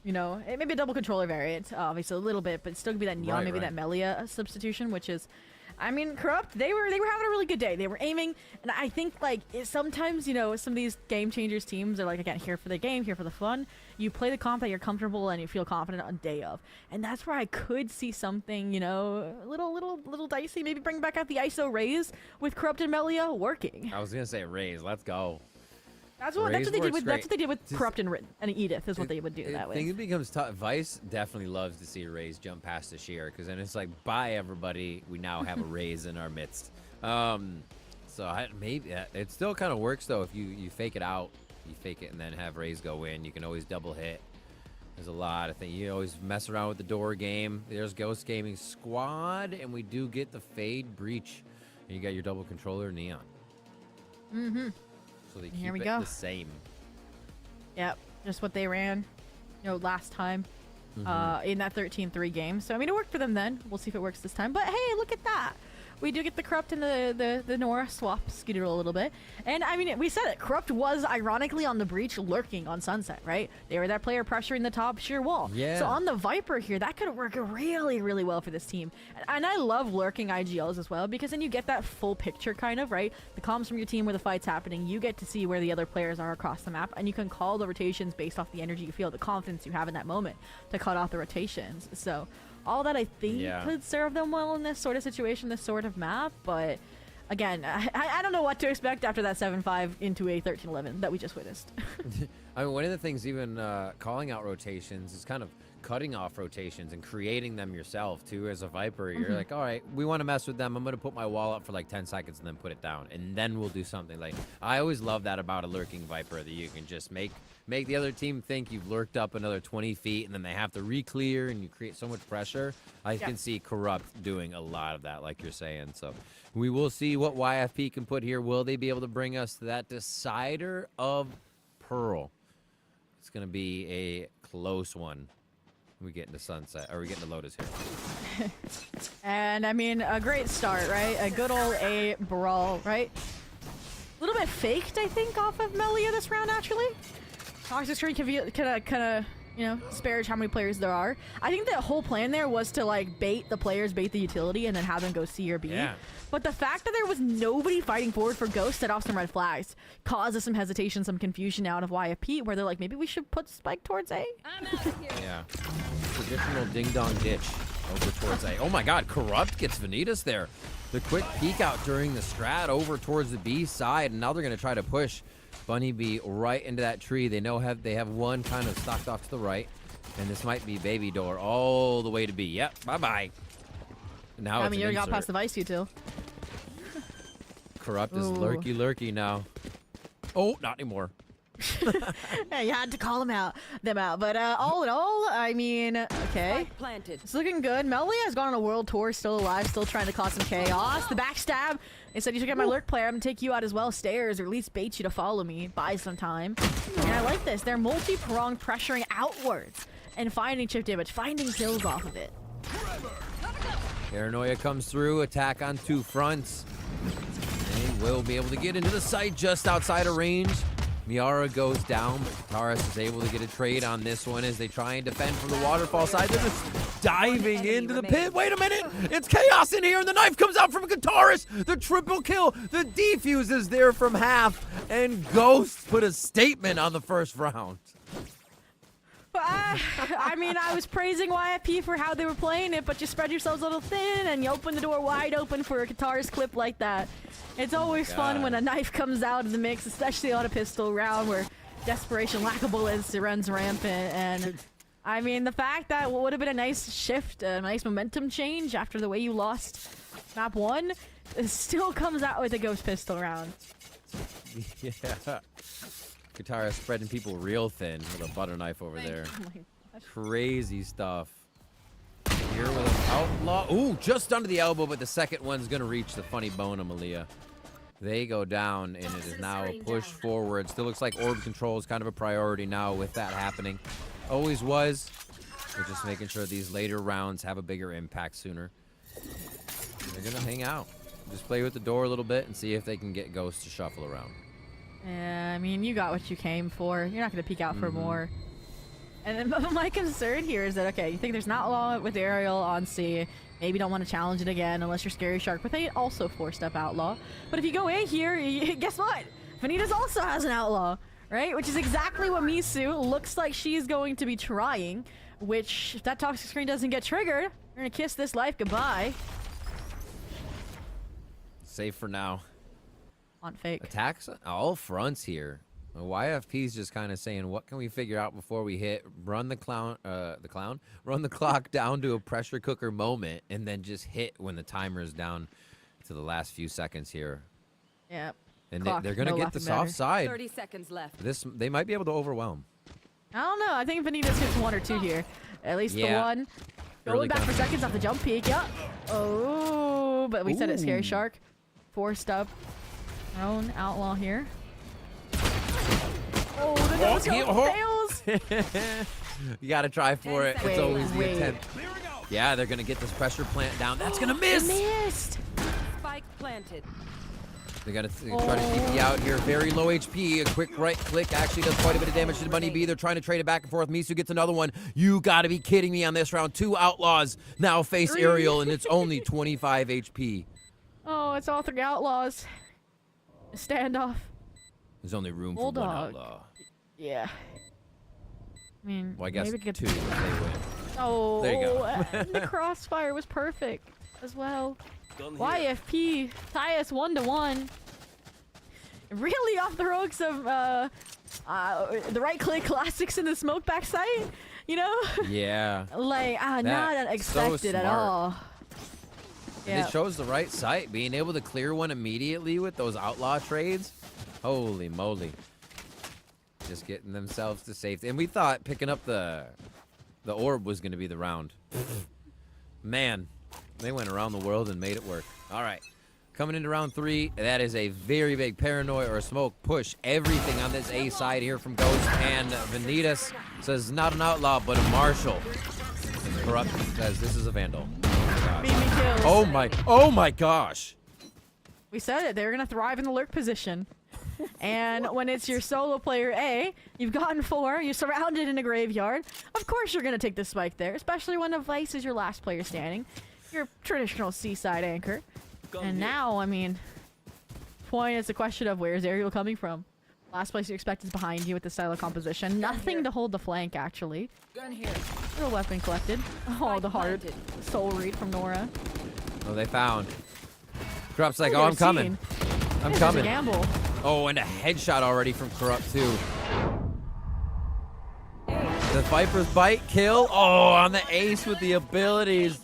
S3: you know, maybe a double controller variant, obviously a little bit, but still could be that Neon, maybe that Melia substitution, which is, I mean, Corrupt, they were having a really good day. They were aiming, and I think, like, sometimes, you know, some of these Game Changers teams are like, again, here for the game, here for the fun. You play the comp that you're comfortable and you feel confident on day of. And that's where I could see something, you know, a little dicey. Maybe bring back out the ISO Rays with Corrupt and Melia working.
S5: I was going to say Rays. Let's go.
S3: That's what they did with Corrupt and Edith is what they would do that way.
S5: I think it becomes tough. Vice definitely loves to see Rays jump past the shear, because then it's like, bye everybody, we now have a Rays in our midst. Maybe it still kind of works though if you fake it out, you fake it and then have Rays go in. You can always double hit. There's a lot of things. You always mess around with the door game. There's Ghost Gaming Squad, and we do get the Fade Breach, and you got your double controller Neon. So they keep it the same.
S3: Yep, just what they ran, you know, last time. in that 13-3 game. So, I mean, it worked for them then. We'll see if it works this time. But, hey, look at that. We do get the Corrupt and the Nora swap scooted a little bit. And, I mean, we said it. Corrupt was, ironically, on the breach lurking on Sunset, right? They were that player pressuring the top sheer wall.
S5: Yeah.
S3: So, on the Viper here, that could work really, really well for this team. And I love lurking IGLs as well, because then you get that full picture, kind of, right? The comms from your team where the fight's happening. You get to see where the other players are across the map, and you can call the rotations based off the energy you feel, the confidence you have in that moment to cut off the rotations. So, all that I think could serve them well in this sort of situation, this sort of map. But again, I don't know what to expect after that 7-5 into a 13-11 that we just witnessed.
S5: I mean, one of the things even calling out rotations is kind of cutting off rotations and creating them yourself too. As a Viper, you're like, all right, we want to mess with them. I'm going to put my wall up for like 10 seconds and then put it down. And then we'll do something. Like, I always love that about a lurking Viper, that you can just make the other team think you've lurked up another 20 feet and then they have to re-clear and you create so much pressure. I can see Corrupt doing a lot of that, like you're saying. So we will see what YFP can put here. Will they be able to bring us to that decider of Pearl? It's going to be a close one. We get into Sunset, or we get into Lotus here.
S3: And I mean, a great start, right? A good old A brawl, right? A little bit faked, I think, off of Melia this round, actually. Toxic Screen kind of, you know, disparage how many players there are. I think the whole plan there was to, like, bait the players, bait the utility, and then have them go C or B. Yeah. But the fact that there was nobody fighting forward for Ghost set off some red flags. Causes some hesitation, some confusion out of YFP, where they're like, maybe we should put Spike towards A?
S15: I'm out of here.
S5: Yeah. Traditional ding-dong ditch over towards A. Oh my god, Corrupt gets Vanitas there. The quick peek out during the strat over towards the B side, and now they're going to try to push Bunny Bee right into that tree. They know they have one kind of stocked off to the right, and this might be Baby Door all the way to B. Yep, bye-bye. Now
S3: I mean, you got past the Vice util.
S5: Corrupt is lurky now. Oh, not anymore.
S3: Yeah, you had to call them out. But all in all, I mean, okay.
S16: Planted.
S3: It's looking good. Melia has gone on a world tour, still alive, still trying to cause some chaos. The backstab. They said, you should get my lurk player. I'm going to take you out as well, stairs, or at least bait you to follow me. Buy some time. And I like this. They're multi-pronged, pressuring outwards and finding chip damage, finding kills off of it.
S5: Paranoia comes through, attack on two fronts. They will be able to get into the site just outside of range. Miara goes down, but Kataris is able to get a trade on this one as they try and defend from the waterfall side. They're just diving into the pit. Wait a minute! It's chaos in here, and the knife comes out from Kataris! The triple kill! The defuse is there from half, and Ghost put a statement on the first round.
S3: I mean, I was praising YFP for how they were playing it, but you spread yourselves a little thin and you open the door wide open for a Qatar's clip like that. It's always fun when a knife comes out of the mix, especially on a pistol round where desperation, lack of bullets, runs rampant. And I mean, the fact that would have been a nice shift, a nice momentum change after the way you lost map 1, it still comes out with a Ghost pistol round.
S5: Yeah. Katara spreading people real thin with a butter knife over there. Crazy stuff. Here with an outlaw. Ooh, just under the elbow, but the second one's going to reach the funny bone of Malia. They go down, and it is now a push forward. Still looks like orb control is kind of a priority now with that happening. Always was. They're just making sure these later rounds have a bigger impact sooner. They're going to hang out. Just play with the door a little bit and see if they can get Ghost to shuffle around.
S3: Yeah, I mean, you got what you came for. You're not going to peek out for more. And then my concern here is that, okay, you think there's an outlaw with Aerial on C. Maybe don't want to challenge it again unless you're Scary Shark. But they also 4-step outlaw. But if you go A here, guess what? Vanitas also has an outlaw, right? Which is exactly what Misu looks like she's going to be trying. Which, if that toxic screen doesn't get triggered, we're going to kiss this life goodbye.
S5: Safe for now.
S3: On fake.
S5: Attacks all fronts here. The YFP's just kind of saying, what can we figure out before we hit? Run the run the clock down to a pressure cooker moment, and then just hit when the timer is down to the last few seconds here.
S3: Yep.
S5: And they're gonna get the soft side.
S16: 30 seconds left.
S5: They might be able to overwhelm.
S3: I don't know. I think Vanitas hits 1 or 2 here. At least the one. Going back for seconds off the jump peak. Yep. Oh, but we said it. Scary Shark. 4-step. Own outlaw here. Oh, the no-scope fails!
S5: You got to try for it. It's always the
S3: wait.
S5: attempt. Yeah, they're going to get this pressure plant down. That's going to miss.
S3: Missed.
S16: Spike planted.
S5: They got to try to TP out here. Very low HP. A quick right click actually does quite a bit of damage to Bunny B. They're trying to trade it back and forth. Misu gets another one. You got to be kidding me on this round. 2 Outlaws now face Aerial, and it's only 25 HP.
S3: Oh, it's all 3 Outlaws. Standoff.
S5: There's only room for
S3: Bulldog.
S5: 1 Outlaw.
S3: Yeah. I mean,
S5: Well, I guess
S3: maybe
S5: 2
S3: it
S5: if they win.
S3: Oh,
S5: There you go.
S3: The crossfire was perfect as well. YFP tie us 1-1. Really off the ropes of the right click classics in the smoke back sight, you know?
S5: Yeah.
S3: Like not
S5: That's
S3: unexpected
S5: so
S3: at
S5: smart.
S3: all.
S5: And
S3: Yeah.
S5: it shows the right site. Being able to clear one immediately with those outlaw trades. Holy moly. Just getting themselves to safety. And we thought picking up the orb was going to be the round. Man, they went around the world and made it work. All right. Coming into round 3, that is a very big paranoia or smoke push. Everything on this A side here from Ghost. And Vanitas says not an outlaw, but a marshal. Corrupt says this is a vandal. Oh my gosh.
S3: We said it. They're going to thrive in the lurk position. And when it's your solo player A, you've gotten 4, you're surrounded in a graveyard. Of course you're going to take the spike there, especially when a Vice is your last player standing. Your traditional seaside anchor. And now, I mean, point is the question of where's Ariel coming from? Last place you expect is behind you with the style of composition. Nothing to hold the flank, actually.
S16: Gun here.
S3: Little weapon collected. Oh, the hard soul read from Nora.
S5: Oh, they found. Corrupt's like,
S3: Ooh,
S5: oh, I'm
S3: they're
S5: coming.
S3: seen.
S5: I'm
S3: This is a
S5: coming.
S3: gamble.
S5: Oh, and a headshot already from Corrupt, too. The Viper's bite kill. Oh, on the ace with the abilities.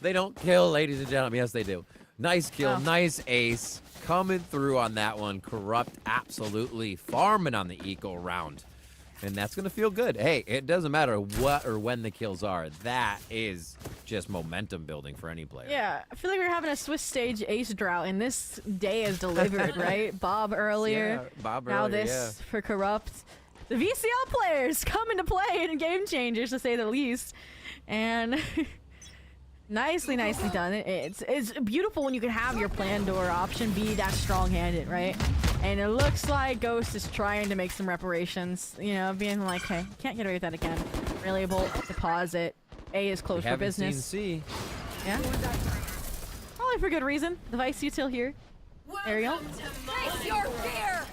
S5: They don't kill, ladies and gentlemen. Yes, they do. Nice kill. Nice ace. Coming through on that one. Corrupt absolutely farming on the eco round. And that's going to feel good. Hey, it doesn't matter what or when the kills are. That is just momentum building for any player.
S3: Yeah, I feel like we're having a Swiss stage ace drought, and this day is delivered, right? Bob earlier.
S5: Yeah, Bob
S3: now
S5: earlier,
S3: this for Corrupt. The VCL players come into play in game changers, to say the least. And nicely done. It's beautiful when you can have your plan door option be that strong-handed, right? And it looks like Ghost is trying to make some reparations, you know, being like, hey, can't get away with that again. Really able to pause it. A is closed for business.
S5: Seen C.
S3: Yeah. Probably for good reason. The Vice util here. Ariel.
S16: Face your fear.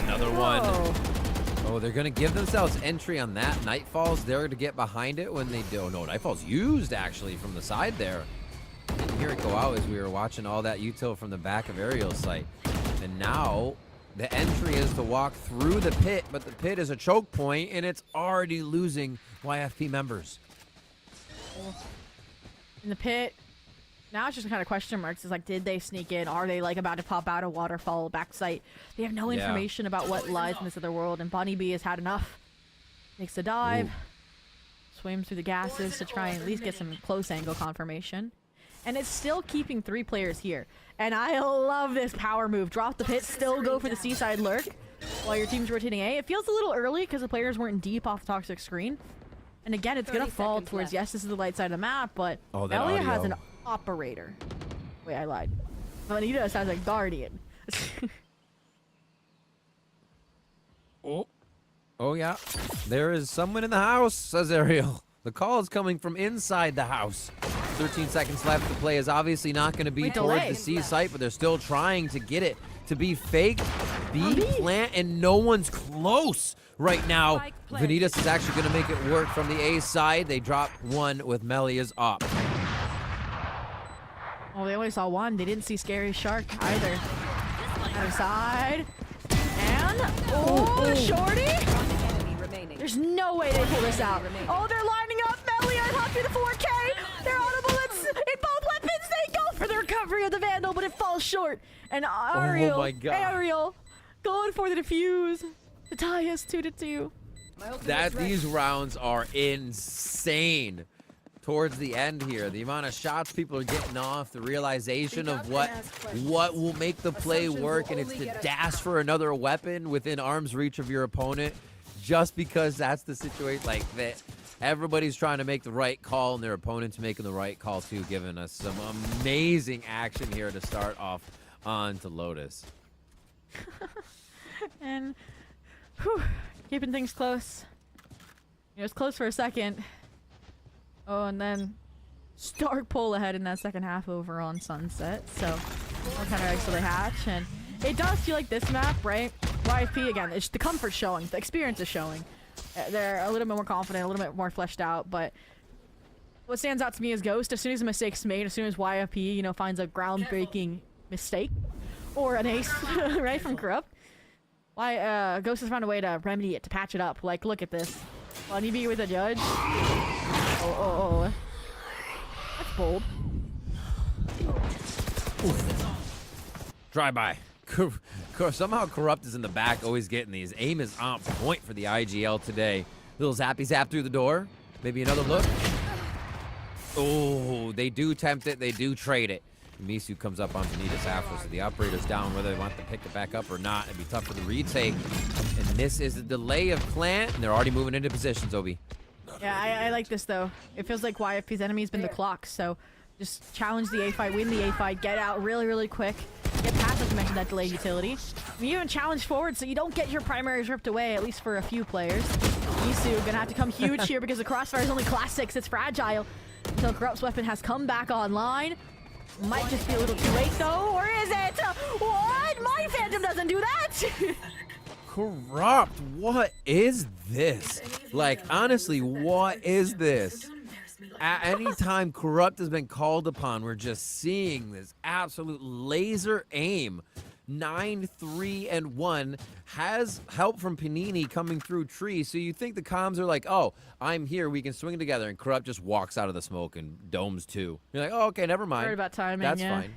S5: Another one. Oh, they're going to give themselves entry on that. Nightfall's there to get behind it when they do. Oh, no, Nightfall's used, actually, from the side there. Didn't hear it go out as we were watching all that util from the back of Ariel's site. And now the entry is to walk through the pit, but the pit is a choke point, and it's already losing YFP members.
S3: In the pit. Now it's just kind of question marks. It's like, did they sneak in? Are they like about to pop out a waterfall backside? They have no information about what lies in this other world, and Bunny B has had enough. Makes a dive. Swims through the gases to try and at least get some close angle confirmation. And it's still keeping 3 players here. And I love this power move. Drop the pit, still go for the seaside lurk while your team's rotating A. It feels a little early because the players weren't deep off the toxic screen. And again, it's going to fall towards, yes, this is the light side of the map, but Elia has an operator. Wait, I lied. Vanita sounds like Guardian.
S5: Oh, yeah. There is someone in the house, says Ariel. The call is coming from inside the house. 13 seconds left. The play is obviously not going to be towards the C site, but they're still trying to get it to be fake, B plant, and no one's close right now. Vanitas is actually going to make it work from the A side. They drop one with Melia's up.
S3: Oh, they only saw one. They didn't see Scary Shark either. Other side. And, oh, Shorty! There's no way they pull this out. Oh, they're lining up. Melia and Humpy the 4K. They're audible in both weapons. They go for the recovery of the Vandal, but it falls short. And Ariel,
S5: my God.
S3: Ariel, going for the defuse. The tie is 2-2.
S5: These rounds are insane. Towards the end here, the amount of shots people are getting off, the realization of what will make the play work, and it's to dash for another weapon within arm's reach of your opponent. just because that's the situation. Like that, everybody's trying to make the right call, and their opponent's making the right call too, giving us some amazing action here to start off on to Lotus.
S3: And whew, keeping things close. It was close for a second. Oh, and then stark pull ahead in that second half over on Sunset. So one kind of eggs till they hatch, and it does feel like this map, right? YFP again, it's the comfort showing, the experience is showing. They're a little bit more confident, a little bit more fleshed out, but what stands out to me is Ghost. As soon as a mistake's made, as soon as YFP, you know, finds a groundbreaking mistake or an ace, right, from Corrupt, Ghost has found a way to remedy it, to patch it up. Like, look at this. Bunny B with a judge. Oh. That's bold.
S5: Drive-by. Somehow Corrupt is in the back, always getting these. Aim is on point for the IGL today. Little zappy zap through the door. Maybe another look. Oh, they do tempt it. They do trade it. Misu comes up on Vanitas after, so the operator's down whether they want to pick it back up or not. It'd be tough for the retake. And this is a delay of Plant, and they're already moving into positions, Obi.
S3: Yeah, I like this, though. It feels like YFP's enemy has been the clock, so just challenge the A fight, win the A fight, get out really, really quick. Get past, as you mentioned, that delayed utility. You even challenge forward so you don't get your primaries ripped away, at least for a few players. Misu gonna have to come huge here because the Crossfire is only class 6. It's fragile until Corrupt's weapon has come back online. Might just be a little too late, though, or is it? What? My Phantom doesn't do that!
S5: Corrupt, what is this? Like, honestly, what is this? At any time Corrupt has been called upon, we're just seeing this absolute laser aim. 9-3-1 has help from Panini coming through tree, so you think the comms are like, oh, I'm here, we can swing together, and Corrupt just walks out of the smoke and domes too. You're like, oh, okay, never mind.
S3: Worried about timing,
S5: that's
S3: yeah.
S5: fine.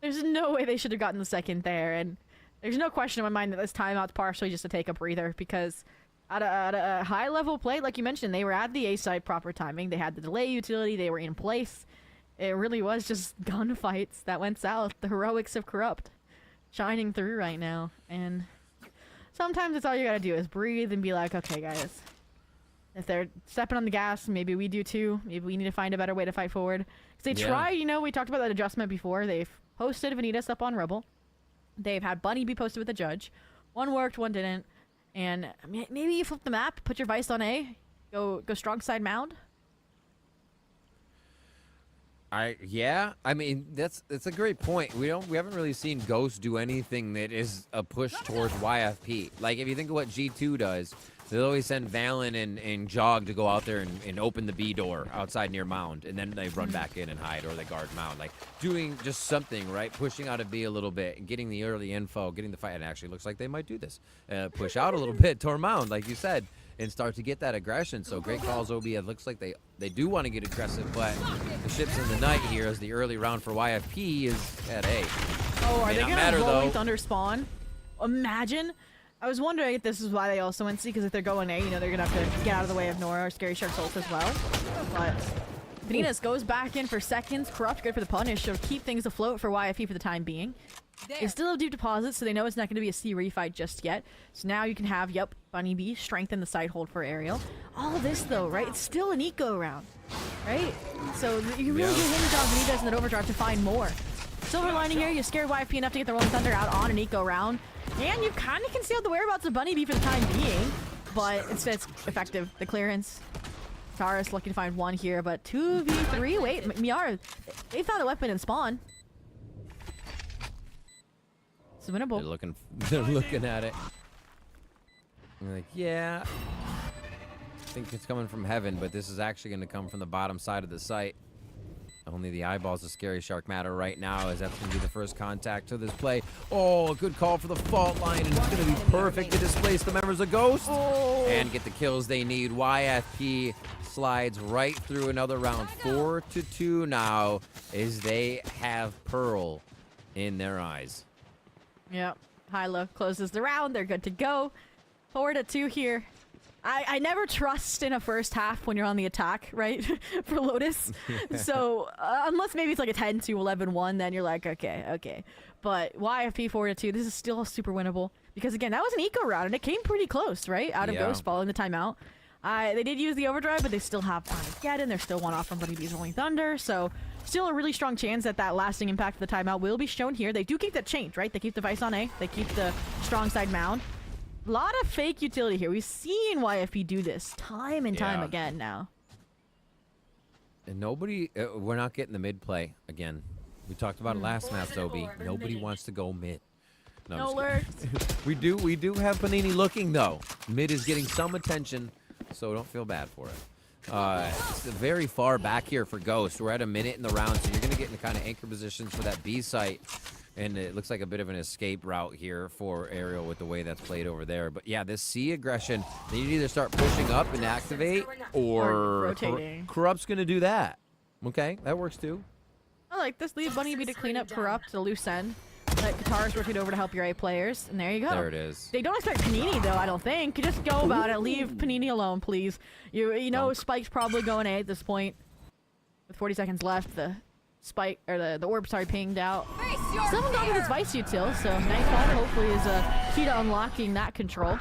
S3: There's no way they should have gotten the second there, and there's no question in my mind that this timeout's partially just to take a breather, because at a high-level play, like you mentioned, they were at the A side proper timing, they had the delay utility, they were in place. It really was just gunfights that went south, the heroics of Corrupt shining through right now, and sometimes that's all you gotta do is breathe and be like, okay guys, if they're stepping on the gas, maybe we do too. Maybe we need to find a better way to fight forward. Because they try, you know, we talked about that adjustment before. They've posted Vanitas up on Rebel. They've had Bunny be posted with the judge. One worked, one didn't. And maybe you flip the map, put your Vice on A, go strong side mound.
S5: I mean, that's a great point. We haven't really seen Ghost do anything that is a push towards YFP. Like, if you think of what G2 does, they'll always send Valen and Jog to go out there and open the B door outside near Mound, and then they run back in and hide, or they guard Mound. Like, doing just something, right? Pushing out of B a little bit, and getting the early info, getting the fight. And it actually looks like they might do this. Push out a little bit toward Mound, like you said, and start to get that aggression. So great calls, Obi. It looks like they do want to get aggressive, but the ship's in the night here as the early round for YFP is at A.
S3: Oh, are they going to rolling
S5: though.
S3: Thunder spawn? Imagine. I was wondering if this is why they also went C, because if they're going A, you know, they're going to have to get out of the way of Nora or Scary Shark's ult as well. But Vanitas goes back in for seconds. Corrupt, good for the punish. She'll keep things afloat for YFP for the time being. They still have deep deposits, so they know it's not going to be a C refight just yet. So now you can have, Bunny B strengthen the side hold for Ariel. All of this, though, right? It's still an eco round, right? So you really do hinge on Vanitas in that overdrive to find more. Silver lining here, you scared YFP enough to get the Rolling Thunder out on an eco round. And you kind of concealed the whereabouts of Bunny B for the time being. But it's effective. The clearance. Taurus looking to find one here, but 2v3. Wait, Miara, they found a weapon in spawn. It's winnable.
S5: They're looking at it. And they're like, yeah. I think it's coming from heaven, but this is actually going to come from the bottom side of the site. Only the eyeballs of Scary Shark matter right now, as that's going to be the first contact to this play. Oh, a good call for the fault line, and it's going to be perfect to displace the members of Ghost and get the kills they need. YFP slides right through another round. 4-2 now, as they have Pearl in their eyes.
S3: Yep. Hyla closes the round. They're good to go. 4-2 here. I never trust in a first half when you're on the attack, right? For Lotus. So, unless maybe it's like a 10-11-1, then you're like, okay. But YFP 4-2, this is still super winnable. Because again, that was an eco round, and it came pretty close, right? Out of Ghost following the timeout. They did use the overdrive, but they still have Armageddon. They're still one off from Bunny B's Rolling Thunder, so still a really strong chance that that lasting impact of the timeout will be shown here. They do keep that change, right? They keep the Vice on A. They keep the strong side mound. A lot of fake utility here. We've seen YFP do this time and time again now.
S5: And nobody, we're not getting the mid play again. We talked about it last map, Toby. Nobody wants to go mid.
S3: No lurks.
S5: we do have Panini looking though. Mid is getting some attention, so don't feel bad for it. It's very far back here for Ghost. We're at a minute in the round, so you're gonna get into kind of anchor positions for that B site. And it looks like a bit of an escape route here for Aerial with the way that's played over there. But yeah, this C aggression, they need to either start pushing up and activate, or
S3: rotating.
S5: Corrupt's going to do that. Okay, that works too.
S3: I like this. Leave Bunny B to clean up Corrupt, the loose end. Let Katars rotate over to help your A players. And there you go.
S5: There it is.
S3: They don't expect Panini, though, I don't think. Just go about it. Leave Panini alone, please. You know Spike's probably going A at this point. With 40 seconds left, the Spike, or the orb, sorry, pinged out. Still haven't gotten this Vice util, so Nightfall hopefully is a key to unlocking that control.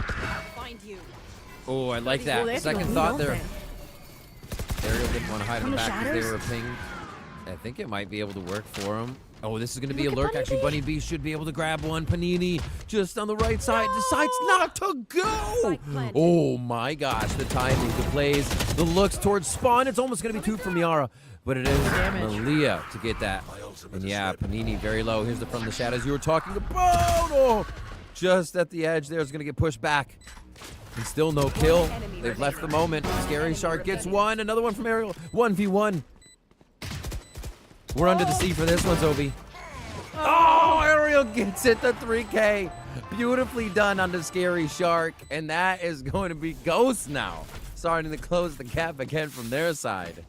S5: Oh, I like that. Second thought there. Aerial didn't want to hide in the back because they were pinged. I think it might be able to work for him. Oh, this is going to be a lurk. Actually, Bunny B should be able to grab one. Panini just on the right side. Decides not to go. Oh, my gosh. The timing, the plays, the looks towards spawn. It's almost going to be 2 from Yara. But it is Malia to get that. And yeah, Panini very low. Here's the from the shadows you were talking about. Oh, just at the edge there is going to get pushed back. And still no kill. They've left the moment. Scary Shark gets one. Another one from Aerial. 1v1. We're under the sea for this one, Zobi. Oh, Aerial gets it, the 3K. Beautifully done on the Scary Shark. And that is going to be Ghost now. Starting to close the gap again from their side.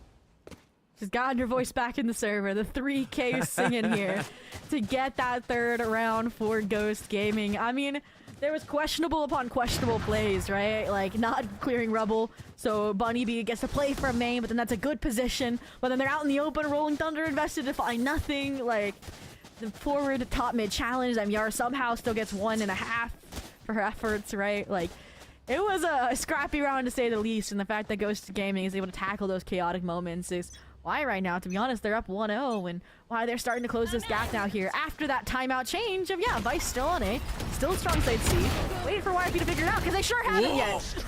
S3: Just gotten your voice back in the server. The 3K singing here to get that third round for Ghost Gaming. I mean, there was questionable upon questionable plays, right? Like, not clearing rubble, so Bunny B gets to play from main, but then that's a good position. But then they're out in the open, Rolling Thunder invested to find nothing. Like, the forward to top mid challenge, Yara somehow still gets 1.5 for her efforts, right? Like, it was a scrappy round to say the least, and the fact that Ghost Gaming is able to tackle those chaotic moments is why right now, to be honest, they're up 1-0, and why they're starting to close this gap now here after that timeout change of, yeah, Vice still on A, still strong side C, waiting for YFP to figure it out, because they sure haven't yet.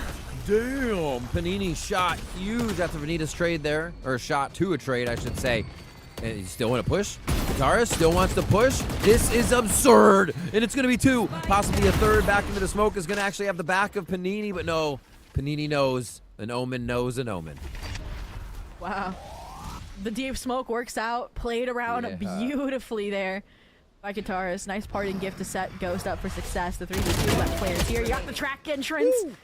S5: Damn, Panini shot huge after Vanita's trade there, or shot to a trade, I should say. And you still want to push? Katara still wants to push. This is absurd, and it's going to be 2, possibly a third. Back into the smoke is going to actually have the back of Panini, but no, Panini knows, an Omen knows an Omen.
S3: Wow. The deep smoke works out, played around beautifully there by Kataris. Nice parting gift to set Ghost up for success. The 3v2 left players here. You got the track entrance. Ooh.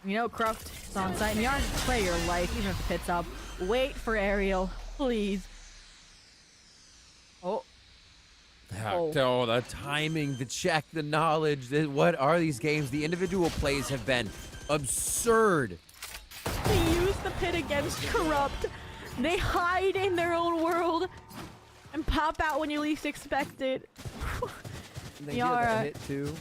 S3: You know Cruft is on site, and you have to play your life, even if the pit's up. Wait for Aerial, please. Oh.
S5: Oh, the timing, the check, the knowledge. What are these games? The individual plays have been absurd.
S3: They use the pit against Corrupt. They hide in their own world and pop out when you least expect it.
S5: They Yara hit too.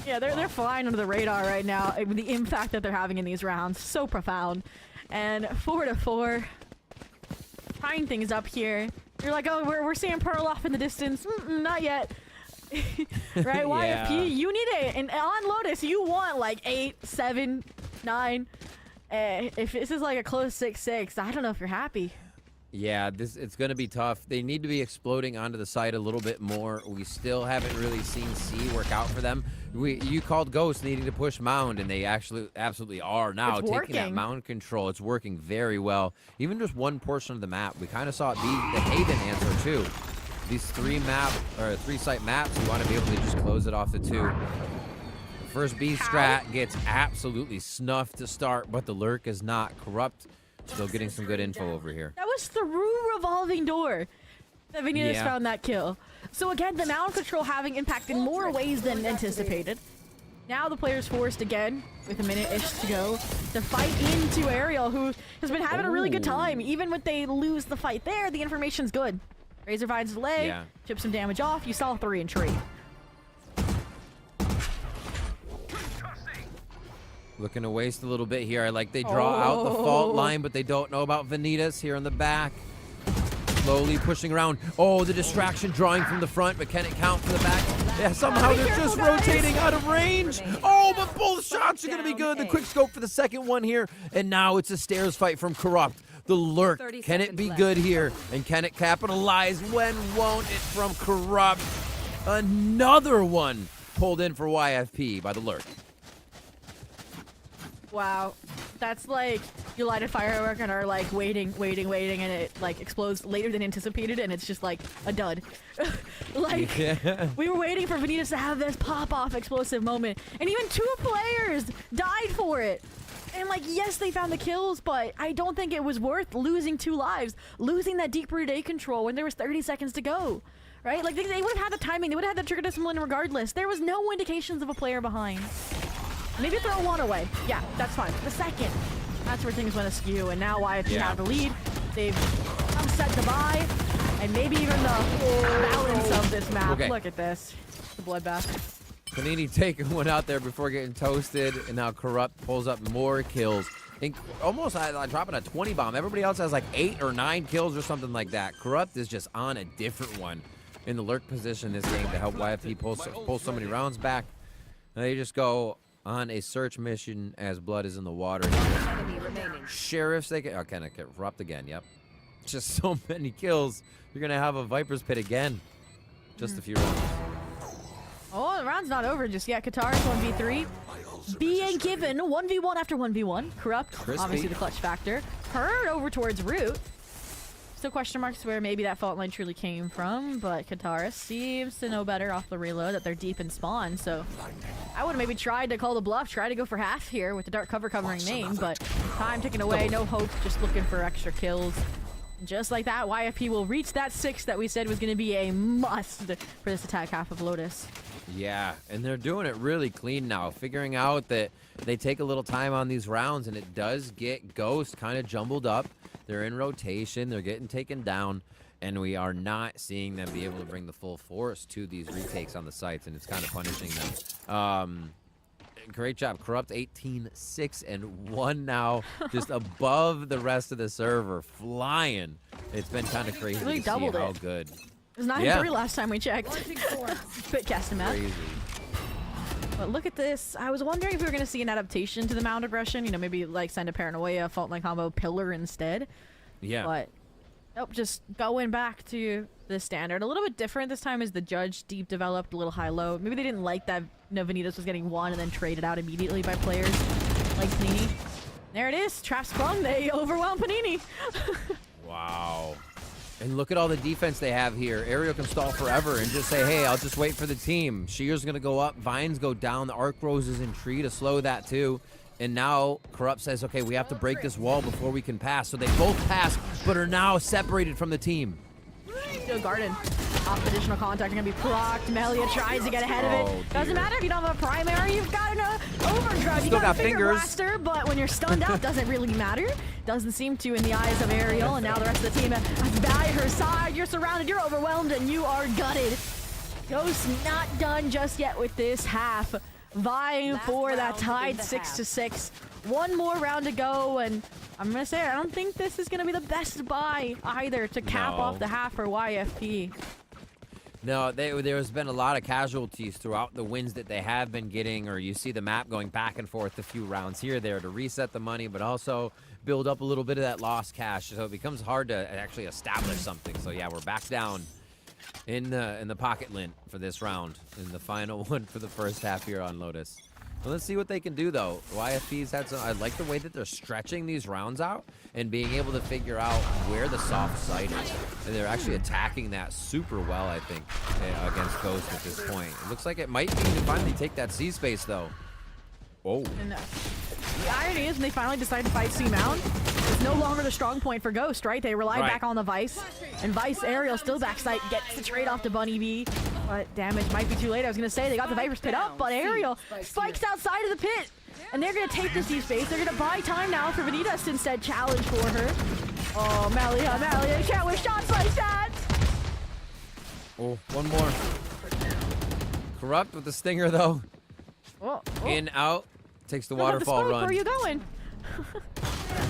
S3: Yeah, they're flying under the radar right now. The impact that they're having in these rounds, so profound. And 4-4, tying things up here. You're like, oh, we're seeing Pearl off in the distance. Not yet. Right,
S5: yeah.
S3: YFP, you need it. And on Lotus, you want like 8, 7, 9. If this is like a close 6-6, I don't know if you're happy.
S5: Yeah, it's going to be tough. They need to be exploding onto the site a little bit more. We still haven't really seen C work out for them. You called Ghost needing to push Mound, and they actually absolutely are now taking that Mound control. It's working very well. Even just one portion of the map, we kind of saw it be the Haven answer too. These 3-site maps, you want to be able to just close it off the 2. First B strat gets absolutely snuffed to start, but the lurk is not. Corrupt still getting some good info over here.
S3: That was through revolving door that Vanitas found that kill. So again, the Mound control having impact in more ways than anticipated. Now the player's forced again, with a minute-ish to go, to fight into Aerial, who has been having a really good time. Even when they lose the fight there, the information's good. Razor finds delay, chips some damage off. You saw 3 and tree.
S5: Looking to waste a little bit here. I like they draw out the fault line, but they don't know about Vanitas here in the back. Slowly pushing around. Oh, the distraction drawing from the front, but can it count for the back? Yeah, somehow they're just rotating out of range. Oh, but both shots are going to be good. The quick scope for the second one here. And now it's a stairs fight from Corrupt. The lurk. Can it be good here? And can it capitalize? When won't it from Corrupt? Another one pulled in for YFP by the lurk.
S3: Wow. That's like you light a firework and are like waiting, and it like explodes later than anticipated, and it's just like a dud. Like, we were waiting for Vanitas to have this pop-off explosive moment, and even 2 players died for it. And like, yes, they found the kills, but I don't think it was worth losing 2 lives, losing that deep-rooted A control when there was 30 seconds to go. Right? Like, they would have had the timing, they would have had the trigger discipline regardless. There was no indications of a player behind. Maybe throw 1 away. Yeah, that's fine. The second, that's where things went askew, and now YFP have the lead. They've set to buy, and maybe even the balance of this map.
S5: Okay.
S3: Look at this. The bloodbath.
S5: Panini taking one out there before getting toasted, and now Corrupt pulls up more kills. Almost dropping a 20 bomb. Everybody else has like 8 or 9 kills or something like that. Corrupt is just on a different one in the lurk position this game to help YFP pull so many rounds back. And they just go on a search mission as blood is in the water. Sheriffs, they can... Oh, can I Corrupt again? Yep. Just so many kills. You're going to have a Viper's Pit again. Just a few rounds.
S3: Oh, the round's not over just yet. Qatar's 1v3. Being given 1v1 after 1v1. Corrupt, obviously the clutch factor. Herd over towards Root. Still question marks where maybe that fault line truly came from, but Qatar seems to know better off the reload that they're deep in spawn, so I would have maybe tried to call the bluff, try to go for half here with the dark cover covering main, but time ticking away, no hope, just looking for extra kills. Just like that, YFP will reach that 6 that we said was going to be a must for this attack half of Lotus.
S5: Yeah, and they're doing it really clean now, figuring out that they take a little time on these rounds, and it does get Ghost kind of jumbled up. They're in rotation, they're getting taken down, and we are not seeing them be able to bring the full force to these retakes on the sites, and it's kind of punishing them. Great job. Corrupt 18-6-1 now, just above the rest of the server, flying. It's been kind of crazy
S3: Really
S5: to see
S3: doubled
S5: how
S3: it.
S5: good.
S3: It was 9-3 last time we checked. Bit cast map.
S5: Crazy.
S3: But look at this. I was wondering if we were going to see an adaptation to the Mound aggression. You know, maybe like send a Paranoia, Fault Line combo, Pillar instead.
S5: Yeah.
S3: But nope, just going back to the standard. A little bit different this time is the Judge deep developed, a little high-low. Maybe they didn't like that Vanitas was getting 1 and then traded out immediately by players like Panini. There it is. Trap sprung. They overwhelm Panini.
S5: Wow. And look at all the defense they have here. Aerial can stall forever and just say, hey, I'll just wait for the team. Shear's going to go up. Vines go down. The Arc Rose is in tree to slow that too. And now Corrupt says, okay, we have to break this wall before we can pass. So they both pass, but are now separated from the team.
S3: Still Garden. Off additional contact are going to be procced. Melia tries to get ahead of it. Doesn't matter if you don't have a primary. You've got an overdrive. You
S5: Still
S3: got a
S5: got
S3: finger
S5: fingers.
S3: blaster, but when you're stunned out, doesn't really matter. Doesn't seem to in the eyes of Ariel. And now the rest of the team is by her side. You're surrounded. You're overwhelmed, and you are gutted. Ghost not done just yet with this half. Vying for that tied 6-6. One more round to go, and I'm going to say, I don't think this is going to be the best buy either to cap off the half for YFP.
S5: No, there's been a lot of casualties throughout the wins that they have been getting, or you see the map going back and forth a few rounds here or there to reset the money, but also build up a little bit of that lost cash, so it becomes hard to actually establish something. So yeah, we're back down in the pocket lint for this round, in the final one for the first half here on Lotus. Well, let's see what they can do, though. YFP's had some... I like the way that they're stretching these rounds out and being able to figure out where the soft side is. And they're actually attacking that super well, I think, against Ghost at this point. It looks like it might be to finally take that C space, though. Oh.
S3: And the irony is when they finally decide to fight C-Mount, it's no longer the strong point for Ghost, right? They relied back on the Vice. And Vice Aerial still backside gets the trade off to Bunny B. But damage might be too late. I was going to say they got the Viper's Pit up, but Aerial spikes outside of the pit. And they're going to take this D-Space. They're going to buy time now for Vanitas to instead challenge for her. Oh, Melia, you can't wish shots like that.
S5: Oh, one more. Corrupt with the stinger, though.
S3: Oh.
S5: In, out. Takes the
S3: Look at the
S5: waterfall
S3: smoke.
S5: run.
S3: Where are you going?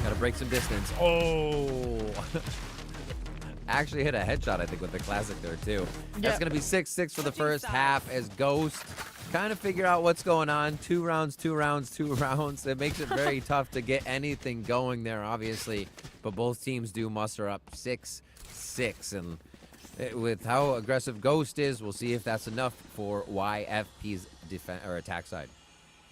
S5: Gotta break some distance. Oh! Actually hit a headshot, I think, with the classic there, too. That's gonna be 6-6 for the first half as Ghost kind of figure out what's going on. 2 rounds, 2 rounds, 2 rounds. It makes it very tough to get anything going there, obviously. But both teams do muster up 6-6. And with how aggressive Ghost is, we'll see if that's enough for YFP's attack side.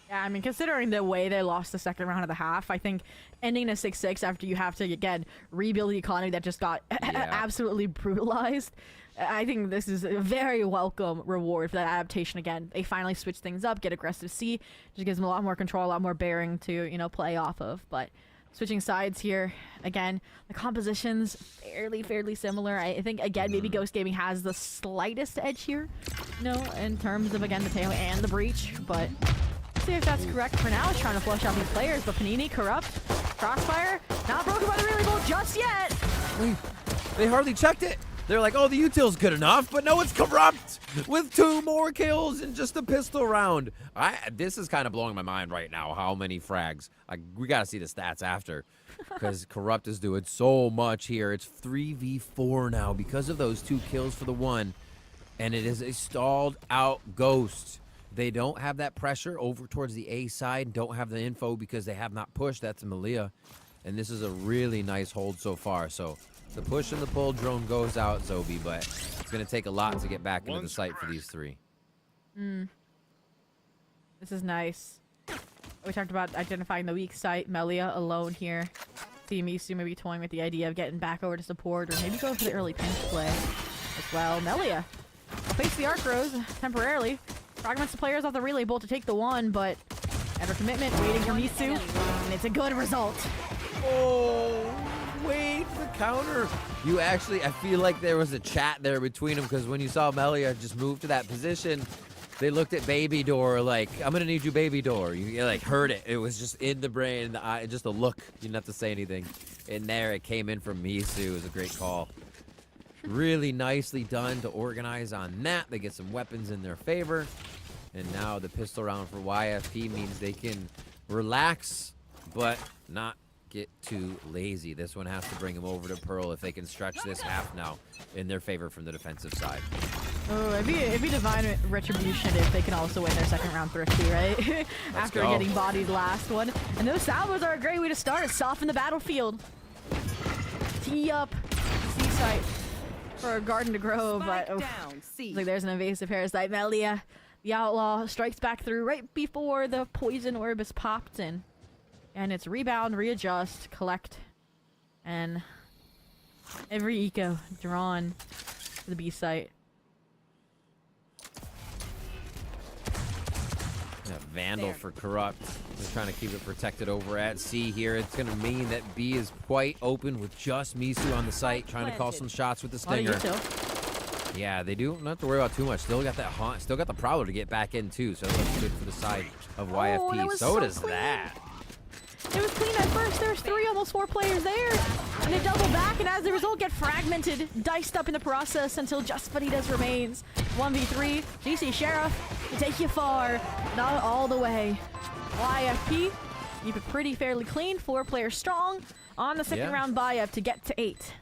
S3: Yeah, I mean, considering the way they lost the second round of the half, I think ending a 6-6 after you have to, again, rebuild the economy that just got absolutely brutalized, I think this is a very welcome reward for that adaptation again. They finally switch things up, get aggressive C, just gives them a lot more control, a lot more bearing to, you know, play off of. But switching sides here, again, the composition's fairly similar. I think, again, maybe Ghost Gaming has the slightest edge here, you know, in terms of, again, the Tail and the Breach, but see if that's correct for now. Is trying to flush out these players, but Panini, Corrupt, Crossfire, not broken by the Relay Bolt just yet.
S5: Wait, they hardly checked it. They're like, oh, the util's good enough, but no, it's Corrupt with 2 more kills in just a pistol round. This is kind of blowing my mind right now, how many frags. We got to see the stats after, because Corrupt is doing so much here. It's 3v4 now because of those 2 kills for the 1, and it is a stalled out Ghost. They don't have that pressure over towards the A side, don't have the info because they have not pushed. That's Malia, and this is a really nice hold so far. So the push and the pull drone goes out, Zobi, but it's going to take a lot to get back into the site for these 3.
S3: This is nice. We talked about identifying the weak site. Melia alone here. See Misu maybe toying with the idea of getting back over to support, or maybe go for the early pinch play as well. Melia will face the Arc Rose temporarily. Fragments the players off the Relay Bolt to take the 1, but ever commitment waiting for Misu, and it's a good result.
S5: Oh, wait, the counter. You actually, I feel like there was a chat there between them, because when you saw Melia just move to that position, they looked at Baby Door like, I'm going to need you, Baby Door. You like heard it. It was just in the brain, in the eye, just a look. You didn't have to say anything. And there it came in from Misu. It was a great call. Really nicely done to organize on that. They get some weapons in their favor. And now the pistol round for YFP means they can relax, but not get too lazy. This one has to bring them over to Pearl if they can stretch this half now in their favor from the defensive side.
S3: Oh, it'd be divine retribution if they can also win their second round thrifty, right? After getting bodied last one. And those salvos are a great way to start. Soften the battlefield. Tee up C site for a Garden to Grow, but like there's an invasive parasite. Melia, the Outlaw, strikes back through right before the poison orb is popped in. And it's rebound, readjust, collect, and every eco drawn to the B site.
S5: Vandal for Corrupt. They're trying to keep it protected over at C here. It's going to mean that B is quite open with just Misu on the site, trying to call some shots with the Stinger. Yeah, they do not have to worry about too much. Still got that haunt, still got the Prowler to get back in too, so that's good for the side of YFP. So does that.
S3: It was clean at first. There's 3, almost 4 players there. And they double back, and as a result, get fragmented, diced up in the process until just Vanitas remains. 1v3, GC Sheriff can take you far, not all the way. YFP, keep it pretty fairly clean. 4 players strong on the second round buy-up to get to 8.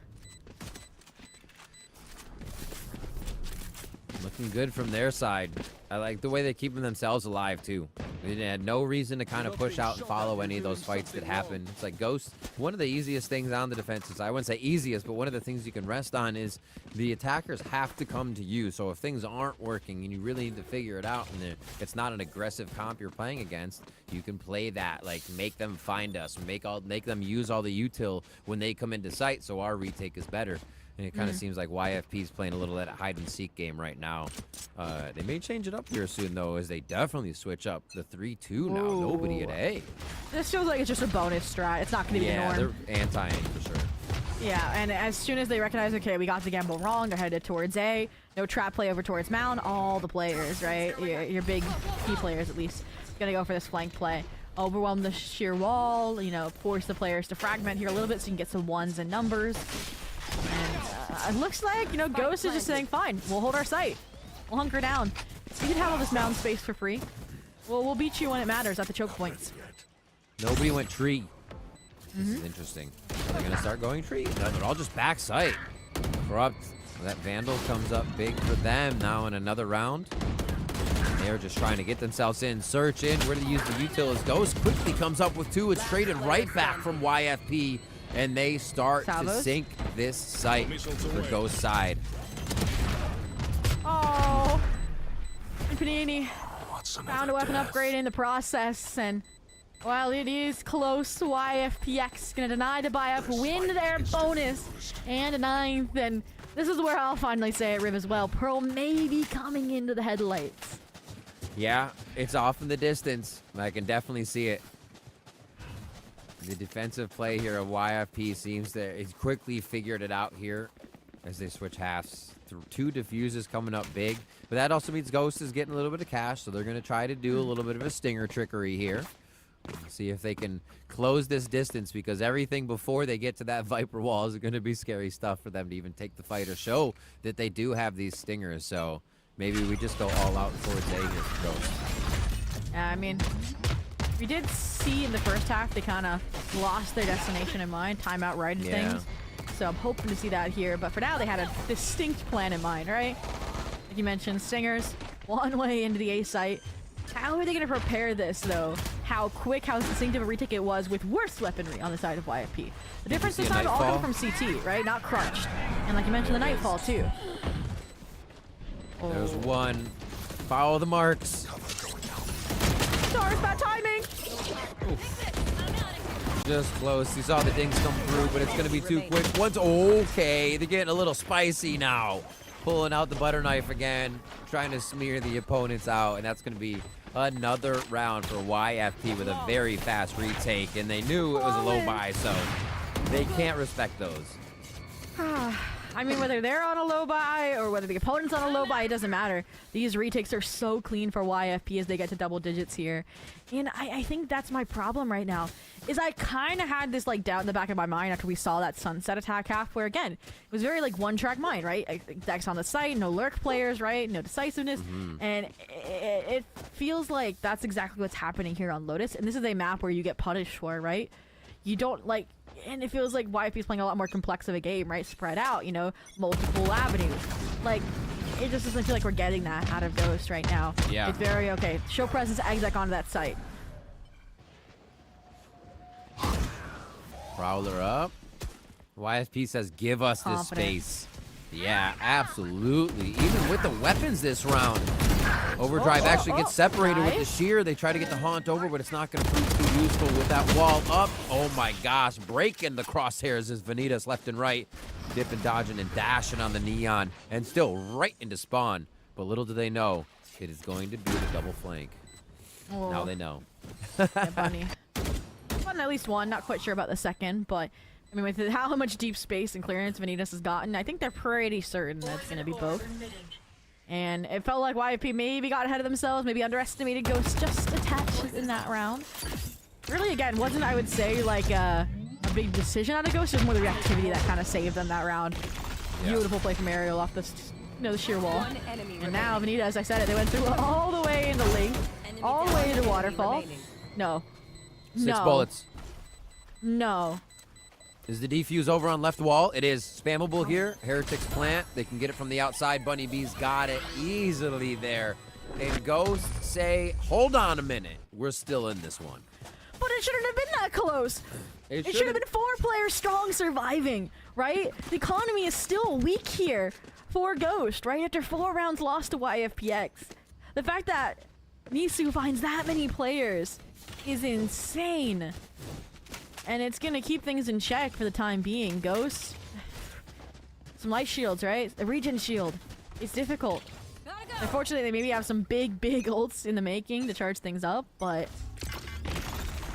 S5: Looking good from their side. I like the way they're keeping themselves alive, too. They had no reason to kind of push out and follow any of those fights that happen. It's like Ghost, one of the easiest things on the defensive side, I wouldn't say easiest, but one of the things you can rest on is the attackers have to come to you. So if things aren't working and you really need to figure it out, and it's not an aggressive comp you're playing against, you can play that. Like, make them find us, make them use all the util when they come into sight so our retake is better. And it kind of seems like YFP's playing a little of that hide-and-seek game right now. They may change it up here soon, though, as they definitely switch up the 3-2 now.
S3: Ooh.
S5: Nobody at A.
S3: This feels like it's just a bonus strat. It's not going to be the norm.
S5: Yeah, they're anti-ing for sure.
S3: Yeah, and as soon as they recognize, okay, we got the gamble wrong, they're headed towards A. No trap play over towards Mound. All the players, right? Your big key players, at least, going to go for this flank play. Overwhelm the sheer wall, you know, force the players to fragment here a little bit so you can get some ones and numbers. And it looks like, you know, Ghost is just saying, fine, we'll hold our site. We'll hunker down. You can have all this mound space for free. Well, we'll beat you when it matters at the choke points.
S5: Nobody went tree. This is interesting. They're going to start going tree. No, they're all just backside. Corrupt. That Vandal comes up big for them now in another round. They're just trying to get themselves in. Search in. Where to use the util as Ghost quickly comes up with 2. It's traded right back from YFP. And they start to sink this site for Ghost side.
S3: Oh. And Panini found a weapon upgrade in the process. And while it is close, YFPX going to deny the buy up, win their bonus and a 9th. And this is where I'll finally say it, Riv, as well. Pearl may be coming into the headlights.
S5: Yeah, it's off in the distance. I can definitely see it. The defensive play here of YFP seems to he's quickly figured it out here as they switch halves. 2 diffuses coming up big. But that also means Ghost is getting a little bit of cash, so they're going to try to do a little bit of a stinger trickery here. See if they can close this distance, because everything before they get to that Viper wall is going to be scary stuff for them to even take the fight or show that they do have these stingers. So maybe we just go all out towards A here for Ghost.
S3: I mean, we did see in the first half they kind of lost their destination in mind, timeout right and things. So I'm hoping to see that here. But for now, they had a distinct plan in mind, right? Like you mentioned, stingers, one way into the A site. How are they going to prepare this, though? How quick, how distinctive a retake it was with worse weaponry on the side of YFP. The difference this time all coming from CT, right? Not crunched. And like you mentioned, the Nightfall, too.
S5: There's one. Follow the marks.
S3: Stars, bad timing!
S5: Just close. You saw the dings come through, but it's going to be too quick. One's okay. They're getting a little spicy now. Pulling out the butter knife again. Trying to smear the opponents out. And that's going to be another round for YFP with a very fast retake. And they knew it was a low buy, so they can't respect those.
S3: I mean, whether they're on a low buy or whether the opponent's on a low buy, it doesn't matter. These retakes are so clean for YFP as they get to double digits here. And I think that's my problem right now, is I kind of had this like doubt in the back of my mind after we saw that Sunset attack half, where again, it was very like one-track mind, right? Dex on the site, no lurk players, right? No decisiveness. And it feels like that's exactly what's happening here on Lotus. And this is a map where you get punished for, right? You don't like... And it feels like YFP's playing a lot more complex of a game, right? Spread out, you know, multiple avenues. Like, it just doesn't feel like we're getting that out of Ghost right now.
S5: Yeah.
S3: It's very okay. Show presence, exec onto that site.
S5: Prowler up. YFP says, give us this space. Yeah, absolutely. Even with the weapons this round. Overdrive actually gets separated with the shear. They try to get the haunt over, but it's not going to prove too useful with that wall up. Oh my gosh, breaking the crosshairs as Vanitas left and right. Dipping, dodging, and dashing on the Neon. And still right into spawn. But little do they know, it is going to be the double flank.
S3: Oh.
S5: Now they know.
S3: Yeah, Bunny. Won at least one, not quite sure about the second, but I mean, with how much deep space and clearance Vanitas has gotten, I think they're pretty certain that's going to be both. And it felt like YFP maybe got ahead of themselves, maybe underestimated Ghost just a touch in that round. Really, again, wasn't, I would say, like a big decision out of Ghost, just more the reactivity that kind of saved them that round. Yeah. Beautiful play from Ariel off the, the sheer wall. And now Vanita, as I said it, they went through all the way into Link, all the way into Waterfall. No.
S5: 6 bullets.
S3: No.
S5: Is the defuse over on left wall? It is spammable here. Heretics plant. They can get it from the outside. Bunny B's got it easily there. And Ghost say, hold on a minute. We're still in this one.
S3: But it shouldn't have been that close. It should have been 4 players strong surviving, right? The economy is still weak here for Ghost, right? After 4 rounds lost to YFPX. The fact that Nisu finds that many players is insane. And it's going to keep things in check for the time being. Ghost. Some light shields, right? A regen shield. It's difficult. Unfortunately, they maybe have some big ults in the making to charge things up, but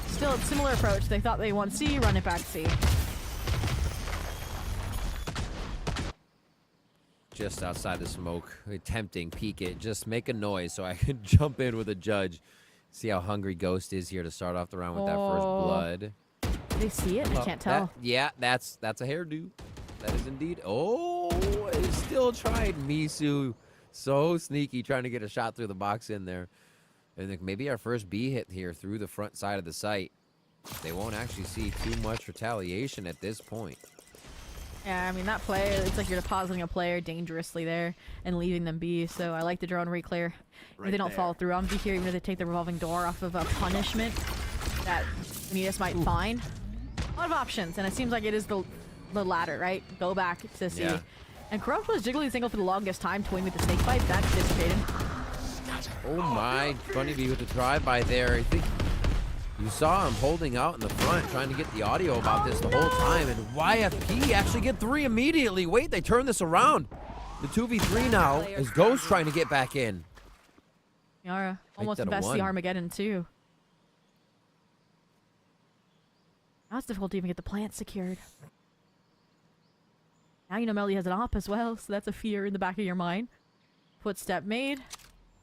S3: still a similar approach. They thought they won C, run it back C.
S5: Just outside the smoke. Attempting peek it. Just make a noise so I can jump in with a judge. See how hungry Ghost is here to start off the round with that first blood.
S3: They see it? I can't tell.
S5: That's a hairdo. That is indeed. Oh, he still tried. Misu, so sneaky, trying to get a shot through the box in there. I think maybe our first B hit here through the front side of the site. They won't actually see too much retaliation at this point.
S3: Yeah, I mean, that play, it's like you're depositing a player dangerously there and leaving them be, so I like the drone reclear. If they don't follow through on B here, even if they take the revolving door off of a punishment that Vanitas might find. A lot of options, and it seems like it is the latter, right? Go back to C. Yeah. And Corrupt was jiggling single for the longest time, toying with the snake bite. That's dissipated.
S5: Oh my, Funny Bee with the drive-by there. I think you saw him holding out in the front, trying to get the audio about this the whole time, and YFP actually get 3 immediately. Wait, they turn this around. The 2v3 now is Ghost trying to get back in.
S3: Yara almost invests the Armageddon too. Now it's difficult to even get the plant secured. Now you know Melody has an op as well, so that's a fear in the back of your mind. Footstep made.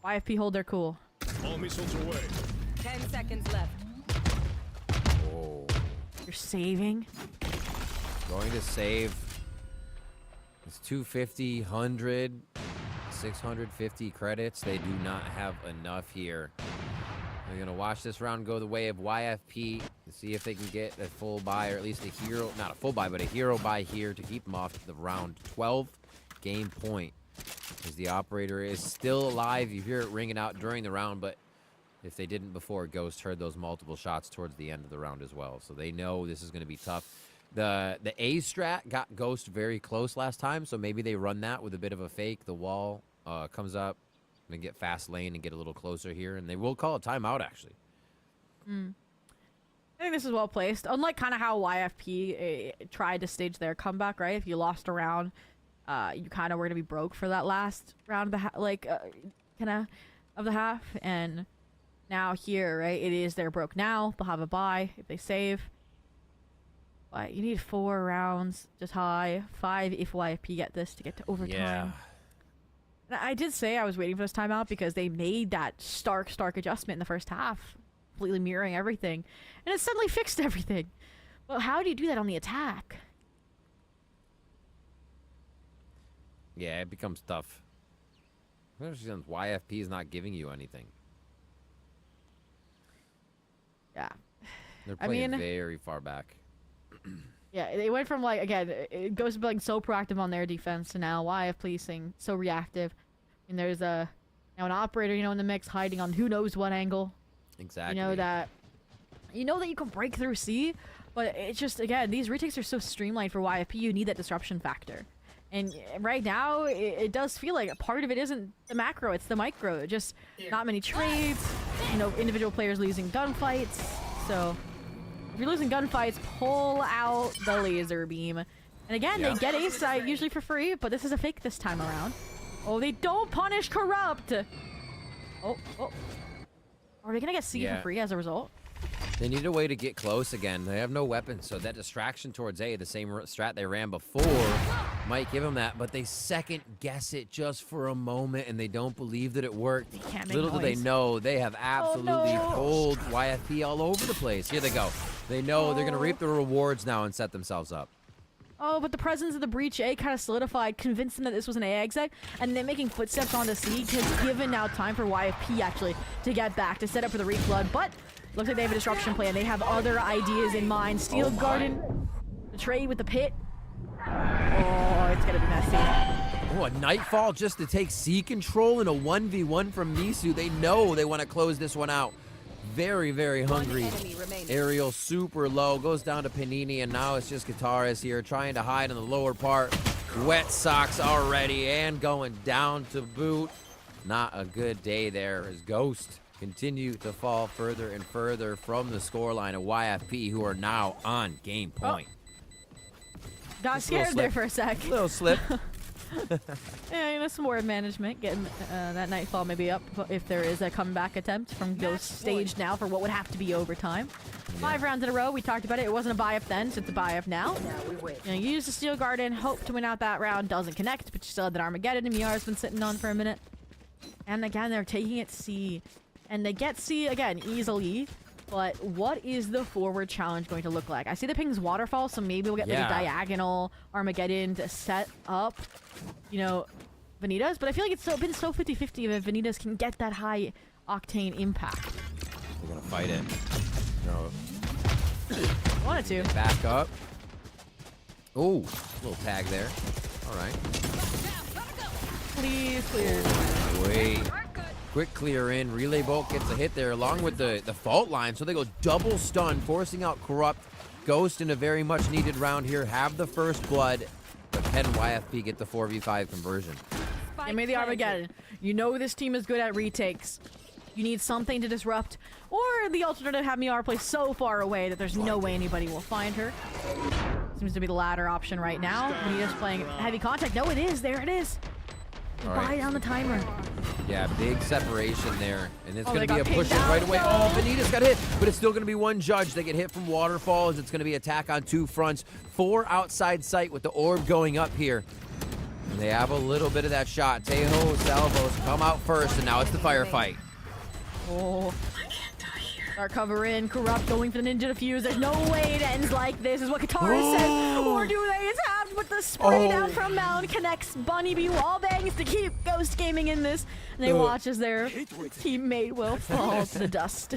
S3: YFP hold their cool.
S17: All missiles away.
S16: 10 seconds left.
S5: Oh.
S3: You're saving.
S5: Going to save. It's 250, 100, 650 credits. They do not have enough here. They're going to watch this round go the way of YFP to see if they can get a full buy, or at least a hero, not a full buy, but a hero buy here to keep them off the round 12 game point. As the operator is still alive. You hear it ringing out during the round, but if they didn't before, Ghost heard those multiple shots towards the end of the round as well. So they know this is going to be tough. The A strat got Ghost very close last time, so maybe they run that with a bit of a fake. The wall comes up and get fast lane and get a little closer here, and they will call a timeout actually.
S3: I think this is well placed. Unlike kind of how YFP tried to stage their comeback, right? If you lost a round, you kind of were going to be broke for that last round of the of the half, and now here, right, it is they're broke now. They'll have a bye if they save, but you need 4 rounds just high, 5 if YFP get this to get to overtime.
S5: Yeah.
S3: And I did say I was waiting for this timeout because they made that stark adjustment in the first half, completely mirroring everything, and it suddenly fixed everything. Well, how do you do that on the attack?
S5: Yeah, it becomes tough. Especially since YFP is not giving you anything.
S3: Yeah.
S5: They're playing very far back.
S3: Yeah, they went from, like, again, it goes to being so proactive on their defense to now YFP being so reactive. And there's now an operator, in the mix, hiding on who knows what angle.
S5: Exactly.
S3: You know that you can break through C, but it's just, again, these retakes are so streamlined for YFP. You need that disruption factor. And right now, it does feel like a part of it isn't the macro, it's the micro. Just not many trades, individual players losing gunfights. So if you're losing gunfights, pull out the laser beam. And again, they get A site usually for free, but this is a fake this time around. Oh, they don't punish Corrupt. Oh. Are they going to get C for free as a result?
S5: They need a way to get close again. They have no weapons, so that distraction towards A, the same strat they ran before, might give them that, but they second guess it just for a moment, and they don't believe that it worked. Little do they know, they have absolutely pulled YFP all over the place. Here they go. They know they're going to reap the rewards now and set themselves up.
S3: Oh, but the presence of the breach A kind of solidified, convinced them that this was an A exec, and then making footsteps onto C has given now time for YFP actually to get back, to set up for the reflood, but looks like they have a disruption plan. They have other ideas in mind. Steel Garden, the trade with the pit. Oh, it's gonna be messy.
S5: Oh, a Nightfall just to take C control in a 1v1 from Misu. They know they want to close this one out. Very, very hungry. Aerial super low, goes down to Panini, and now it's just Guitarist here trying to hide in the lower part. Wet socks already, and going down to boot. Not a good day there as Ghost continue to fall further and further from the scoreline of YFP, who are now on game point.
S3: Got scared there for a sec.
S5: Little slip.
S3: Yeah, some word management, getting that Nightfall maybe up if there is a comeback attempt from Ghost stage now for what would have to be overtime. 5 rounds in a row, we talked about it. It wasn't a buy-up then, so it's a buy-up now. Use the Steel Garden, hope to win out that round. Doesn't connect, but you still have that Armageddon and Miara's been sitting on for a minute. And again, they're taking it C. And they get C, again, easily. But what is the forward challenge going to look like? I see the ping's waterfall, so maybe we'll get like a diagonal Armageddon to set up, Vanitas. But I feel like it's been so 50-50 if Vanitas can get that high Octane impact.
S5: They're gonna fight it. No.
S3: Wanted to.
S5: Back up. Oh, little tag there. All right.
S3: Please clear.
S5: Wait. Quick clear in. Relay Bolt gets a hit there along with the fault line. So they go double stun, forcing out Corrupt. Ghost in a very much needed round here. Have the first blood. But can YFP get the 4v5 conversion?
S3: Give me the Armageddon. You know this team is good at retakes. You need something to disrupt. Or the alternative, have Miara play so far away that there's no way anybody will find her. Seems to be the latter option right now. Vanitas playing heavy contact. No, it is. There it is.
S5: All
S3: Buy
S5: right.
S3: down the timer.
S5: Yeah, big separation there. And it's
S3: Oh,
S5: going
S3: they
S5: to be a
S3: got
S5: push
S3: pinned
S5: right away.
S3: down.
S5: Oh, Vanitas got hit. But it's still going to be one judge. They get hit from waterfalls. It's going to be attack on two fronts. 4 outside sight with the orb going up here. And they have a little bit of that shot. Tejo, Salvos come out first, and now it's the firefight.
S3: Oh. Start cover in. Corrupt going for the ninja defuse. There's no way it ends like this, is what Katara says. Or do they? It's happened with the spray down from Mound. Connects Bunny B. Wall bangs to keep Ghost Gaming in this. And they watch as their teammate will fall to the dust.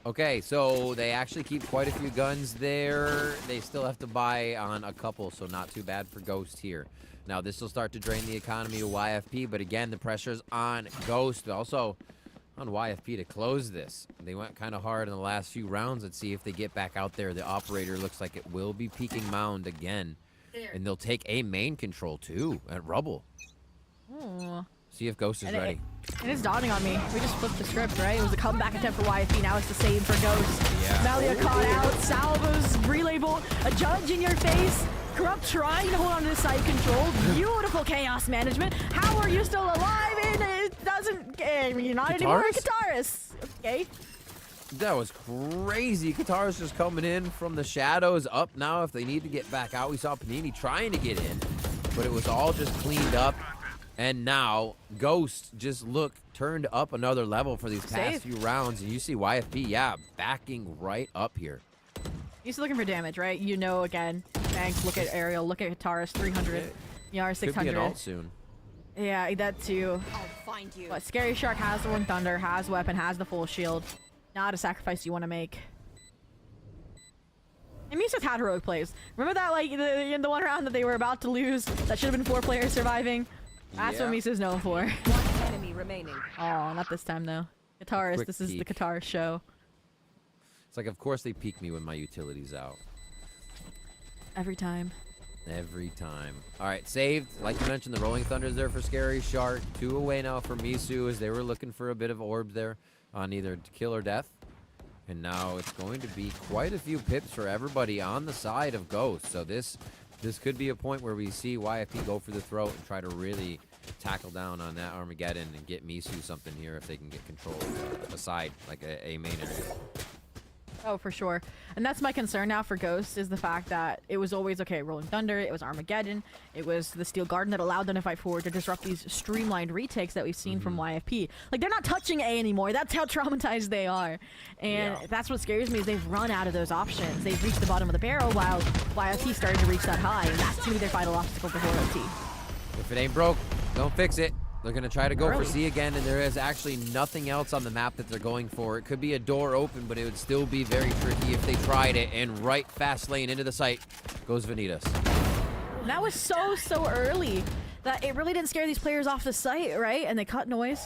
S5: Okay, so they actually keep quite a few guns there. They still have to buy on a couple, so not too bad for Ghost here. Now, this will start to drain the economy of YFP, but again, the pressure's on Ghost. Also, on YFP to close this. They went kind of hard in the last few rounds. Let's see if they get back out there. The operator looks like it will be peeking Mound again. And they'll take a main control, too, at Rubble.
S3: Oh.
S5: See if Ghost is ready.
S3: It is dawning on me. We just flipped the script, right? It was a comeback attempt for YFP. Now it's the same for Ghost.
S5: Yeah.
S3: Malia caught out. Salvos, relay bolt, a judge in your face. Corrupt trying to hold on to the site control. Beautiful chaos management. How are you still alive? And it doesn't. You're not anymore a Kataris. Okay.
S5: That was crazy. Katara's just coming in from the shadows up now if they need to get back out. We saw Panini trying to get in, but it was all just cleaned up. And now Ghost just turned up another level for these past few rounds. And you see YFP, yeah, backing right up here.
S3: He's looking for damage, right? You know, again, thanks. Look at Ariel. Look at Katara's 300. Yar 600.
S5: Could be an ult soon.
S3: Yeah, that too.
S16: I'll find you.
S3: But Scary Shark has the Rolling Thunder, has weapon, has the full shield. Not a sacrifice you want to make. And Misa's had heroic plays. Remember that, like, in the one round that they were about to lose? That should have been 4 players surviving. That's what Misa's known for.
S16: One enemy remaining.
S3: Oh, not this time though. Guitarist, this is the guitar show.
S5: It's like, of course they peek me when my utility's out.
S3: Every time.
S5: Every time. All right, saved. Like you mentioned, the Rolling Thunder's there for Scary Shark. 2 away now for Misu as they were looking for a bit of orb there on either kill or death. And now it's going to be quite a few pips for everybody on the side of Ghost. So this could be a point where we see YFP go for the throat and try to really tackle down on that Armageddon and get Misu something here if they can get control of a side, like a main area.
S3: Oh, for sure. And that's my concern now for Ghost, is the fact that it was always, okay, Rolling Thunder, it was Armageddon, it was the Steel Garden that allowed them to fight forward to disrupt these streamlined retakes that we've seen from YFP. Like, they're not touching A anymore. That's how traumatized they are. And that's what scares me, is they've run out of those options. They've reached the bottom of the barrel while YFP started to reach that high. And that's, to me, their final obstacle before OT.
S5: If it ain't broke, don't fix it. They're going to try to go for C again, and there is actually nothing else on the map that they're going for. It could be a door open, but it would still be very tricky if they tried it. And right fast lane into the site goes Vanitas.
S3: That was so early that it really didn't scare these players off the site, right? And they cut noise.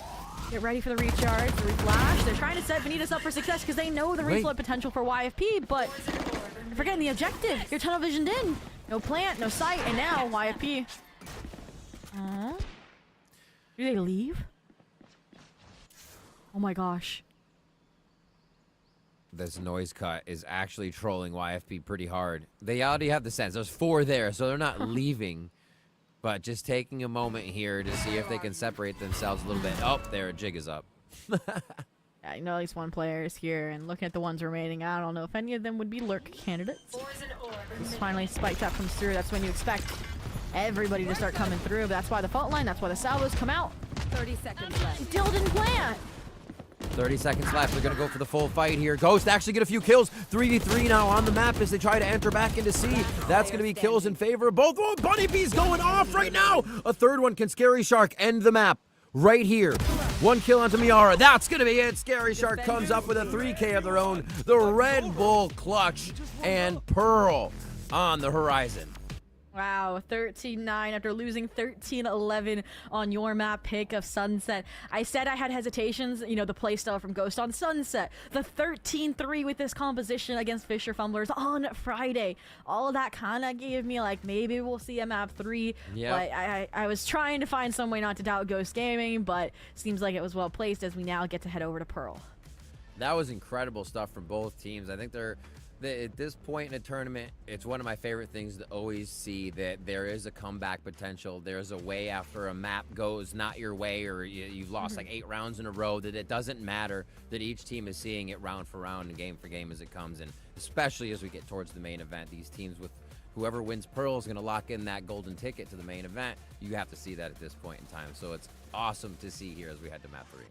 S3: Get ready for the recharge, the reflash. They're trying to set Vanitas up for success because they know the reflood potential for YFP, but they're forgetting the objective. You're tunnel visioned in. No plant, no sight, and now YFP. Do they leave? Oh my gosh.
S5: This noise cut is actually trolling YFP pretty hard. They already have the sense. There's 4 there, so they're not leaving. But just taking a moment here to see if they can separate themselves a little bit. Oh, their jig is up.
S3: Yeah, you know, at least 1 player is here, and looking at the ones remaining, I don't know if any of them would be lurk candidates. This finally spiked up comes through. That's when you expect everybody to start coming through. But that's why the fault line, that's why the salvos come out.
S16: 30 seconds left.
S3: Still didn't plant.
S5: 30 seconds left. They're going to go for the full fight here. Ghost actually get a few kills. 3v3 now on the map as they try to enter back into C. That's going to be kills in favor of both. Oh, Bunny Bee's going off right now. A third one. Can Scary Shark end the map right here? One kill onto Miara. That's going to be it. Scary Shark comes up with a 3K of their own. The Red Bull Clutch and Pearl on the horizon.
S3: Wow, 13-9 after losing 13-11 on your map pick of Sunset. I said I had hesitations, you know, the playstyle from Ghost on Sunset. The 13-3 with this composition against Fisher Fumblers on Friday. All of that kind of gave me like, maybe we'll see a map 3.
S5: Yep.
S3: But I was trying to find some way not to doubt Ghost Gaming, but seems like it was well placed as we now get to head over to Pearl.
S5: That was incredible stuff from both teams. I think at this point in a tournament, it's one of my favorite things to always see that there is a comeback potential. There's a way after a map goes not your way, or you've lost like 8 rounds in a row, that it doesn't matter, that each team is seeing it round for round and game for game as it comes. And especially as we get towards the main event, these teams with whoever wins Pearl is going to lock in that golden ticket to the main event. You have to see that at this point in time. So it's awesome to see here as we head to map 3.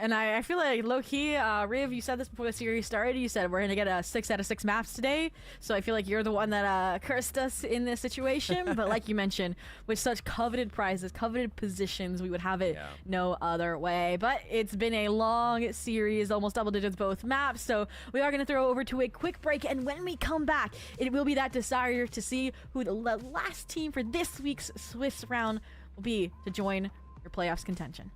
S3: And I feel like low-key, Riv, you said this before the series started. You said we're going to get a 6 out of 6 maps today. So I feel like you're the one that cursed us in this situation. But like you mentioned, with such coveted prizes, coveted positions, we would have it no other way. But it's been a long series, almost double digits both maps. So we are going to throw over to a quick break. And when we come back, it will be that desire to see who the last team for this week's Swiss round will be to join your playoffs contention.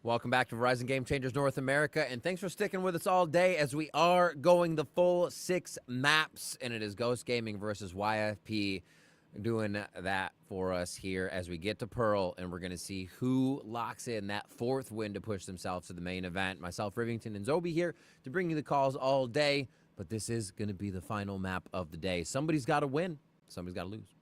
S5: Welcome back to Verizon Game Changers North America, and thanks for sticking with us all day as we are going the full 6 maps, and it is Ghost Gaming versus YFP doing that for us here as we get to Pearl, and we're going to see who locks in that 4th win to push themselves to the main event. Myself, Rivington, and Zobi here to bring you the calls all day, but this is going to be the final map of the day. Somebody's got to win. Somebody's got to lose.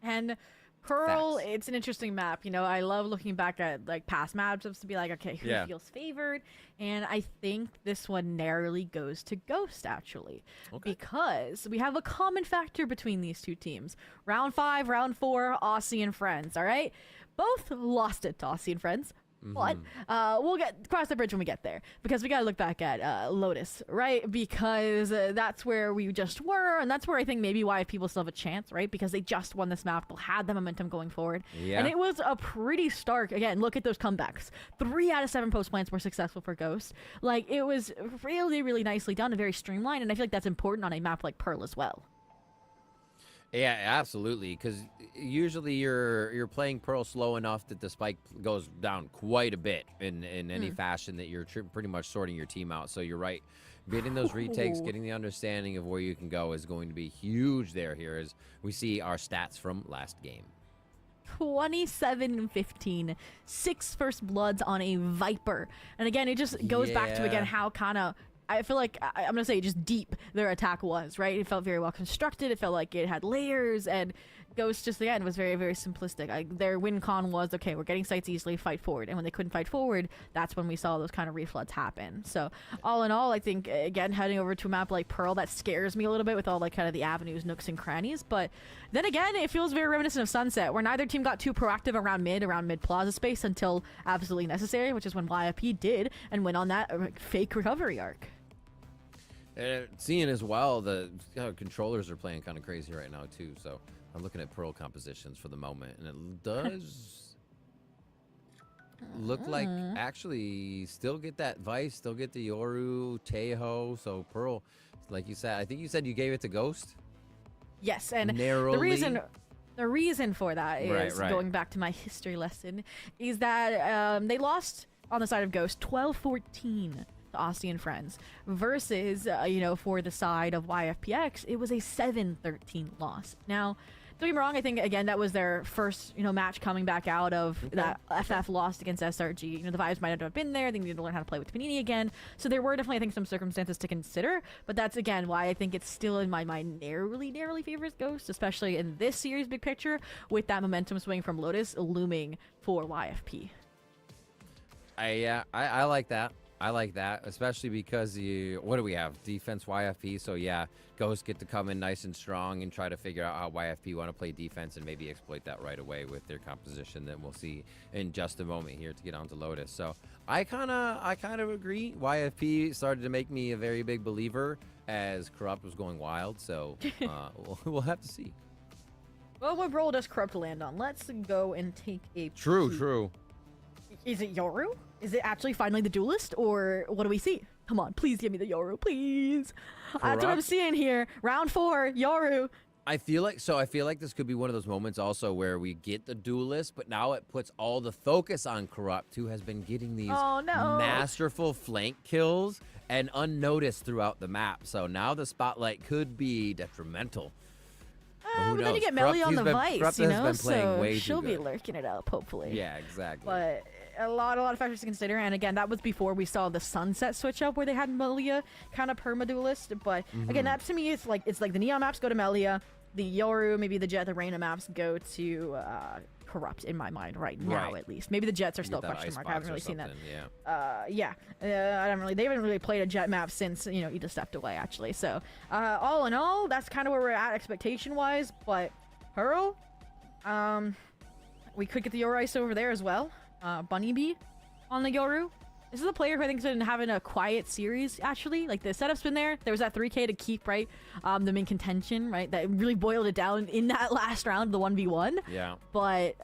S3: And Pearl, it's an interesting map. You know, I love looking back at like past matchups to be like, okay, who feels favored? And I think this one narrowly goes to Ghost, actually. Okay. Because we have a common factor between these two teams. Round 5, round 4, Aussie and Friends, all right? Both lost it to Aussie and Friends. But we'll cross the bridge when we get there, because we got to look back at Lotus, right? Because that's where we just were, and that's where I think maybe why people still have a chance, right? Because they just won this map, they'll had the momentum going forward. Yeah. And it was a pretty stark, again, look at those comebacks. 3 out of 7 post plants were successful for Ghost. Like, it was really, really nicely done and very streamlined, and I feel like that's important on a map like Pearl as well.
S5: Yeah, absolutely, because usually you're playing Pearl slow enough that the spike goes down quite a bit in any fashion that you're pretty much sorting your team out. So you're right. Getting those retakes, getting the understanding of where you can go is going to be huge here as we see our stats from last game.
S3: 27-15, 6 first bloods on a Viper. And again, it just goes back to, again, how kind of, I feel like, I'm going to say just deep their attack was, right? It felt very well constructed. It felt like it had layers, and Ghost just, again, was very, very simplistic. Their win con was, okay, we're getting sites easily, fight forward. And when they couldn't fight forward, that's when we saw those kind of refloods happen. So all in all, I think, again, heading over to a map like Pearl, that scares me a little bit with all like kind of the avenues, nooks, and crannies. But then again, it feels very reminiscent of Sunset, where neither team got too proactive around mid plaza space until absolutely necessary, which is when YFP did and went on that fake recovery arc.
S5: Seeing as well, the controllers are playing kind of crazy right now too. So I'm looking at Pearl compositions for the moment, and it does look like actually still get that Vice, still get the Yoru, Teho. So Pearl, like you said, I think you said you gave it to Ghost.
S3: Yes, and
S5: narrowly.
S3: the reason for that is going back to my history lesson, is that they lost on the side of Ghost 12-14. The Aussie and Friends versus, you know, for the side of YFPX, it was a 7-13 loss. Now, don't get me wrong, I think, again, that was their first, you know, match coming back out of that FF lost against SRG. You know, the vibes might not have been there. They needed to learn how to play with Panini again. So there were definitely, I think, some circumstances to consider, but that's, again, why I think it's still in my mind narrowly favors Ghost, especially in this series big picture with that momentum swing from Lotus looming for YFP.
S5: I like that. I like that, especially because what do we have? Defense YFP, so yeah, Ghosts get to come in nice and strong and try to figure out how YFP want to play defense and maybe exploit that right away with their composition that we'll see in just a moment here to get on to Lotus. So I kind of agree. YFP started to make me a very big believer as Corrupt was going wild, so we'll have to see.
S3: Well, what role does Corrupt land on? Let's go and take a
S5: True.
S3: Is it Yoru? Is it actually finally the duelist, or what do we see? Come on, please give me the Yoru, please. That's what I'm seeing here. Round 4, Yoru.
S5: I feel like this could be one of those moments also where we get the duelist, but now it puts all the focus on Corrupt, who has been getting these masterful flank kills and unnoticed throughout the map. So now the spotlight could be detrimental.
S3: But then you get Melly on the Vice, you know, so she'll be
S5: good.
S3: lurking it up, hopefully.
S5: Yeah, exactly.
S3: But a lot of factors to consider, and again, that was before we saw the Sunset switch up where they had Melia kind of perma-duelist. But again, that to me is like, it's like the Neon maps go to Melia, the Yoru, maybe the Jet, the Reyna maps go to Corrupt in my mind right now, at least. Maybe the Jets are still a question mark. I haven't really seen that. I they haven't really played a Jet map since, you know, Ida stepped away, actually. So all in all, that's kind of where we're at expectation wise. But Pearl, we could get the Yoru ISO over there as well. Bunny Bee on the Yoru. This is a player who I think has been having a quiet series, actually. Like, the setup's been there. There was that 3K to keep, right, them in contention, right? That really boiled it down in that last round, the 1v1.
S5: Yeah.
S3: But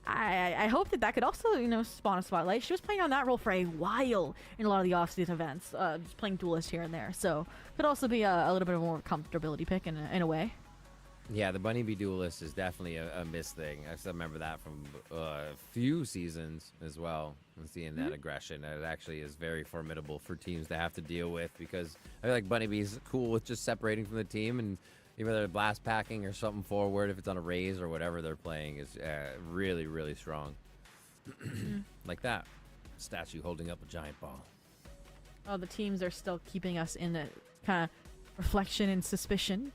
S3: I hope that could also, you know, spawn a spotlight. She was playing on that role for a while in a lot of the off-season events, just playing duelist here and there. So, could also be a little bit of a more comfortability pick in a way.
S5: Yeah, the Bunny Bee Duelist is definitely a missed thing. I still remember that from a few seasons as well. And seeing that aggression, it actually is very formidable for teams to have to deal with, because I feel like Bunny Bee's cool with just separating from the team, and either they're blast packing or something forward if it's on a raise or whatever they're playing is really, really strong. Like that statue holding up a giant ball.
S3: Oh, the teams are still keeping us in a kind of reflection and suspicion.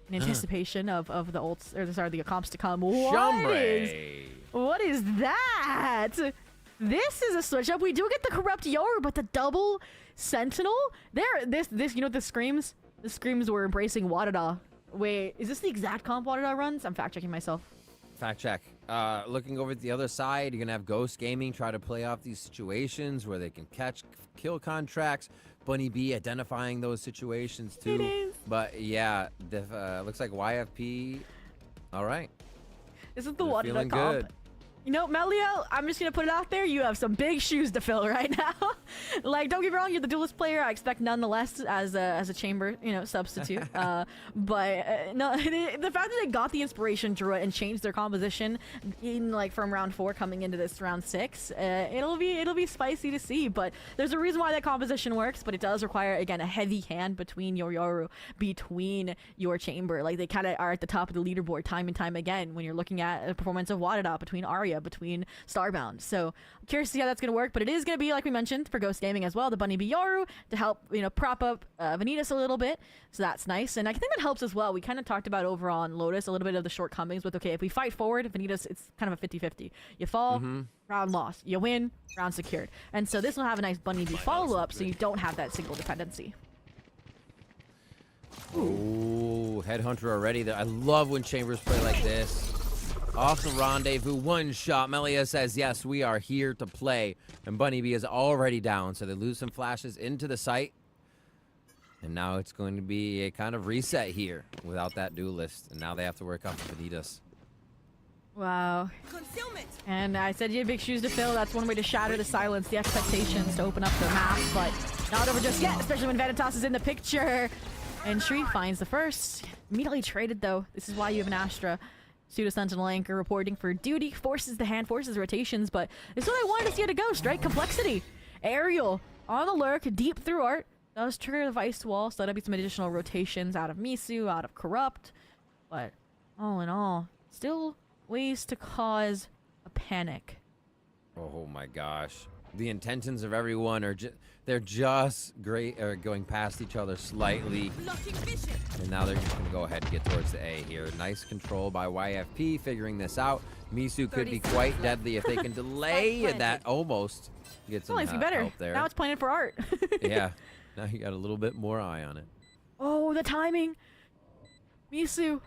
S3: In anticipation of the the comps to come. What is that? This is a switch up. We do get the corrupt Yoru, but the double sentinel there. This you know what this screams? The screams were embracing Wadada. Wait, is this the exact comp Wadada runs? I'm fact checking myself.
S5: Fact check. Looking over at the other side, you're gonna have Ghost Gaming try to play off these situations where they can catch kill contracts. Bunny Bee identifying those situations too.
S3: It is.
S5: But yeah, looks like YFP. All right.
S3: This is the
S5: They're
S3: Wadada
S5: feeling
S3: comp.
S5: good.
S3: You know, Melio, I'm just gonna put it out there. You have some big shoes to fill right now. Like, don't get me wrong, you're the duelist player. I expect nonetheless as a chamber, substitute. But no, the fact that they got the inspiration, drew it, and changed their composition from round 4 coming into this round 6, it'll be spicy to see. But there's a reason why that composition works. But it does require, again, a heavy hand between your Yoru, between your chamber. Like, they kind of are at the top of the leaderboard time and time again when you're looking at the performance of Wadada between Arya, between Starbound. So I'm curious to see how that's going to work, but it is going to be, like we mentioned, for Ghost Gaming as well, the Bunny Bee Yoru to help prop up Vanitas a little bit. So that's nice, and I think that helps as well. We kind of talked about over on Lotus a little bit of the shortcomings with, okay, if we fight forward, Vanitas, it's kind of a 50-50. You fall, round lost. You win, round secured. And so this will have a nice Bunny Bee follow-up, so you don't have that single dependency.
S5: Ooh, Headhunter already. I love when chambers play like this. Off the rendezvous, one shot. Melia says, yes, we are here to play. And Bunny Bee is already down, so they lose some flashes into the site. And now it's going to be a kind of reset here without that duelist. And now they have to work off of Vanitas.
S3: Wow. And I said you had big shoes to fill. That's one way to shatter the silence, the expectations to open up the map. But not over just yet, especially when Vanitas is in the picture. And Shri finds the first. Immediately traded, though. This is why you have an Astra. Pseudo Sentinel Anchor reporting for duty, forces the hand, forces rotations, but this is what I wanted to see at a Ghost, right? Complexity. Aerial on the lurk, deep through art. Does trigger the Vice Wall, so that'll be some additional rotations out of Misu, out of Corrupt. But all in all, still ways to cause a panic.
S5: Oh my gosh. The intentions of everyone are they're just great, going past each other slightly. And now they're just going to go ahead and get towards the A here. Nice control by YFP figuring this out. Misu could be quite deadly if they can delay that. Almost get some help there.
S3: Now it's planted for art.
S5: Yeah. Now you got a little bit more eye on it.
S3: Oh, the timing. Misu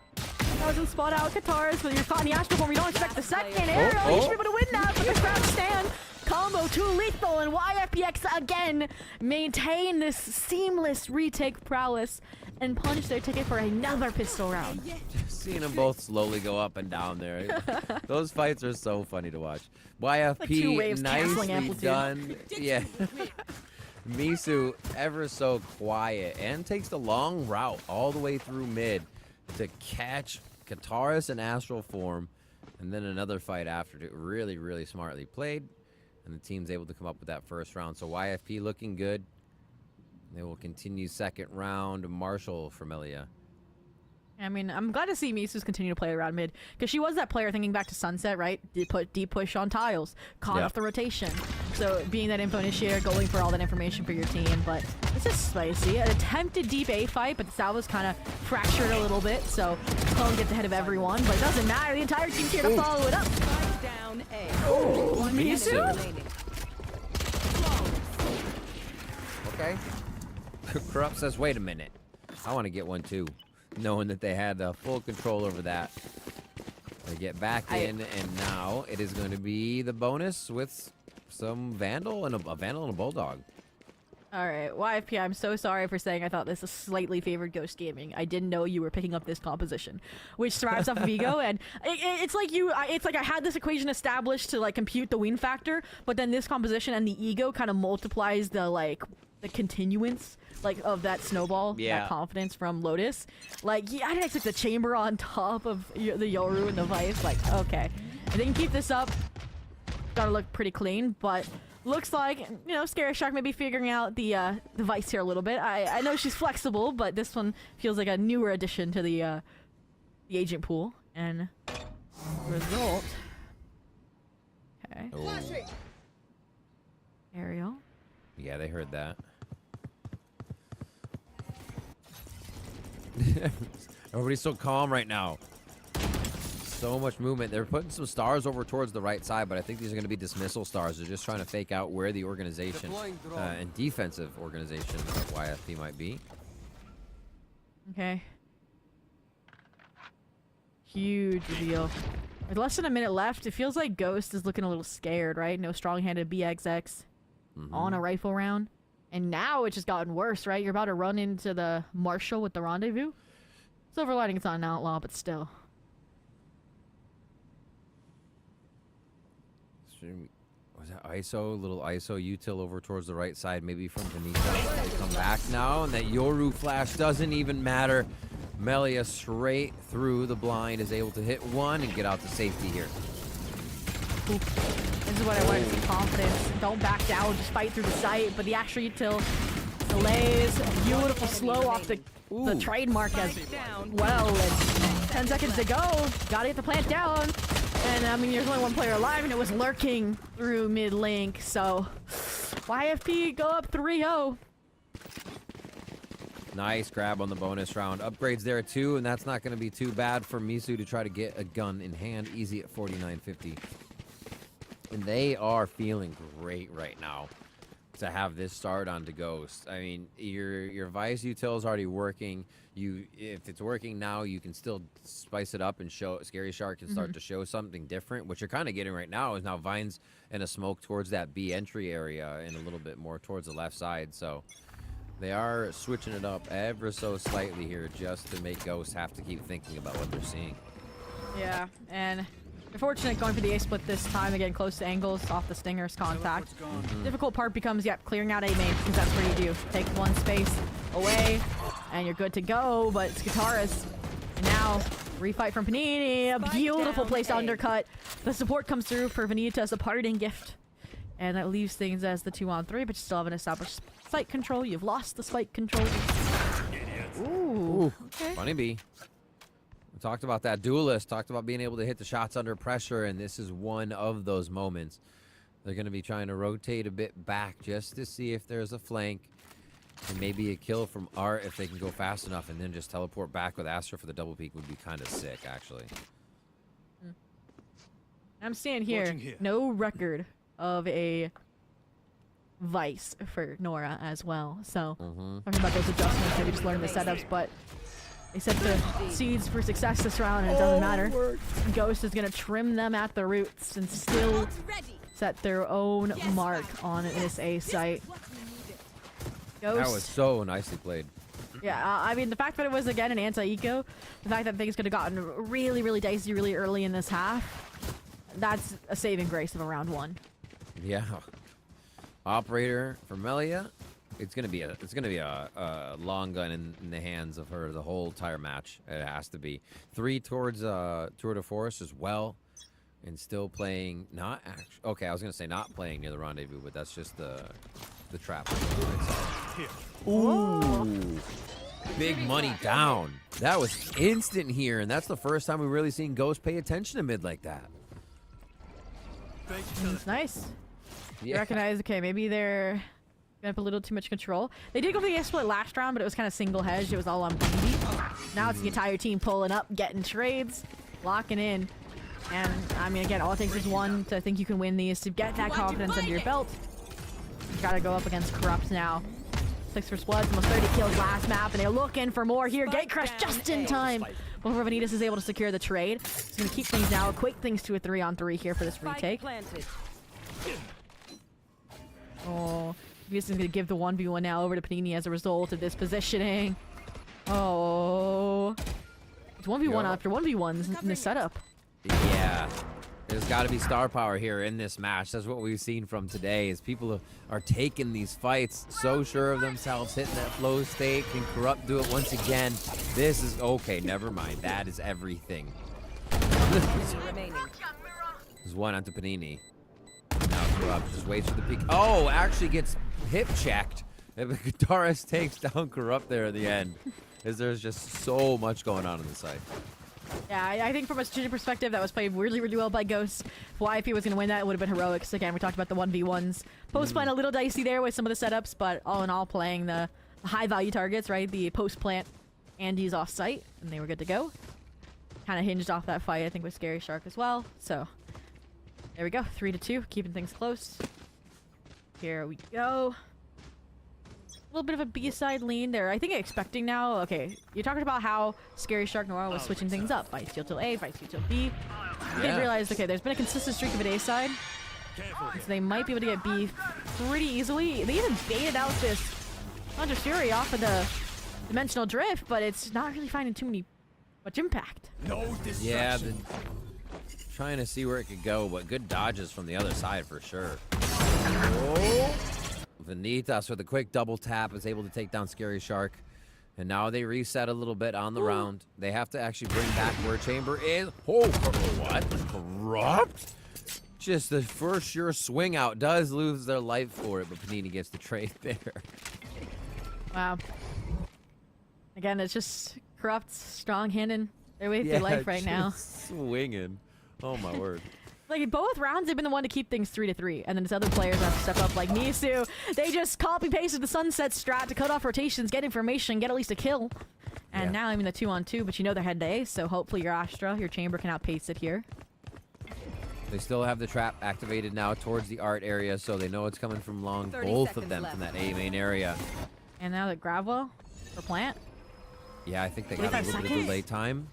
S3: doesn't spot out Katars, but you're caught in the Astral form. You don't expect the second arrow. You should be able to win that, but the crowd stand. Combo too lethal, and YFPX again maintain this seamless retake prowess and punch their ticket for another pistol round.
S5: Just seeing them both slowly go up and down there. Those fights are so funny to watch. YFP nicely done. Yeah. Misu ever so quiet and takes the long route all the way through mid to catch Kataris in Astral form, and then another fight after it. Really, really smartly played. And the team's able to come up with that first round. So YFP looking good. They will continue second round. Marshall for Melia.
S3: I mean, I'm glad to see Misu's continue to play around mid, because she was that player thinking back to Sunset, right? Put deep push on tiles, caught off the rotation. So being that info initiator, going for all that information for your team. But this is spicy. An attempted deep A fight, but the Salva's kind of fractured a little bit. So Clone gets ahead of everyone, but it doesn't matter. The entire team's here to follow it up.
S16: Down A.
S3: Oh, Misu?
S5: Okay. Corrupt says, wait a minute. I want to get one too. Knowing that they had full control over that. They get back in, and now it is going to be the bonus with some Vandal and a Vandal and a Bulldog.
S3: All right, YFP, I'm so sorry for saying I thought this was slightly favored Ghost Gaming. I didn't know you were picking up this composition, which thrives off of ego, and it's like it's like I had this equation established to like compute the win factor, but then this composition and the ego kind of multiplies the continuance of that snowball, that confidence from Lotus. Like, yeah, I didn't expect the chamber on top of the Yoru and the Vice. Like, okay, if they can keep this up, gotta look pretty clean, but. Looks like, you know, Scary Shark may be figuring out the Vice here a little bit. I know she's flexible, but this one feels like a newer addition to the agent pool. And result. Okay.
S5: Oh.
S3: Ariel.
S5: Yeah, they heard that. Everybody's so calm right now. So much movement. They're putting some stars over towards the right side, but I think these are going to be dismissal stars. They're just trying to fake out where the organization and defensive organization of YFP might be.
S3: Okay. Huge reveal. With less than a minute left, it feels like Ghost is looking a little scared, right? No strong-handed BXX on a rifle round. And now it's just gotten worse, right? You're about to run into the Marshal with the rendezvous. Silver lining, it's not an outlaw, but still.
S5: Was that ISO? Little ISO util over towards the right side, maybe from Benita. Come back now, and that Yoru flash doesn't even matter. Melia straight through the blind is able to hit one and get out to safety here.
S3: Ooh. This is what I wanted to see, confidence. Don't back down, just fight through the sight. But the extra util delays, beautiful slow off the trademark as well. And 10 seconds to go. Gotta get the plant down. And I mean, there's only one player alive, and it was lurking through mid link. So YFP go up 3-0.
S5: Nice grab on the bonus round. Upgrades there too, and that's not going to be too bad for Misu to try to get a gun in hand. Easy at 49.50. And they are feeling great right now to have this start onto Ghost. I mean, your Vice util is already working. If it's working now, you can still spice it up and show. Scary Shark can start to show something different. What you're kind of getting right now is now Vines and a smoke towards that B entry area and a little bit more towards the left side. So they are switching it up ever so slightly here just to make Ghost have to keep thinking about what they're seeing.
S3: Yeah, and unfortunate going for the A-split this time, again close to angles off the Stinger's contact. Difficult part becomes, clearing out A-main, because that's what you do. Take one space away, and you're good to go, but it's Katara's. And now, refight from Panini, a beautiful place undercut. The support comes through for Vanita as a parting gift. And that leaves things as the 2-on-3, but you still haven't established site control. You've lost the spike control. Ooh, okay.
S5: Funny bee. We talked about that duelist, talked about being able to hit the shots under pressure, and this is one of those moments. They're going to be trying to rotate a bit back just to see if there's a flank and maybe a kill from Art if they can go fast enough, and then just teleport back with Astra for the double peek would be kind of sick, actually.
S3: I'm seeing here, no record of a Vice for Nora as well. So, talking about those adjustments, maybe just learning the setups, but they set the seeds for success this round, and it doesn't matter. Ghost is going to trim them at the roots and still set their own mark on this A site. Ghost.
S5: That was so nicely played.
S3: Yeah, I mean, the fact that it was, again, an anti-eco, the fact that things could have gotten really, really dicey really early in this half, that's a saving grace of a round one.
S5: Yeah. Operator for Melia. It's gonna be a long gun in the hands of her the whole entire match. It has to be 3 towards Tour de Force as well, and still playing not actually. Okay, I was gonna say not playing near the rendezvous, but that's just the trap. Ooh, big money down. That was instant here, and that's the first time we've really seen Ghost pay attention to mid like that.
S3: It's nice. You recognize, okay, maybe they're gonna have a little too much control. They did go for the split last round, but it was kind of single hedged. It was all on BB. Now it's the entire team pulling up, getting trades, locking in. And, I mean, again, all it takes is one to think you can win these, to get that confidence under your belt. You gotta go up against Corrupt now. 6 for splits, almost 30 kills last map, and they're looking for more here. Gatecrash just in time before Vanitas is able to secure the trade. He's gonna keep things now, equate things to a 3-on-3 here for this retake. Oh, This is going to give the 1v1 now over to Panini as a result of this positioning. Oh. It's 1v1 after 1v1s in this setup.
S5: Yeah. There's got to be star power here in this match. That's what we've seen from today is people are taking these fights, so sure of themselves, hitting that flow state. Can Corrupt do it once again? This is okay. Never mind. That is everything. There's one onto Panini. Now Corrupt just waits for the peek. Oh, actually gets hip checked. Guitarist takes down Corrupt there at the end. Because there's just so much going on the side.
S3: Yeah, I think from a strategic perspective, that was played really, really well by Ghost. If YFP was going to win that, it would have been heroics. Again, we talked about the 1v1s. Post-plant a little dicey there with some of the setups, but all in all, playing the high-value targets, right? The post-plant Andy's off-site, and they were good to go. Kind of hinged off that fight, I think, with Scary Shark as well. So, there we go. 3-2, keeping things close. Here we go. A little bit of a B-side lean there. I think expecting now, okay, you're talking about how Scary Shark Noir was switching things up. Fight steal till A, fight steal till B. You didn't realize, okay, there's been a consistent streak of an A side. So they might be able to get B pretty easily. They even baited out this Thunder Fury off of the Dimensional Drift, but it's not really finding much impact.
S5: Yeah, trying to see where it could go, but good dodges from the other side for sure. Oh. Vanitas with a quick double tap is able to take down Scary Shark. And now they reset a little bit on the round. They have to actually bring back where Chamber is. Oh, what? Corrupt? Just the first sure swing out does lose their life for it, but Panini gets the trade there.
S3: Wow. Again, it's just Corrupt, strong-handing their way through life right now.
S5: Swinging. Oh, my word.
S3: Like, both rounds, they've been the one to keep things 3-3, and then it's other players have to step up, like Nisu. They just copy-pasted the Sunset strat to cut off rotations, get information, get at least a kill. And now, I mean, the 2-on-2, but you know they're head to A, so hopefully your Astra, your Chamber can outpace it here.
S5: They still have the trap activated now towards the art area, so they know it's coming from long. Both of them from that A main area.
S3: And now the Gravwell for plant.
S5: Yeah, I think they got a little bit of delay time.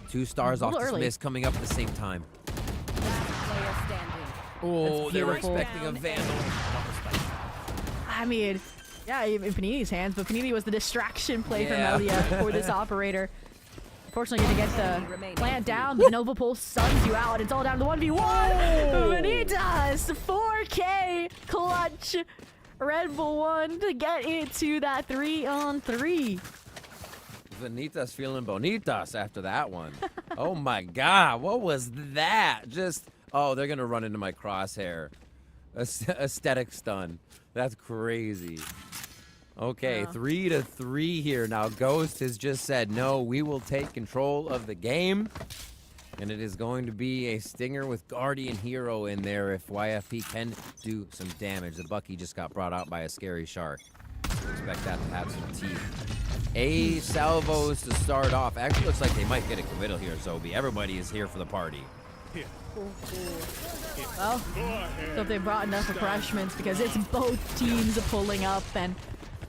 S5: 2 stars off this miss coming up at the same time. Oh, they were expecting a Vandal.
S3: I mean, yeah, in Panini's hands, but Panini was the distraction play for Melia for this operator. Unfortunately, going to get the plant down, but Nova Pulse suns you out. It's all down to 1v1. Vanitas, 4K clutch. Red Bull 1 to get into that 3-on-3.
S5: Vanitas feeling bonitas after that one. Oh my God, what was that? Just, oh, they're gonna run into my crosshair. Aesthetic stun. That's crazy. Okay, 3-3 here. Now Ghost has just said, no, we will take control of the game. And it is going to be a stinger with Guardian Hero in there if YFP can do some damage. The Bucky just got brought out by a Scary Shark. Expect that to have some teeth. A salvos to start off. Actually looks like they might get a committal here, Zobi. Everybody is here for the party.
S3: Well, so if they brought enough refreshments, because it's both teams pulling up, and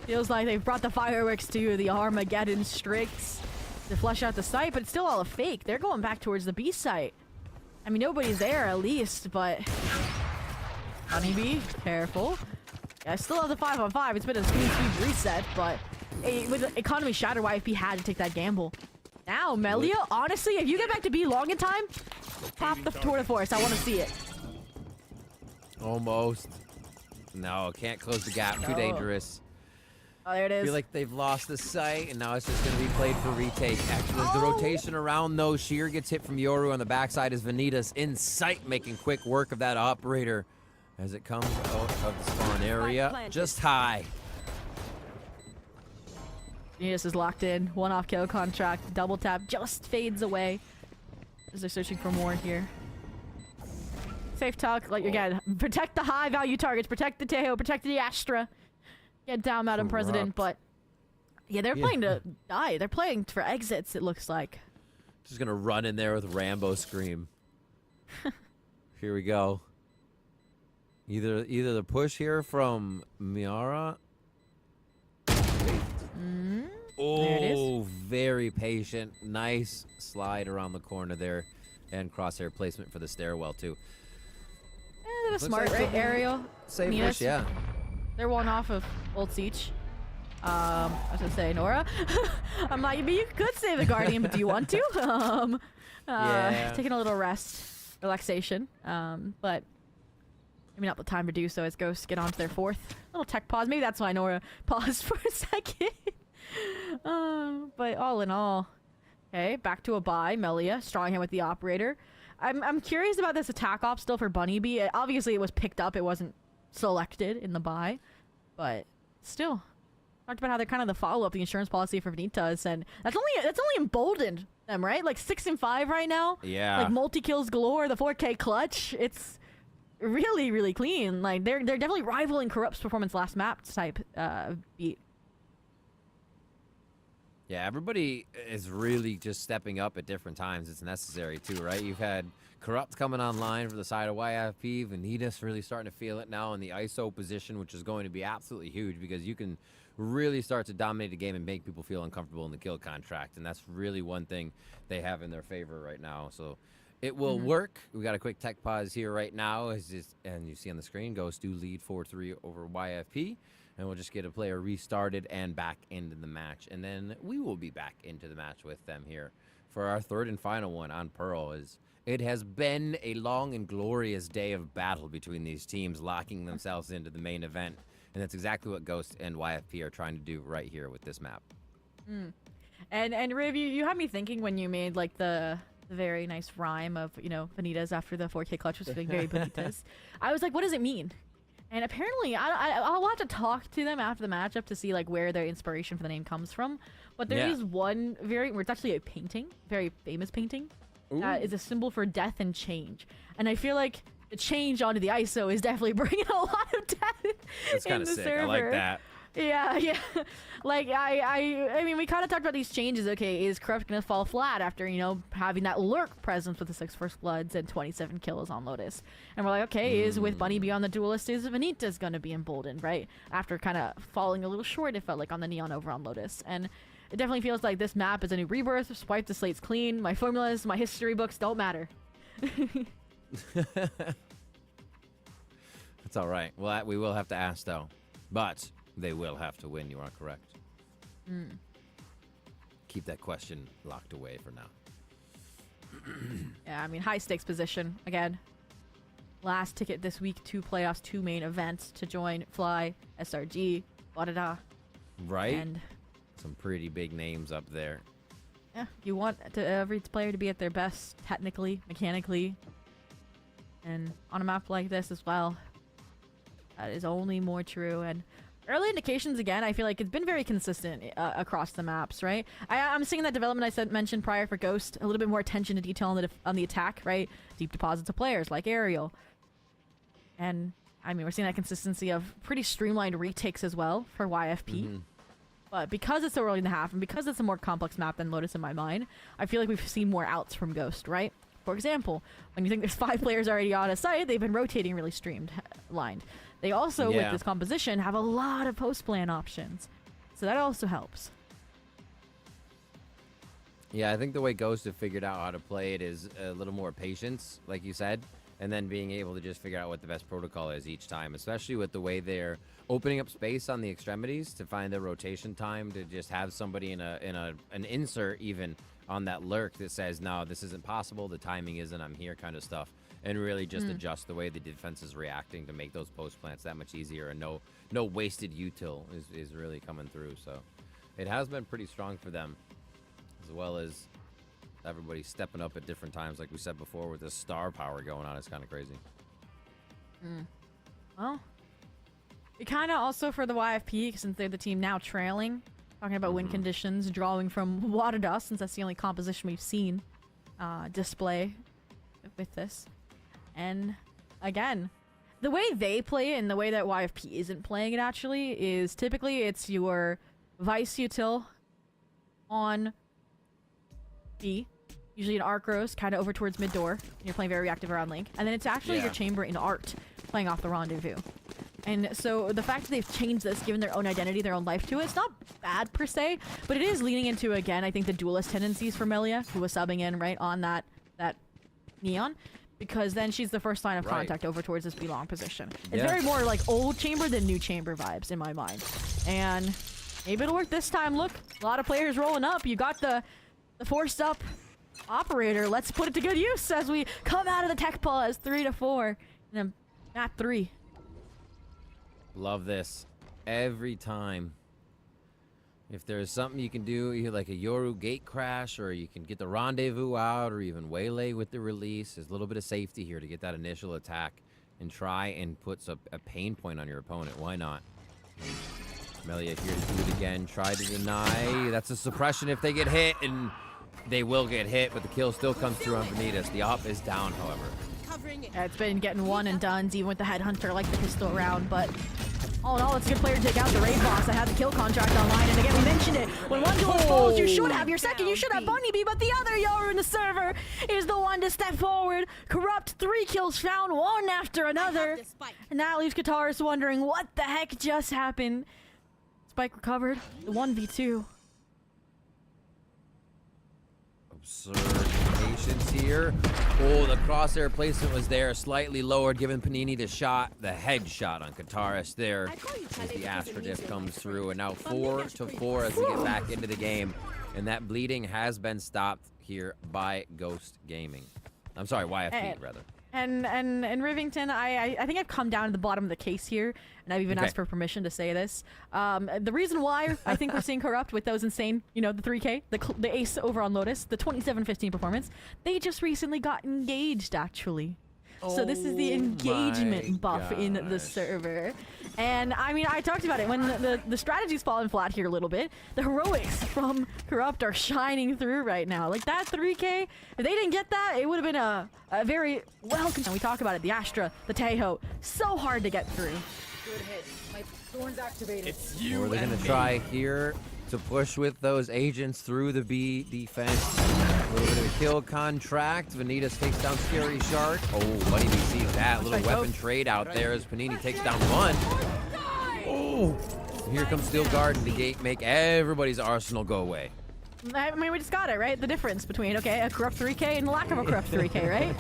S3: feels like they've brought the fireworks to the Armageddon Strix to flush out the site, but it's still all a fake. They're going back towards the B site. I mean, nobody's there at least, but Honeybee, careful. Yeah, I still have the 5-on-5. It's been a speed reset, but with economy shattered, YFP had to take that gamble. Now, Melia, honestly, if you get back to B long in time, pop the tour de force. I want to see it.
S5: Almost. No, can't close the gap. Too dangerous.
S3: Oh, there it is.
S5: I feel like they've lost the site, and now it's just going to be played for retake. Actually, there's the rotation around, though. Sheer gets hit from Yoru on the backside as Vanitas in sight, making quick work of that operator as it comes out of the spawn area. Just high.
S3: Vanitas is locked in. One off kill contract. Double tap just fades away as they're searching for more here. Safe talk. Like, again, protect the high value targets. Protect the Tejo. Protect the Astra. Get down, Madam President, but yeah, they're playing to die. They're playing for exits, it looks like.
S5: Just gonna run in there with Rambo Scream. Here we go. Either the push here from Miara. Oh, there it is. Very patient. Nice slide around the corner there. And crosshair placement for the stairwell, too.
S3: Smart, right? Aerial.
S5: Safe push, yeah.
S3: They're one off of Old Siege. I was gonna say Nora. I'm like, you could save the Guardian, but do you want to?
S5: Yeah.
S3: Taking a little rest, relaxation. But maybe not the time to do so as Ghosts get onto their 4th. Little tech pause. Maybe that's why Nora paused for a second. But all in all, okay, back to a buy. Melia, strong hand with the operator. I'm curious about this attack op still for Bunny Bee. Obviously, it was picked up. It wasn't selected in the buy, but still. Talked about how they're kind of the follow-up, the insurance policy for Vanitas, and that's only emboldened them, right? Like 6 and 5 right now.
S5: Yeah.
S3: Like multi-kills galore, the 4K clutch. It's really, really clean. Like they're definitely rivaling Corrupt's performance last map type beat.
S5: Yeah, everybody is really just stepping up at different times. It's necessary too, right? You've had Corrupt coming online for the side of YFP, Vanitas really starting to feel it now in the ISO position, which is going to be absolutely huge because you can really start to dominate the game and make people feel uncomfortable in the kill contract, and that's really one thing they have in their favor right now. So it will work. We got a quick tech pause here right now, and you see on the screen, Ghost do lead 4-3 over YFP, and we'll just get a player restarted and back into the match, and then we will be back into the match with them here for our 3rd and final one on Pearl. It has been a long and glorious day of battle between these teams, locking themselves into the main event. And that's exactly what Ghost and YFP are trying to do right here with this map.
S3: And Riv, you had me thinking when you made like the very nice rhyme of, you know, Vanitas after the 4K clutch was feeling very Vanitas. I was like, what does it mean? And apparently, I'll have to talk to them after the matchup to see like where their inspiration for the name comes from. But there is one where it's actually a painting, very famous painting, that is a symbol for death and change. And I feel like the change onto the ISO is definitely bringing a lot of death.
S5: That's kind of sick.
S3: Server.
S5: I like that.
S3: Yeah. Like I mean, we kind of talked about these changes. Okay, is Corrupt gonna fall flat after, you know, having that lurk presence with the 6 First Bloods and 27 kills on Lotus? And we're like, okay, is with Bunny Bee on the Duelist, is Vanitas gonna be emboldened, right? After kind of falling a little short, it felt like on the Neon over on Lotus. And it definitely feels like this map is a new rebirth. Swipe the slates clean. My formulas, my history books don't matter.
S5: That's all right. Well, we will have to ask, though. But they will have to win. You are correct. Keep that question locked away for now.
S3: Yeah, I mean, high stakes position. Again, last ticket this week, 2 playoffs, 2 main events to join Fly, SRG, Wadada.
S5: Right?
S3: And
S5: some pretty big names up there.
S3: yeah, you want every player to be at their best, technically, mechanically. And on a map like this as well, that is only more true. And early indications, again, I feel like it's been very consistent across the maps, right? I'm seeing that development I mentioned prior for Ghost, a little bit more attention to detail on the attack, right? Deep deposits of players like Aerial. And, I mean, we're seeing that consistency of pretty streamlined retakes as well for YFP. But because it's so early in the half, and because it's a more complex map than Lotus in my mind, I feel like we've seen more outs from Ghost, right? For example, when you think there's 5 players already on a site, they've been rotating really streamlined. They also, with this composition, have a lot of post-plan options. So that also helps.
S5: Yeah, I think the way Ghost have figured out how to play it is a little more patience, like you said, and then being able to just figure out what the best protocol is each time, especially with the way they're opening up space on the extremities to find the rotation time, to just have somebody in an insert even on that lurk that says, no, this isn't possible, the timing isn't, I'm here kind of stuff, and really just adjust the way the defense is reacting to make those post plants that much easier, and no wasted util is really coming through. So it has been pretty strong for them, as well as everybody stepping up at different times, like we said before, with the star power going on. It's kind of crazy.
S3: Well, we kind of also, for the YFP, since they're the team now trailing, talking about win conditions, drawing from Wadada, since that's the only composition we've seen display with this. And again, the way they play it and the way that YFP isn't playing it actually is typically it's your Vice util on B, usually an Arcros kind of over towards mid door, and you're playing very reactive around Link, and then it's actually your Chamber in Art playing off the Rendezvous. And so the fact that they've changed this, given their own identity, their own life to it, it's not bad per se, but it is leaning into, again, I think the duelist tendencies for Melia, who was subbing in right on that Neon. because then she's the first line of
S5: Right.
S3: contact over towards this B long position. It's
S5: Yeah.
S3: very more like old chamber than new chamber vibes in my mind. And maybe it'll work this time. Look, a lot of players rolling up. You got the forced up operator. Let's put it to good use as we come out of the tech pause 3-4 in map 3.
S5: Love this. Every time. If there's something you can do, either like a Yoru gate crash, or you can get the rendezvous out, or even waylay with the release, there's a little bit of safety here to get that initial attack and try and put a pain point on your opponent. Why not? Melia here to do it again. Try to deny. That's a suppression if they get hit, and they will get hit, but the kill still comes through on Vanitas. The op is down, however.
S3: Yeah, it's been getting one and dones, even with the headhunter, like the pistol round, but all in all, it's a good player to take out the raid boss that had the kill contract online. And again, we mentioned it. When one duel falls, you should have your second. You should have Bunny B, but the other Yoru in the server is the one to step forward. Corrupt 3 kills found, one after another. And that leaves Katars wondering what the heck just happened. Spike recovered. The 1v2.
S5: Absurd patience here. Oh, the crosshair placement was there, slightly lowered, giving Panini the shot, the headshot on Kataris there as the Astra Diff comes through. And now 4-4 as we get back into the game. And that bleeding has been stopped here by Ghost Gaming. I'm sorry, YFP, rather.
S3: And Rivington, I think I've come down to the bottom of the case here, and I've even asked for permission to say this. The reason why I think we're seeing Corrupt with those insane, you know, the 3K, the ace over on Lotus, the 27-15 performance, they just recently got engaged, actually. So this is the engagement buff in the server. And I mean, I talked about it when the strategy's fallen flat here a little bit. The heroics from Corrupt are shining through right now. Like that 3K, if they didn't get that, it would have been a very well. And we talk about it, the Astra, the Tejo, so hard to get through.
S15: Good hit. My thorn's activated.
S4: It's you.
S5: Or they're going to try here to push with those agents through the B defense. A little bit of a kill contract. Vanitas takes down Scary Shark. Oh, Buddy B sees that. Little weapon trade out there as Panini takes down one. Oh, here comes Steel Garden to make everybody's arsenal go away.
S3: I mean, we just got it, right? The difference between, okay, a Corrupt 3K and the lack of a Corrupt 3K, right?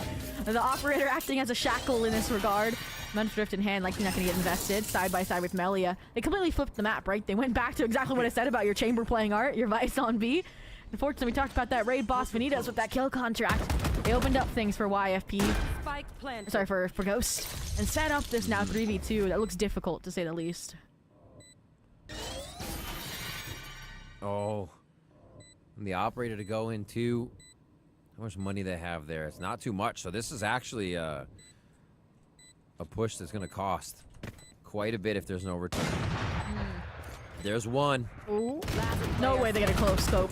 S3: The operator acting as a shackle in this regard. Men's Drift in hand, like he's not going to get invested. Side by side with Melia. They completely flipped the map, right? They went back to exactly what I said about your chamber playing art, your Vice on B. Unfortunately, we talked about that raid boss Vanitas with that kill contract. They opened up things for YFP. Sorry, for Ghost. And set up this now 3v2 that looks difficult, to say the least.
S5: Oh. And the operator to go into. How much money they have there? It's not too much. So this is actually a push that's going to cost quite a bit if there's no return. There's one.
S3: Ooh. No way they get a close scope.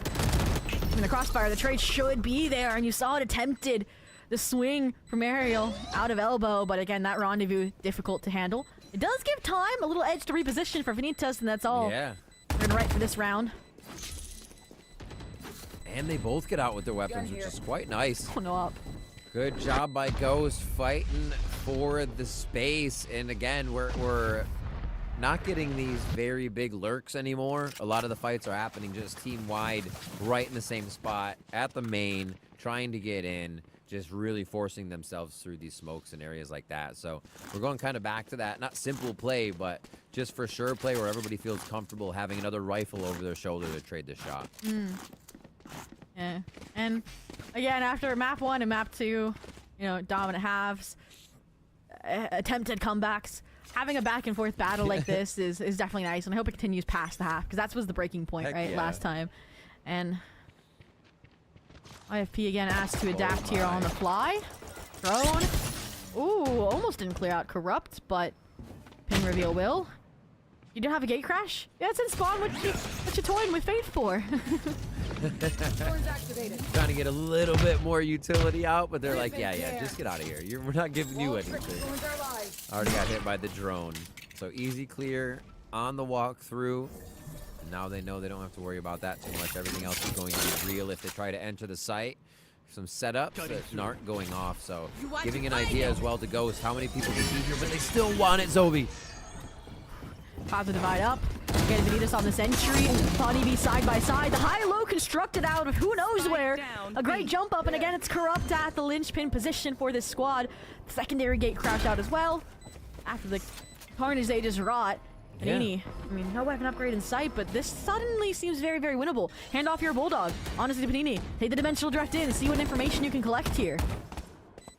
S3: In the crossfire, the trade should be there, and you saw it attempted. The swing from Ariel out of elbow, but again, that rendezvous difficult to handle. It does give time, a little edge to reposition for Vanitas, and that's all.
S5: Yeah.
S3: We're gonna right for this round.
S5: And they both get out with their weapons, which is quite nice.
S3: Oh, no up.
S5: Good job by Ghost fighting for the space. And again, we're not getting these very big lurks anymore. A lot of the fights are happening just team-wide, right in the same spot, at the main, trying to get in, just really forcing themselves through these smokes and areas like that. So we're going kind of back to that, not simple play, but just for sure play where everybody feels comfortable having another rifle over their shoulder to trade the shot.
S3: Yeah, and again, after map 1 and map 2, you know, dominant halves, attempted comebacks, having a back and forth battle like this is definitely nice, and I hope it continues past the half, because that was the breaking point, right, last time. And IFP again asked to adapt here on the fly. Drone. Ooh, almost didn't clear out Corrupt, but pin reveal will. You didn't have a gate crash? Yeah, it's in spawn. What you toying with Fate for?
S5: Trying to get a little bit more utility out, but they're like, yeah, just get out of here. We're not giving you anything. Already got hit by the drone. So easy clear on the walk through. And now they know they don't have to worry about that too much. Everything else is going to be real if they try to enter the site. Some setups that aren't going off. So giving an idea as well to Ghost how many people can be here, but they still want it, Zobi.
S3: Pop the divide up. Again, Vanitas on the sentry. Bonnie B side by side. The high-low constructed out of who knows where. A great jump up, and again, it's Corrupt at the linchpin position for this squad. Secondary gate crashed out as well. After the carnage they just wrought. Panini, I mean, no weapon upgrade in sight, but this suddenly seems very, very winnable. Hand off your Bulldog. Honestly, Panini, take the Dimensional Drift in, see what information you can collect here.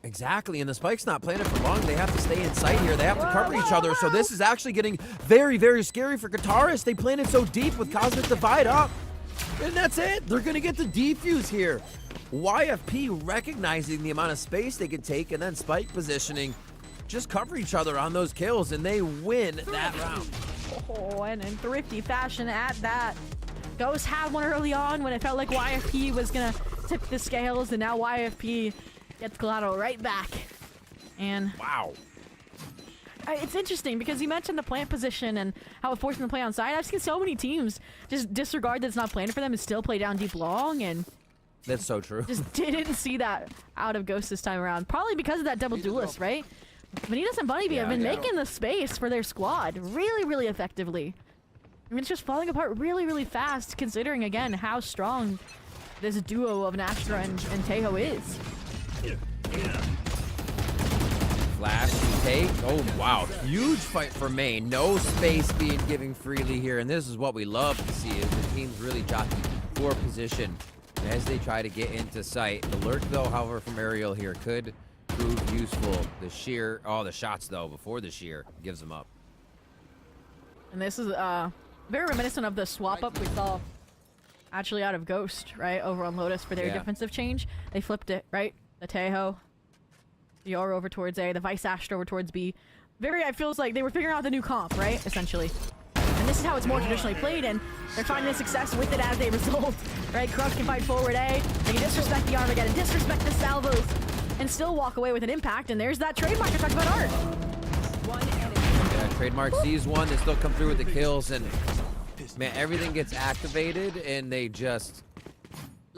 S5: Exactly, and the Spike's not playing it for long. They have to stay in sight here. They have to cover each other, so this is actually getting very, very scary for Guitarist. They planted so deep with Cosmic Divide up, and that's it. They're going to get the defuse here. YFP recognizing the amount of space they can take, and then Spike positioning. Just cover each other on those kills, and they win that round.
S3: Oh, and in thrifty fashion at that. Ghost had one early on when it felt like YFP was going to tip the scales, and now YFP gets collateral right back. And
S5: wow.
S3: It's interesting because you mentioned the plant position and how it forced them to play on side. I've seen so many teams just disregard that it's not planned for them and still play down deep long, and
S5: that's so true.
S3: Just didn't see that out of Ghost this time around. Probably because of that double duelist, right? Vanitas and Bunny Bee have been making the space for their squad really, really effectively. I mean, it's just falling apart really, really fast, considering, again, how strong this duo of Nastra and Tejo is.
S5: Flash take. Oh, wow. Huge fight for main. No space being given freely here, and this is what we love to see, is the teams really jockeying for position as they try to get into sight. The lurk, though, however, from Aerial here could prove useful. The sheer, the shots, though, before the sheer gives them up.
S3: And this is very reminiscent of the swap up we saw actually out of Ghost, right, over on Lotus for their defensive change. They flipped it, right? The Tejo, the Aura over towards A, the Vice Astra over towards B. It feels like they were figuring out the new comp, right, essentially. And this is how it's more traditionally played, and they're finding success with it as a result, right? Corrupt can fight forward A, they can disrespect the Armageddon, disrespect the salvos, and still walk away with an impact, and there's that trademark I talked about, Art.
S5: Yeah, trademark sees one, they still come through with the kills, and man, everything gets activated, and they just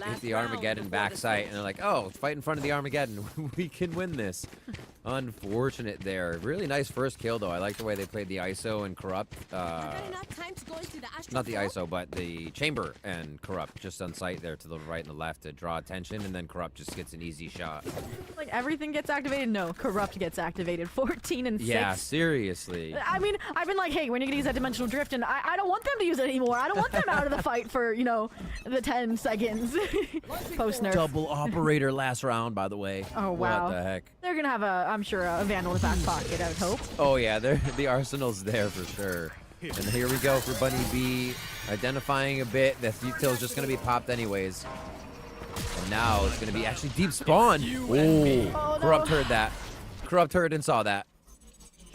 S5: hit the Armageddon backside, and they're like, oh, fight in front of the Armageddon. We can win this. Unfortunate there. Really nice first kill, though. I like the way they played the ISO and Corrupt. Not the ISO, but the Chamber and Corrupt just on site there to the right and the left to draw attention, and then Corrupt just gets an easy shot.
S3: Like, everything gets activated? No, Corrupt gets activated. 14 and 6.
S5: Yeah, seriously.
S3: I mean, I've been like, hey, when are you going to use that Dimensional Drift? And I don't want them to use it anymore. I don't want them out of the fight for, you know, the 10 seconds. Post-nerf.
S5: Double operator last round, by the way.
S3: Oh, wow.
S5: What the heck?
S3: They're going to have, I'm sure, a Vandal in the back pocket, I would hope.
S5: Oh, yeah, the arsenal's there for sure. And here we go for Bunny B, identifying a bit. The util's just going to be popped anyways. And now it's going to be actually deep spawn. Oh, Corrupt heard that. Corrupt heard and saw that.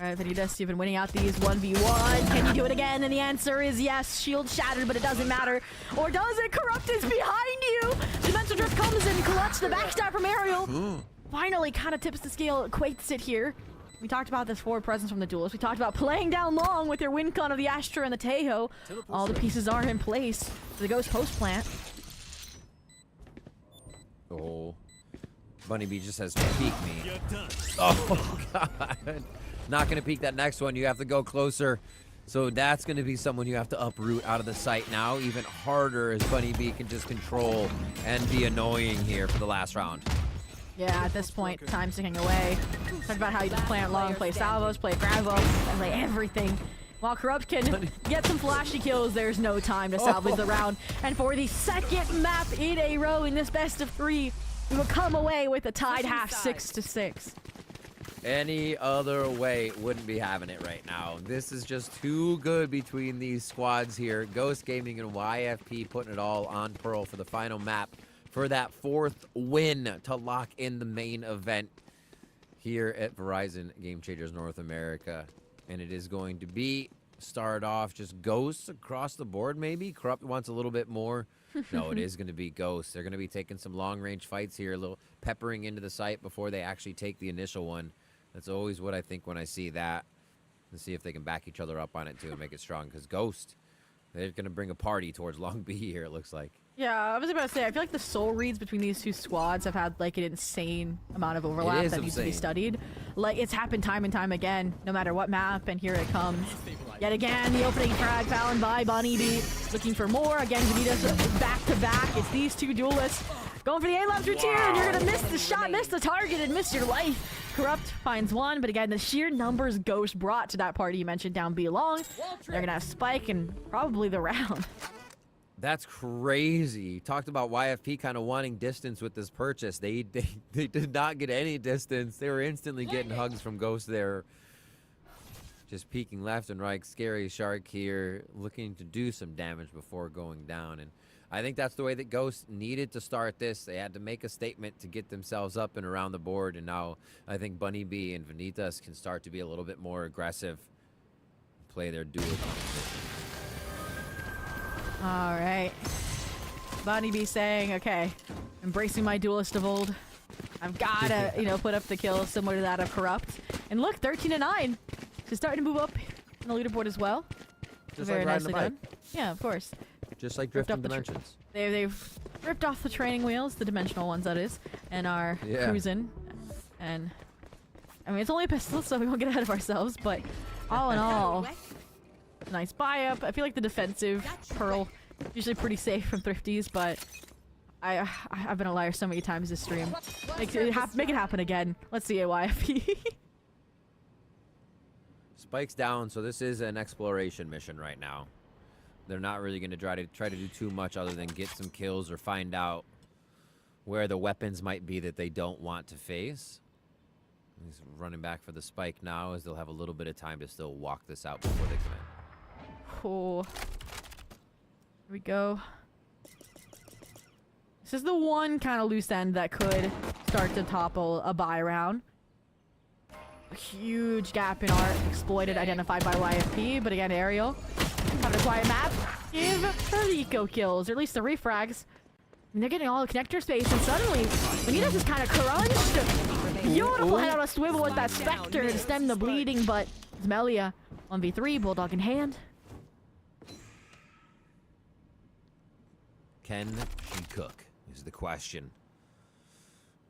S3: All right, Vanitas, you've been winning out these 1v1. Can you do it again? And the answer is yes. Shield shattered, but it doesn't matter. Or does it? Corrupt is behind you. Dimensional Drift comes and collects the backstab from Aerial. Finally kind of tips the scale, equates it here. We talked about this forward presence from the duelist. We talked about playing down long with your win con of the Astra and the Tejo. All the pieces are in place for the Ghost post plant.
S5: Oh, Bunny B just says, peek me. Oh, God. Not going to peek that next one. You have to go closer. So that's going to be someone you have to uproot out of the sight now. Even harder as Bunny B can just control and be annoying here for the last round.
S3: Yeah, at this point, time's ticking away. Talk about how you just play it long, play salvos, play grabos, and play everything. While Corrupt can get some flashy kills, there's no time to salvage the round. And for the second map in a row in this best of 3, we will come away with a tied half 6-6.
S5: Any other way wouldn't be having it right now. This is just too good between these squads here. Ghost Gaming and YFP putting it all on Pearl for the final map for that 4th win to lock in the main event here at Verizon Game Changers North America. And it is going to be start off just Ghosts across the board maybe. Corrupt wants a little bit more. No, it is going to be Ghosts. They're going to be taking some long-range fights here, a little peppering into the site before they actually take the initial one. That's always what I think when I see that. Let's see if they can back each other up on it too and make it strong. Because Ghost, They're going to bring a party towards Long B here, it looks like.
S3: Yeah, I was about to say, I feel like the soul reads between these two squads have had like an insane amount of overlap that needs to be studied. Like, it's happened time and time again, no matter what map, and here it comes. Yet again, the opening frag found by Bunny B. Looking for more. Again, Vanitas back to back. It's these two duelists going for the A-Labs routine, and you're gonna miss the shot, miss the target, and miss your life. Corrupt finds one, but again, the sheer numbers Ghost brought to that party you mentioned down B long. They're gonna have Spike and probably the round.
S5: That's crazy. Talked about YFP kind of wanting distance with this purchase. They did not get any distance. They were instantly getting hugs from Ghost there. Just peeking left and right. Scary Shark here looking to do some damage before going down. And I think that's the way that Ghost needed to start this. They had to make a statement to get themselves up and around the board. And now I think Bunny B and Vanitas can start to be a little bit more aggressive. Play their duel competition.
S3: All right. Bunny B saying, okay, embracing my duelist of old. I've got to, you know, put up the kills similar to that of Corrupt. And look, 13-9. She's starting to move up in the leaderboard as well.
S5: Just
S3: very
S5: like riding
S3: nicely
S5: a bike.
S3: done. Yeah, of course.
S5: Just like
S3: Ripped
S5: drifting
S3: up the
S5: dimensions.
S3: They've ripped off the training wheels, the dimensional ones that is, and are cruising. And I mean, it's only a pistol, so we won't get ahead of ourselves. But all in all, nice buy up. I feel like the defensive Pearl usually pretty safe from Thrifties, but I've been a liar so many times this stream. Make it happen again. Let's see a YFP.
S5: Spike's down, so this is an exploration mission right now. They're not really going to try to do too much other than get some kills or find out where the weapons might be that they don't want to face. He's running back for the Spike now, as they'll have a little bit of time to still walk this out before they come in.
S3: Cool. Here we go. This is the one kind of loose end that could start to topple a buy round. A huge gap in art exploited, identified by YFP, but again, Ariel having a quiet map. Give her the eco kills, or at least the refrags. And they're getting all the connector space, and suddenly Vanitas is kind of crunched. Beautiful head on a swivel with that Spectre to stem the bleeding, but it's Melia 1v3, Bulldog in hand.
S5: Can she cook is the question.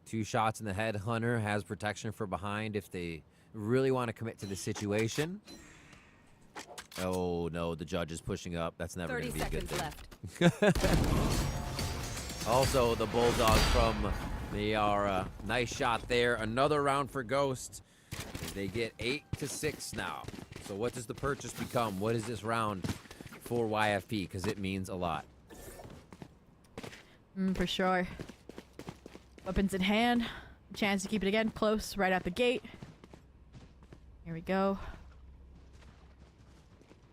S5: 2 shots in the head. Hunter has protection for behind if they really want to commit to the situation. Oh no, the judge is pushing up. That's never going to be a good thing. Also, the Bulldog from the nice shot there. Another round for Ghost. They get 8-6 now. So what does the purchase become? What is this round for YFP? Because it means a lot.
S3: For sure. Weapons in hand. Chance to keep it again close right at the gate. Here we go.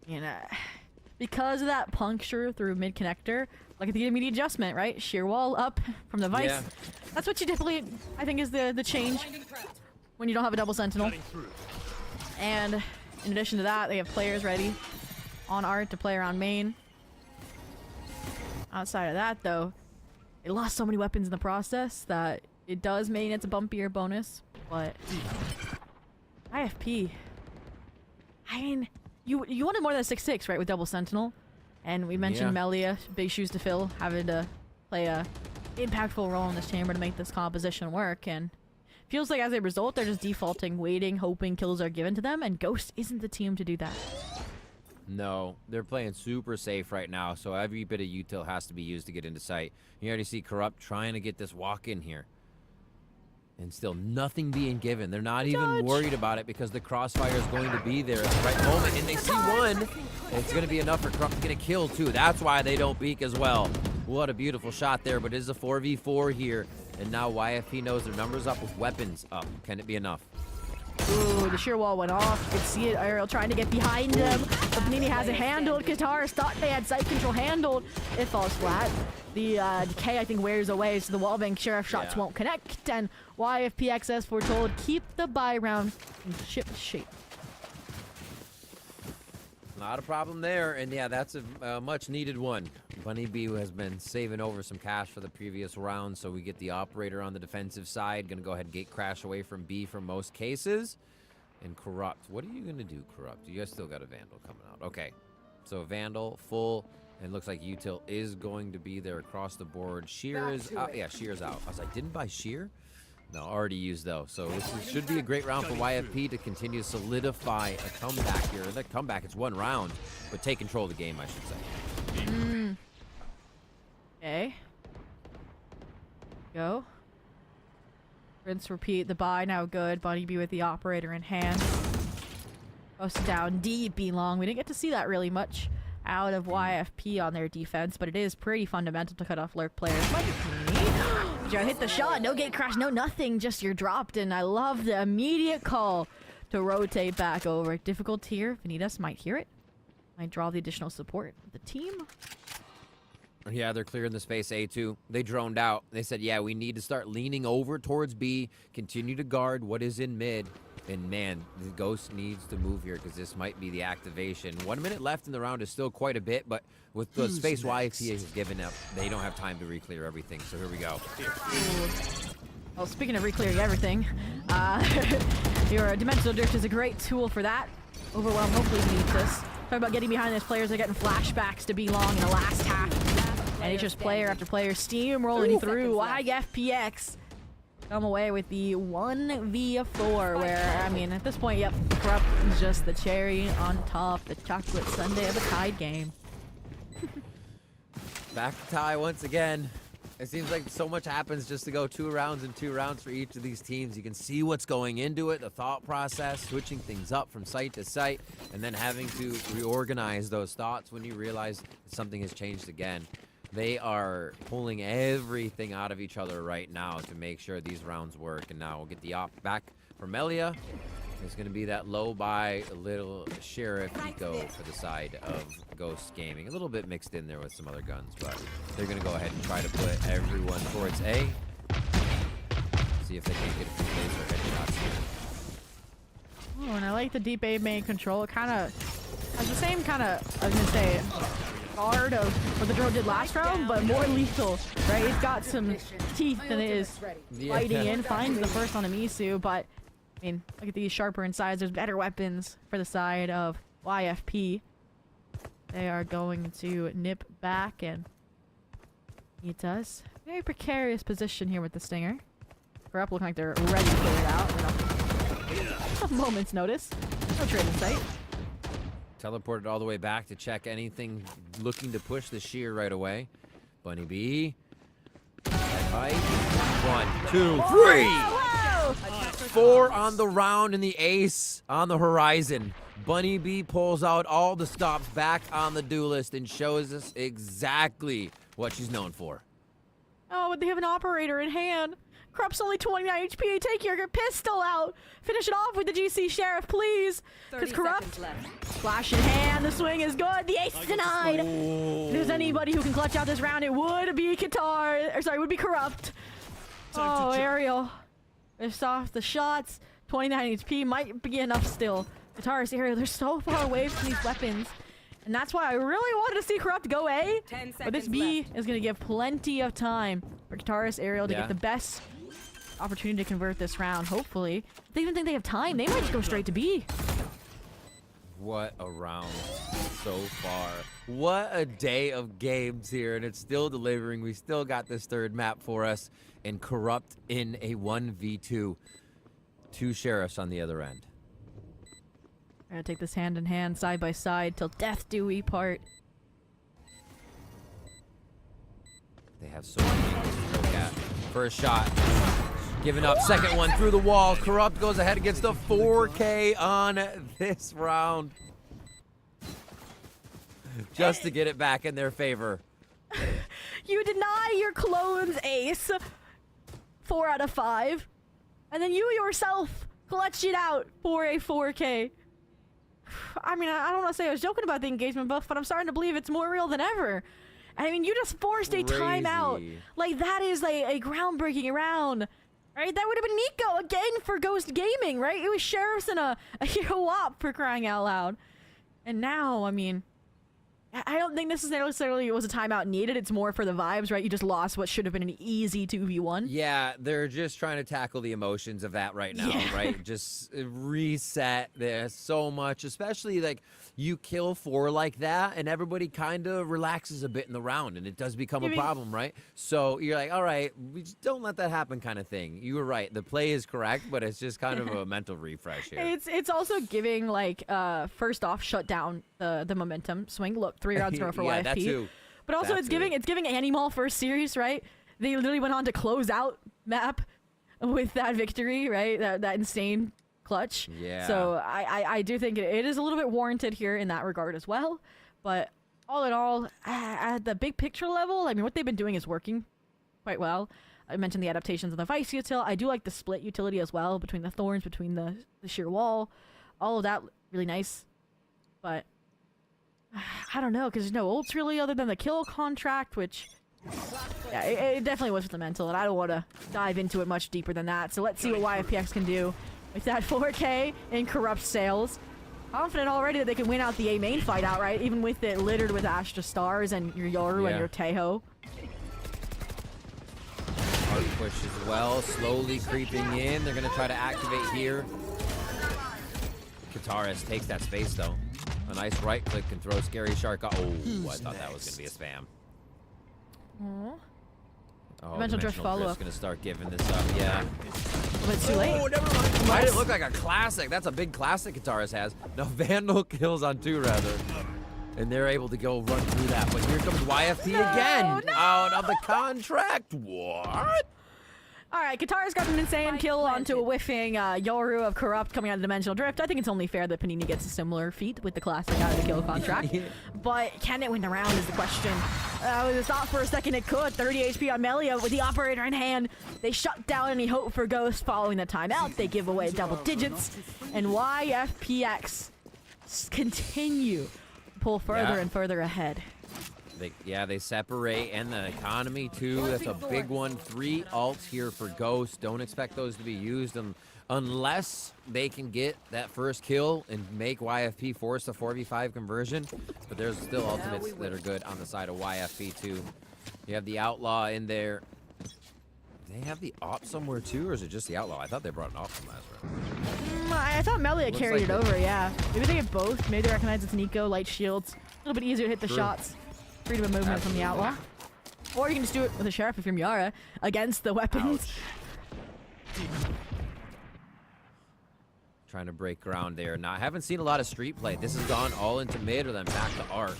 S3: And because of that puncture through mid connector, like at the immediate adjustment, right? Shear wall up from the Vice.
S5: Yeah.
S3: That's what you definitely, I think, is the change when you don't have a double sentinel. And in addition to that, they have players ready on art to play around main. Outside of that, though, they lost so many weapons in the process that it does mean it's a bumpier bonus. But IFP, I mean, you wanted more than a 6-6, right, with double sentinel, and we mentioned Melia, big shoes to fill, having to play a impactful role in this chamber to make this composition work. And feels like as a result, they're just defaulting, waiting, hoping kills are given to them, and Ghost isn't the team to do that.
S5: No, they're playing super safe right now, so every bit of util has to be used to get into sight. You already see Corrupt trying to get this walk in here. And still nothing being given. They're not even worried about it because the crossfire is going to be there at the right moment. And they see one. And it's going to be enough for Corrupt to get a kill, too. That's why they don't peek as well. What a beautiful shot there, but it is a 4v4 here. And now YFP knows their numbers up with weapons up. Can it be enough?
S3: Ooh, the sheer wall went off. You could see it. Ariel trying to get behind him. But Panini has it handled. Katars thought they had sight control handled. It falls flat. The decay, I think, wears away, so the wallbang sheriff shots won't connect. And YFPX, as foretold, keep the buy round in ship shape.
S5: Not a problem there. And yeah, that's a much needed one. Bunny B has been saving over some cash for the previous round, so we get the operator on the defensive side. Gonna go ahead and gate crash away from B for most cases. And Corrupt, what are you gonna do, Corrupt? You guys still got a Vandal coming out. Okay. So Vandal, full, and looks like Util is going to be there across the board. Sheer is out. Yeah, Sheer's out. I was like, didn't buy Sheer? No, already used though. So this should be a great round for YFP to continue to solidify a comeback here. That comeback, it's one round, but take control of the game, I should say.
S3: Okay. Go. Rinse, repeat. The buy now good. Bunny B with the operator in hand. Posted down deep, B long. We didn't get to see that really much out of YFP on their defense, but it is pretty fundamental to cut off lurk players. Joe hit the shot, no gate crash, no nothing, just you're dropped, and I love the immediate call to rotate back over. Difficult here. Vanitas might hear it. Might draw the additional support of the team.
S5: Yeah, they're clearing the space A2. They droned out. They said, yeah, we need to start leaning over towards B, continue to guard what is in mid. And man, the Ghost needs to move here because this might be the activation. 1 minute left in the round is still quite a bit, but with the space YFP has given up, they don't have time to re-clear everything. So here we go.
S3: Well, speaking of re-clearing everything, your Dimensional Drift is a great tool for that. Overwhelm hopefully needs this. Talk about getting behind those players. They're getting flashbacks to be long in the last half. And it's just player after player steamrolling through. YFPX come away with the 1v4 where, I mean, at this point, yep, Corrupt is just the cherry on top, the chocolate sundae of a tied game.
S5: Back to tie once again. It seems like so much happens just to go 2 rounds and 2 rounds for each of these teams. You can see what's going into it, the thought process, switching things up from site to site, and then having to reorganize those thoughts when you realize that something has changed again. They are pulling everything out of each other right now to make sure these rounds work. And now we'll get the op back from Melia. It's going to be that low by little Sheriff Eco for the side of Ghost Gaming. A little bit mixed in there with some other guns, but they're going to go ahead and try to put everyone towards A. See if they can't get a few laser headshots here.
S3: Oh, and I like the deep A main control. It kind of has the same kind of, I was going to say, guard of what the drone did last round, but more lethal, right? It's got some teeth than it is fighting in. Finds the first on Amisu, but I mean, look at these sharper insides. There's better weapons for the side of YFP. They are going to nip back, and he does. Very precarious position here with the Stinger. Corrupt looking like they're ready to clear it out. A moment's notice. No trading site.
S5: Teleported all the way back to check anything looking to push the sheer right away. Bunny B. Right. 1, 2, 3. 4 on the round and the ace on the horizon. Bunny B pulls out all the stops back on the duelist and shows us exactly what she's known for.
S3: Oh, but they have an operator in hand. Corrupt's only 29 HP. Take your pistol out. Finish it off with the GC Sheriff, please. Because Corrupt, flash in hand. The swing is good. The ace denied. If there's anybody who can clutch out this round, it would be Qatar. Or sorry, it would be Corrupt. Oh, Ariel. They're soft. The shots. 29 HP might be enough still. Qatar's Ariel, they're so far away from these weapons. And that's why I really wanted to see Corrupt go A. But this B is going to give plenty of time for Guitarist Ariel to get the best opportunity to convert this round, hopefully. If they even think they have time, they might just go straight to B.
S5: What a round so far. What a day of games here, and it's still delivering. We still got this third map for us, and Corrupt in a 1v2. 2 sheriffs on the other end.
S3: We're gonna take this hand in hand, side by side, till death do we part.
S5: They have so many angles to look at. First shot, giving up. Second one through the wall. Corrupt goes ahead and gets the 4K on this round. Just to get it back in their favor.
S3: You deny your clone's ace 4 out of 5, and then you yourself clutch it out for a 4K. I mean, I don't want to say I was joking about the engagement buff, but I'm starting to believe it's more real than ever. I mean, you just forced a timeout. Like, that is a groundbreaking round. Right? That would have been Nico again for Ghost Gaming, right? It was Sheriffs and a hero op for crying out loud. And now, I mean, I don't think necessarily it was a timeout needed. It's more for the vibes, right? You just lost what should have been an easy 2v1.
S5: Yeah, they're just trying to tackle the emotions of that right now, right? Just reset. There's so much, especially like you kill 4 like that, and everybody kind of relaxes a bit in the round, and it does become a problem, right? So you're like, all right, we just don't let that happen kind of thing. You were right. The play is correct, but it's just kind of a mental refresh here.
S3: It's also giving, like, first off, shut down the momentum swing. Look, 3 rounds in a row for YFP.
S5: That too.
S3: But also, it's giving Animal first series, right? They literally went on to close out map with that victory, right? That insane clutch.
S5: Yeah.
S3: So I do think it is a little bit warranted here in that regard as well. But all in all, at the big picture level, I mean, what they've been doing is working quite well. I mentioned the adaptations of the Vice util. I do like the split utility as well between the Thorns, between the sheer wall. All of that really nice. But I don't know, because there's no ults really other than the kill contract, which, yeah, it definitely was with the mental, and I don't want to dive into it much deeper than that. So let's see what YFPX can do with that 4K in corrupt sales. Confident already that they can win out the A main fight outright, even with it littered with Astra Stars and your Yoru and your Teho.
S5: Hard push as well, slowly creeping in. They're going to try to activate here. Kataris takes that space, though. A nice right click and throw Scary Shark. Oh, I thought that was going to be a spam. Oh, Dimensional Drift follow-up. Going to start giving this up, yeah.
S3: But it's too late.
S5: Oh, never mind. Why did it look like a classic? That's a big classic Kataris has. No, Vandal kills on 2, rather. And they're able to go run through that. But here comes YFP again.
S3: No.
S5: Out of the contract. What?
S3: All right, Katara's got an insane kill onto a whiffing Yoru of Corrupt coming out of Dimensional Drift. I think it's only fair that Panini gets a similar feat with the classic out of the kill contract. But can it win the round is the question. I thought for a second it could. 30 HP on Melia with the operator in hand. They shut down any hope for Ghost following the timeout. They give away double digits. And YFPX continue to pull further and further ahead.
S5: They separate, and the economy too. That's a big one. 3 ults here for Ghost. Don't expect those to be used unless they can get that first kill and make YFP force a 4v5 conversion. But there's still ultimates that are good on the side of YFP too. You have the Outlaw in there. Do they have the op somewhere too, or is it just the Outlaw? I thought they brought an op from last round.
S3: I thought Melia carried it over, yeah. Maybe they get both. Maybe they recognize it's Nico, light shields. A little bit easier to hit the shots. Freedom of movement from the Outlaw. Or you can just do it with a Sheriff if you're Miara against the weapons.
S5: Trying to break ground there. Now, I haven't seen a lot of street play. This has gone all into mid or then back to arc.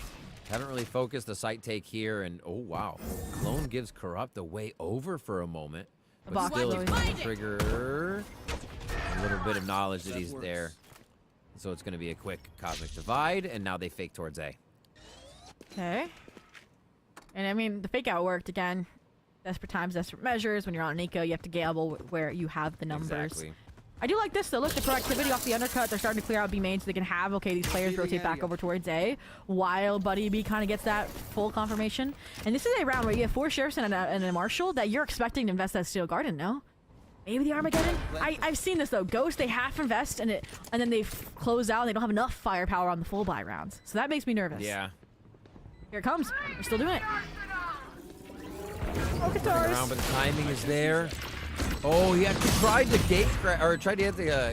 S5: Haven't really focused the site take here, and oh wow. Clone gives Corrupt the way over for a moment. But still is going to trigger a little bit of knowledge that he's there. So it's going to be a quick Cosmic Divide, and now they fake towards A.
S3: Okay. And I mean, the fake out worked again. Desperate times, desperate measures. When you're on Nico, you have to gamble where you have the numbers.
S5: Exactly.
S3: I do like this though. Look, the proactivity off the undercut. They're starting to clear out B main so they can have, okay, these players rotate back over towards A while Buddy B kind of gets that full confirmation. And this is a round where you have 4 sheriffs and a marshal that you're expecting to invest that Steel Garden, no? Maybe the Armageddon? I've seen this though. Ghost, they half invest and then they close out and they don't have enough firepower on the full buy rounds. So that makes me nervous.
S5: Yeah.
S3: Here it comes. We're still doing it. Oh,
S5: around, but the timing is there. Oh, he actually tried to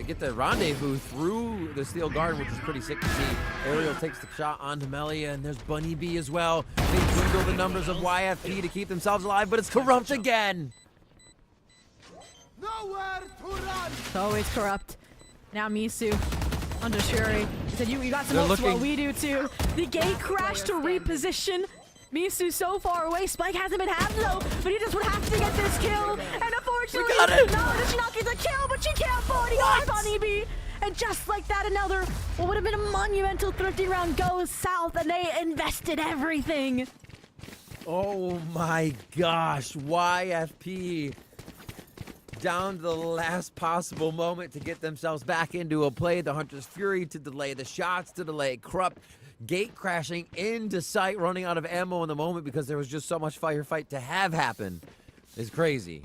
S5: get the rendezvous through the Steel Garden, which is pretty sick to see. Ariel takes the shot onto Melia, and there's Bunny B as well. They dwindle the numbers of YFP to keep themselves alive, but it's Corrupt again.
S1: Nowhere to run.
S3: It's always Corrupt. Now Misu under Shuri. He said, you got some ults, well, we do too. The gate crashed to reposition. Misu so far away. Spike hasn't been had though, but he just would have to get this kill. And unfortunately, not does she not get the kill, but she can't body on Bunny B. And just like that, another what would have been a monumental thrifty round goes south, and they invested everything.
S5: Oh my gosh, YFP down to the last possible moment to get themselves back into a play. The Hunter's Fury to delay the shots, to delay Corrupt. Gate crashing into sight, running out of ammo in the moment because there was just so much firefight to have happen. It's crazy.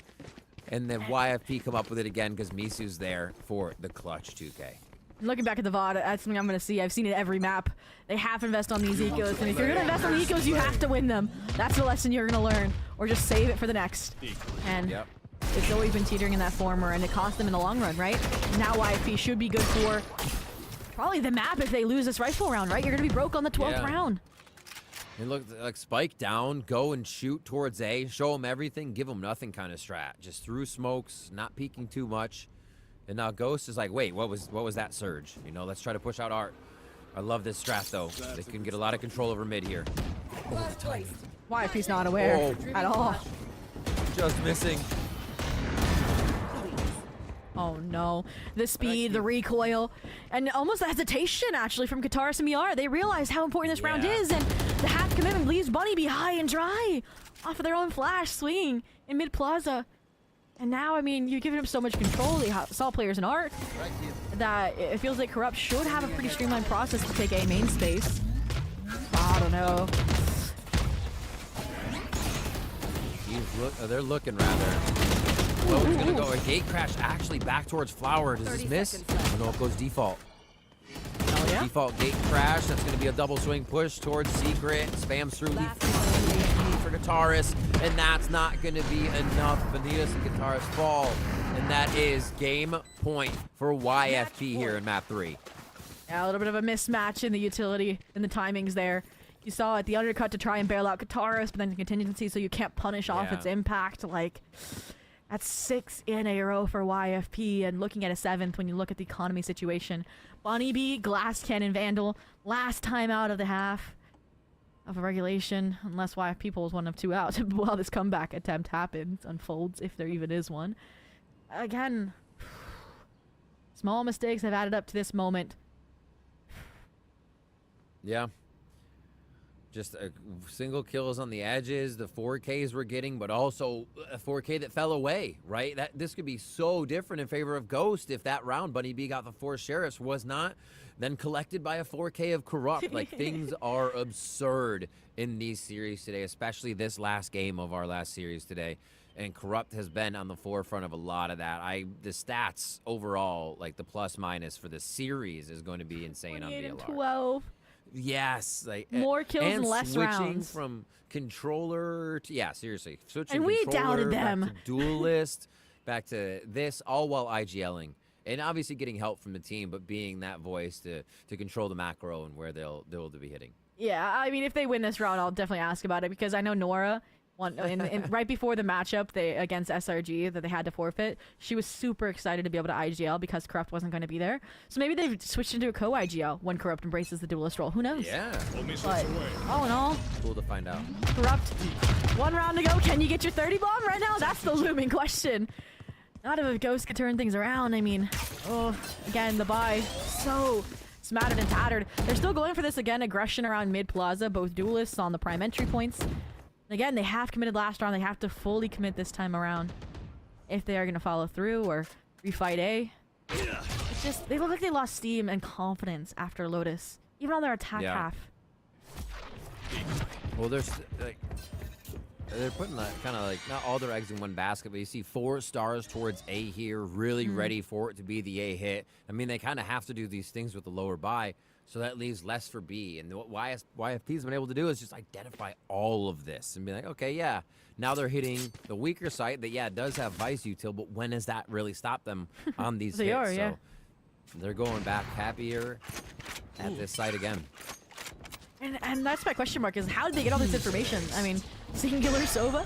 S5: And then YFP come up with it again because Misu's there for the clutch 2K.
S3: Looking back at the VOD, that's something I'm going to see. I've seen it every map. They have to invest on these ecos, and if you're going to invest on the ecos, you have to win them. That's the lesson you're going to learn, or just save it for the next. And it's always been teetering in that former, and it cost them in the long run, right? Now YFP should be good for probably the map if they lose this rifle round, right? You're going to be broke on the 12th round.
S5: And look, like spike down, go and shoot towards A, show them everything, give them nothing kind of strat. Just through smokes, not peeking too much. And now Ghost is like, wait, what was that surge? You know, let's try to push out Art. I love this strat though. They can get a lot of control over mid here. Oh, the timing.
S3: YFP's not aware at all.
S5: Just missing.
S3: Oh no. The speed, the recoil, and almost the hesitation actually from Kataris and BR. They realize how important this round is, and the half commitment leaves Bunny be high and dry off of their own flash swing in mid plaza. And now, I mean, you're giving him so much control. They saw players in Art that it feels like Corrupt should have a pretty streamlined process to take A main space. I don't know.
S5: They're looking rather. Oh, he's gonna go a gate crash actually back towards Flower. Does this miss? Oh no, it goes default.
S3: Oh yeah?
S5: Default gate crash. That's gonna be a double swing push towards Secret. Spams through leaf for Guitarist, and that's not gonna be enough. Vanitas and Guitarist fall, and that is game point for YFP here in map 3.
S3: Yeah, a little bit of a mismatch in the utility and the timings there. You saw it, the undercut to try and bail out Guitarist, but then the contingency so you can't punish off its impact. Like, that's 6 in a row for YFP, and looking at a 7th when you look at the economy situation. Bunny B, Glass Cannon Vandal, last time out of the half of a regulation, unless YFP pulls 1 of 2 out while this comeback attempt happens, unfolds, if there even is one. Again, small mistakes have added up to this moment.
S5: Yeah. Just single kills on the edges, the 4Ks we're getting, but also a 4K that fell away, right? This could be so different in favor of Ghost if that round Bunny B got the 4 sheriffs was not then collected by a 4K of Corrupt. Like, things are absurd in these series today, especially this last game of our last series today. And Corrupt has been on the forefront of a lot of that. The stats overall, like the plus minus for the series is going to be insane on VLR.
S3: 12.
S5: Yes, like
S3: more kills and less
S5: switching
S3: rounds
S5: from controller to seriously switching.
S3: And we
S5: controller
S3: doubted them.
S5: back to duelist, back to this, all while IGLing, and obviously getting help from the team, but being that voice to control the macro and where they'll be hitting.
S3: Yeah, I mean, if they win this round, I'll definitely ask about it because I know Nora. Right before the matchup against SRG that they had to forfeit, she was super excited to be able to IGL because Corrupt wasn't going to be there. So maybe they've switched into a co-IGL when Corrupt embraces the duelist role. Who knows?
S5: Yeah.
S3: But all in all,
S5: cool to find out.
S3: Corrupt, 1 round to go. Can you get your 30 bomb right now? That's the looming question. Not if a Ghost could turn things around. I mean, again, the buy so smattered and tattered. They're still going for this again. Aggression around mid plaza, both duelists on the prime entry points. Again, they have committed last round. They have to fully commit this time around if they are going to follow through or refight A. It's just, they look like they lost steam and confidence after Lotus, even on their attack half.
S5: Well, they're putting kind of like not all their eggs in one basket, but you see 4 stars towards A here, really ready for it to be the A hit. I mean, they kind of have to do these things with the lower buy. So that leaves less for B. And what YFP's been able to do is just identify all of this and be like, okay, now they're hitting the weaker side that, does have Vice util, but when has that really stopped them on these hits? So they're going back happier at this site again.
S3: And that's my question mark is how did they get all this information? I mean, Singular Sova?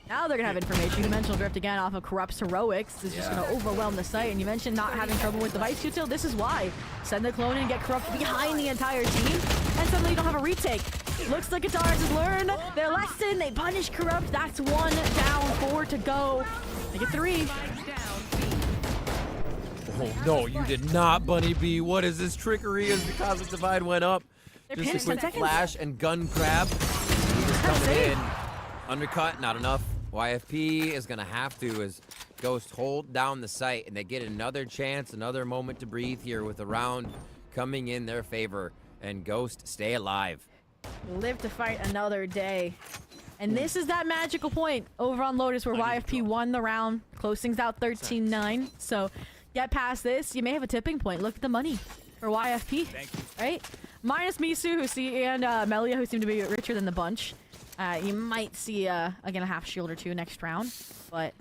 S3: Now they're going to have information. Dimensional Drift again off of Corrupt's Heroics is just going to overwhelm the site. And you mentioned not having trouble with the Vice util. This is why. Send the clone and get Corrupt behind the entire team. And suddenly you don't have a retake. Looks like Guitars has learned their lesson. They punish Corrupt. That's 1 down, 4 to go. They get 3.
S5: Oh, no, you did not, Bunny B. What is this trickery as the Cosmic Divide went up?
S3: They're
S5: just a quick flash and gun grab. He's coming in. Undercut, not enough. YFP is going to have to as Ghost hold down the site, and they get another chance, another moment to breathe here with a round coming in their favor. And Ghost stay alive.
S3: Live to fight another day. And this is that magical point over on Lotus where YFP won the round. Close things out 13-9. So get past this, you may have a tipping point. Look at the money for YFP, right? Minus Misu and Melia, who seem to be richer than the bunch. You might see, again, a half shield or two next round. But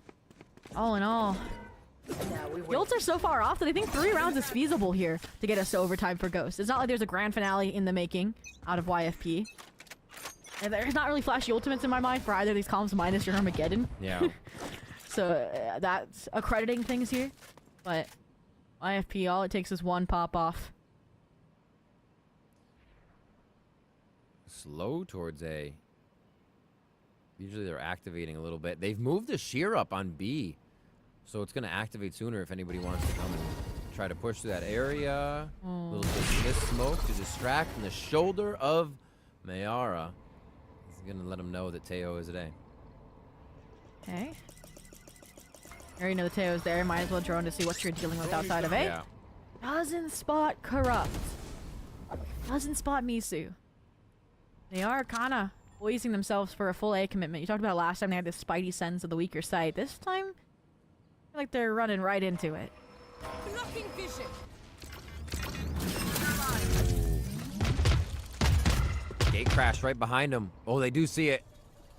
S3: all in all, the ults are so far off that I think 3 rounds is feasible here to get us to overtime for Ghost. It's not like there's a grand finale in the making out of YFP. And there's not really flashy ultimates in my mind for either of these comps minus your Armageddon.
S5: Yeah.
S3: So that's accrediting things here. But YFP, all it takes is one pop off.
S5: Slow towards A. Usually they're activating a little bit. They've moved the shear up on B. So it's going to activate sooner if anybody wants to come and try to push through that area. A little dismiss smoke to distract from the shoulder of Mayara. He's going to let him know that Teo is at A.
S3: Okay. I already know the Teo's there. Might as well drone to see what you're dealing with outside of A.
S5: Yeah.
S3: Doesn't spot Corrupt. Doesn't spot Misu. They are kind of poising themselves for a full A commitment. You talked about it last time they had this spidey sense of the weaker side. This time, I feel like they're running right into it.
S16: Blocking vision.
S5: Gate crash right behind them. Oh, they do see it.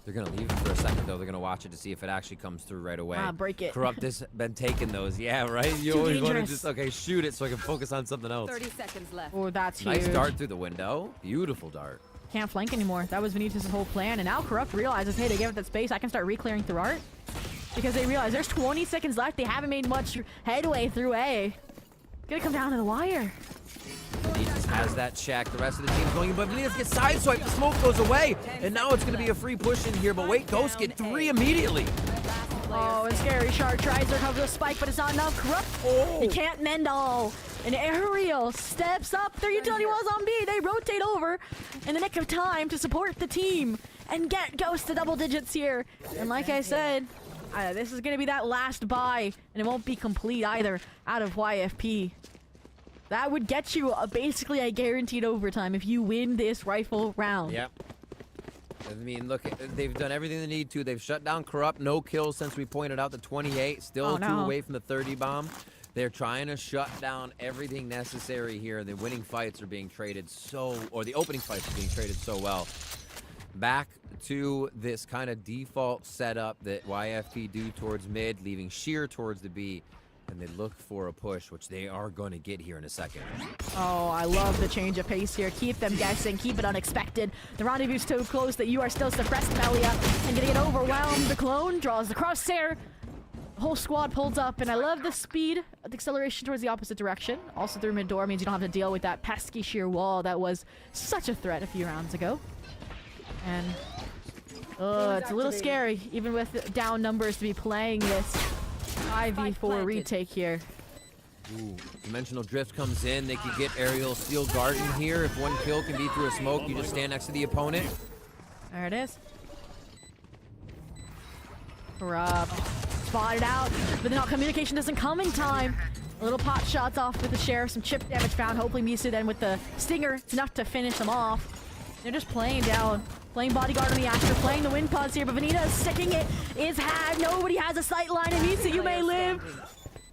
S5: They're going to leave it for a second, though. They're going to watch it to see if it actually comes through right away.
S3: Break it.
S5: Corrupt has been taking those. Yeah, right? You always want to just, okay, shoot it so I can focus on something else.
S16: 30 seconds left.
S3: Oh, that's huge.
S5: Nice dart through the window. Beautiful dart.
S3: Can't flank anymore. That was Vanitas' whole plan. And now Corrupt realizes, hey, they gave it that space. I can start re-clearing through art. Because they realize there's 20 seconds left. They haven't made much headway through A. Gonna come down to the wire.
S5: Vanitas has that check. The rest of the team's going in, but Vanitas gets sideswiped. The smoke goes away. And now it's going to be a free push in here. But wait, Ghost get 3 immediately.
S3: Oh, and Scary Shark tries to cover the spike, but it's not enough. Corrupt.
S5: Oh.
S3: He can't mend all. And Aerial steps up. Their utility walls on B. They rotate over in the nick of time to support the team and get Ghost to double digits here. And like I said, this is going to be that last buy, and it won't be complete either out of YFP. That would get you basically a guaranteed overtime if you win this rifle round.
S5: Yep. I mean, look, they've done everything they need to. They've shut down Corrupt. No kills since we pointed out the 28. Still 2 away from the 30 bomb. They're trying to shut down everything necessary here. The winning fights are being traded or the opening fights are being traded so well. Back to this kind of default setup that YFP do towards mid, leaving sheer towards the B. And they look for a push, which they are going to get here in a second.
S3: Oh, I love the change of pace here. Keep them guessing. Keep it unexpected. The rendezvous so close that you are still suppressed, Melia. And gonna get overwhelmed. The clone draws the crosshair. The whole squad pulls up, and I love the speed, the acceleration towards the opposite direction. Also through mid door means you don't have to deal with that pesky sheer wall that was such a threat a few rounds ago. And it's a little scary, even with down numbers, to be playing this 5v4 retake here.
S5: Ooh, Dimensional Drift comes in. They could get Aerial Steel Garden here. If one kill can be through a smoke, you just stand next to the opponent.
S3: There it is. Corrupt. Spotted out, but then communication doesn't come in time. A little pot shots off with the sheriff, some chip damage found. Hopefully Misu then with the stinger, it's enough to finish them off. They're just playing down, playing bodyguard on the Astra, playing the wind pods here, but Vanita sticking it is had. Nobody has a sight line, and Misu, you may live,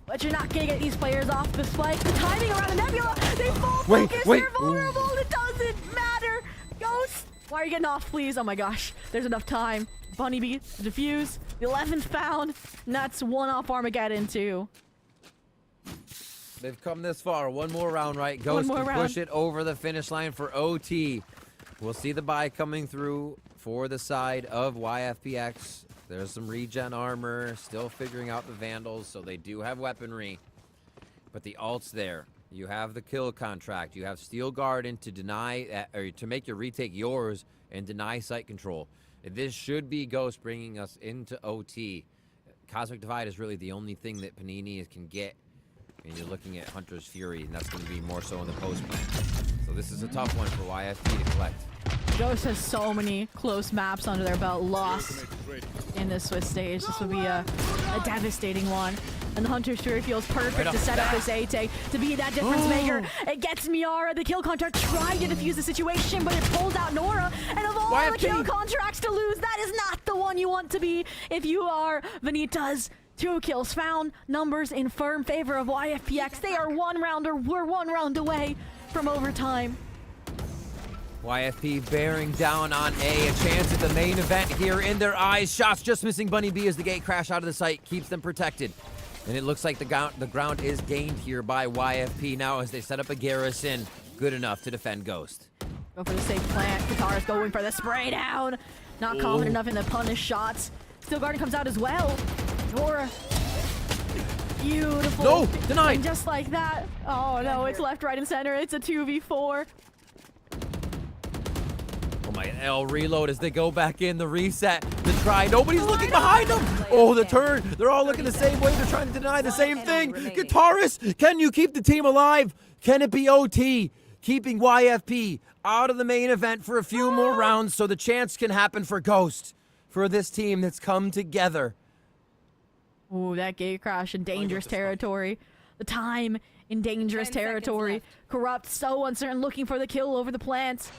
S3: but you're not gonna get these players off the spike. The timing around the Nebula, they fall focus, they're vulnerable, it doesn't matter. Ghost, why are you getting off, please? Oh my gosh, there's enough time. Bunny Bee, the defuse, the 11th found, and that's one off Armageddon too.
S5: They've come this far. One more round, right? Ghost can push it over the finish line for OT. We'll see the buy coming through for the side of YFPX. There's some regen armor, still figuring out the Vandals, so they do have weaponry. But the ult's there. You have the kill contract. You have Steel Garden to deny, or to make your retake yours and deny site control. This should be Ghost bringing us into OT. Cosmic Divide is really the only thing that Panini can get. And you're looking at Hunter's Fury, and that's going to be more so in the post plan. So this is a tough one for YFP to collect.
S3: Ghost has so many close maps under their belt lost in this Swiss stage. This will be a devastating one. And the Hunter's Fury feels perfect to set up this A-take, to be that difference maker. It gets Miara, the kill contract, trying to defuse the situation, but it pulls out Nora. And of all the kill contracts to lose, that is not the one you want to be if you are Vanitas. 2 kills found. Numbers in firm favor of YFPX. They are we're 1 round away from overtime.
S5: YFP bearing down on A chance at the main event here in their eyes. Shots just missing Bunny B as the gate crash out of the site, keeps them protected. And it looks like the ground is gained here by YFP now as they set up a garrison. Good enough to defend Ghost.
S3: Go for the safe plant. Katara's going for the spray down. Not confident enough in the punish shots. Steel Garden comes out as well. Nora. Beautiful.
S5: No, denied.
S3: And just like that. Oh no, it's left, right, and center. It's a 2v4.
S5: Oh my, L reload as they go back in, the reset, the try. Nobody's looking behind them. Oh, the turn. They're all looking the same way. They're trying to deny the same thing. Guitarist, can you keep the team alive? Can it be OT? Keeping YFP out of the main event for a few more rounds so the chance can happen for Ghost, for this team that's come together.
S3: Ooh, that gate crash in dangerous territory. The time in dangerous territory. Corrupt, so uncertain, looking for the kill over the plants.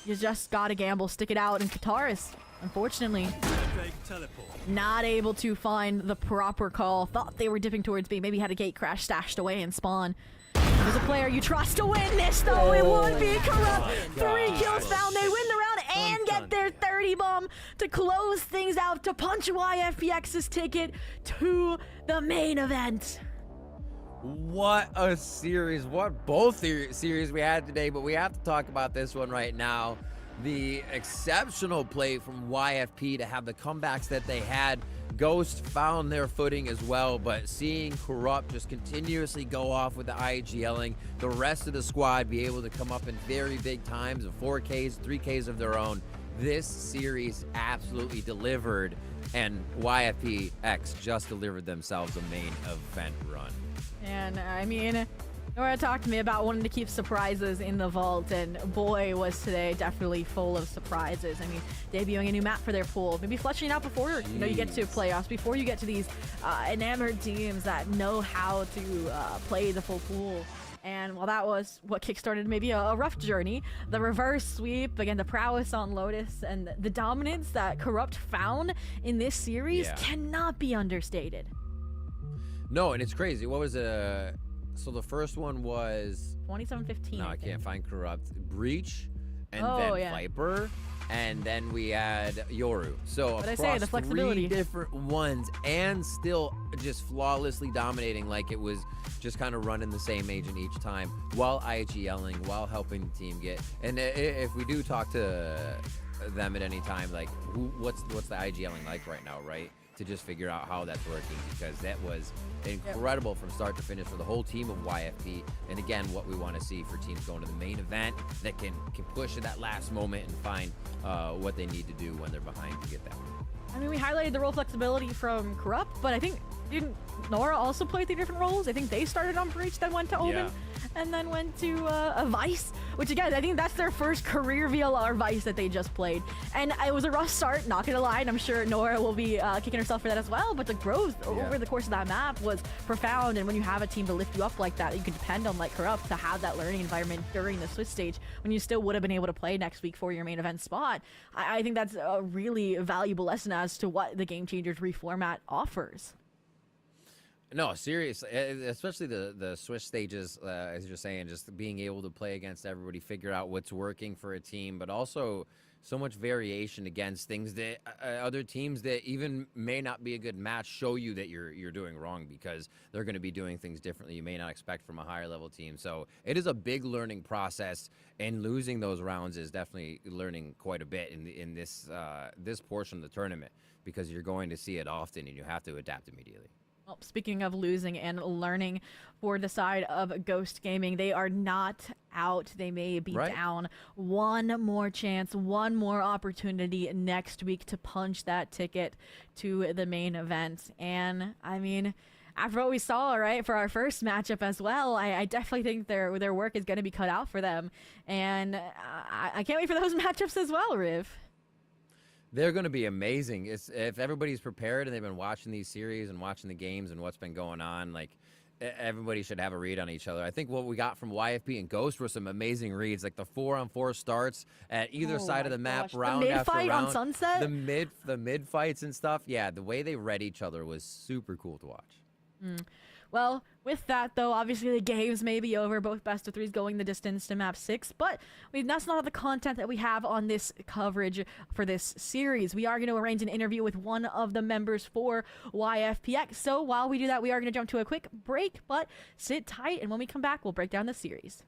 S3: You just gotta gamble, stick it out, and Kataris, unfortunately, not able to find the proper call. Thought they were dipping towards B, maybe had a gate crash stashed away in spawn. There's a player you trust to win this, though. It won't be Corrupt. 3 kills found. They win the round and get their 30 bomb to close things out, to punch YFPX's ticket to the main event.
S5: What a series. What both series we had today, but we have to talk about this one right now. The exceptional play from YFP to have the comebacks that they had. Ghost found their footing as well, but seeing Corrupt just continuously go off with the IGLing, the rest of the squad be able to come up in very big times of 4Ks, 3Ks of their own. This series absolutely delivered, and YFPX just delivered themselves a main event run.
S3: And I mean, Nora talked to me about wanting to keep surprises in the vault, and boy, was today definitely full of surprises. I mean, debuting a new map for their pool, maybe fleshing it out before you get to playoffs, before you get to these enamored teams that know how to play the full pool. And while that was what kickstarted maybe a rough journey, the reverse sweep, again, the prowess on Lotus, and the dominance that Corrupt found in this series cannot be understated.
S5: No, and it's crazy. What was it? So the first one was
S3: 27-15.
S5: No, I can't find Corrupt. Breach, and then Viper, and then we had Yoru. So across
S3: the flexibility.
S5: 3 different ones, and still just flawlessly dominating, like it was just kind of running the same agent each time, while IGLing, while helping the team get. And if we do talk to them at any time, like what's the IGLing like right now, right? To just figure out how that's working, because that was incredible from start to finish for the whole team of YFP. And again, what we want to see for teams going to the main event that can push at that last moment and find what they need to do when they're behind to get that one.
S3: I mean, we highlighted the role flexibility from Corrupt, but I think didn't Nora also play 3 different roles? I think they started on Breach, then went to Omen, and then went to a Vice, which again, I think that's their first career VLR Vice that they just played. And it was a rough start, not gonna lie, and I'm sure Nora will be kicking herself for that as well, but the growth over the course of that map was profound. And when you have a team to lift you up like that, you can depend on, like Corrupt, to have that learning environment during the Swiss stage when you still would have been able to play next week for your main event spot. I think that's a really valuable lesson as to what the Game Changers reformat offers.
S5: No, seriously, especially the Swiss stages, as you're saying, just being able to play against everybody, figure out what's working for a team, but also so much variation against things that other teams that even may not be a good match show you that you're doing wrong, because they're going to be doing things differently you may not expect from a higher level team. So it is a big learning process, and losing those rounds is definitely learning quite a bit in this portion of the tournament, because you're going to see it often and you have to adapt immediately.
S3: Well, speaking of losing and learning for the side of Ghost Gaming, they are not out. They may be down. One more chance, one more opportunity next week to punch that ticket to the main event. And I mean, after what we saw, right, for our first matchup as well, I definitely think their work is going to be cut out for them. And I can't wait for those matchups as well, Riv.
S5: They're going to be amazing. If everybody's prepared and they've been watching these series and watching the games and what's been going on, like everybody should have a read on each other. I think what we got from YFP and Ghost were some amazing reads, like the 4-on-4 starts at either side of the map, round
S3: the
S5: after
S3: mid-fight
S5: round.
S3: on Sunset?
S5: The mid fights and stuff. Yeah, the way they read each other was super cool to watch.
S3: Well, with that, though, obviously the games may be over, both best of threes going the distance to map 6, but that's not all the content that we have on this coverage for this series. We are going to arrange an interview with one of the members for YFPX, so while we do that, we are going to jump to a quick break, but sit tight, and when we come back, we'll break down the series.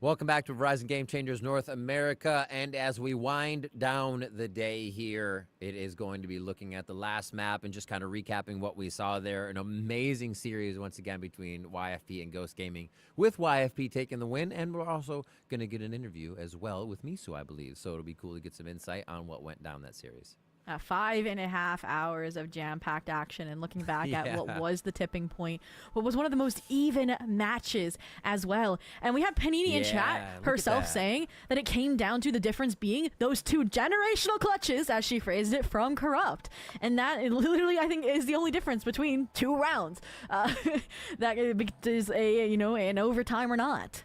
S5: Welcome back to Verizon Game Changers North America, and as we wind down the day here, it is going to be looking at the last map and just kind of recapping what we saw there. An amazing series once again between YFP and Ghost Gaming, with YFP taking the win, and we're also going to get an interview as well with Misu, I believe, so it'll be cool to get some insight on what went down that series.
S3: 5.5 hours of jam-packed action, and looking back at what
S5: Yeah.
S3: was the tipping point, what was one of the most even matches as well. And we have Panini in
S5: Yeah,
S3: chat
S5: look at
S3: herself
S5: that.
S3: saying that it came down to the difference being those 2 generational clutches, as she phrased it, from Corrupt. And that literally, I think, is the only difference between 2 rounds. That is an overtime or not.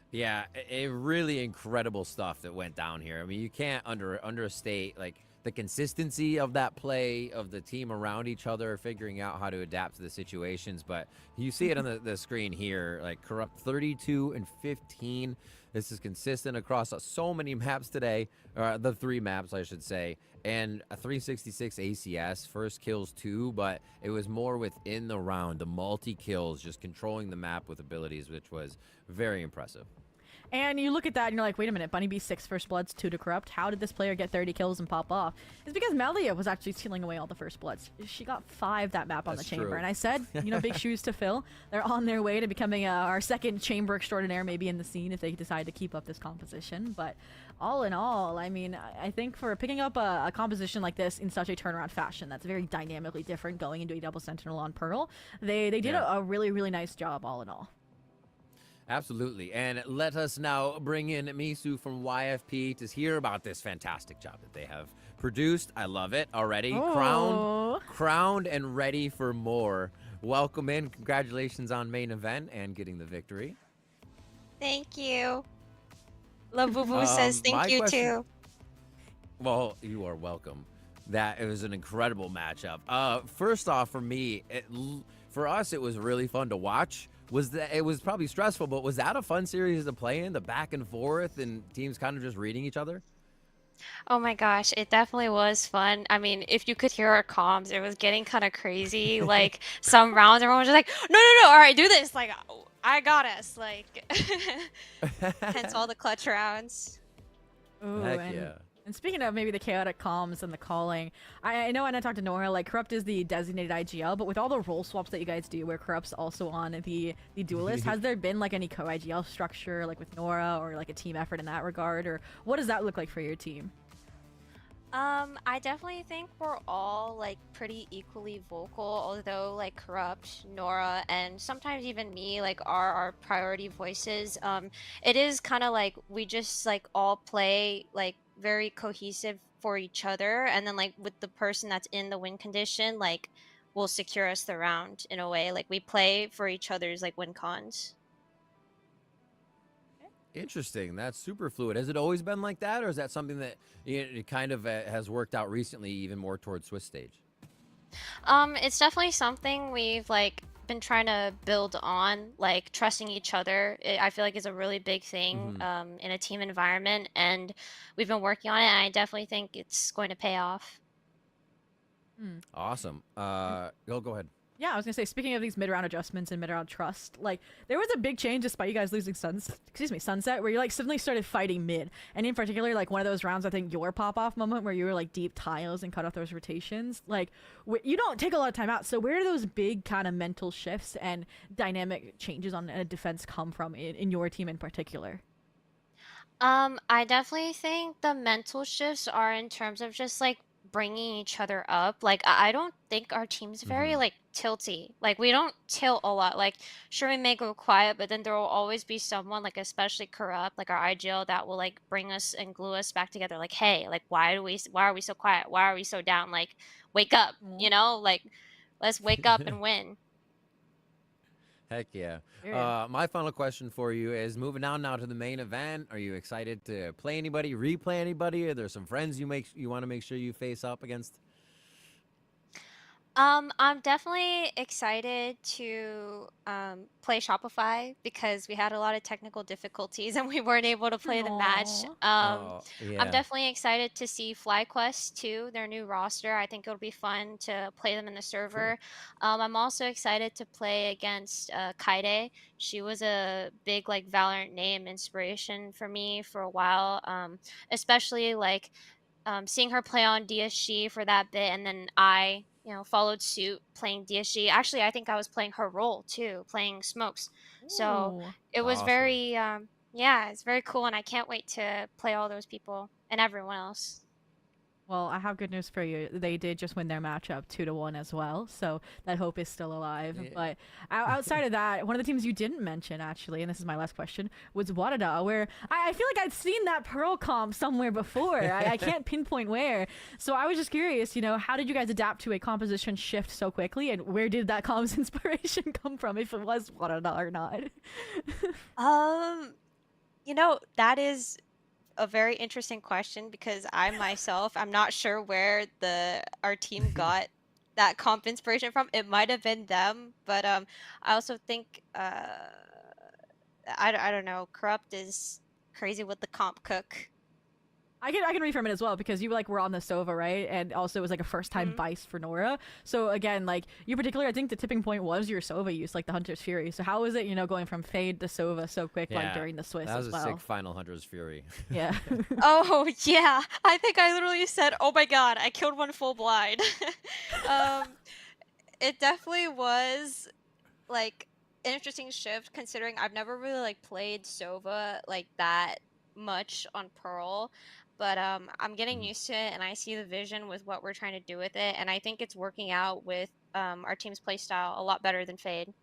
S5: Yeah, a really incredible stuff that went down here. I mean, you can't understate like the consistency of that play, of the team around each other, figuring out how to adapt to the situations. But you see it on the screen here, like Corrupt 32 and 15. This is consistent across so many maps today, the 3 maps, I should say, and a 366 ACS, first kills 2, but it was more within the round, the multi-kills, just controlling the map with abilities, which was very impressive.
S3: And you look at that and you're like, wait a minute, Bunny B 6 first bloods, 2 to Corrupt. How did this player get 30 kills and pop off? It's because Melia was actually stealing away all the first bloods. She got 5 that map on
S5: That's
S3: the chamber.
S5: true.
S3: And I said, big shoes to fill. They're on their way to becoming our second chamber extraordinaire maybe in the scene if they decide to keep up this composition. But all in all, I mean, I think for picking up a composition like this in such a turnaround fashion that's very dynamically different going into a double sentinel on Pearl, they did a really, really nice job all in all.
S5: Absolutely. And let us now bring in Misu from YFP to hear about this fantastic job that they have produced. I love it already. Crowned and ready for more. Welcome in. Congratulations on main event and getting the victory.
S17: Thank you. Labubu says thank you too.
S5: Well, you are welcome. It was an incredible matchup. First off, for me, for us, it was really fun to watch. It was probably stressful, but was that a fun series to play in, the back and forth and teams kind of just reading each other?
S17: Oh my gosh, it definitely was fun. I mean, if you could hear our comms, it was getting kind of crazy. Like some rounds, everyone was just like, no, all right, do this. Like, I got us. Like, hence all the clutch rounds.
S3: Ooh,
S5: Heck yeah.
S3: And speaking of maybe the chaotic comms and the calling, I know when I talked to Nora, like Corrupt is the designated IGL, but with all the role swaps that you guys do, where Corrupt's also on the duelist, has there been like any co-IGL structure, like with Nora, or like a team effort in that regard, or what does that look like for your team?
S17: I definitely think we're all like pretty equally vocal, although like Corrupt, Nora, and sometimes even me like are our priority voices. It is kind of like we just like all play like very cohesive for each other, and then like with the person that's in the win condition like will secure us the round in a way. Like we play for each other's like win cons.
S5: Interesting. That's super fluid. Has it always been like that, or is that something that it kind of has worked out recently, even more towards Swiss stage?
S17: It's definitely something we've like been trying to build on, like trusting each other. I feel like is a really big thing in a team environment, and we've been working on it, and I definitely think it's going to pay off.
S5: Awesome. Go ahead.
S3: Yeah, I was gonna say, speaking of these mid-round adjustments and mid-round trust, like there was a big change despite you guys losing Sunset, where you like suddenly started fighting mid, and in particular, like one of those rounds, I think your pop-off moment where you were like deep tiles and cut off those rotations. Like you don't take a lot of time out, so where do those big kind of mental shifts and dynamic changes on a defense come from in your team in particular?
S17: I definitely think the mental shifts are in terms of just like bringing each other up. Like I don't think our team's very like tilty. Like we don't tilt a lot. Like sure we may go quiet, but then there will always be someone like especially Corrupt, like our IGL, that will like bring us and glue us back together. Like hey, like why are we so quiet? Why are we so down? Like wake up, like let's wake up and win.
S5: Heck yeah. My final question for you is moving on now to the main event. Are you excited to play anybody, replay anybody? Are there some friends you want to make sure you face up against?
S17: I'm definitely excited to play Shopify because we had a lot of technical difficulties and we weren't able to play the match. I'm definitely excited to see FlyQuest too, their new roster. I think it'll be fun to play them in the server. I'm also excited to play against Kaide. She was a big like Valorant name inspiration for me for a while, especially like seeing her play on DSG for that bit, and then I followed suit playing DSG. Actually, I think I was playing her role too, playing Smokes. So it was very, it's very cool, and I can't wait to play all those people and everyone else.
S3: Well, I have good news for you. They did just win their matchup 2-1 as well, so that hope is still alive.
S5: Yeah.
S3: But outside of that, one of the teams you didn't mention, actually, and this is my last question, was Warada, where I feel like I'd seen that Pearl comp somewhere before. I can't pinpoint where. So I was just curious, how did you guys adapt to a composition shift so quickly, and where did that comp's inspiration come from, if it was Warada or not?
S17: That is a very interesting question because I myself, I'm not sure where our team got that comp inspiration from. It might have been them, but I also think I don't know. Corrupt is crazy with the comp cook.
S3: I can reframe it as well because you were on the Sova, right? And also it was like a first time vice for Nora. So again, you particularly, I think the tipping point was your Sova use, like the Hunter's Fury. So how was it, going from Fade to Sova so quick, during the Swiss
S5: that was
S3: as well?
S5: a sick final Hunter's Fury.
S3: Yeah.
S17: Oh yeah, I think I literally said, "Oh my god, I killed one full blind." It definitely was an interesting shift considering I've never really played Sova like that much on Pearl. But I'm getting used to it, and I see the vision with what we're trying to do with it, and I think it's working out with our team's playstyle a lot better than Fade.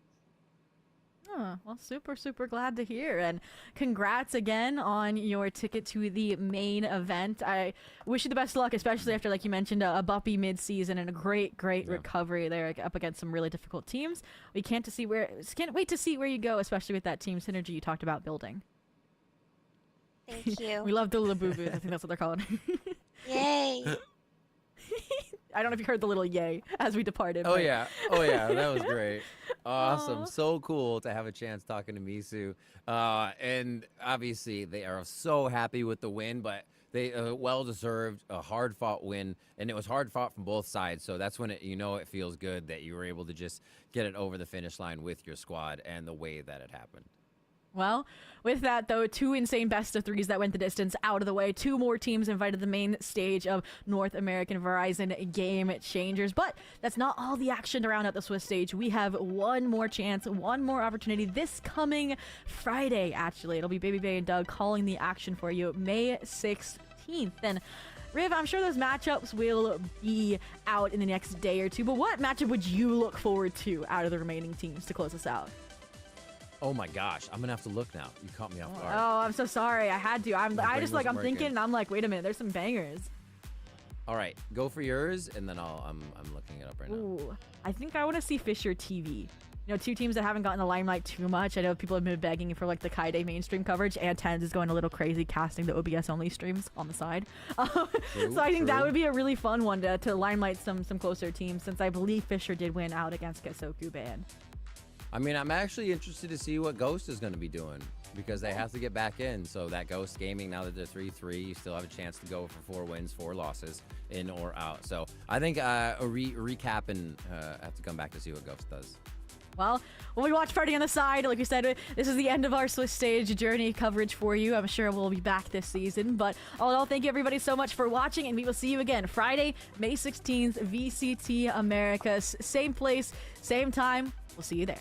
S3: Oh, well, super, super glad to hear. And congrats again on your ticket to the main event. I wish you the best of luck, especially after, like you mentioned, a bumpy mid-season and a great recovery there up against some really difficult teams. We can't wait to see where you go, especially with that team synergy you talked about building.
S17: Thank you.
S3: We love the little boo-boos. I think that's what they're called.
S17: Yay.
S3: I don't know if you heard the little yay as we departed.
S5: Oh yeah, that was great. Awesome. Aww. So cool to have a chance talking to Misu. And obviously they are so happy with the win, but they well-deserved, a hard-fought win, and it was hard-fought from both sides. So that's when it feels good that you were able to just get it over the finish line with your squad and the way that it happened.
S3: Well, with that, though, 2 insane best-of-3s that went the distance out of the way. 2 more teams invited to the main stage of North American Verizon Game Changers. But that's not all the action to round out the Swiss stage. We have one more chance, one more opportunity this coming Friday, actually. It'll be Baby Bay and Doug calling the action for you May 16th. And Riv, I'm sure those matchups will be out in the next day or two. But what matchup would you look forward to out of the remaining teams to close us out?
S5: Oh my gosh, I'm gonna have to look now. You caught me off guard.
S3: Oh, I'm so sorry. I had to. I'm thinking, and I'm like, wait a minute, there's some bangers.
S5: All right, go for yours, and then I'm looking it up right now.
S3: Ooh, I think I want to see Fisher TV. 2 teams that haven't gotten the limelight too much. I know people have been begging for the Kaide mainstream coverage, and Tens is going a little crazy casting the OBS only streams on the side. So I think that would be a really fun one to limelight some closer teams, since I believe Fisher did win out against Gesoku Band.
S5: I mean, I'm actually interested to see what Ghost is going to be doing because they have to get back in. So that Ghost Gaming, now that they're 3-3, you still have a chance to go for 4 wins, 4 losses, in or out. So I think a recap and have to come back to see what Ghost does.
S3: Well, we watch Friday on the side. Like we said, this is the end of our Swiss stage journey coverage for you. I'm sure we'll be back this season. But all in all, thank you everybody so much for watching, and we will see you again Friday, May 16th, VCT Americas. Same place, same time. We'll see you there.